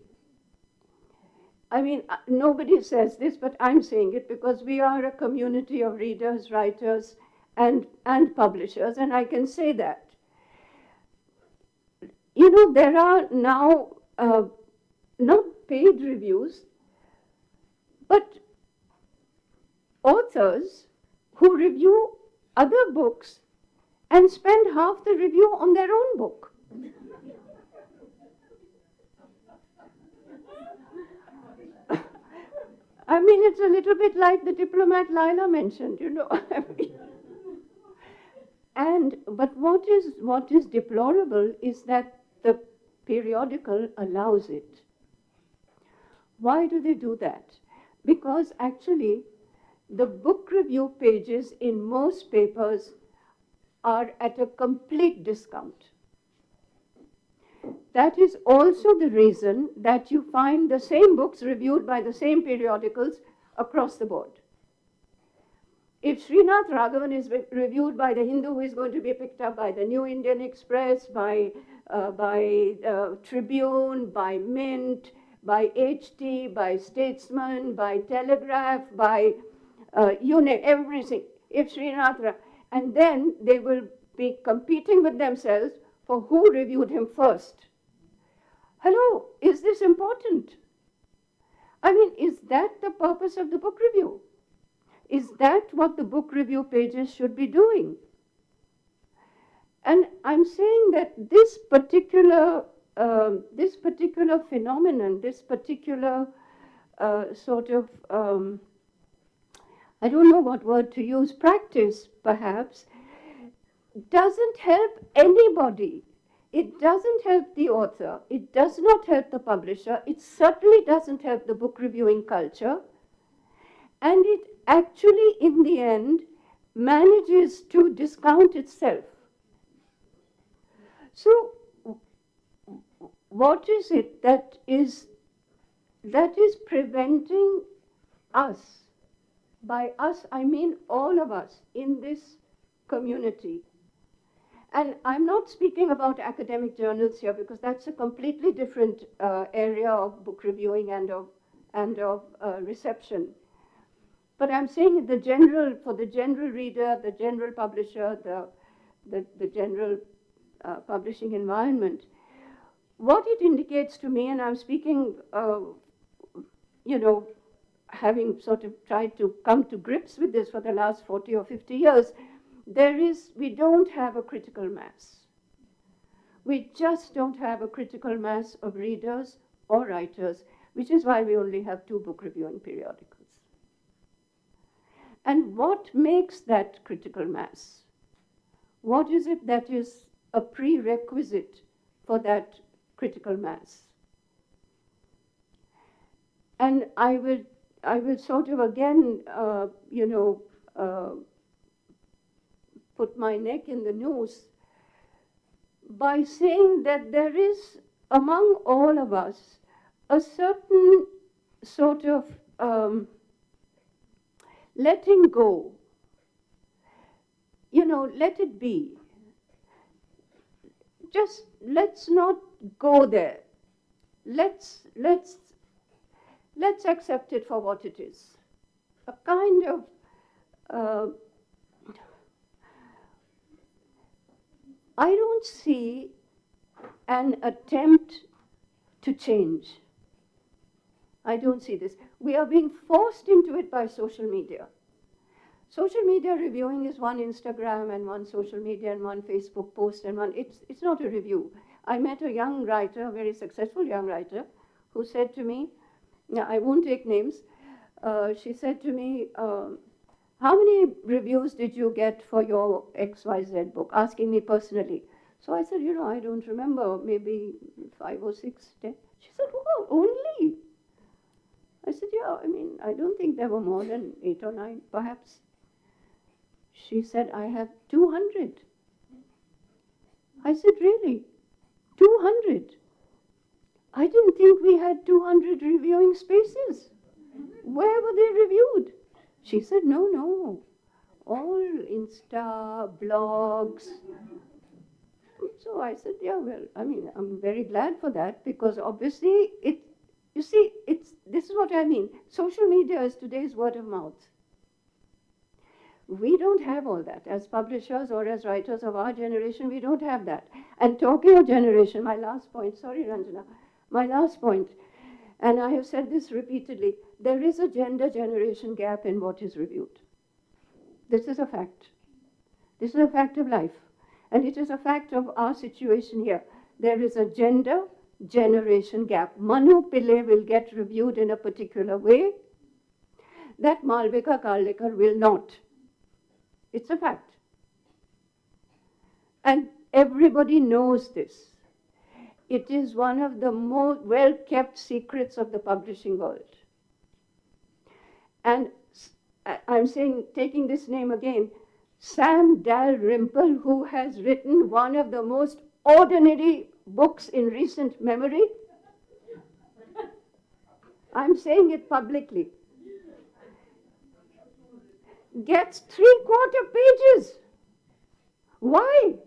I mean, nobody says this, but I'm saying it because we are a community of readers, writers, and publishers, and I can say that. You know, there are now not paid reviews, but authors who review other books and spend half the review on their own book. I mean, it's a little bit like the diplomat Laila mentioned, you know. But what is deplorable is that the periodical allows it. Why do they do that? Because actually, the book review pages in most papers are at a complete discount. That is also the reason that you find the same books reviewed by the same periodicals across the board. If Srinath Raghavan is reviewed by the Hindu, is going to be picked up by the New Indian Express, by Tribune, by Mint, by HT, by Statesman, by Telegraph, by everything. If Srinath, and then they will be competing with themselves for who reviewed him first. Hello, is this important? I mean, is that the purpose of the book review? Is that what the book review pages should be doing? And I'm saying that this particular phenomenon, this particular sort of, I don't know what word to use, practice perhaps, doesn't help anybody. It doesn't help the author. It does not help the publisher. It certainly doesn't help the book reviewing culture. And it actually, in the end, manages to discount itself. So, what is it that is preventing us? By us, I mean all of us in this community. And I'm not speaking about academic journals here because that's a completely different area of book reviewing and of reception. But I'm saying for the general reader, the general publisher, the general publishing environment, what it indicates to me, and I'm speaking, having sort of tried to come to grips with this for the last 40 or 50 years, we don't have a critical mass. We just don't have a critical mass of readers or writers, which is why we only have 2 book reviewing periodicals. And what makes that critical mass? What is it that is a prerequisite for that critical mass? And I will sort of again, put my neck in the noose by saying that there is among all of us a certain sort of letting go. Let it be. Just let's not go there. Let's accept it for what it is. A kind of I don't see an attempt to change. I don't see this. We are being forced into it by social media. Social media reviewing is one Instagram and one social media and one Facebook post and it's not a review. I met a young writer, a very successful young writer, who said to me, now I won't take names, she said to me, how many reviews did you get for your XYZ book? Asking me personally. So I said, I don't remember, maybe 5 or 6, 10. She said, oh, only? I said, yeah, I don't think there were more than 8 or 9, perhaps. She said, I have 200. I said, really? 200? I didn't think we had 200 reviewing spaces. Where were they reviewed? She said, no, all Insta, blogs. So I said, yeah, well, I'm very glad for that because obviously this is what I mean. Social media is today's word of mouth. We don't have all that. As publishers or as writers of our generation, we don't have that. And talking of generation, my last point, sorry Ranjana, my last point, and I have said this repeatedly, there is a gender generation gap in what is reviewed. This is a fact. This is a fact of life. And it is a fact of our situation here. There is a gender generation gap. Manu Pillai will get reviewed in a particular way that Malvika Karlekar will not. It's a fact. And everybody knows this. It is one of the most well-kept secrets of the publishing world. And I'm saying, taking this name again, Sam Dalrymple, who has written one of the most ordinary books in recent memory, I'm saying it publicly, gets 3/4 pages. Why?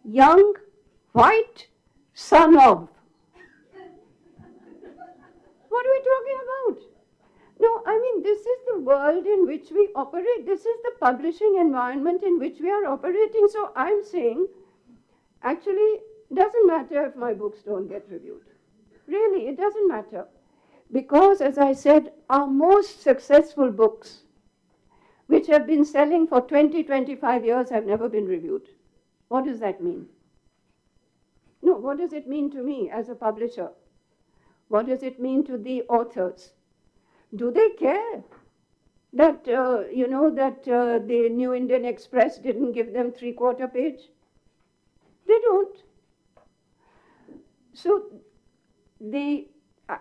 Young, white, son of. What are we talking about? No, this is the world in which we operate. This is the publishing environment in which we are operating. So I'm saying, actually, it doesn't matter if my books don't get reviewed. Really, it doesn't matter. Because, as I said, our most successful books, which have been selling for 20, 25 years, have never been reviewed. What does that mean? No, what does it mean to me as a publisher? What does it mean to the authors? Do they care? that, the New Indian Express didn't give them 3/4 page? They don't. So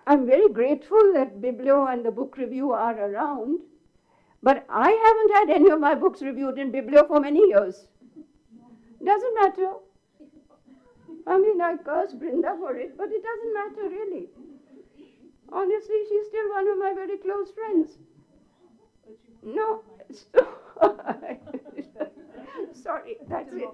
I'm very grateful that Biblio and the book review are around, but I haven't had any of my books reviewed in Biblio for many years. Doesn't matter. I mean, I curse Brinda for it, but it doesn't matter really. Honestly, she's still one of my very close friends. No. Sorry, that's it.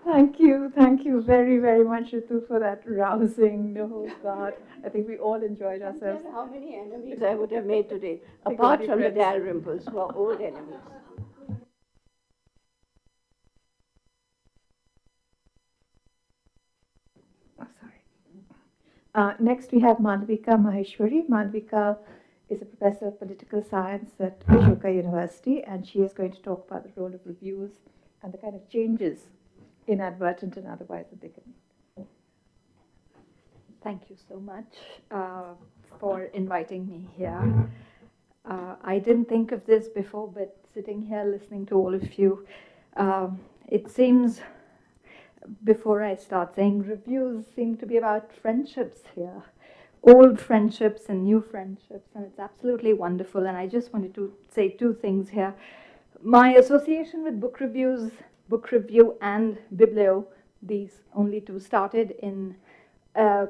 Thank you very, very much, Ritu, for that rousing, oh God. I think we all enjoyed ourselves. How many enemies I would have made today, apart from the Dalrymples, who are old enemies. Next, we have Mandvika Maheshwari. Mandvika is a professor of political science at Ashoka University, and she is going to talk about the role of reviews and the kind of changes, inadvertent and otherwise, that they can make. Thank you so much for inviting me here. I didn't think of this before, but sitting here listening to all of you, it seems, before I start saying, reviews seem to be about friendships here, old friendships and new friendships, and it's absolutely wonderful. And I just wanted to say two things here. My association with book reviews, book review and Biblio, these only two, started in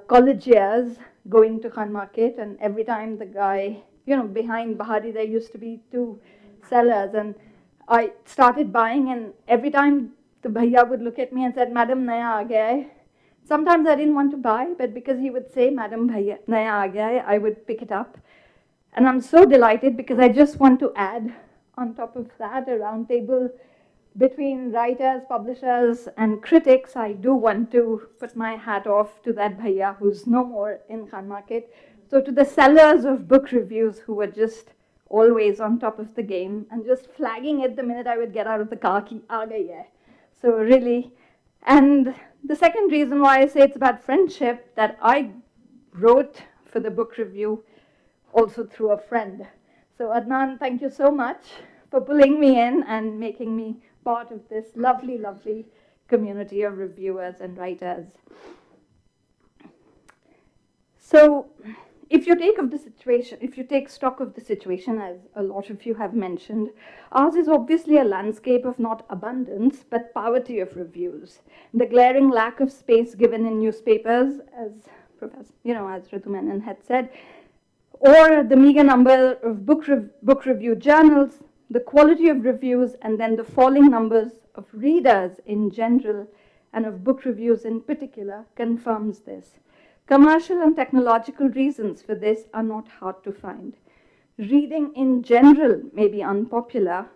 college years, going to Khan Market, and every time the guy, behind Bahari, there used to be two sellers, and I started buying, and every time the bhaiya would look at me and said, "Madam, naya aa gaya hai." Sometimes I didn't want to buy, but because he would say, "Madam, bhaiya, naya aa gaya hai," I would pick it up. And I'm so delighted because I just want to add, on top of that, a roundtable between writers, publishers, and critics. I do want to put my hat off to that bhaiya who's no more in Khan Market. So to the sellers of book reviews who were just always on top of the game and just flagging it the minute I would get out of the car, ki aa gayi hai. So really, and the second reason why I say it's about friendship, that I wrote for the book review also through a friend. So Adnan, thank you so much for pulling me in and making me part of this lovely, lovely community of reviewers and writers. So if you take stock of the situation, as a lot of you have mentioned, ours is obviously a landscape of not abundance, but poverty of reviews. The glaring lack of space given in newspapers, as Ritu Menon had said, or the meager number of book review journals, the quality of reviews, and then the falling numbers of readers in general, and of book reviews in particular, confirms this. Commercial and technological reasons for this are not hard to find. Reading in general may be unpopular,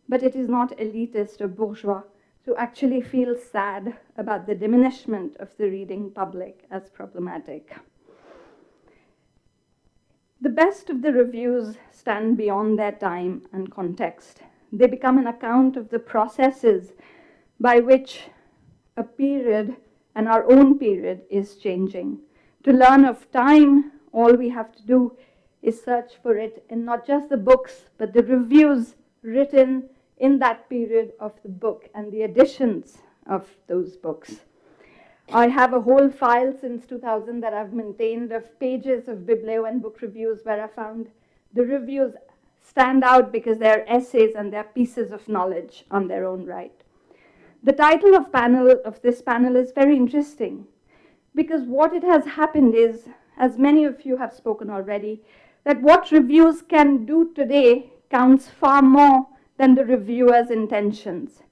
but it is not elitist or bourgeois to actually feel sad about the diminishment of the reading public as problematic. The best of the reviews stand beyond their time and context. They become an account of the processes by which a period and our own period is changing. To learn of time, all we have to do is search for it in not just the books, but the reviews written in that period of the book and the editions of those books. I have a whole file since 2000 that I've maintained of pages of biblio and book reviews where I found the reviews stand out because they're essays and they're pieces of knowledge on their own right. The title of this panel is very interesting because what it has happened is, as many of you have spoken already, that what reviews can do today counts far more than the reviewer's intentions.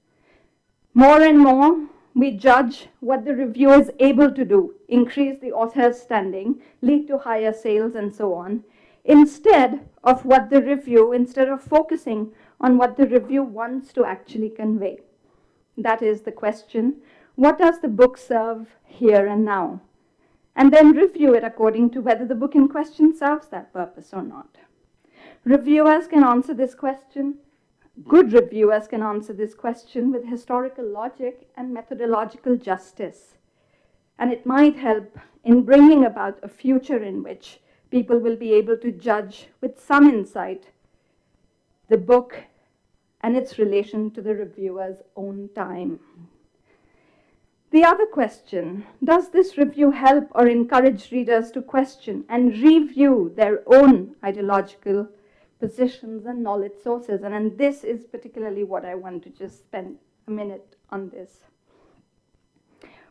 More and more, we judge what the reviewer is able to do, increase the author's standing, lead to higher sales, and so on, instead of focusing on what the review wants to actually convey. That is the question, what does the book serve here and now? And then review it according to whether the book in question serves that purpose or not. Reviewers can answer this question. Good reviewers can answer this question with historical logic and methodological justice. and it might help in bringing about a future in which people will be able to judge with some insight the book and its relation to the reviewer's own time. The other question, does this review help or encourage readers to question and review their own ideological positions and knowledge sources? And this is particularly what I want to just spend a minute on this.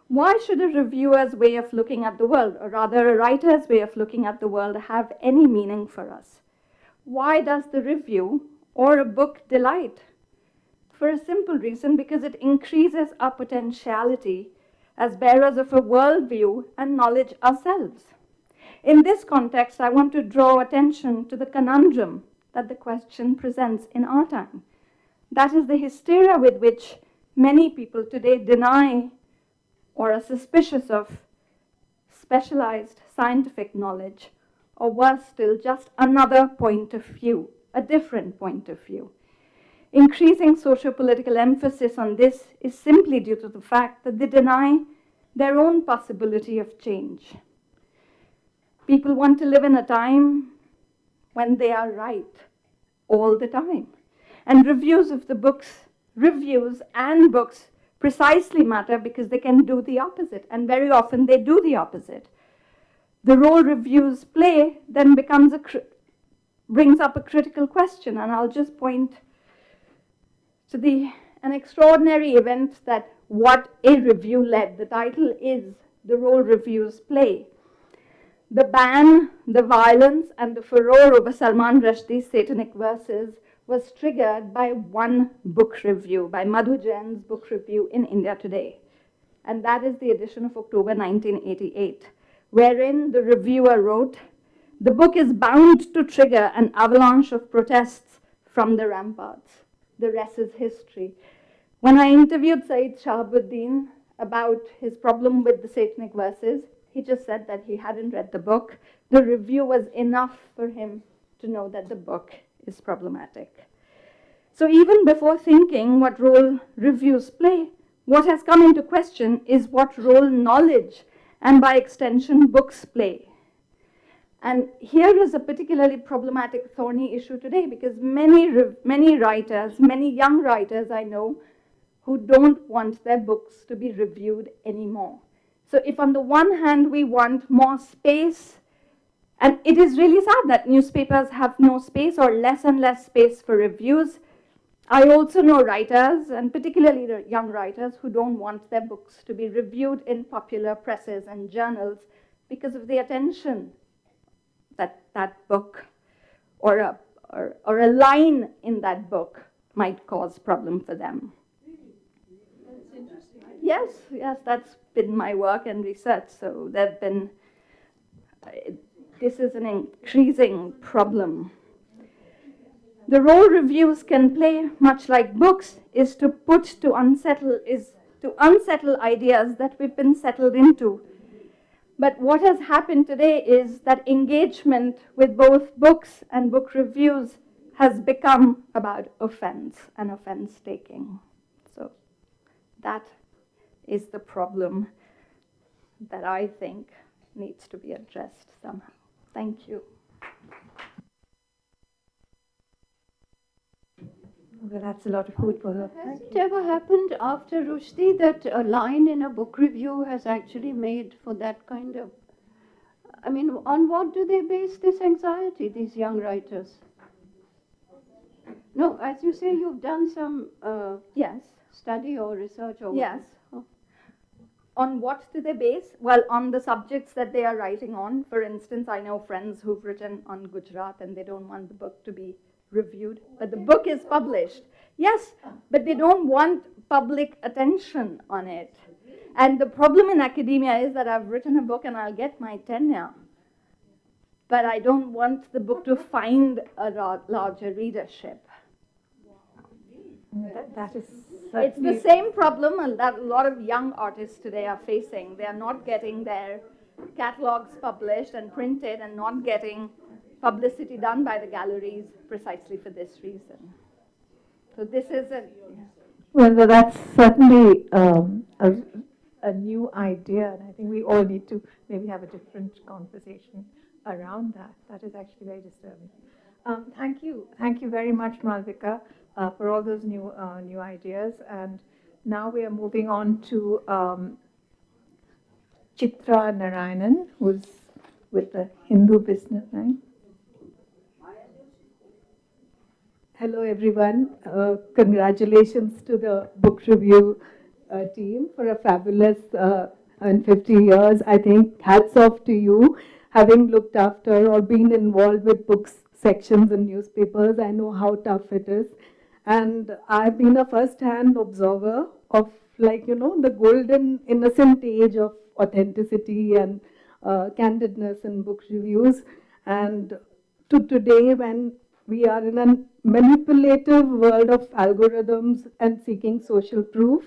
Why should a reviewer's way of looking at the world, or rather a writer's way of looking at the world, have any meaning for us? Why does the review or a book delight? For a simple reason, because it increases our potentiality as bearers of a worldview and knowledge ourselves. In this context, I want to draw attention to the conundrum that the question presents in our time. That is the hysteria with which many people today deny or are suspicious of specialized scientific knowledge, or worse still, just another point of view, a different point of view. Increasing socio-political emphasis on this is simply due to the fact that they deny their own possibility of change. People want to live in a time when they are right all the time. And reviews of the books, reviews and books precisely matter because they can do the opposite, and very often they do the opposite. The role reviews play then brings up a critical question, and I'll just point to an extraordinary event that What a Review led. The title is The Role Reviews Play. The ban, the violence, and the furor over Salman Rushdie's satanic verses was triggered by one book review, by Madhu Jain's book review in India Today. And that is the edition of October 1988, wherein the reviewer wrote, "The book is bound to trigger an avalanche of protests from the ramparts. The rest is history." When I interviewed Saeed Shahabuddin about his problem with the satanic verses, he just said that he hadn't read the book. The review was enough for him to know that the book is problematic. So even before thinking what role reviews play, what has come into question is what role knowledge and by extension books play. And here is a particularly problematic, thorny issue today, because many writers, many young writers I know, who don't want their books to be reviewed anymore. So if on the one hand we want more space, and it is really sad that newspapers have no space or less and less space for reviews, I also know writers, and particularly the young writers, who don't want their books to be reviewed in popular presses and journals because of the attention that book or a line in that book might cause problem for them. That's interesting. Yes, that's been my work and research. So this is an increasing problem. The role reviews can play, much like books, is to unsettle ideas that we've been settled into. But what has happened today is that engagement with both books and book reviews has become about offense and offense taking. So that is the problem that I think needs to be addressed somehow. Thank you. Well, that's a lot of food for her. Has it ever happened after Rushdie that a line in a book review has actually made for that kind of... I mean, on what do they base this anxiety, these young writers? No, as you say, you've done some yes, study or research or... Yes. On what do they base? Well, on the subjects that they are writing on. For instance, I know friends who've written on Gujarat and they don't want the book to be reviewed, but the book is published. Yes, but they don't want public attention on it. And the problem in academia is that I've written a book and I'll get my tenure, but I don't want the book to find a larger readership. That is It's the same problem that a lot of young artists today are facing. They are not getting their catalogs published and printed and not getting publicity done by the galleries precisely for this reason. So this is Well, that's certainly a a new idea, and I think we all need to maybe have a different conversation around that. That is actually very disturbing. Thank you very much, Malvika, for all those new ideas. And now we are moving on to Chitra Narayanan, who's with the Hindu Business Line. Hello, everyone. Congratulations to the book review team for a fabulous and 50 years. I think hats off to you, having looked after or been involved with books sections in newspapers. I know how tough it is. And I've been a first-hand observer of, like, the golden innocent age of authenticity and candidness in book reviews. And to today, when we are in a manipulative world of algorithms and seeking social proof.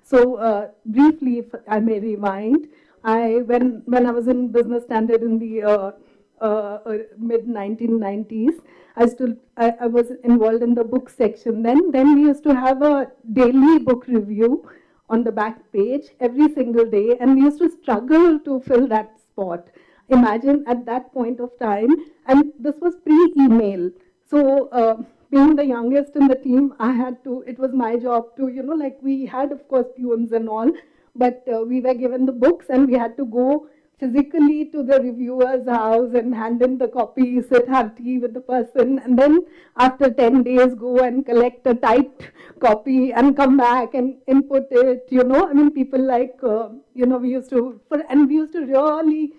So briefly, if I may rewind, when I was in Business Standard in the mid-1990s, I was involved in the book section. Then we used to have a daily book review on the back page every single day, and we used to struggle to fill that spot. Imagine at that point of time, and this was pre-email. So being the youngest in the team, it was my job to, like we had, of course, peons and all, but we were given the books and we had to go physically to the reviewer's house and hand in the copy, sit, have tea with the person, and then after 10 days go and collect a typed copy and come back and input it, I mean, people like, we used to really,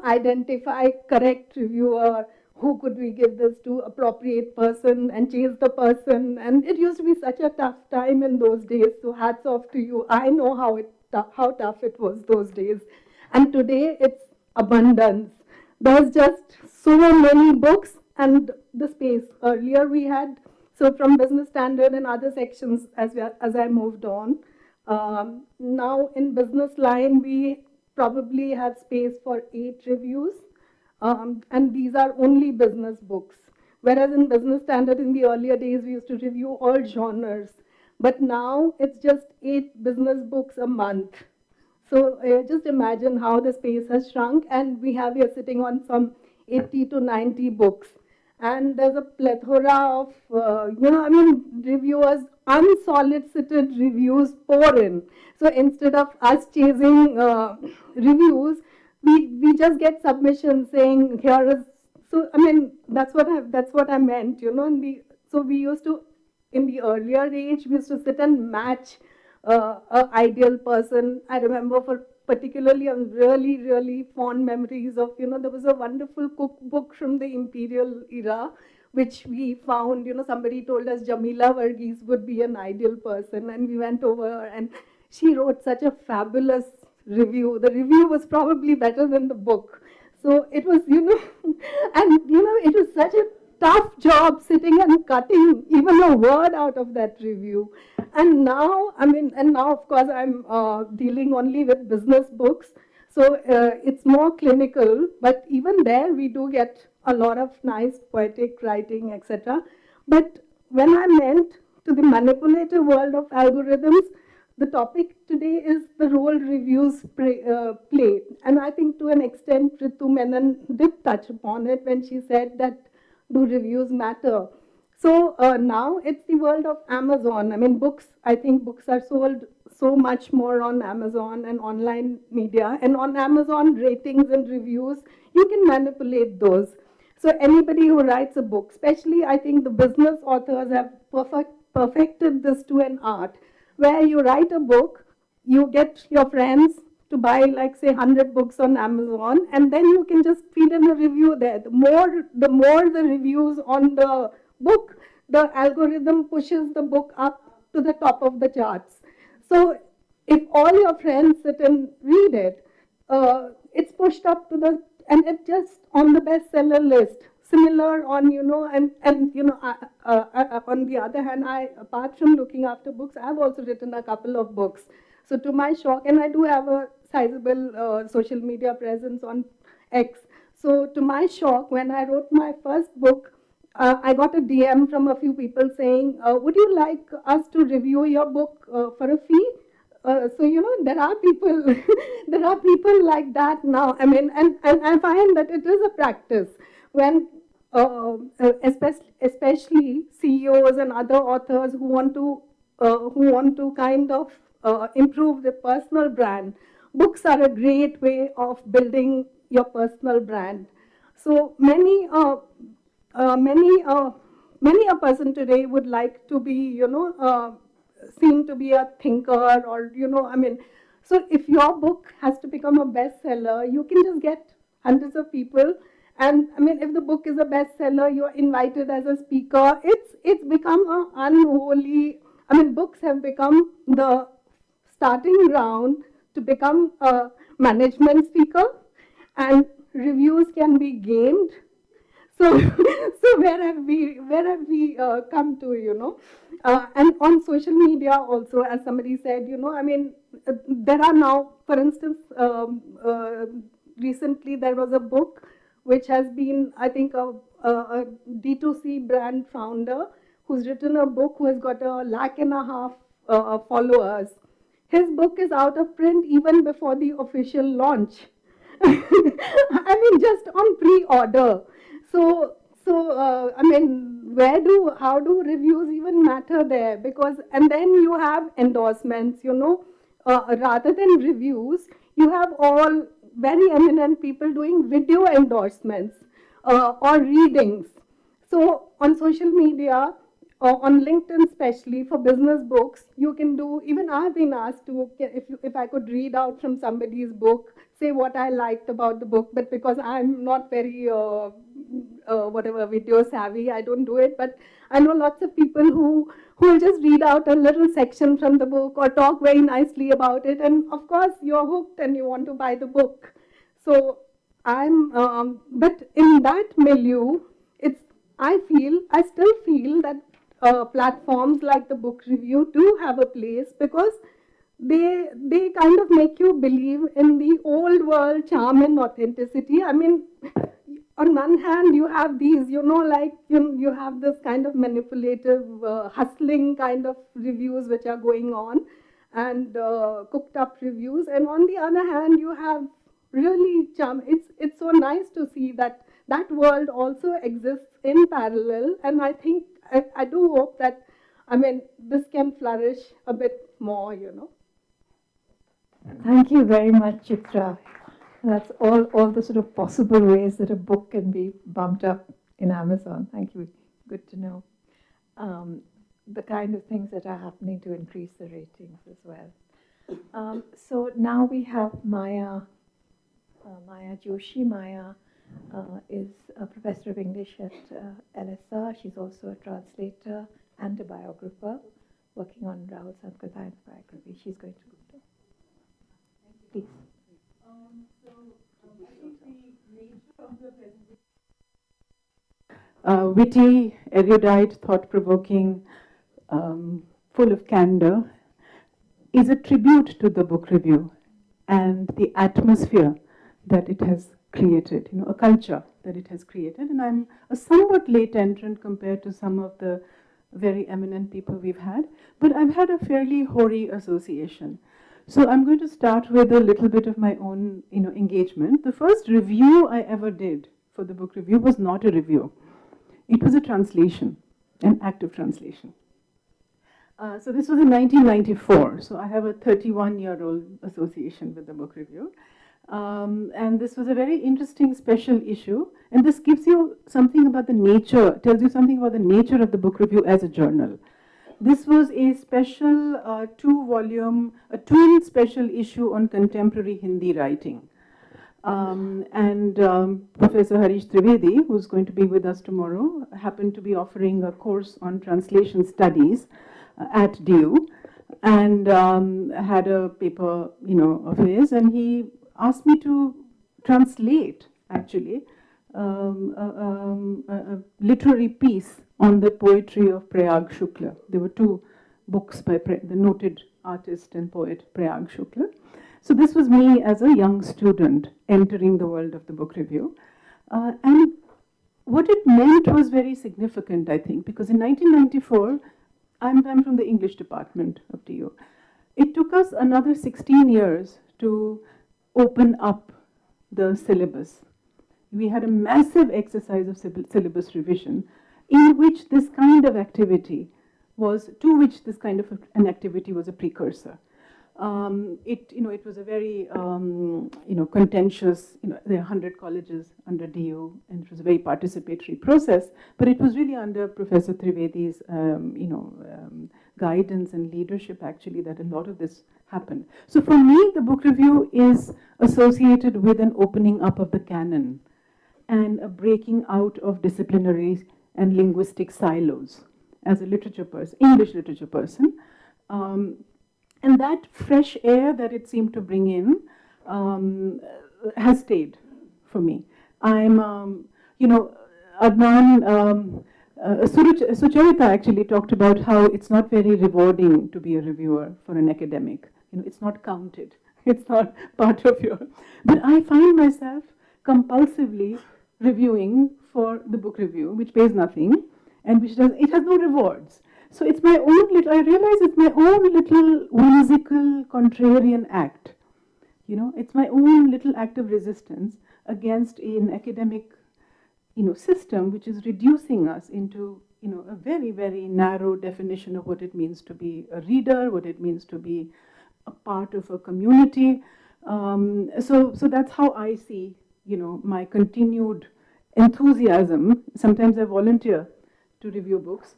identify correct reviewer, who could we give this to, appropriate person, and chase the person. And it used to be such a tough time in those days. So hats off to you. I know how tough it was those days. And today it's abundance. There's just so many books and the space. Earlier we had, so from Business Standard and other sections as I moved on. Now in Business Line, we probably have space for 8 reviews. And these are only business books. Whereas in Business Standard in the earlier days, we used to review all genres. But now it's just 8 business books a month. So just imagine how the space has shrunk. And we are sitting on some 80 to 90 books. And there's a plethora of, reviewers, unsolicited reviews pour in. So instead of us chasing reviews, we just get submissions saying here is, so I mean that's what I meant, so we used to, in the earlier age, we used to sit and match a ideal person. I remember particularly really fond memories of, there was a wonderful cookbook from the imperial era which we found, somebody told us Jamila Varghese would be an ideal person, and we went over and she wrote such a fabulous review. The review was probably better than the book. So it was, and it was such a tough job sitting and cutting even a word out of that review. And now, of course, I'm dealing only with business books. So it's more clinical, but even there we do get a lot of nice poetic writing, etc. But when I meant to the manipulative world of algorithms, the topic today is the role reviews play. And I think to an extent, Ritu Menon did touch upon it when she said that do reviews matter? So now it's the world of Amazon. I think books are sold so much more on Amazon and online media. And on Amazon, ratings and reviews, you can manipulate those. So anybody who writes a book, especially I think the business authors have perfected this to an art, where you write a book, you get your friends to buy, like, say, 100 books on Amazon, and then you can just feed in a review there. The more the reviews on the book, the algorithm pushes the book up to the top of the charts. So if all your friends sit and read it, it's pushed up to the, and it's just on the bestseller list. Similar on, on the other hand, apart from looking after books, I've also written a couple of books. So to my shock, and I do have a sizable social media presence on X. So to my shock, when I wrote my first book, I got a DM from a few people saying, would you like us to review your book for a fee? so there are people, there are people like that now. I mean, and I find that it is a practice when, especially CEOs and other authors who want to kind of improve their personal brand. Books are a great way of building your personal brand. So many a person today would like to be, seen to be a thinker, or I mean, so if your book has to become a bestseller, you can just get hundreds of people, and I mean, if the book is a bestseller, you're invited as a speaker. It's become an unholy. I mean, books have become the starting ground to become a management speaker, and reviews can be gamed. So, so where have we come to, and on social media also, as somebody said, I mean, there are now, for instance, recently there was a book which has been, I think, a D2C brand founder who's written a book, who has got 1.5 lakh followers. His book is out of print even before the official launch. I mean, just on pre-order. So I mean, how do reviews even matter there? Because, and then you have endorsements, rather than reviews, you have all very eminent people doing video endorsements or readings. So on social media, on LinkedIn especially, for business books, you can do, even I've been asked to, if I could read out from somebody's book, say what I liked about the book, but because I'm not very, video savvy, I don't do it, but I know lots of people who will just read out a little section from the book or talk very nicely about it, and of course you're hooked and you want to buy the book. So but in that milieu, I still feel that platforms like the book review do have a place, because they kind of make you believe in the old world charm and authenticity. I mean, on one hand, you have these, you have this kind of manipulative, hustling kind of reviews which are going on, and cooked up reviews. And on the other hand, you have really charm. It's so nice to see that that world also exists in parallel. And I think, I do hope that, I mean, this can flourish a bit more, Thank you very much, Chitra. That's all the sort of possible ways that a book can be bumped up in Amazon. Thank you. Good to know. The kind of things that are happening to increase the ratings as well. So now we have Maya Joshi. Maya is a professor of English at LSR. She's also a translator and a biographer working on Rahul Sankatay's biography. She's going to go. Please. Witty, erudite, thought-provoking, full of candor, is a tribute to the book review and the atmosphere that it has created, a culture that it has created. And I'm a somewhat late entrant compared to some of the very eminent people we've had, but I've had a fairly hoary association. So I'm going to start with a little bit of my own, engagement. The first review I ever did for the book review was not a review. It was a translation, an active translation. So this was in 1994. So I have a 31-year-old association with the book review. And this was a very interesting special issue. And this gives you something about the nature, tells you something about the nature of the book review as a journal. This was a special 2-volume, a twin special issue on contemporary Hindi writing. Professor Harish Trivedi, who's going to be with us tomorrow, happened to be offering a course on translation studies at DU, and had a paper, of his, and he asked me to translate, actually, a literary piece on the poetry of Prayag Shukla. There were 2 books by the noted artist and poet Prayag Shukla. So this was me as a young student entering the world of the book review. And what it meant was very significant, I think, because in 1994, I'm from the English department of DU. It took us another 16 years to open up the syllabus. We had a massive exercise of syllabus revision in which this kind of activity was, to which this kind of an activity was a precursor. It was a very, contentious, there are 100 colleges under DU, and it was a very participatory process, but it was really under Professor Trivedi's, guidance and leadership, actually, that a lot of this happened. So for me, the book review is associated with an opening up of the canon and a breaking out of disciplinary and linguistic silos as a literature person, English literature person. And that fresh air that it seemed to bring in has stayed for me. I'm, Adnan, Sucharita actually talked about how it's not very rewarding to be a reviewer for an academic. It's not counted. It's not part of your... But I find myself compulsively reviewing for the book review, which pays nothing, and it has no rewards. So it's my own little, I realize it's my own little whimsical contrarian act. It's my own little act of resistance against an academic, system which is reducing us into, a very, very narrow definition of what it means to be a reader, what it means to be a part of a community. So that's how I see, my continued enthusiasm. Sometimes I volunteer to review books.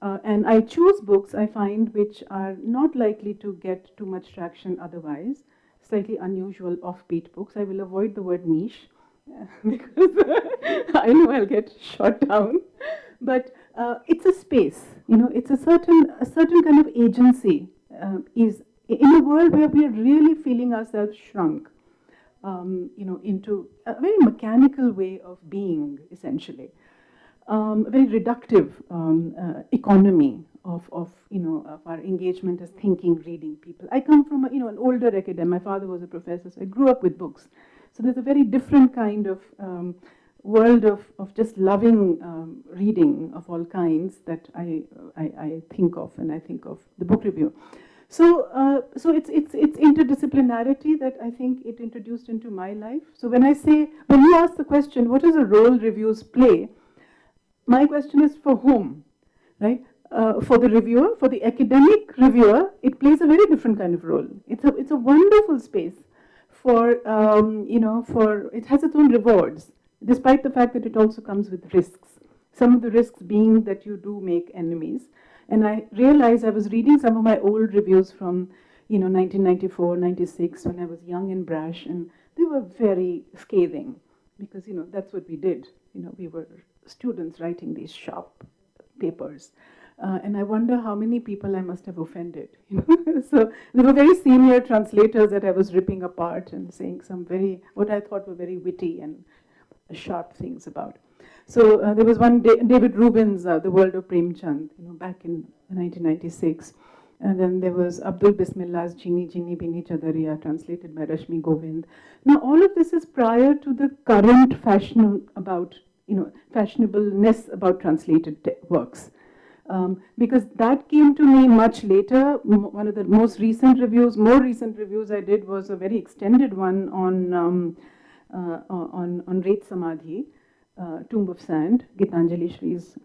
And I choose books, I find, which are not likely to get too much traction otherwise, slightly unusual, offbeat books. I will avoid the word niche because I know I'll get shot down. But it's a space, it's a certain kind of agency is in a world where we are really feeling ourselves shrunk, into a very mechanical way of being, essentially. A very reductive economy of our engagement as thinking, reading people. I come from an older academic. My father was a professor, so I grew up with books. So there's a very different kind of world of just loving reading of all kinds that I think of, and I think of the book review. So it's interdisciplinarity that I think it introduced into my life. So when you ask the question, what is a role reviews play? My question is for whom, right? For the reviewer, for the academic reviewer, it plays a very different kind of role. It's a wonderful space for, it has its own rewards, despite the fact that it also comes with risks. Some of the risks being that you do make enemies. And I realized I was reading some of my old reviews from, 1994, 96, when I was young and brash, and they were very scathing because, that's what we did. We were students writing these sharp papers. And I wonder how many people I must have offended. So there were very senior translators that I was ripping apart and saying some what I thought were very witty and sharp things about. So there was one, David Rubin's The World of Premchand, back in 1996. And then there was Abdul Bismillah's Jini Jini Bini Chadariya, translated by Rashmi Govind. Now all of this is prior to the current fashionableness about translated works. Because that came to me much later. One of the more recent reviews I did was a very extended one on Ret Samadhi, Tomb of Sand, Gitanjali Shri's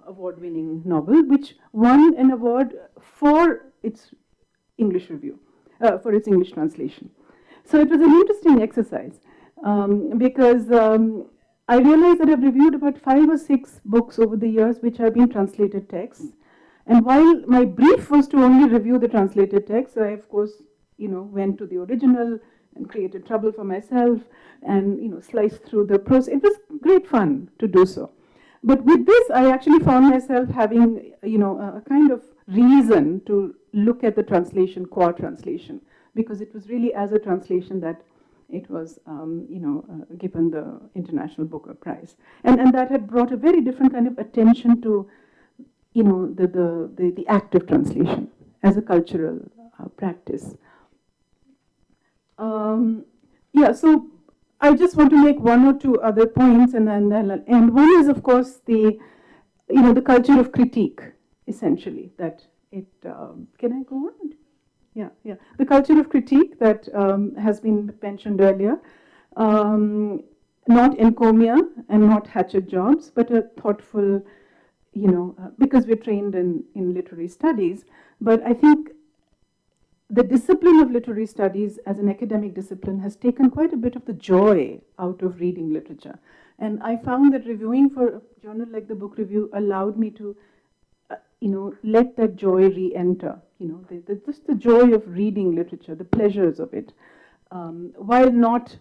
award-winning novel, which won an award for its English review, for its English translation. So it was an interesting exercise because I realized that I've reviewed about 5 or 6 books over the years which have been translated texts. And while my brief was to only review the translated text, I of course, went to the original and created trouble for myself and, sliced through the prose. It was great fun to do so. But with this, I actually found myself having, a kind of reason to look at the translation, qua translation, because it was really as a translation that it was, given the International Booker Prize. And that had brought a very different kind of attention to, the act of translation as a cultural practice. So I just want to make 1 or 2 other points, and one is, of course, the culture of critique, essentially, that it, can I go on? yeah. The culture of critique that has been mentioned earlier. Not encomia and not hatchet jobs, but a thoughtful, because we're trained in literary studies. But I think the discipline of literary studies as an academic discipline has taken quite a bit of the joy out of reading literature. And I found that reviewing for a journal like the Book Review allowed me to, let that joy re-enter. Just the joy of reading literature, the pleasures of it, while not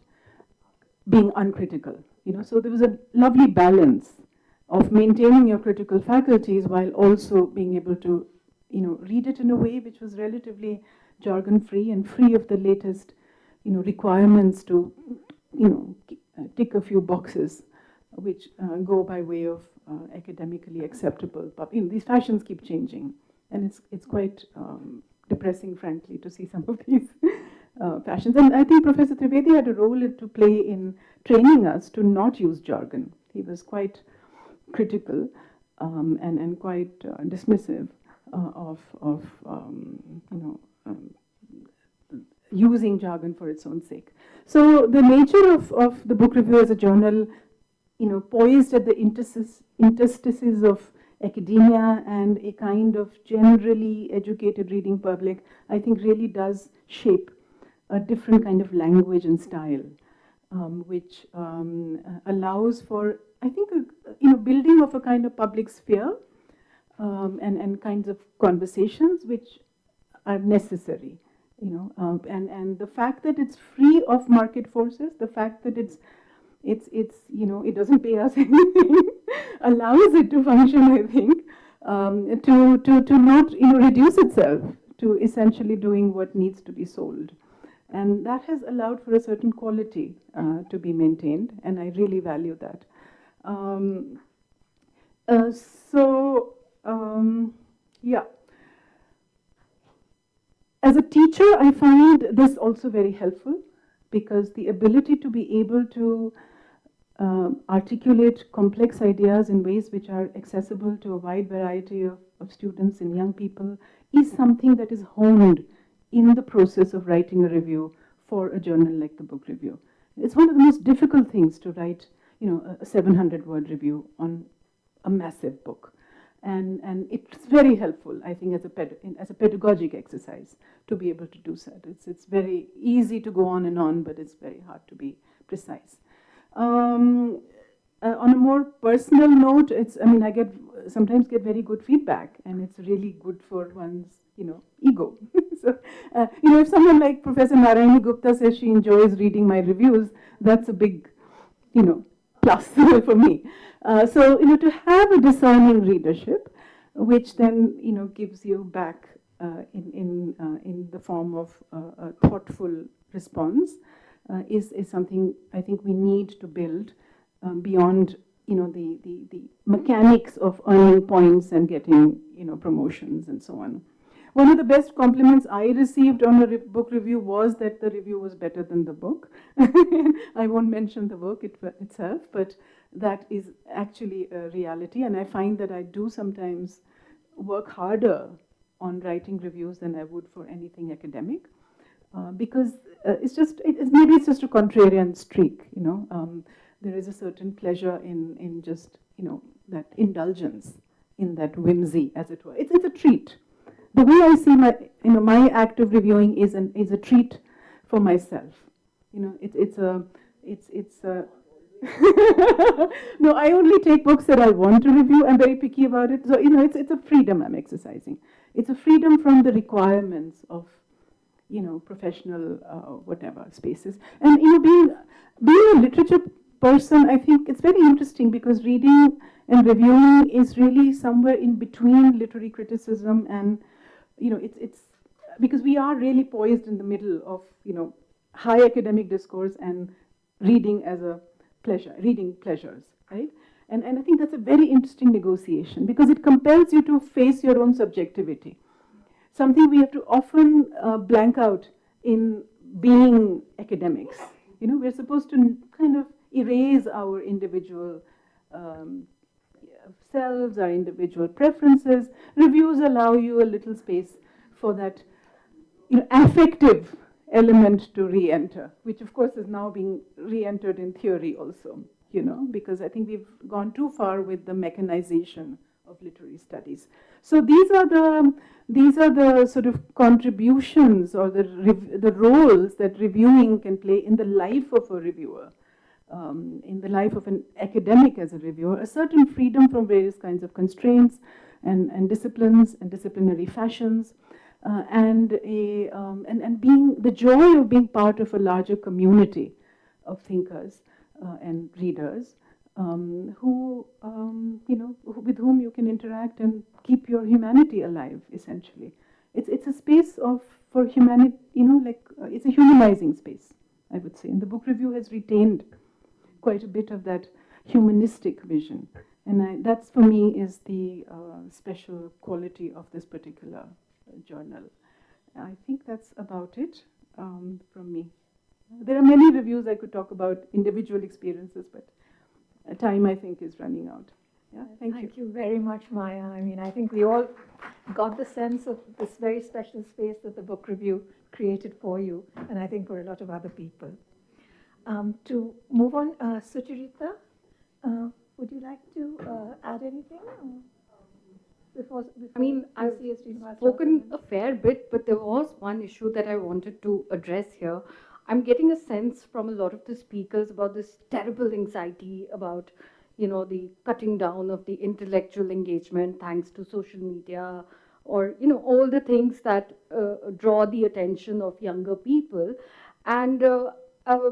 being uncritical. So there was a lovely balance of maintaining your critical faculties while also being able to, read it in a way which was relatively jargon-free and free of the latest, requirements to, tick a few boxes, which go by way of academically acceptable. But these fashions keep changing, and it's quite depressing, frankly, to see some of these fashions. And I think Professor Trivedi had a role to play in training us to not use jargon. He was quite critical and quite dismissive of using jargon for its own sake. So the nature of the Book Review as a journal, poised at the interstices of academia and a kind of generally educated reading public, I think really does shape a different kind of language and style, which allows for, I think, building of a kind of public sphere and kinds of conversations which are necessary. And the fact that it's free of market forces, the fact that it's it doesn't pay us anything, allows it to function, I think, to not reduce itself to essentially doing what needs to be sold. And that has allowed for a certain quality to be maintained, and I really value that. Yeah. As a teacher, I find this also very helpful, because the ability to be able to articulate complex ideas in ways which are accessible to a wide variety of students and young people is something that is honed in the process of writing a review for a journal like the Book Review. It's one of the most difficult things to write, a 700-word review on a massive book. And it's very helpful, I think, as a pedagogic exercise to be able to do that. It's very easy to go on, but it's very hard to be precise. On a more personal note, I sometimes get very good feedback, and it's really good for one's, ego. So, if someone like Professor Narayani Gupta says she enjoys reading my reviews, that's a big, plus for me. So, to have a discerning readership, which then, gives you back in the form of a thoughtful response, is something I think we need to build beyond, the mechanics of earning points and getting, promotions and so on. One of the best compliments I received on a book review was that the review was better than the book. I won't mention the book itself, but that is actually a reality. And I find that I do sometimes work harder on writing reviews than I would for anything academic, because maybe it's just a contrarian streak. There is a certain pleasure in just that indulgence, in that whimsy, as it were. It's a treat. The way I see my act of reviewing is a treat for myself. It's a no, I only take books that I want to review. I'm very picky about it. So it's a freedom I'm exercising. It's a freedom from the requirements of professional whatever spaces. And being a literature person, I think it's very interesting, because reading and reviewing is really somewhere in between literary criticism and it's because we are really poised in the middle of high academic discourse and reading as a pleasure, reading pleasures, right? And I think that's a very interesting negotiation, because it compels you to face your own subjectivity, something we have to often blank out in being academics. We're supposed to kind of erase our individual selves, our individual preferences. Reviews allow you a little space for that affective element to re-enter, which of course is now being re-entered in theory also, because I think we've gone too far with the mechanization of literary studies. So these are the sort of contributions or the roles that reviewing can play in the life of a reviewer, in the life of an academic as a reviewer, a certain freedom from various kinds of constraints and disciplines and disciplinary fashions, and being the joy of being part of a larger community of thinkers and readers who with whom you can interact and keep your humanity alive. Essentially, it's a space for humanity. It's a humanizing space, I would say. And the book review has retained quite a bit of that humanistic vision, and that's for me is the special quality of this particular journal. I think that's about it from me. There are many reviews I could talk about, individual experiences, but time I think is running out. Yeah, thank you very much, Maya. I mean, I think we all got the sense of this very special space that the book review created for you, and I think for a lot of other people. To move on, Sucharita, would you like to add anything? Before I mean, I've spoken a fair bit, but there was one issue that I wanted to address here. I'm getting a sense from a lot of the speakers about this terrible anxiety about, the cutting down of the intellectual engagement thanks to social media, or, all the things that draw the attention of younger people. And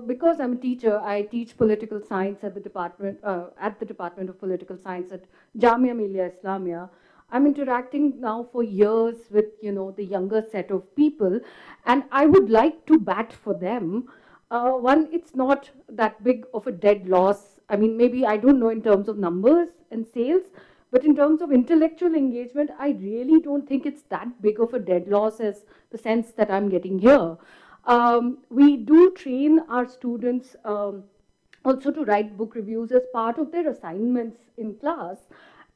because I'm a teacher, I teach political science at the Department of Political Science at Jamia Millia Islamia. I'm interacting now for years with, the younger set of people, and I would like to bat for them. One, it's not that big of a dead loss. I mean, maybe, I don't know in terms of numbers and sales, but in terms of intellectual engagement, I really don't think it's that big of a dead loss as the sense that I'm getting here. We do train our students also to write book reviews as part of their assignments in class.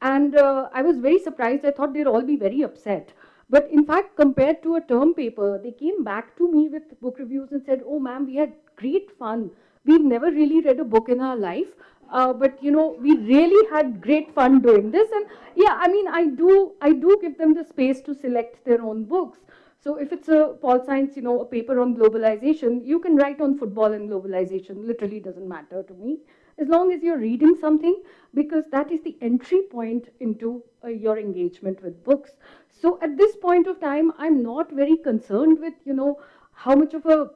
And I was very surprised. I thought they'd all be very upset. But in fact, compared to a term paper, they came back to me with book reviews and said, "Oh, ma'am, we had great fun. We've never really read a book in our life. But, we really had great fun doing this." And yeah, I mean, I do give them the space to select their own books. So if it's a Pol Science, a paper on globalization, you can write on football and globalization. Literally doesn't matter to me, as long as you're reading something, because that is the entry point into your engagement with books. So at this point of time, I'm not very concerned with, how much of a,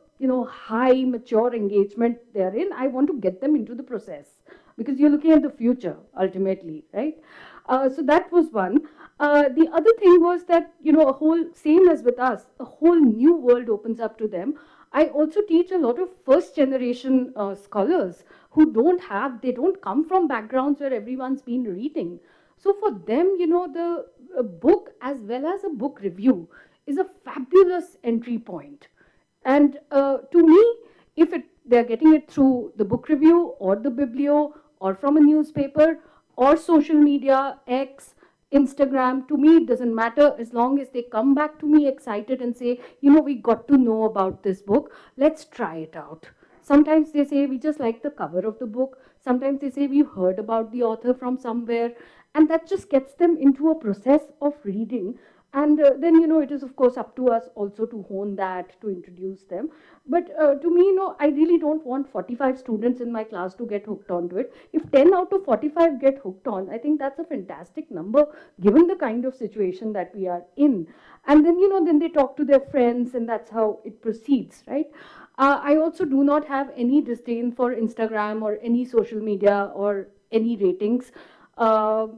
high mature engagement they're in. I want to get them into the process, because you're looking at the future ultimately, right? So that was one. The other thing was that, a whole, same as with us, a whole new world opens up to them. I also teach a lot of first generation scholars who they don't come from backgrounds where everyone's been reading. So for them, the book as well as a book review is a fabulous entry point. And to me, if they're getting it through the book review or the biblio or from a newspaper or social media, X, Instagram, to me it doesn't matter, as long as they come back to me excited and say, we got to know about this book, let's try it out. Sometimes they say, we just like the cover of the book. Sometimes they say, we've heard about the author from somewhere. And that just gets them into a process of reading. And then, it is, of course, up to us also to hone that, to introduce them. But to me, I really don't want 45 students in my class to get hooked onto it. If 10 out of 45 get hooked on, I think that's a fantastic number, given the kind of situation that we are in. And then, then they talk to their friends, and that's how it proceeds, right? I also do not have any disdain for Instagram or any social media or any ratings.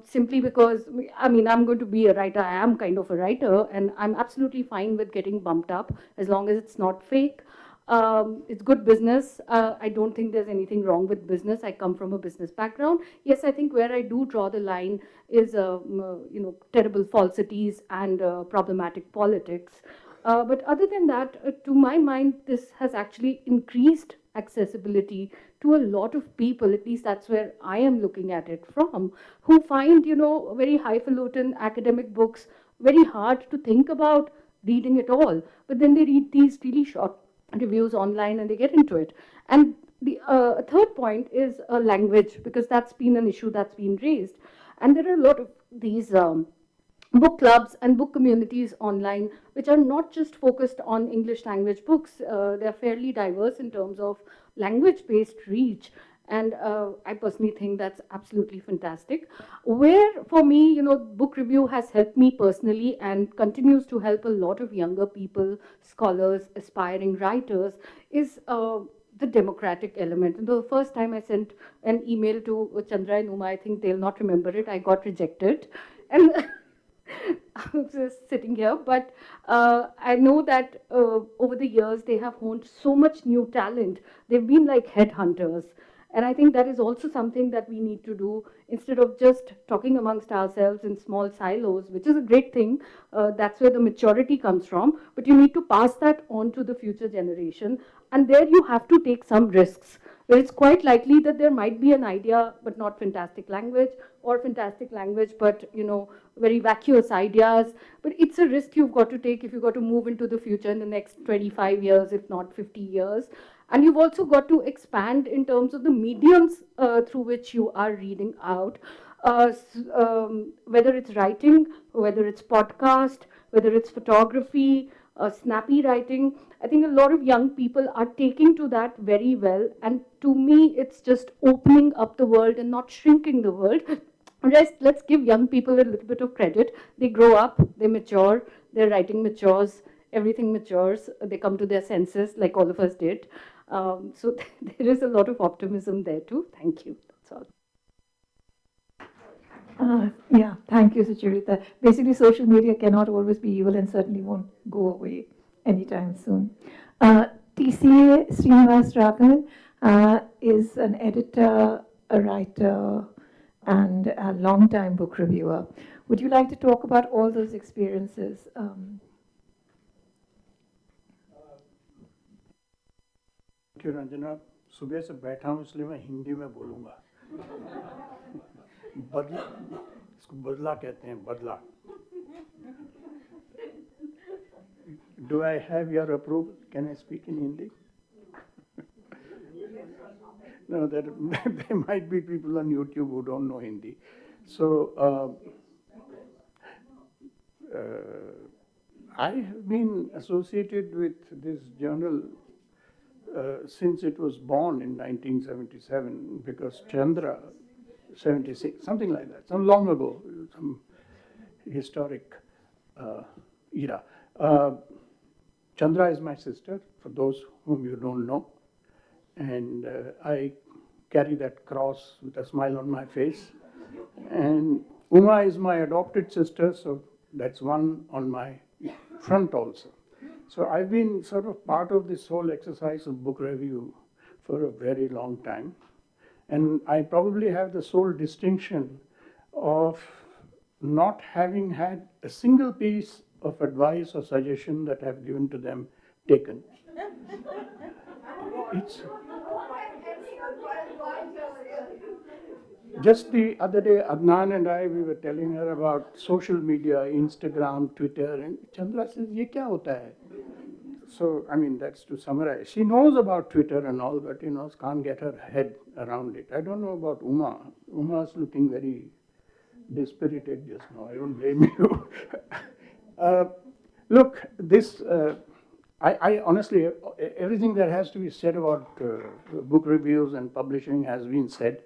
Simply because, I mean, I'm going to be a writer. I am kind of a writer, and I'm absolutely fine with getting bumped up as long as it's not fake. It's good business. I don't think there's anything wrong with business. I come from a business background. Yes, I think where I do draw the line is, terrible falsities and problematic politics. But other than that, to my mind, this has actually increased accessibility to a lot of people, at least that's where I am looking at it from, who find, very highfalutin academic books very hard to think about reading it all, but then they read these really short reviews online and they get into it. And the third point is language, because that's been an issue that's been raised. And there are a lot of these book clubs and book communities online, which are not just focused on English language books. They're fairly diverse in terms of language-based reach. And I personally think that's absolutely fantastic. Where, for me, you know, book review has helped me personally and continues to help a lot of younger people, scholars, aspiring writers, is the democratic element. And the first time I sent an email to Chandra and Uma, I think they'll not remember it, I got rejected. And I was just sitting here, but I know that over the years they have honed so much new talent. They've been like headhunters. And I think that is also something that we need to do instead of just talking amongst ourselves in small silos, which is a great thing. That's where the maturity comes from. But you need to pass that on to the future generation. And there you have to take some risks, where it's quite likely that there might be an idea, but not fantastic language, or fantastic language, but, you know, very vacuous ideas. But it's a risk you've got to take if you've got to move into the future in the next 25 years, if not 50 years. And you've also got to expand in terms of the mediums through which you are reading out, whether it's writing, whether it's podcast, whether it's photography, snappy writing. I think a lot of young people are taking to that very well. And to me, it's just opening up the world and not shrinking the world. Let's give young people a little bit of credit. They grow up, they mature, their writing matures, everything matures, they come to their senses like all of us did. So there is a lot of optimism there too. Thank you. That's all. Yeah, thank you, Sucharita. Basically, social media cannot always be evil and certainly won't go away anytime soon. TCA Srinivas Raghavan is an editor, a writer, and a long-time book reviewer. Would you like to talk about all those experiences? Thank you, Ranjana. सुबह से बैठा हूँ इसलिए मैं हिंदी में बोलूँगा. बदला, इसको बदला कहते हैं, बदला. Do I have your approval? Can I speak in Hindi? No, there might be people on YouTube who don't know Hindi. So I have been associated with this journal since it was born in 1977, because Chandra, 76, something like that, some long ago, some historic era. Chandra is my sister, for those whom you don't know, and I carry that cross with a smile on my face. And Uma is my adopted sister, so that's one on my front also. So I've been sort of part of this whole exercise of book review for a very long time. And I probably have the sole distinction of not having had a single piece of advice or suggestion that I've given to them taken. It's just the other day, Adnan and I, we were telling her about social media, Instagram, Twitter, and Chandra says, "Ye kya hota hai?" So, I mean, that's to summarize. She knows about Twitter and all, but, can't get her head around it. I don't know about Uma. Uma's looking very dispirited just now. I don't blame you. Look, this, I honestly, everything that has to be said about book reviews and publishing has been said.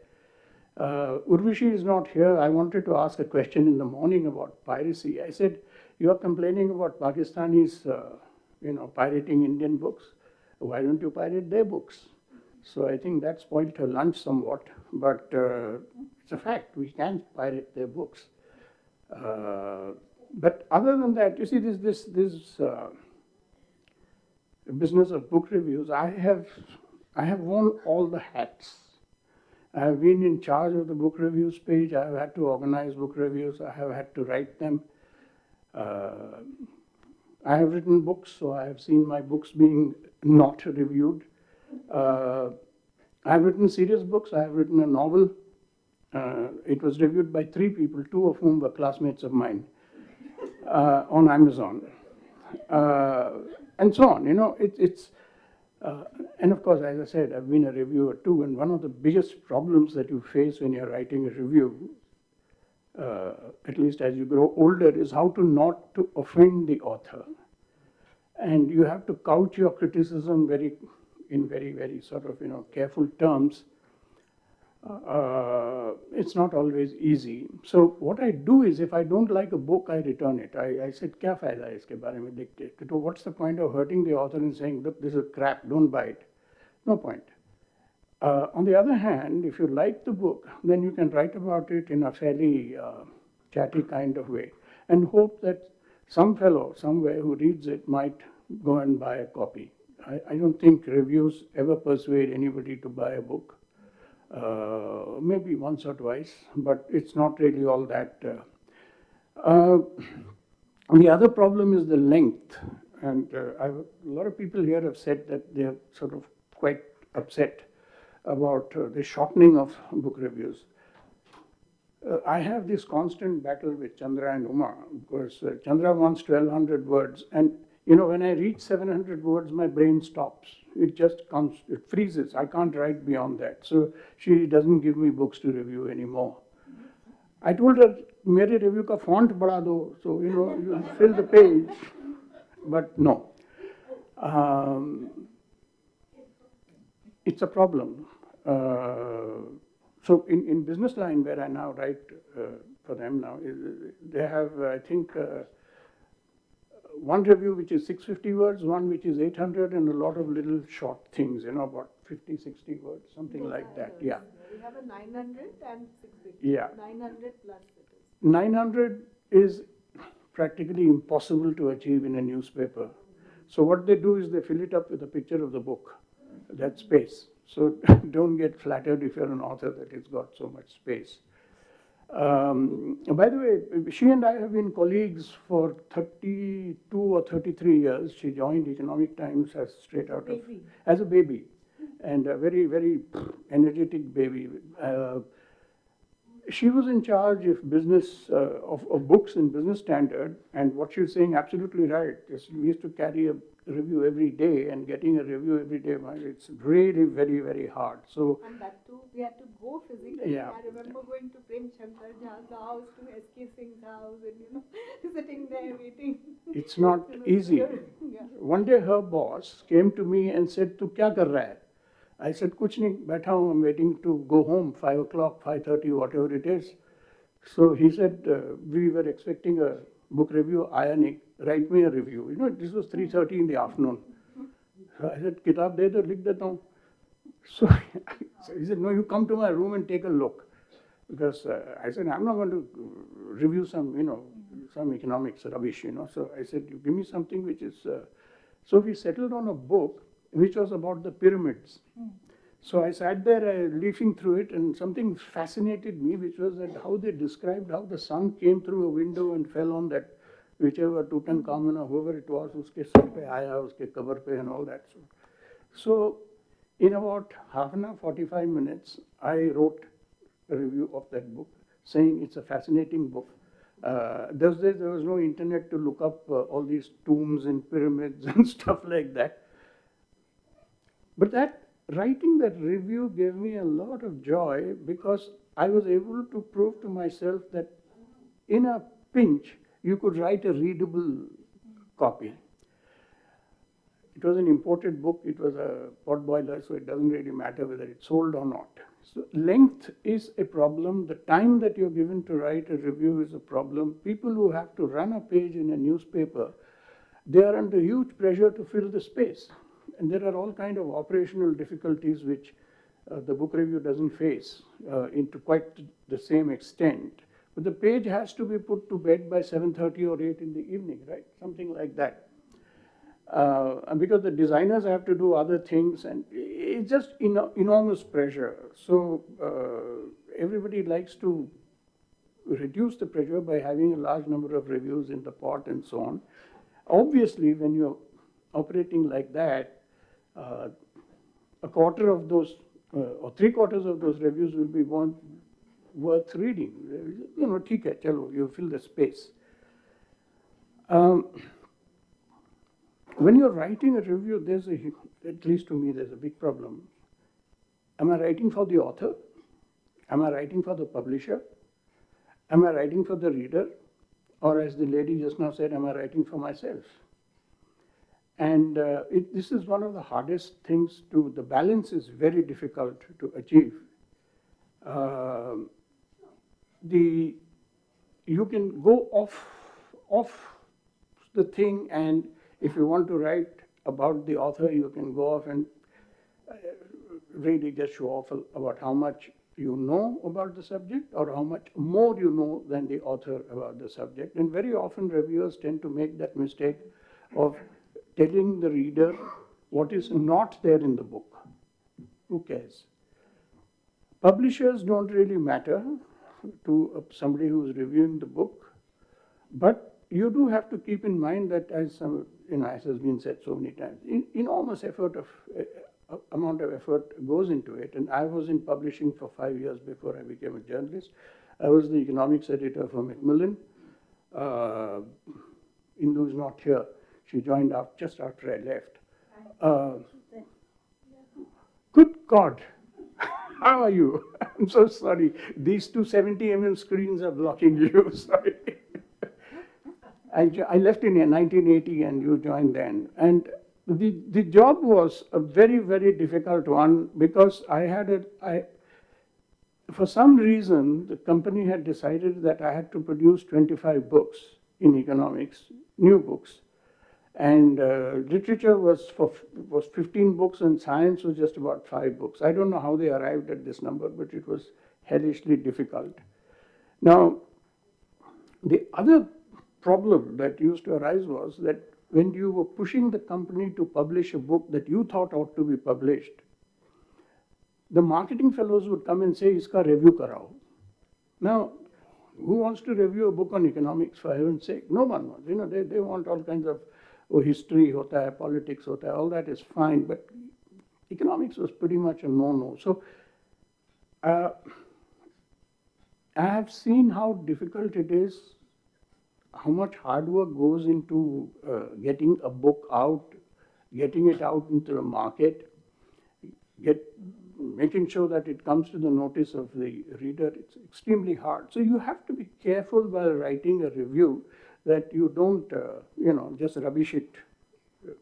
Urvashi is not here. I wanted to ask a question in the morning about piracy. I said, "You are complaining about Pakistanis, pirating Indian books. Why don't you pirate their books?" So I think that spoiled her lunch somewhat. But it's a fact. We can pirate their books. But other than that, you see, this business of book reviews, I have worn all the hats. I have been in charge of the book reviews page. I have had to organize book reviews. I have had to write them. I have written books, so I have seen my books being not reviewed. I have written serious books. I have written a novel. It was reviewed by 3 people, 2 of whom were classmates of mine, on Amazon. and so on. And of course, as I said, I've been a reviewer too, and one of the biggest problems that you face when you're writing a review, at least as you grow older, is how to not to offend the author. And you have to couch your criticism in very sort of, careful terms. It's not always easy. So what I do is, if I don't like a book, I return it. I said, "Kya fayda hai iske bare mein likhte?" So what's the point of hurting the author and saying, "Look, this is crap, don't buy it"? No point. On the other hand, if you like the book, then you can write about it in a fairly chatty kind of way, and hope that some fellow somewhere who reads it might go and buy a copy. I don't think reviews ever persuade anybody to buy a book. Maybe once or twice, but it's not really all that. The other problem is the length, and a lot of people here have said that they're sort of quite upset about the shortening of book reviews. I have this constant battle with Chandra and Uma, because Chandra wants 1200 words, and when I reach 700 words, my brain stops. It just comes, it freezes. I can't write beyond that. So she doesn't give me books to review anymore. I told her, "Mere review ka font bada do, so you fill the page." But no. It's a problem. So in Business Line, where I now write for them now, they have, I think, one review which is 650 words, one which is 800, and a lot of little short things, about 50, 60 words, something like that. Yeah. We have a 900 and 650. Yeah. 900 plus it is. 900 is practically impossible to achieve in a newspaper. So what they do is they fill it up with a picture of the book, that space. So don't get flattered if you're an author that it's got so much space. By the way, she and I have been colleagues for 32 or 33 years. She joined Economic Times as a baby, and a very, very energetic baby. She was in charge of business, of books in Business Standard, and what she was saying, absolutely right. We used to carry a review every day, and getting a review every day, it's really very, very hard. So, and that too, we had to go physically. Yeah. I remember going to Prem Chandra's house, to S.K. Singh's house, and sitting there waiting. It's not easy. Yeah. One day her boss came to me and said, "Tu kya kar raha hai?" I said, "Kuch nahi, baitha hu, I'm waiting to go home, 5 o'clock, 5:30, whatever it is." So he said, "We were expecting a book review, aaya nahi, write me a review." This was 3:30 in the afternoon. So I said, "Kitab de do, likh deta hu." So he said, "No, you come to my room and take a look." Because I said, "I'm not going to review some economics rubbish, So I said, "You give me something which is..." So we settled on a book which was about the pyramids. So I sat there leafing through it, and something fascinated me, which was that how they described how the sun came through a window and fell on that, whichever Tutankhamun or whoever it was, uske sar pe aaya, uske kabar pe, and all that. So in about half an hour, 45 minutes, I wrote a review of that book, saying it's a fascinating book. Those days there was no internet to look up all these tombs and pyramids and stuff like that. But writing that review gave me a lot of joy, because I was able to prove to myself that in a pinch, you could write a readable copy. It was an imported book. It was a potboiler, so it doesn't really matter whether it's sold or not. So length is a problem. The time that you're given to write a review is a problem. People who have to run a page in a newspaper, they are under huge pressure to fill the space. And there are all kinds of operational difficulties which the book review doesn't face into quite the same extent. But the page has to be put to bed by 7:30 or 8 in the evening, right? Something like that. And because the designers have to do other things, and it's just enormous pressure. So everybody likes to reduce the pressure by having a large number of reviews in the pot and so on. Obviously, when you're operating like that, a quarter of those or 3/4 of those reviews will be worth reading. Theek hai, chalo, you fill the space. when you're writing a review, at least to me, there's a big problem. Am I writing for the author? Am I writing for the publisher? Am I writing for the reader? Or as the lady just now said, am I writing for myself? And this is one of the hardest things the balance is very difficult to achieve. You can go off the thing, and if you want to write about the author, you can go off and really just show off about how much you know about the subject or how much more you know than the author about the subject. And very often reviewers tend to make that mistake of telling the reader what is not there in the book. Who cares? Publishers don't really matter to somebody who's reviewing the book, but you do have to keep in mind that, as has been said so many times, enormous amount of effort goes into it. And I was in publishing for 5 years before I became a journalist. I was the economics editor for Macmillan. Indu is not here. She joined just after I left. Good God, how are you? I'm so sorry. These two 70mm screens are blocking you. Sorry. I left in 1980 and you joined then. And the job was a very, very difficult one because for some reason, the company had decided that I had to produce 25 books in economics, new books. And literature was 15 books and science was just about 5 books. I don't know how they arrived at this number, but it was hellishly difficult. Now, the other problem that used to arise was that when you were pushing the company to publish a book that you thought ought to be published, the marketing fellows would come and say, "Iska review karao." Now, who wants to review a book on economics, for heaven's sake? No one wants. They want all kinds of history, hota hai, politics, hota hai, all that is fine, but economics was pretty much a no-no. So I have seen how difficult it is, how much hard work goes into getting a book out, getting it out into the market, making sure that it comes to the notice of the reader. It's extremely hard. So you have to be careful while writing a review that you don't, just rubbish it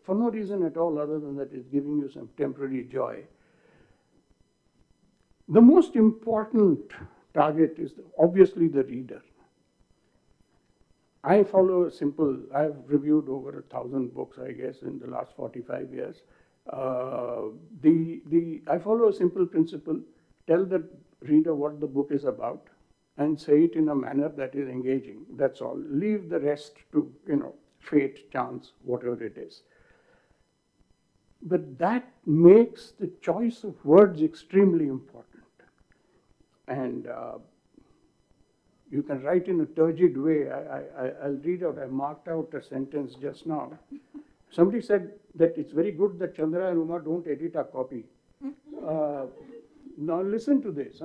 for no reason at all other than that it's giving you some temporary joy. The most important target is obviously the reader. I follow I've reviewed over 1,000 books, I guess, in the last 45 years. I follow a simple principle: tell the reader what the book is about and say it in a manner that is engaging. That's all. Leave the rest to, fate, chance, whatever it is. But that makes the choice of words extremely important. And you can write in a turgid way. I'll read out, I marked out a sentence just now. Somebody said that it's very good that Chandra and Uma don't edit our copy. Now listen to this.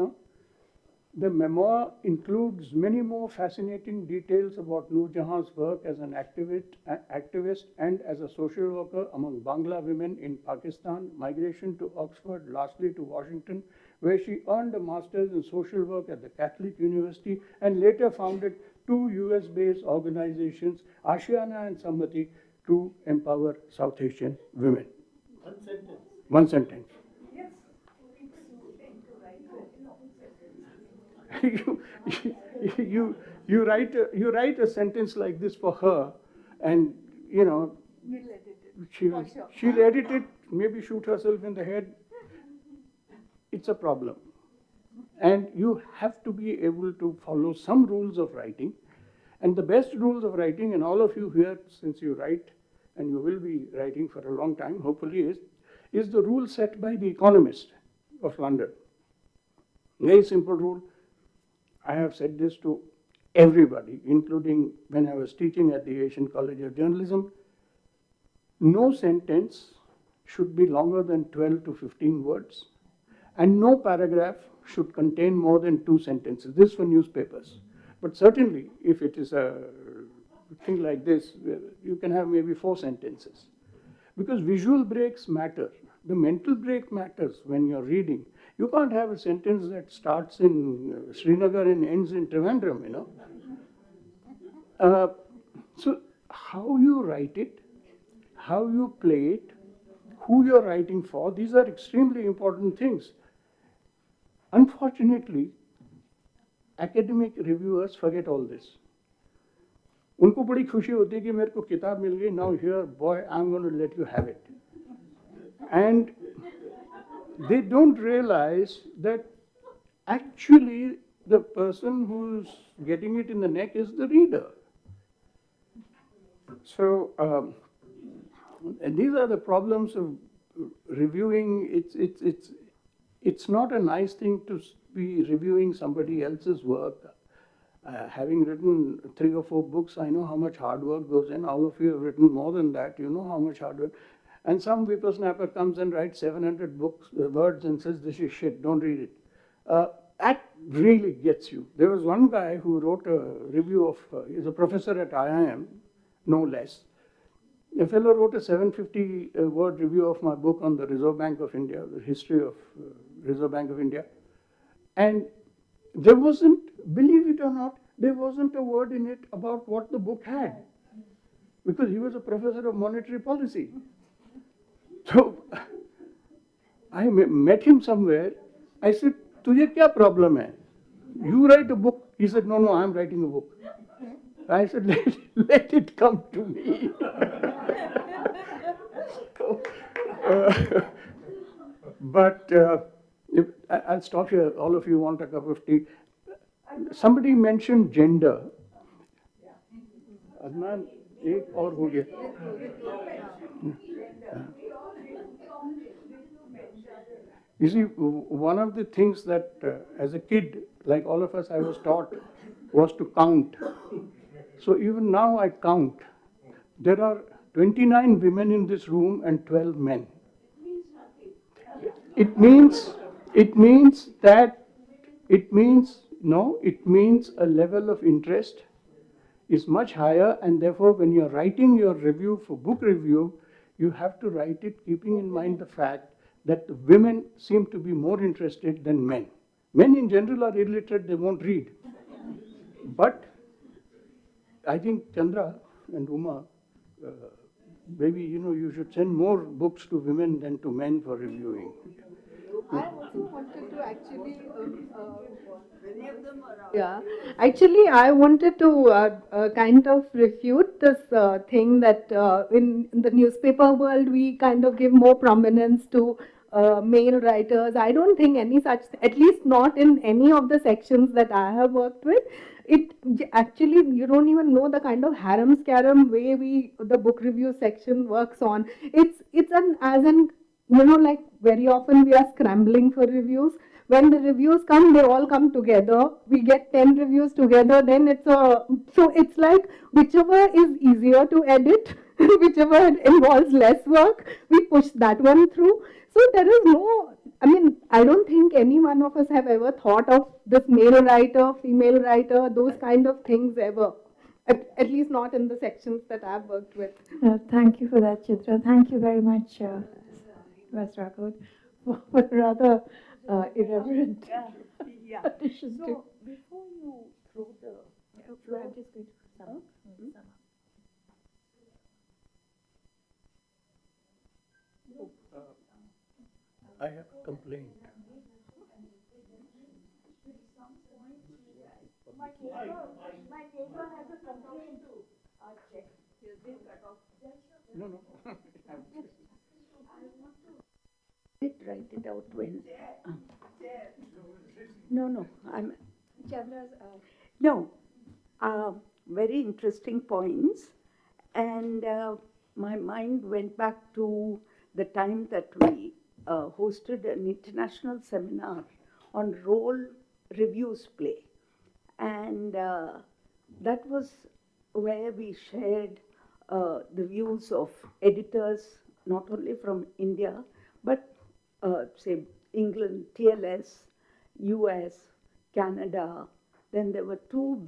The memoir includes many more fascinating details about Noor Jahan's work as an activist and as a social worker among Bangla women in Pakistan, migration to Oxford, lastly to Washington, where she earned a master's in social work at the Catholic University and later founded 2 US-based organizations, Ashiana and Sammati, to empower South Asian women. One sentence. One sentence. You write a sentence like this for her, and she'll edit it, maybe shoot herself in the head. It's a problem, and you have to be able to follow some rules of writing. And the best rules of writing, and all of you here, since you write, and you will be writing for a long time, hopefully, is the rule set by The Economist of London. Very simple rule. I have said this to everybody, including when I was teaching at the Asian College of Journalism. No sentence should be longer than 12 to 15 words, and no paragraph should contain more than 2 sentences. This is for newspapers. But certainly, if it is a thing like this, you can have maybe 4 sentences. because visual breaks matter. The mental break matters when you're reading. You can't have a sentence that starts in Srinagar and ends in Trivandrum, you know. So how you write it, how you play it, who you're writing for, these are extremely important things. Unfortunately, academic reviewers forget all this. उनको बड़ी खुशी होती है कि मेरे को किताब मिल गई, now here, boy, I'm going to let you have it. And they don't realize that actually the person who's getting it in the neck is the reader. So and these are the problems of reviewing. It's not a nice thing to be reviewing somebody else's work. Having written 3 or 4 books, I know how much hard work goes in. All of you have written more than that. You know how much hard work. And some whippersnapper comes and writes 700 words and says, this is shit, don't read it. That really gets you. There was one guy who wrote a review of, he's a professor at IIM, no less. A fellow wrote a 750-word review of my book on the Reserve Bank of India, the history of Reserve Bank of India. And there wasn't, believe it or not, there wasn't a word in it about what the book had, because he was a professor of monetary policy. So I met him somewhere. I said, "Tujhe kya problem hai? You write a book." He said, "No, I am writing a book." I said, let it come to me. But I'll stop here. All of you want a cup of tea. Somebody mentioned gender. Aman, ek aur ho gaya. You see, one of the things that as a kid, like all of us, I was taught was to count. So even now I count. There are 29 women in this room and 12 men. It means a level of interest is much higher, and therefore when you're writing your review for book review, you have to write it keeping in mind the fact that the women seem to be more interested than men. Men in general are illiterate, they won't read. But I think Chandra and Uma, maybe you should send more books to women than to men for reviewing. I also wanted to actually, actually I wanted to kind of refute this thing that in the newspaper world we kind of give more prominence to male writers. I don't think any such, at least not in any of the sections that I have worked with. It actually, you don't even know the kind of harem scarum way the book review section works on. It's like very often we are scrambling for reviews. When the reviews come, they all come together. We get 10 reviews together, then so it's like whichever is easier to edit, whichever involves less work, we push that one through. So there is no, I don't think any one of us have ever thought of this male writer, female writer, those kind of things ever. At least not in the sections that I've worked with. Thank you for that, Chitra. Thank you very much, Raghavan, for rather irreverent addition So to. before you throw the floor, I'm just going to sum up. I have a complaint. My neighbor has a complaint too. Check. No. Did write it out when. No. Very interesting points, and my mind went back to the time that we hosted an international seminar on role reviews play, and that was where we shared the views of editors, not only from India, but say England, TLS, US, Canada. Then there were two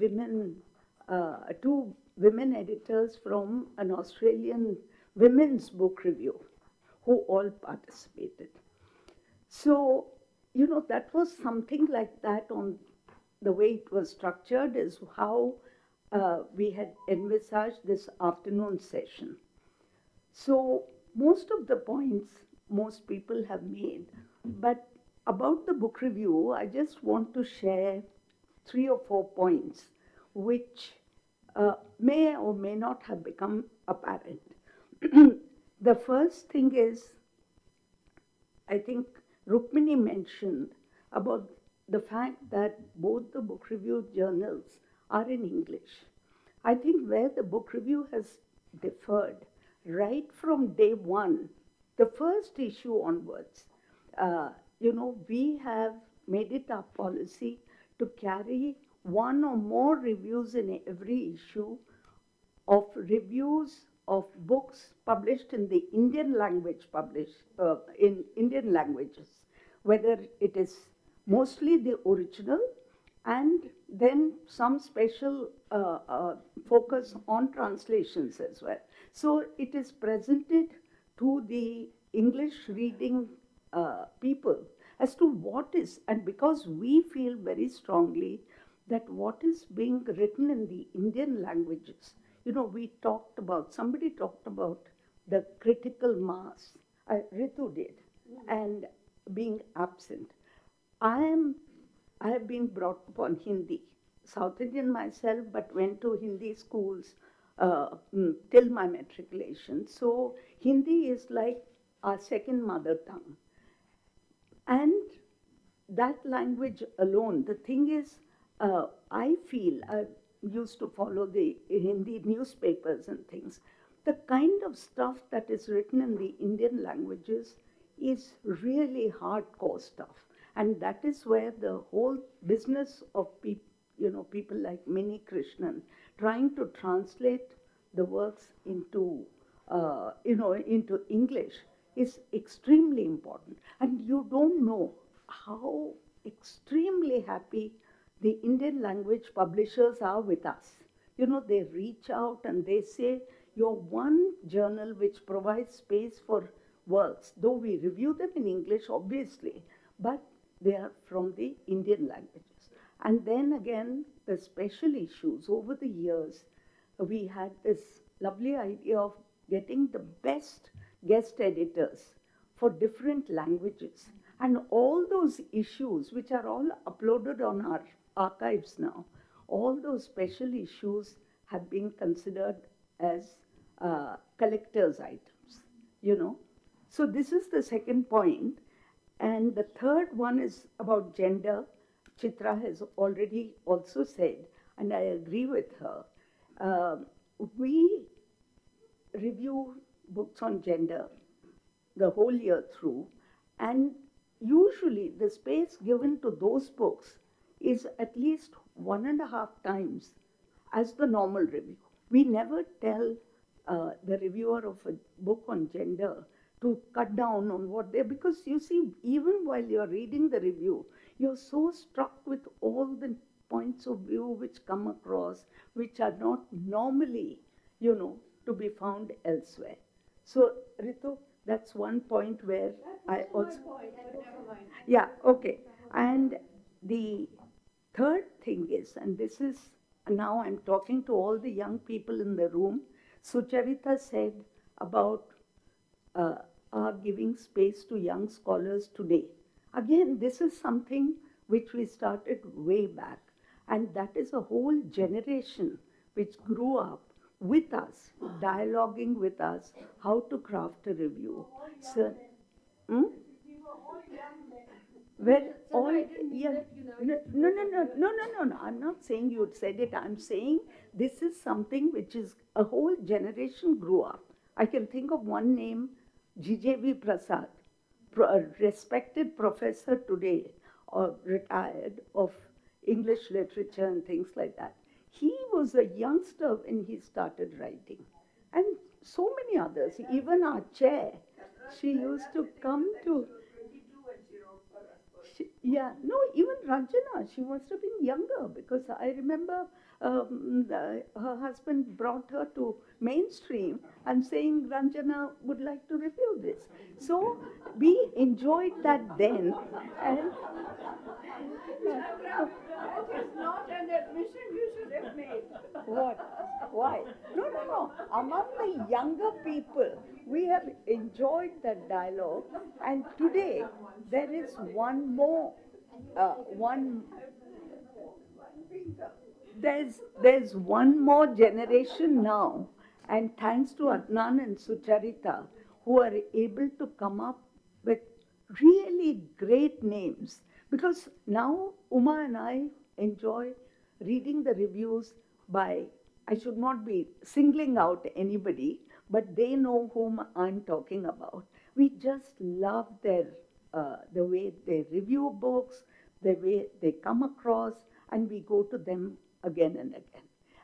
women editors from an Australian women's book review, who all participated. So, that was something like that on the way it was structured is how we had envisaged this afternoon session. So most of the points most people have made, but about the book review, I just want to share 3 or 4 points which may or may not have become apparent. The first thing is, I think Rukmini mentioned about the fact that both the book review journals are in English. I think where the book review has differed right from day one, the first issue onwards, we have made it our policy to carry 1 or more reviews in every issue of reviews of books published in the Indian language, in Indian languages, whether it is mostly the original and then some special focus on translations as well. So it is presented to the English reading people as to what is, and because we feel very strongly that what is being written in the Indian languages, somebody talked about the critical mass, Ritu did, and being absent. I have been brought up on Hindi, South Indian myself, but went to Hindi schools till my matriculation. So Hindi is like our second mother tongue. And that language alone, the thing is, I feel, I used to follow the Hindi newspapers and things, the kind of stuff that is written in the Indian languages is really hardcore stuff. And that is where the whole business of people like Mini Krishnan trying to translate the works into, into English is extremely important. And you don't know how extremely happy the Indian language publishers are with us. They reach out and they say, you're one journal which provides space for works, though we review them in English, obviously, but they are from the Indian languages. And then again, the special issues. Over the years, we had this lovely idea of getting the best guest editors for different languages. And all those issues, which are all uploaded on our archives now, all those special issues have been considered as collector's items, So this is the second point. And the third one is about gender. Chitra has already also said, and I agree with her. We review books on gender the whole year through, and usually the space given to those books is at least 1.5 times as the normal review. We never tell the reviewer of a book on gender to cut down on what they, because you see, even while you're reading the review, you're so struck with all the points of view which come across, which are not normally, to be found elsewhere. So, Ritu, that's one point where I also... Yeah, okay. And the third thing is, and this is, now I'm talking to all the young people in the room, Sucharita said about our giving space to young scholars today. Again, this is something which we started way back, and that is a whole generation which grew up with us, dialoguing with us, how to craft a review. So, well, all, yeah, no, I'm not saying you said it. I'm saying this is something which is a whole generation grew up. I can think of one name, G.J.V. Prasad, a respected professor today, or retired, of English literature and things like that. He was a youngster when he started writing. And so many others, even our chair, she used to come to... even Ranjana, she must have been younger, because I remember her husband brought her to mainstream and saying Ranjana would like to review this. So we enjoyed that then. And that is not an admission you should have made. what? Why? No. Among the younger people, we have enjoyed that dialogue. And today, there is one more, there's one more generation now, and thanks to Adnan and Sucharita, who are able to come up with really great names. Because now Uma and I enjoy reading the reviews by, I should not be singling out anybody, but they know whom I'm talking about. We just love their, the way they review books, the way they come across, and we go to them again and again.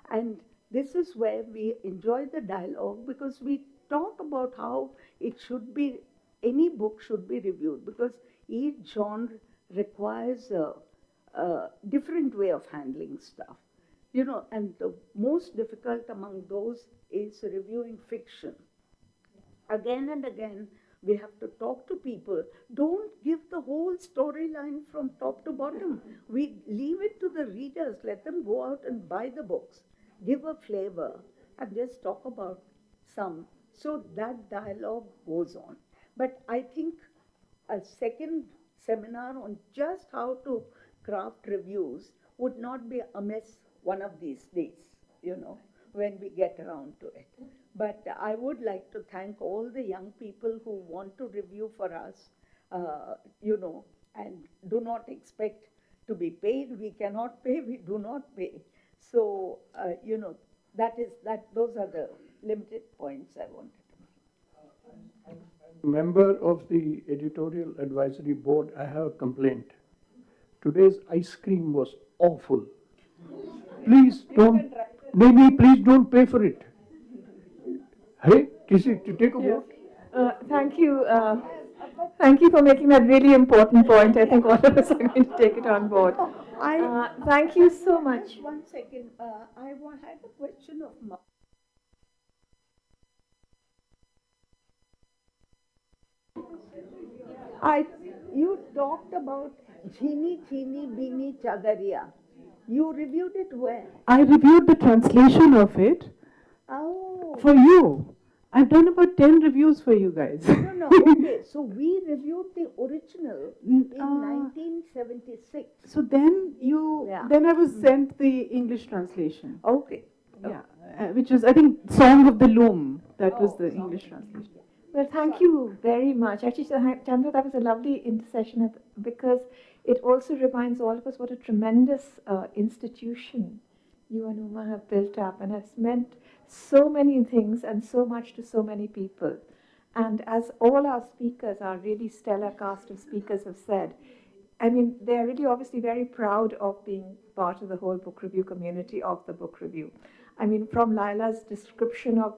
And this is where we enjoy the dialogue, because we talk about how it should be, any book should be reviewed, because each genre requires a different way of handling stuff. You know, and the most difficult among those is reviewing fiction. Again and again, we have to talk to people. Don't give the whole storyline from top to bottom. We leave it to the readers. Let them go out and buy the books. Give a flavor and just talk about some. So that dialogue goes on. But I think a second seminar on just how to craft reviews would not be amiss one of these days, you know, when we get around to it. But I would like to thank all the young people who want to review for us, you know, and do not expect to be paid. We cannot pay, we do not pay. So, you know, those are the limited points I wanted to make. Member of the editorial advisory board, I have a complaint. Today's ice cream was awful. Please don't, maybe please don't pay for it. Hey, Kisi, to take a vote? Thank you. Thank you for making that really important point. I think all of us are going to take it on board. Thank you so much. One second. I had a question of Mark. You talked about Chini Chini Bini Chadariya. You reviewed it where? I reviewed the translation of it for you. I've done about 10 reviews for you guys. No, okay. So we reviewed the original in 1976. So then then I was sent the English translation. Okay. Yeah, which was, I think, Song of the Loom. That was the English translation. Well, thank you very much. Actually, Chandra, that was a lovely intercession because it also reminds all of us what a tremendous institution you and Uma have built up, and has meant so many things and so much to so many people. And as all our speakers, our really stellar cast of speakers have said, I mean, they're really obviously very proud of being part of the whole book review community of the book review. I mean, from Laila's description of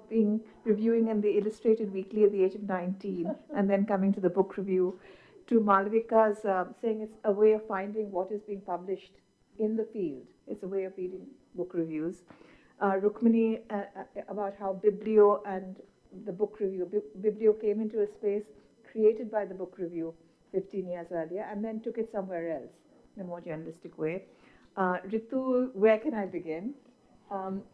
reviewing in the Illustrated Weekly at the age of 19 and then coming to the book review, to Malvika's saying it's a way of finding what is being published in the field. It's a way of reading book reviews. Rukmini about how Biblio and the book review, Biblio came into a space created by the book review 15 years earlier and then took it somewhere else in a more journalistic way. Ritu, where can I begin?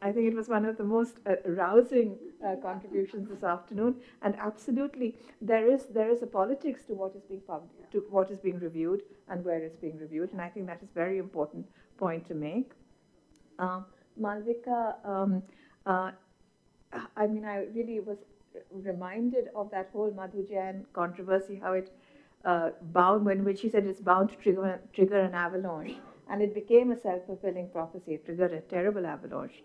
I think it was one of the most rousing contributions this afternoon, and absolutely there is a politics to what is being published, to what is being reviewed and where it's being reviewed, and I think that is a very important point to make. Malvika, I mean, I really was reminded of that whole Madhu Jain controversy, how it bound, when she said it's bound to trigger an avalanche. And it became a self-fulfilling prophecy. It triggered a terrible avalanche.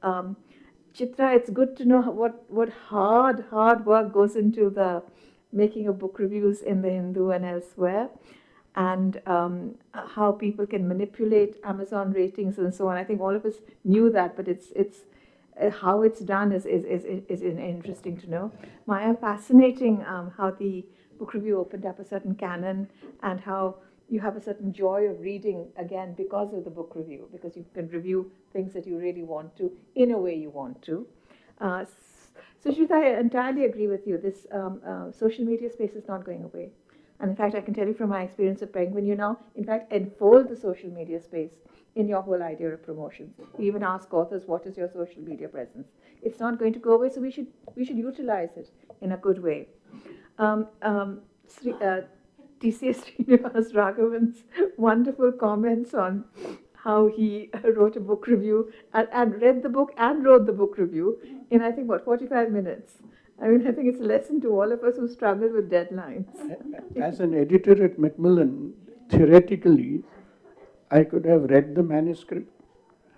Chitra, it's good to know what hard work goes into the making of book reviews in the Hindu and elsewhere, and how people can manipulate Amazon ratings and so on. I think all of us knew that, but it's how it's done is interesting to know. Maya, fascinating how the book review opened up a certain canon and how you have a certain joy of reading again because of the book review, because you can review things that you really want to in a way you want to. Sucharita, I entirely agree with you. This social media space is not going away. And in fact, I can tell you from my experience at Penguin, you now, in fact, enfold the social media space in your whole idea of promotions. We even ask authors, what is your social media presence? It's not going to go away, so we should utilize it in a good way. TCS Srinivas Raghavan's wonderful comments on how he wrote a book review and read the book and wrote the book review in, I think, 45 minutes. I mean, I think it's a lesson to all of us who struggle with deadlines. As an editor at Macmillan, theoretically, I could have read the manuscript.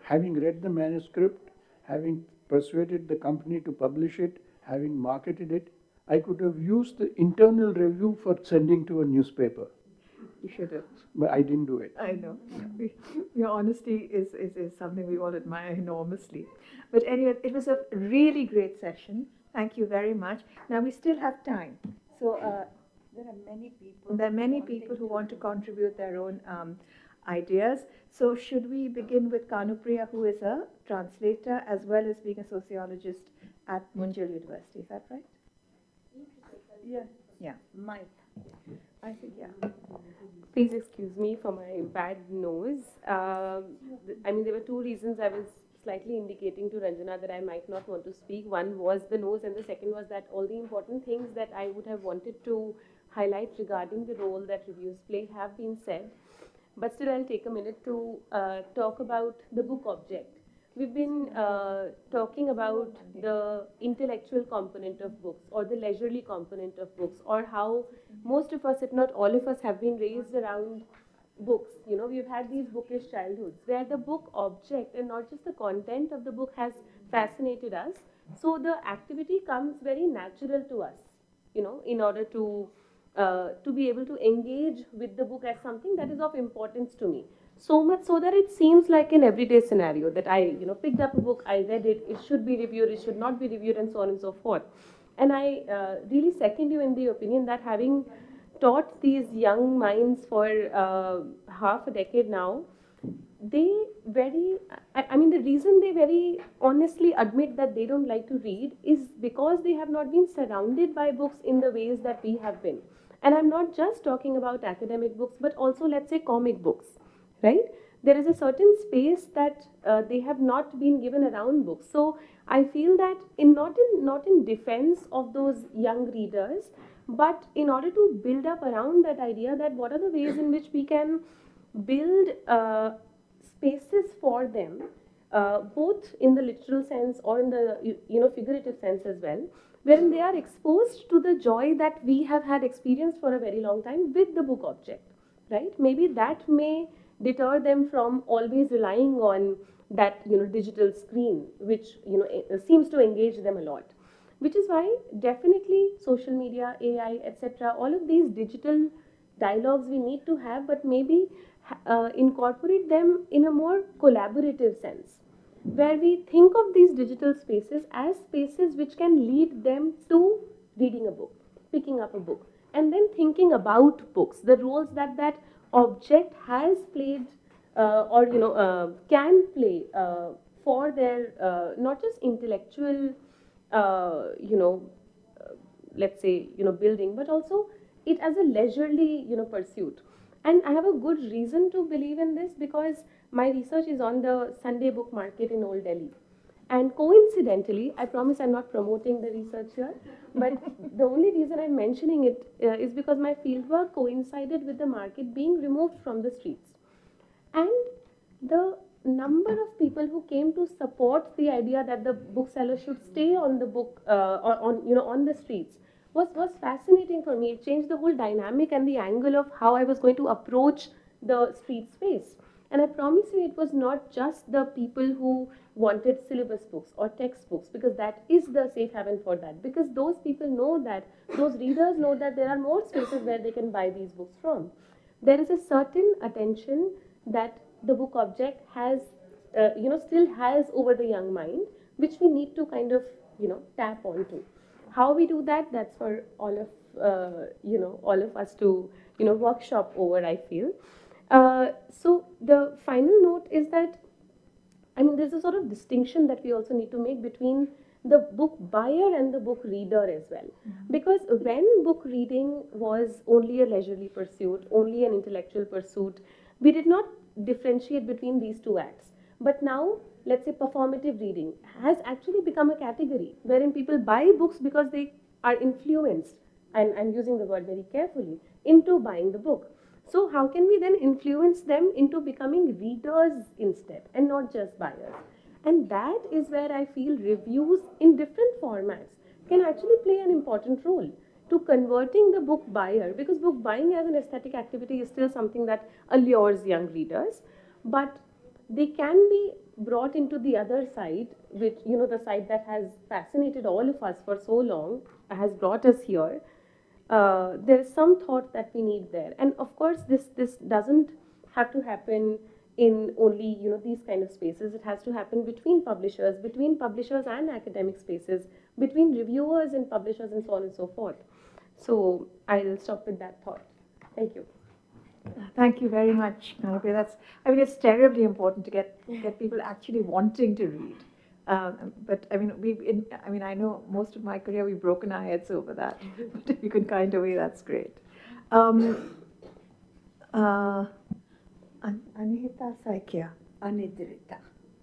Having read the manuscript, having persuaded the company to publish it, having marketed it, I could have used the internal review for sending to a newspaper. You should have. But I didn't do it. I know. Your honesty is something we all admire enormously. But anyway, it was a really great session. Thank you very much. Now we still have time. So there are many people. There are many people who want to contribute their own ideas. So should we begin with Priya, who is a translator as well as being a sociologist at Munjal University? Is that right? Yeah. Yeah. Mike. I think, yeah. Please excuse me for my bad nose. I mean, there were two reasons I was slightly indicating to Ranjana that I might not want to speak. One was the nose, and the second was that all the important things that I would have wanted to highlight regarding the role that reviews play have been said. But still, I'll take a minute to talk about the book object. We've been talking about the intellectual component of books or the leisurely component of books, or how most of us, if not all of us, have been raised around books. You know, we've had these bookish childhoods where the book object and not just the content of the book has fascinated us. So the activity comes very natural to us, you know, in order to be able to engage with the book as something that is of importance to me. So much so that it seems like an everyday scenario that I, you know, picked up a book, I read it, it should be reviewed, it should not be reviewed, and so on and so forth. And I really second you in the opinion that having taught these young minds for half a decade now, they I mean, the reason they very honestly admit that they don't like to read is because they have not been surrounded by books in the ways that we have been. And I'm not just talking about academic books, but also, let's say, comic books. Right? There is a certain space that they have not been given around books. So I feel that not in defense of those young readers, but in order to build up around that idea that what are the ways in which we can build spaces for them, both in the literal sense or in the figurative sense as well, wherein they are exposed to the joy that we have had experienced for a very long time with the book object. Right? Maybe that may deter them from always relying on that digital screen, which seems to engage them a lot. Which is why definitely social media, AI, etc., all of these digital dialogues we need to have, but maybe incorporate them in a more collaborative sense, where we think of these digital spaces as spaces which can lead them to reading a book, picking up a book, and then thinking about books, the roles that that object has played or can play for their not just intellectual let's say building, but also it as a leisurely pursuit. And I have a good reason to believe in this because my research is on the Sunday book market in Old Delhi. And coincidentally, I promise I'm not promoting the research here, but the only reason I'm mentioning it is because my fieldwork coincided with the market being removed from the streets. And the number of people who came to support the idea that the bookseller should stay on the book, on the streets was fascinating for me. It changed the whole dynamic and the angle of how I was going to approach the street space. And I promise you, it was not just the people who wanted syllabus books or textbooks, because that is the safe haven for that. Because those people know that, those readers know that there are more spaces where they can buy these books from. There is a certain attention that the book object has, still has over the young mind, which we need to kind of, tap onto. How we do that, that's for all of, all of us to workshop over, I feel. So the final note is that, I mean, there's a sort of distinction that we also need to make between the book buyer and the book reader as well. Because when book reading was only a leisurely pursuit, only an intellectual pursuit, we did not differentiate between these two acts. But now, let's say performative reading has actually become a category wherein people buy books because they are influenced, and I'm using the word very carefully, into buying the book. So how can we then influence them into becoming readers instead and not just buyers? And that is where I feel reviews in different formats can actually play an important role to converting the book buyer, because book buying as an aesthetic activity is still something that allures young readers, but they can be brought into the other side, which, the side that has fascinated all of us for so long, has brought us here. There is some thought that we need there. And of course, this doesn't have to happen in only, these kind of spaces. It has to happen between publishers and academic spaces, between reviewers and publishers, and so on and so forth. So I'll stop with that thought. Thank you. Thank you very much, Priya. It's terribly important to get people actually wanting to read. But I know most of my career we've broken our heads over that. But if you can find a way, that's great. Anihita Saikia. Anidrita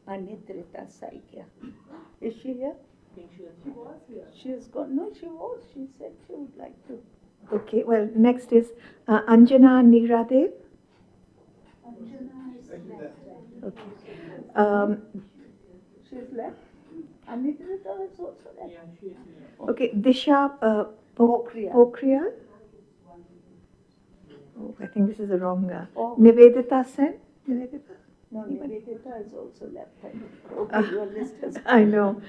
Saikia. Is she here? She was here. She has gone. No, she was. She said she would like to. Okay, well, next is Anjana Niradev. Okay. She's left. Anidrita is also left. Yeah, she is here. Okay, Disha Pokhriyal. Oh, I think this is the wrong. Nivedita Sen. Nivedita? No, Nivedita is also left. Okay, your list has. I know.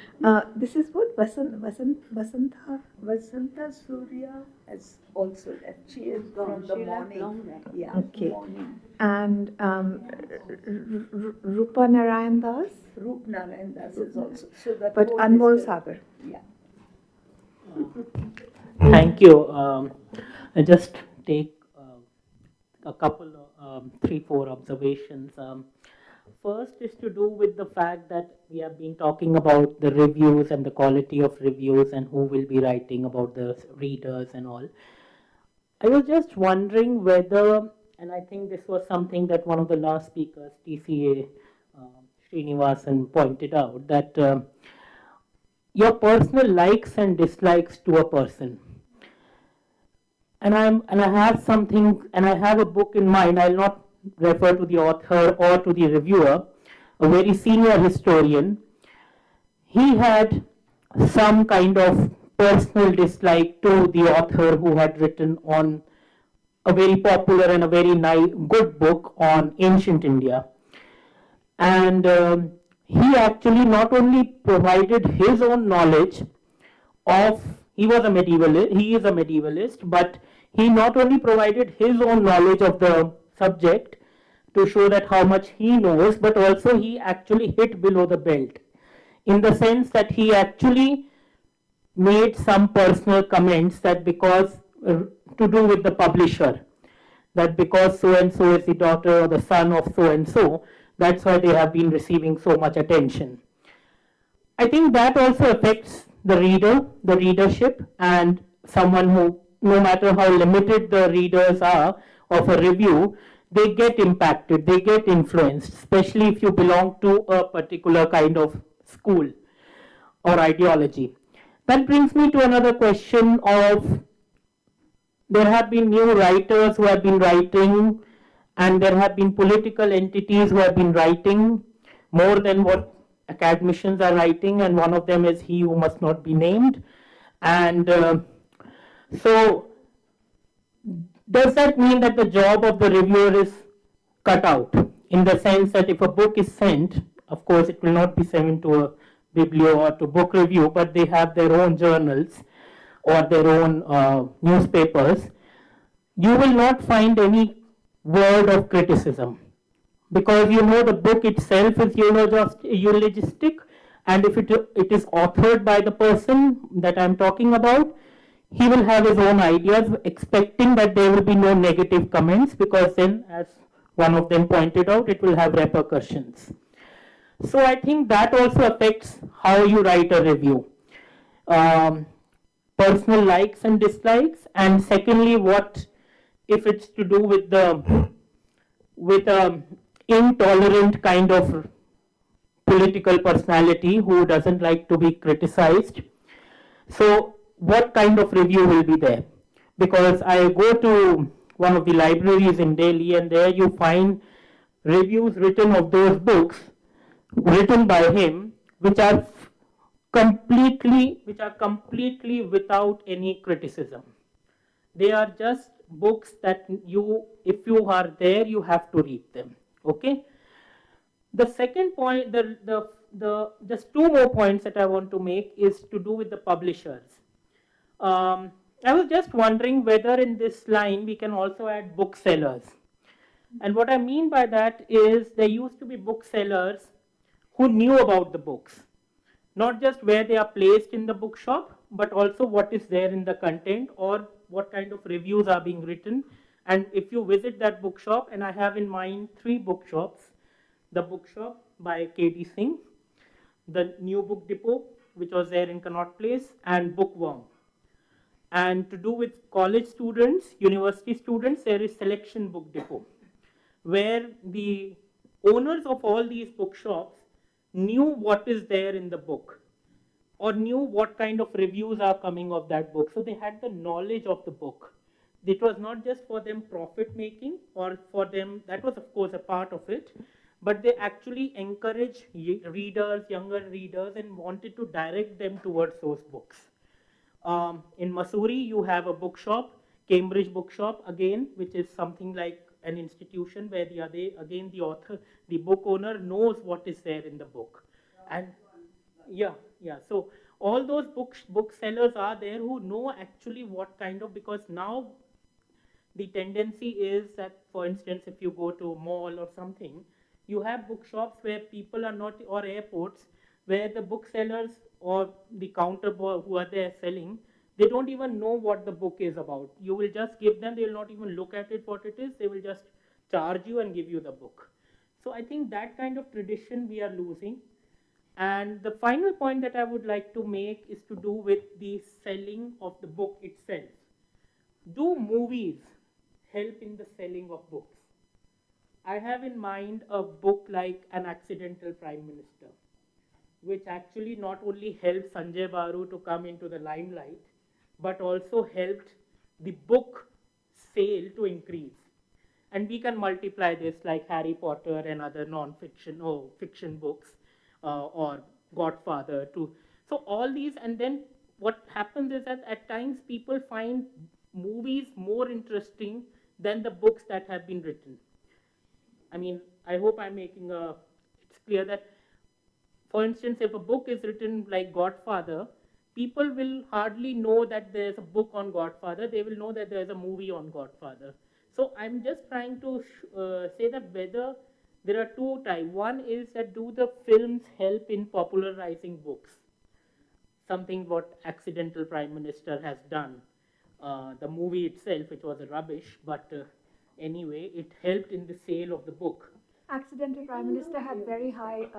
This is what Vasanta Surya has also left. She is from the morning. Yeah. Okay. Morning. And Rupa Narayan Das. Rup Narayan Das is also. So that but Anmol Sagar. Yeah. Thank you. I just take a couple of 3-4 observations. First is to do with the fact that we have been talking about the reviews and the quality of reviews and who will be writing about the readers and all. I was just wondering whether, and I think this was something that one of the last speakers, TCA Srinivasan, pointed out, that your personal likes and dislikes to a person. And I have a book in mind. I'll not refer to the author or to the reviewer, a very senior historian. He had some kind of personal dislike to the author who had written on a very popular and a very good book on ancient India. And he actually not only provided his own knowledge of, he is a medievalist, but he not only provided his own knowledge of the subject to show that how much he knows, but also he actually hit below the belt, in the sense that he actually made some personal comments that because, to do with the publisher, that because so-and-so is the daughter or the son of so-and-so, that's why they have been receiving so much attention. I think that also affects the reader, the readership, and someone who, no matter how limited the readers are of a review, they get impacted, they get influenced, especially if you belong to a particular kind of school or ideology. That brings me to another question of, there have been new writers who have been writing, and there have been political entities who have been writing more than what academicians are writing, and one of them is he who must not be named. And so, does that mean that the job of the reviewer is cut out? In the sense that if a book is sent, of course it will not be sent to a biblio or to book review, but they have their own journals or their own newspapers, you will not find any word of criticism, because the book itself is eulogistic, and if it is authored by the person that I'm talking about, he will have his own ideas, expecting that there will be no negative comments, because then, as one of them pointed out, it will have repercussions. So I think that also affects how you write a review. Personal likes and dislikes, and secondly, what if it's to do with the intolerant kind of political personality who doesn't like to be criticized. So what kind of review will be there? Because I go to one of the libraries in Delhi, and there you find reviews written of those books written by him, which are completely without any criticism. They are just books that you, if you are there, you have to read them. Okay. The second point, just two more points that I want to make is to do with the publishers. I was just wondering whether in this line we can also add booksellers. And what I mean by that is there used to be booksellers who knew about the books, not just where they are placed in the bookshop, but also what is there in the content or what kind of reviews are being written. And if you visit that bookshop, and I have in mind 3 bookshops, the bookshop by K.D. Singh, the New Book Depot, which was there in Connaught Place, and Bookworm. And to do with college students, university students, there is Selection Book Depot, where the owners of all these bookshops knew what is there in the book, or knew what kind of reviews are coming of that book. So they had the knowledge of the book. It was not just for them profit making, or for them, that was of course a part of it, but they actually encouraged readers, younger readers, and wanted to direct them towards those books. In Mussoorie, you have a bookshop, Cambridge Bookshop, again, which is something like an institution where the author, the book owner knows what is there in the book. And so all those booksellers are there who know actually what kind of, because now the tendency is that, for instance, if you go to a mall or something, you have bookshops where people are not, or airports, where the booksellers or the counter boy who are there selling, they don't even know what the book is about. You will just give them, they will not even look at it what it is, they will just charge you and give you the book. So I think that kind of tradition we are losing. And the final point that I would like to make is to do with the selling of the book itself. Do movies help in the selling of books? I have in mind a book like An Accidental Prime Minister, which actually not only helped Sanjay Baru to come into the limelight, but also helped the book sale to increase. And we can multiply this like Harry Potter and other non-fiction or fiction books, or Godfather too. So all these, and then what happens is that at times people find movies more interesting than the books that have been written. I mean, I hope I'm making it's clear that, for instance, if a book is written like Godfather, people will hardly know that there's a book on Godfather. They will know that there's a movie on Godfather. So I'm just trying to say that whether there are two types. One is that do the films help in popularizing books? Something what Accidental Prime Minister has done. The movie itself, which was a rubbish, but anyway, it helped in the sale of the book. Accidental Prime Minister had very high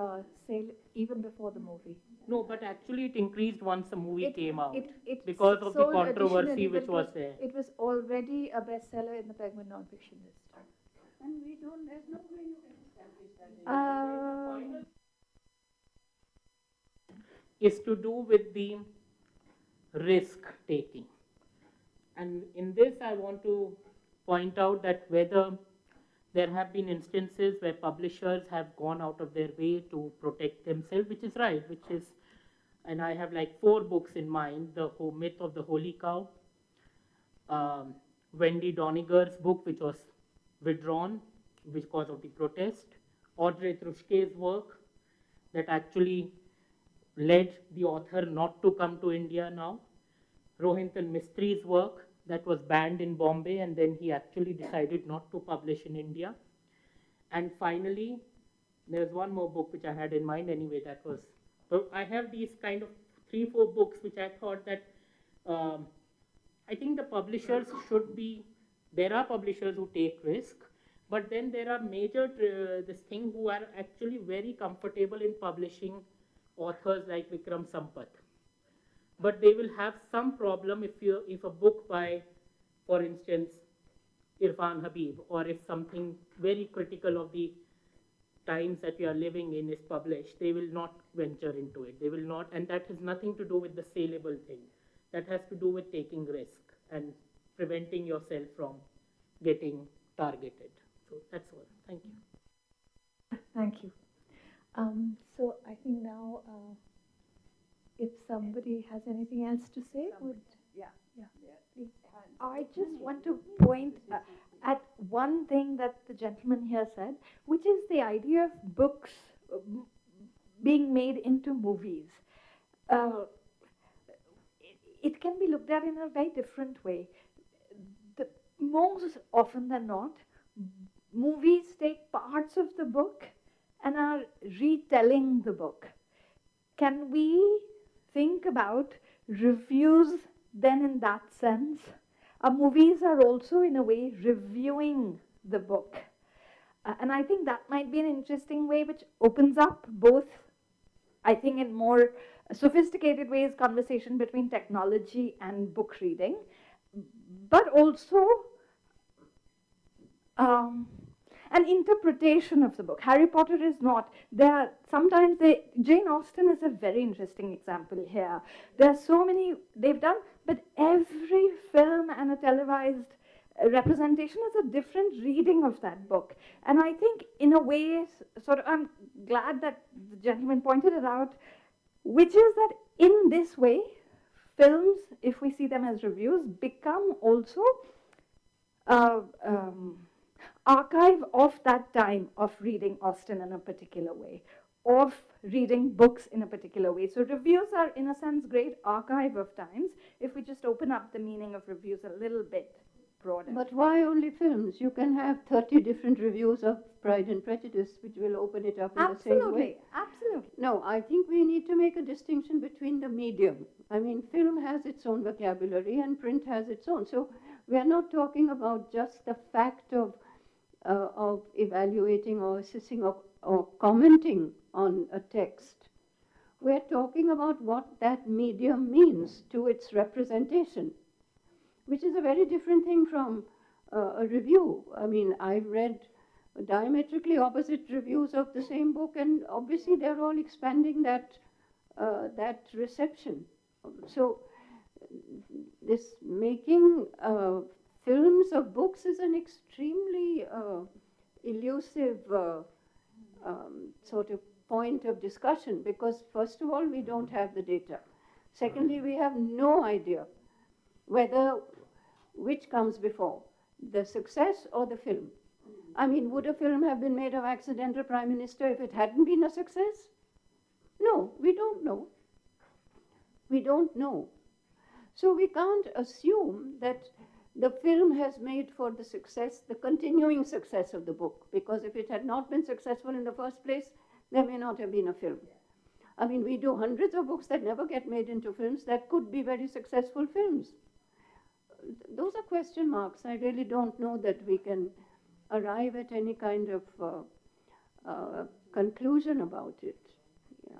sale even before the movie. No, but actually it increased once the movie came out because of the controversy which was there. It was already a bestseller in the Penguin non-fiction list. And we don't, there's no way you can establish that. Is to do with the risk taking. And in this I want to point out that whether there have been instances where publishers have gone out of their way to protect themselves, which is right, which is, and I have like 4 books in mind: The Myth of the Holy Cow, Wendy Doniger's book, which was withdrawn because of the protest, Audrey Truschke's work that actually led the author not to come to India now, Rohinton Mistri's work that was banned in Bombay and then he actually decided not to publish in India. And finally, there's one more book which I had in mind anyway, that was, so I have these kind of 3-4 books which I thought that I think the publishers should be, there are publishers who take risk, but then there are major, this thing who are actually very comfortable in publishing authors like Vikram Sampath. But they will have some problem if a book by, for instance, Irfan Habib, or if something very critical of the times that we are living in is published, they will not venture into it. They will not, and that has nothing to do with the saleable thing. That has to do with taking risk and preventing yourself from getting targeted. So that's all. Thank you. Thank you. So I think now, if somebody has anything else to say, would please. I just want to point at one thing that the gentleman here said, which is the idea of books being made into movies. It can be looked at in a very different way. Most often than not, movies take parts of the book and are retelling the book. Can we think about reviews then in that sense? Movies are also, in a way, reviewing the book. And I think that might be an interesting way which opens up both, I think, in more sophisticated ways, conversation between technology and book reading, but also an interpretation of the book. Harry Potter is not. Jane Austen is a very interesting example here. There are so many they've done, but every film and a televised representation is a different reading of that book. And I think, in a way, I'm glad that the gentleman pointed it out, which is that in this way, films, if we see them as reviews, become also archive of that time of reading Austen in a particular way, of reading books in a particular way. So reviews are, in a sense, great archive of times if we just open up the meaning of reviews a little bit broader. But why only films? You can have 30 different reviews of Pride and Prejudice, which will open it up in the same way. Absolutely. No, I think we need to make a distinction between the medium. I mean, film has its own vocabulary and print has its own. So we are not talking about just the fact of evaluating or assessing or commenting on a text. We're talking about what that medium means to its representation, which is a very different thing from a review. I mean, I've read diametrically opposite reviews of the same book, and obviously they're all expanding that reception. So this making films of books is an extremely elusive sort of point of discussion, because first of all, we don't have the data. Secondly, we have no idea which comes before, the success or the film. I mean, would a film have been made of Accidental Prime Minister if it hadn't been a success? No, we don't know. We don't know. So we can't assume that the film has made for the success, the continuing success of the book, because if it had not been successful in the first place, there may not have been a film. I mean, we do hundreds of books that never get made into films that could be very successful films. Those are question marks. I really don't know that we can arrive at any kind of conclusion about it. Yeah.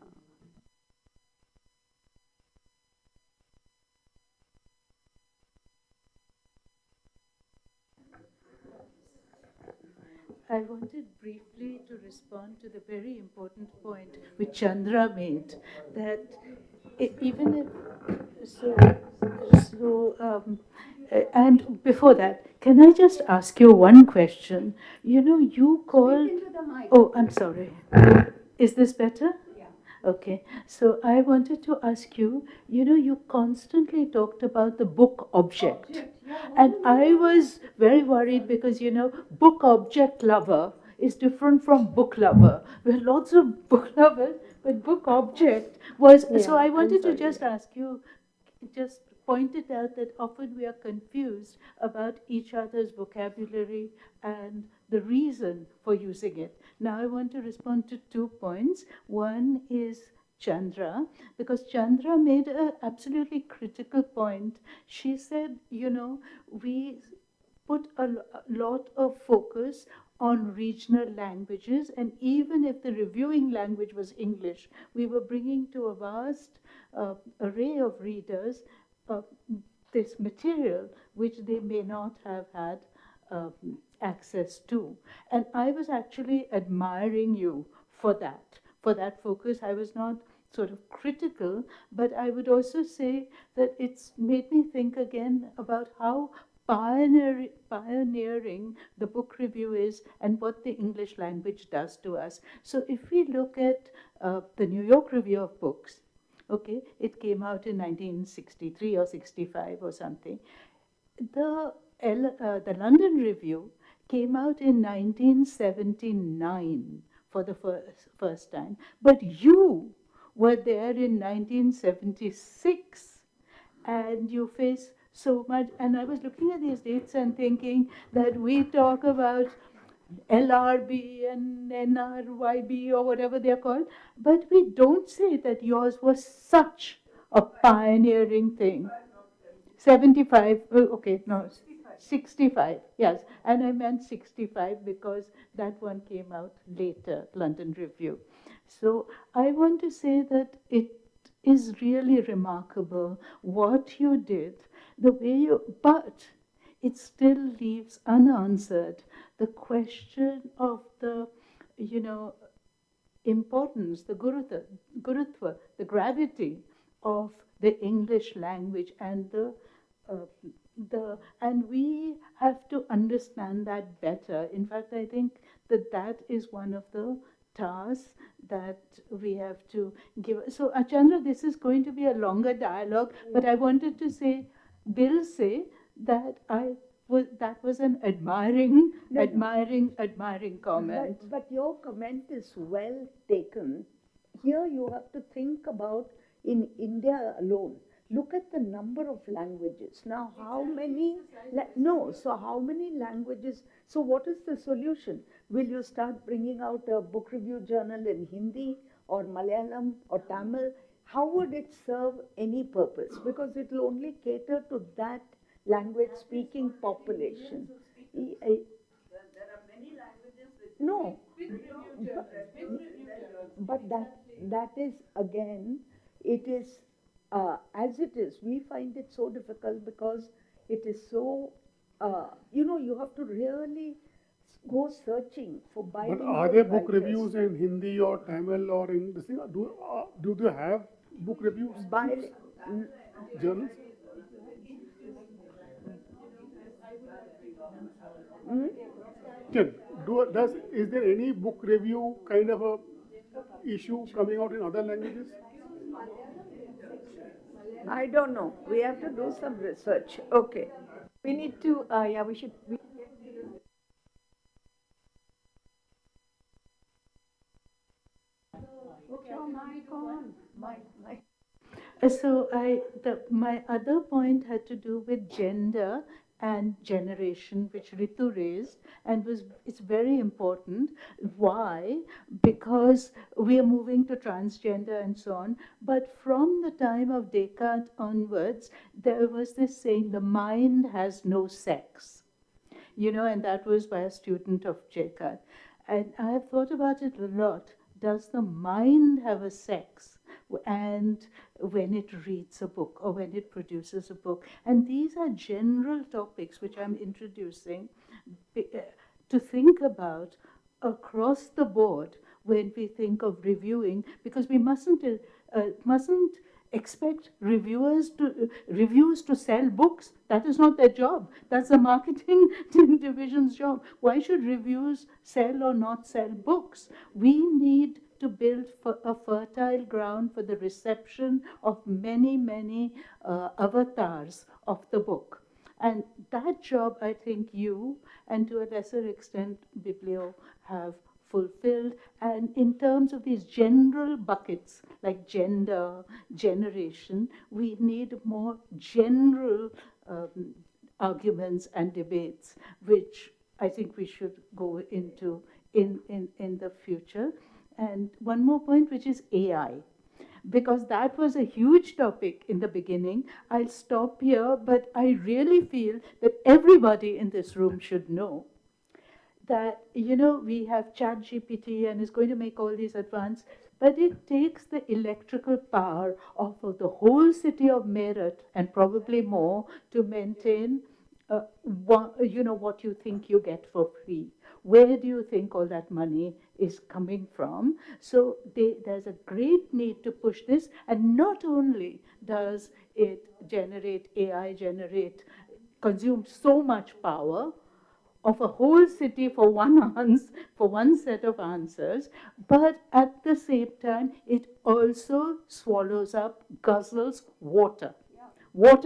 I wanted briefly to respond to the very important point which Chandra made, that even if, and before that, can I just ask you one question? You know, you called, oh, I'm sorry. Is this better? Yeah. Okay. So I wanted to ask you, you know, you constantly talked about the book object. And I was very worried because, you know, book object lover is different from book lover. There are lots of book lovers, but book object was, Yeah, so I wanted to sorry. just ask you, just pointed out that often we are confused about each other's vocabulary and the reason for using it. Now I want to respond to 2 points. One is Chandra, because Chandra made an absolutely critical point. She said, you know, we put a lot of focus on regional languages, and even if the reviewing language was English, we were bringing to a vast array of readers this material which they may not have had access to. And I was actually admiring you for that focus. I was not sort of critical, but I would also say that it's made me think again about how pioneering the book review is and what the English language does to us. So if we look at the New York Review of Books, okay, it came out in 1963 or 65 or something. The London Review came out in 1979 for the first time, but you were there in 1976, and you face so much. And I was looking at these dates and thinking that we talk about LRB and NRYB or whatever they're called, but we don't say that yours was such a pioneering thing. 75, okay, no, 65, yes. And I meant 65 because that one came out later, London Review. So I want to say that it is really remarkable what you did, the way you, but it still leaves unanswered the question of the, you know, importance, the gurutva, the gravity of the English language and and we have to understand that better. In fact, I think that is one of the tasks that we have to give. So, Chandra, this is going to be a longer dialogue, but I wanted to say, Bill say that that was an admiring comment. But your comment is well taken. Here you have to think about in India alone. Look at the number of languages. Now, how many? So how many languages? So what is the solution? Will you start bringing out a book review journal in Hindi or Malayalam or Tamil? How would it serve any purpose? Because it will only cater to that language-speaking population. No, but that is again, it is as it is. We find it so difficult because it is so. You have to really go searching for bilingual. But are there book reviews in Hindi or Tamil or in this thing? Do they have book reviews? Journals? Is there any book review kind of a issue coming out in other languages? I don't know. We have to do some research. Okay. We need to, we should. Put your mic on. So my other point had to do with gender and generation, which Ritu raised, and it's very important. Why? Because we are moving to transgender and so on. But from the time of Descartes onwards, there was this saying, the mind has no sex. And that was by a student of Descartes. And I have thought about it a lot. Does the mind have a sex? And when it reads a book or when it produces a book. And these are general topics which I'm introducing to think about across the board when we think of reviewing, because we mustn't expect reviews to sell books. That is not their job. That's the marketing division's job. Why should reviews sell or not sell books? We need to build a fertile ground for the reception of many, many avatars of the book. And that job, I think you, and to a lesser extent, Biblio, have fulfilled. And in terms of these general buckets, like gender, generation, we need more general arguments and debates, which I think we should go into in the future. And one more point, which is AI. because that was a huge topic in the beginning. I'll stop here, but I really feel that everybody in this room should know that, we have ChatGPT and it's going to make all these advanced, but it takes the electrical power of the whole city of Meerut and probably more to maintain what you think you get for free. Where do you think all that money is coming from? So there's a great need to push this, and not only does it consume so much power of a whole city for one set of answers, but at the same time, it also swallows up, guzzles water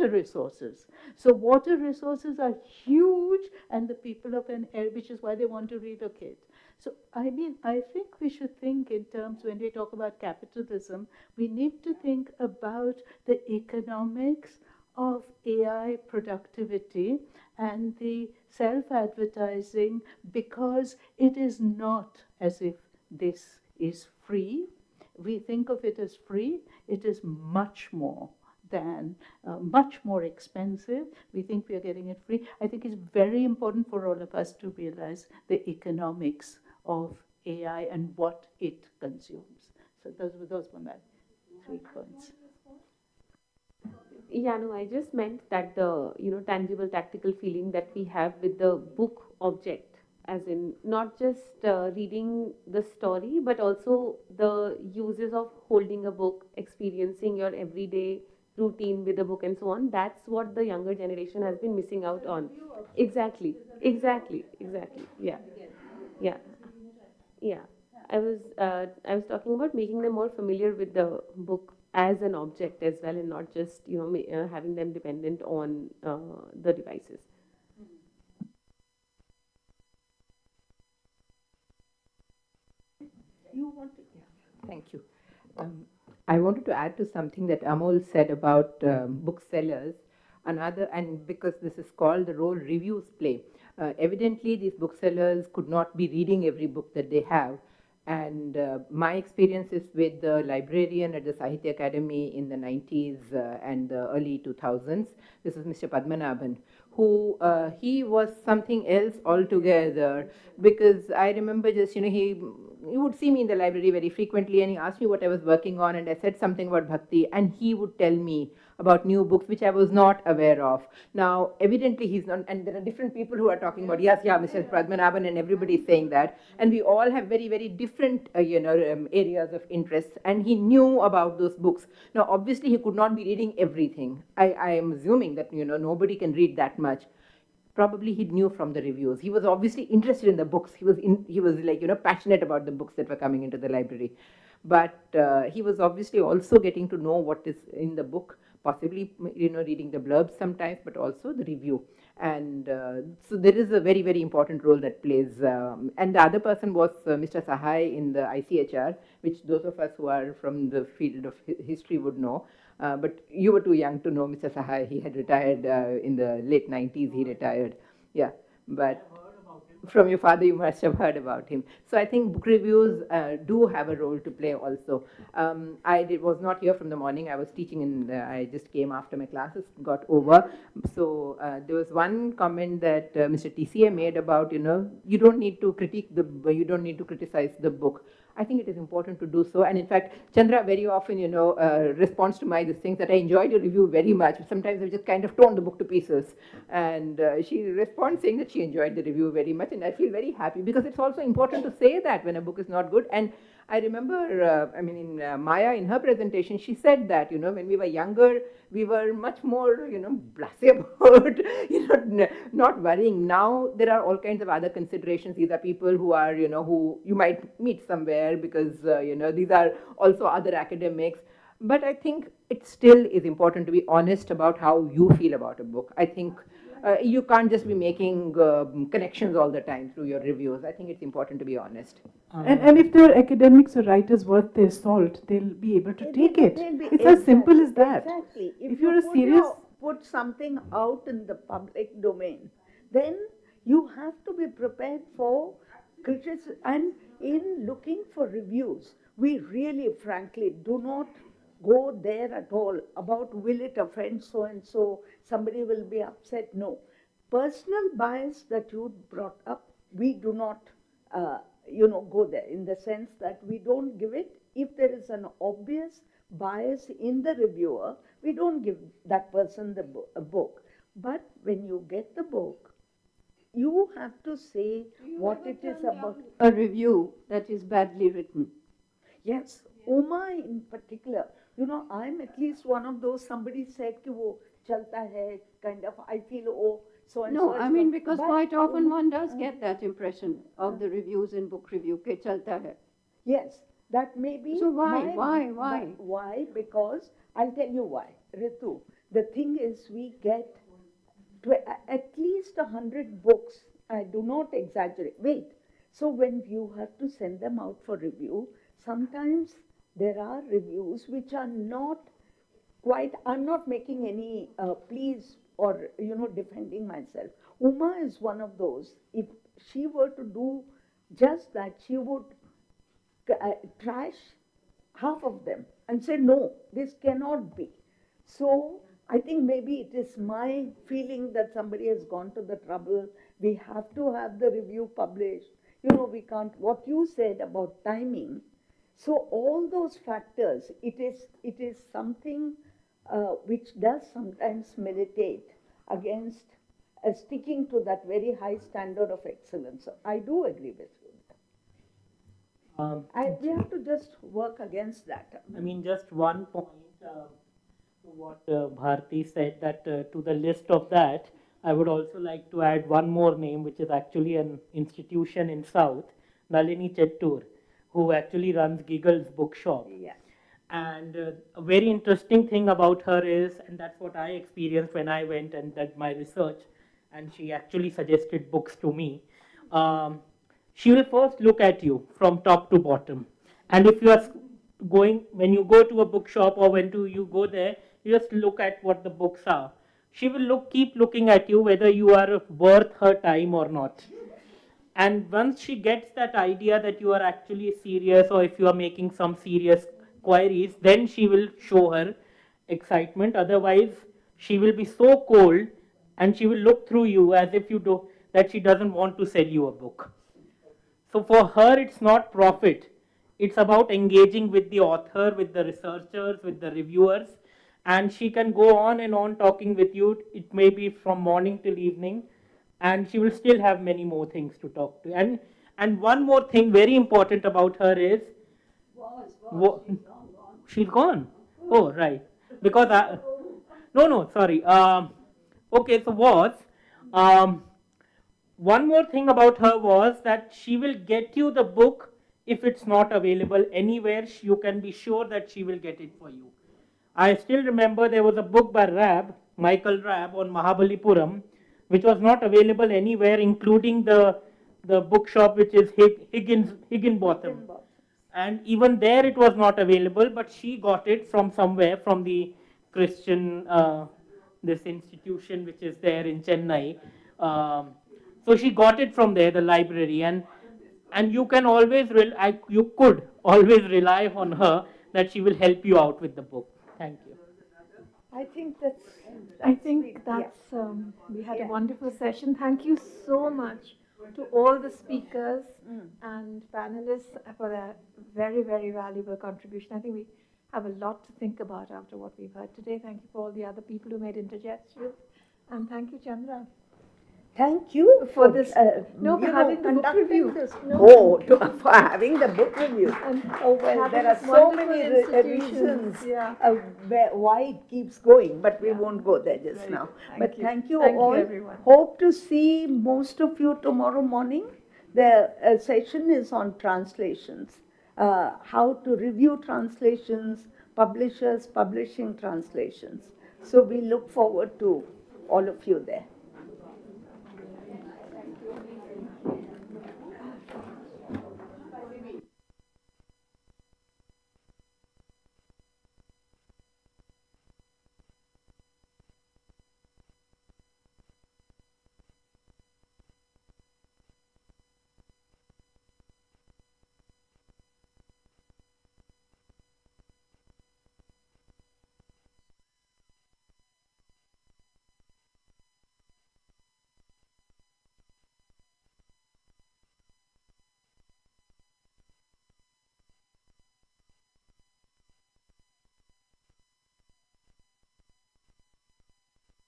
resources. So water resources are huge, and the people of an area, which is why they want to relocate. So, I think we should think in terms, when we talk about capitalism, we need to think about the economics of AI productivity and the self-advertising, because it is not as if this is free. We think of it as free. It is much more than, much more expensive. We think we are getting it free. I think it's very important for all of us to realize the economics of AI and what it consumes. So those were my 3 points. Yeah, no, I just meant that the, tangible, tactical feeling that we have with the book object, as in not just reading the story, but also the uses of holding a book, experiencing your everyday routine with the book and so on. That's what the younger generation has been missing out on. Exactly. Yeah. I was talking about making them more familiar with the book as an object as well, and not just having them dependent on the devices. Thank you. I wanted to add to something that Amol said about booksellers. And because this is called the role reviews play, evidently these booksellers could not be reading every book that they have. And my experiences with the librarian at the Sahitya Academy in the 90s and the early 2000s, this is Mr. Padmanabhan, who he was something else altogether, because I remember just, he would see me in the library very frequently, and he asked me what I was working on, and I said something about bhakti, and he would tell me about new books which I was not aware of. Now, evidently he's not, and there are different people who are talking about, yes, yeah, Mr. Padmanabhan, and everybody is saying that, and we all have very, very different, areas of interest, and he knew about those books. Now, obviously, he could not be reading everything. I am assuming that, nobody can read that much. Probably he knew from the reviews. He was obviously interested in the books. He was like, passionate about the books that were coming into the library. But he was obviously also getting to know what is in the book, possibly, reading the blurbs sometimes, but also the review. And so there is a very, very important role that plays. And the other person was Mr. Sahai in the ICHR, which those of us who are from the field of history would know. But you were too young to know Mr. Sahai. He had retired in the late 90s. He retired. Yeah, but from your father, you must have heard about him. So I think book reviews do have a role to play also. I was not here from the morning. I was teaching, I just came after my classes got over. So there was one comment that Mr. TCA made about, you don't need to you don't need to criticize the book. I think it is important to do so. And in fact, Chandra very often, responds to my things that I enjoyed your review very much. Sometimes I've just kind of torn the book to pieces. And she responds saying that she enjoyed the review very much. And I feel very happy, because it's also important to say that when a book is not good. And I remember, Maya, in her presentation, she said that, when we were younger, we were much more, blasé about, not worrying. Now there are all kinds of other considerations. These are people who are, who you might meet somewhere, because, these are also other academics. But I think it still is important to be honest about how you feel about a book. I think you can't just be making connections all the time through your reviews. I think it's important to be honest. And if there are academics or writers worth their salt, they'll be able to take it. It's as simple as that. Exactly. If you're a serious... put something out in the public domain, then you have to be prepared for criticism. And in looking for reviews, we really, frankly, do not go there at all about will it offend so and so, somebody will be upset. No. Personal bias that you brought up, we do not, go there in the sense that we don't give it. If there is an obvious bias in the reviewer, we don't give that person the book. But when you get the book, you have to say what it is about. A review that is badly written. Yes, Uma in particular, I'm at least one of those, somebody said ki wo chalta hai, kind of, I feel, oh, so and so. No, I mean, because quite often one does get that impression of the reviews in book review, ke chalta hai. Yes, that may be. So why? Why? Because, I'll tell you why, Ritu. The thing is, we get at least 100 books. I do not exaggerate. Wait. So when you have to send them out for review, sometimes there are reviews which are not quite, I'm not making any pleas or, defending myself. Uma is one of those. If she were to do just that, she would trash half of them and say, no, this cannot be. So I think maybe it is my feeling that somebody has gone to the trouble. We have to have the review published. We can't, what you said about timing. So all those factors, it is something which does sometimes militate against sticking to that very high standard of excellence. So I do agree with you. We have to just work against that. I mean, just one point to what Bharti said, that to the list of that, I would also like to add one more name, which is actually an institution in South, Nalini Chettur, who actually runs Giggle's bookshop. Yeah. And a very interesting thing about her is, and that's what I experienced when I went and did my research, and she actually suggested books to me. She will first look at you from top to bottom. And if you are when you go to a bookshop or when you go there, you just look at what the books are. She will keep looking at you whether you are worth her time or not. And once she gets that idea that you are actually serious, or if you are making some serious queries, then she will show her excitement. Otherwise, she will be so cold and she will look through you as if that she doesn't want to sell you a book. So for her, it's not profit. It's about engaging with the author, with the researchers, with the reviewers, and she can go on and on talking with you. It may be from morning till evening, and she will still have many more things to talk to. And one more thing very important about her is, she's gone. Oh, right. Because sorry. Okay, so one more thing about her was that she will get you the book if it's not available anywhere. You can be sure that she will get it for you. I still remember there was a book by Michael Rabb on Mahabalipuram, which was not available anywhere, including the bookshop which is Higginbotham. And even there it was not available, but she got it from somewhere, from the Christian, this institution which is there in Chennai. So she got it from there, the library, and you can always, you could always rely on her that she will help you out with the book. Thank you. I think that's we had a wonderful session. Thank you so much to all the speakers and panelists for their very, very valuable contribution. I think we have a lot to think about after what we've heard today. Thank you for all the other people who made interjections. And thank you, Chandra. Thank you for this. For having the book review. For having the book review. There are so many reasons why it keeps going, but we won't go there just now. But thank you all. Everyone. Hope to see most of you tomorrow morning. The session is on translations, how to review translations, publishers publishing translations. So we look forward to all of you there.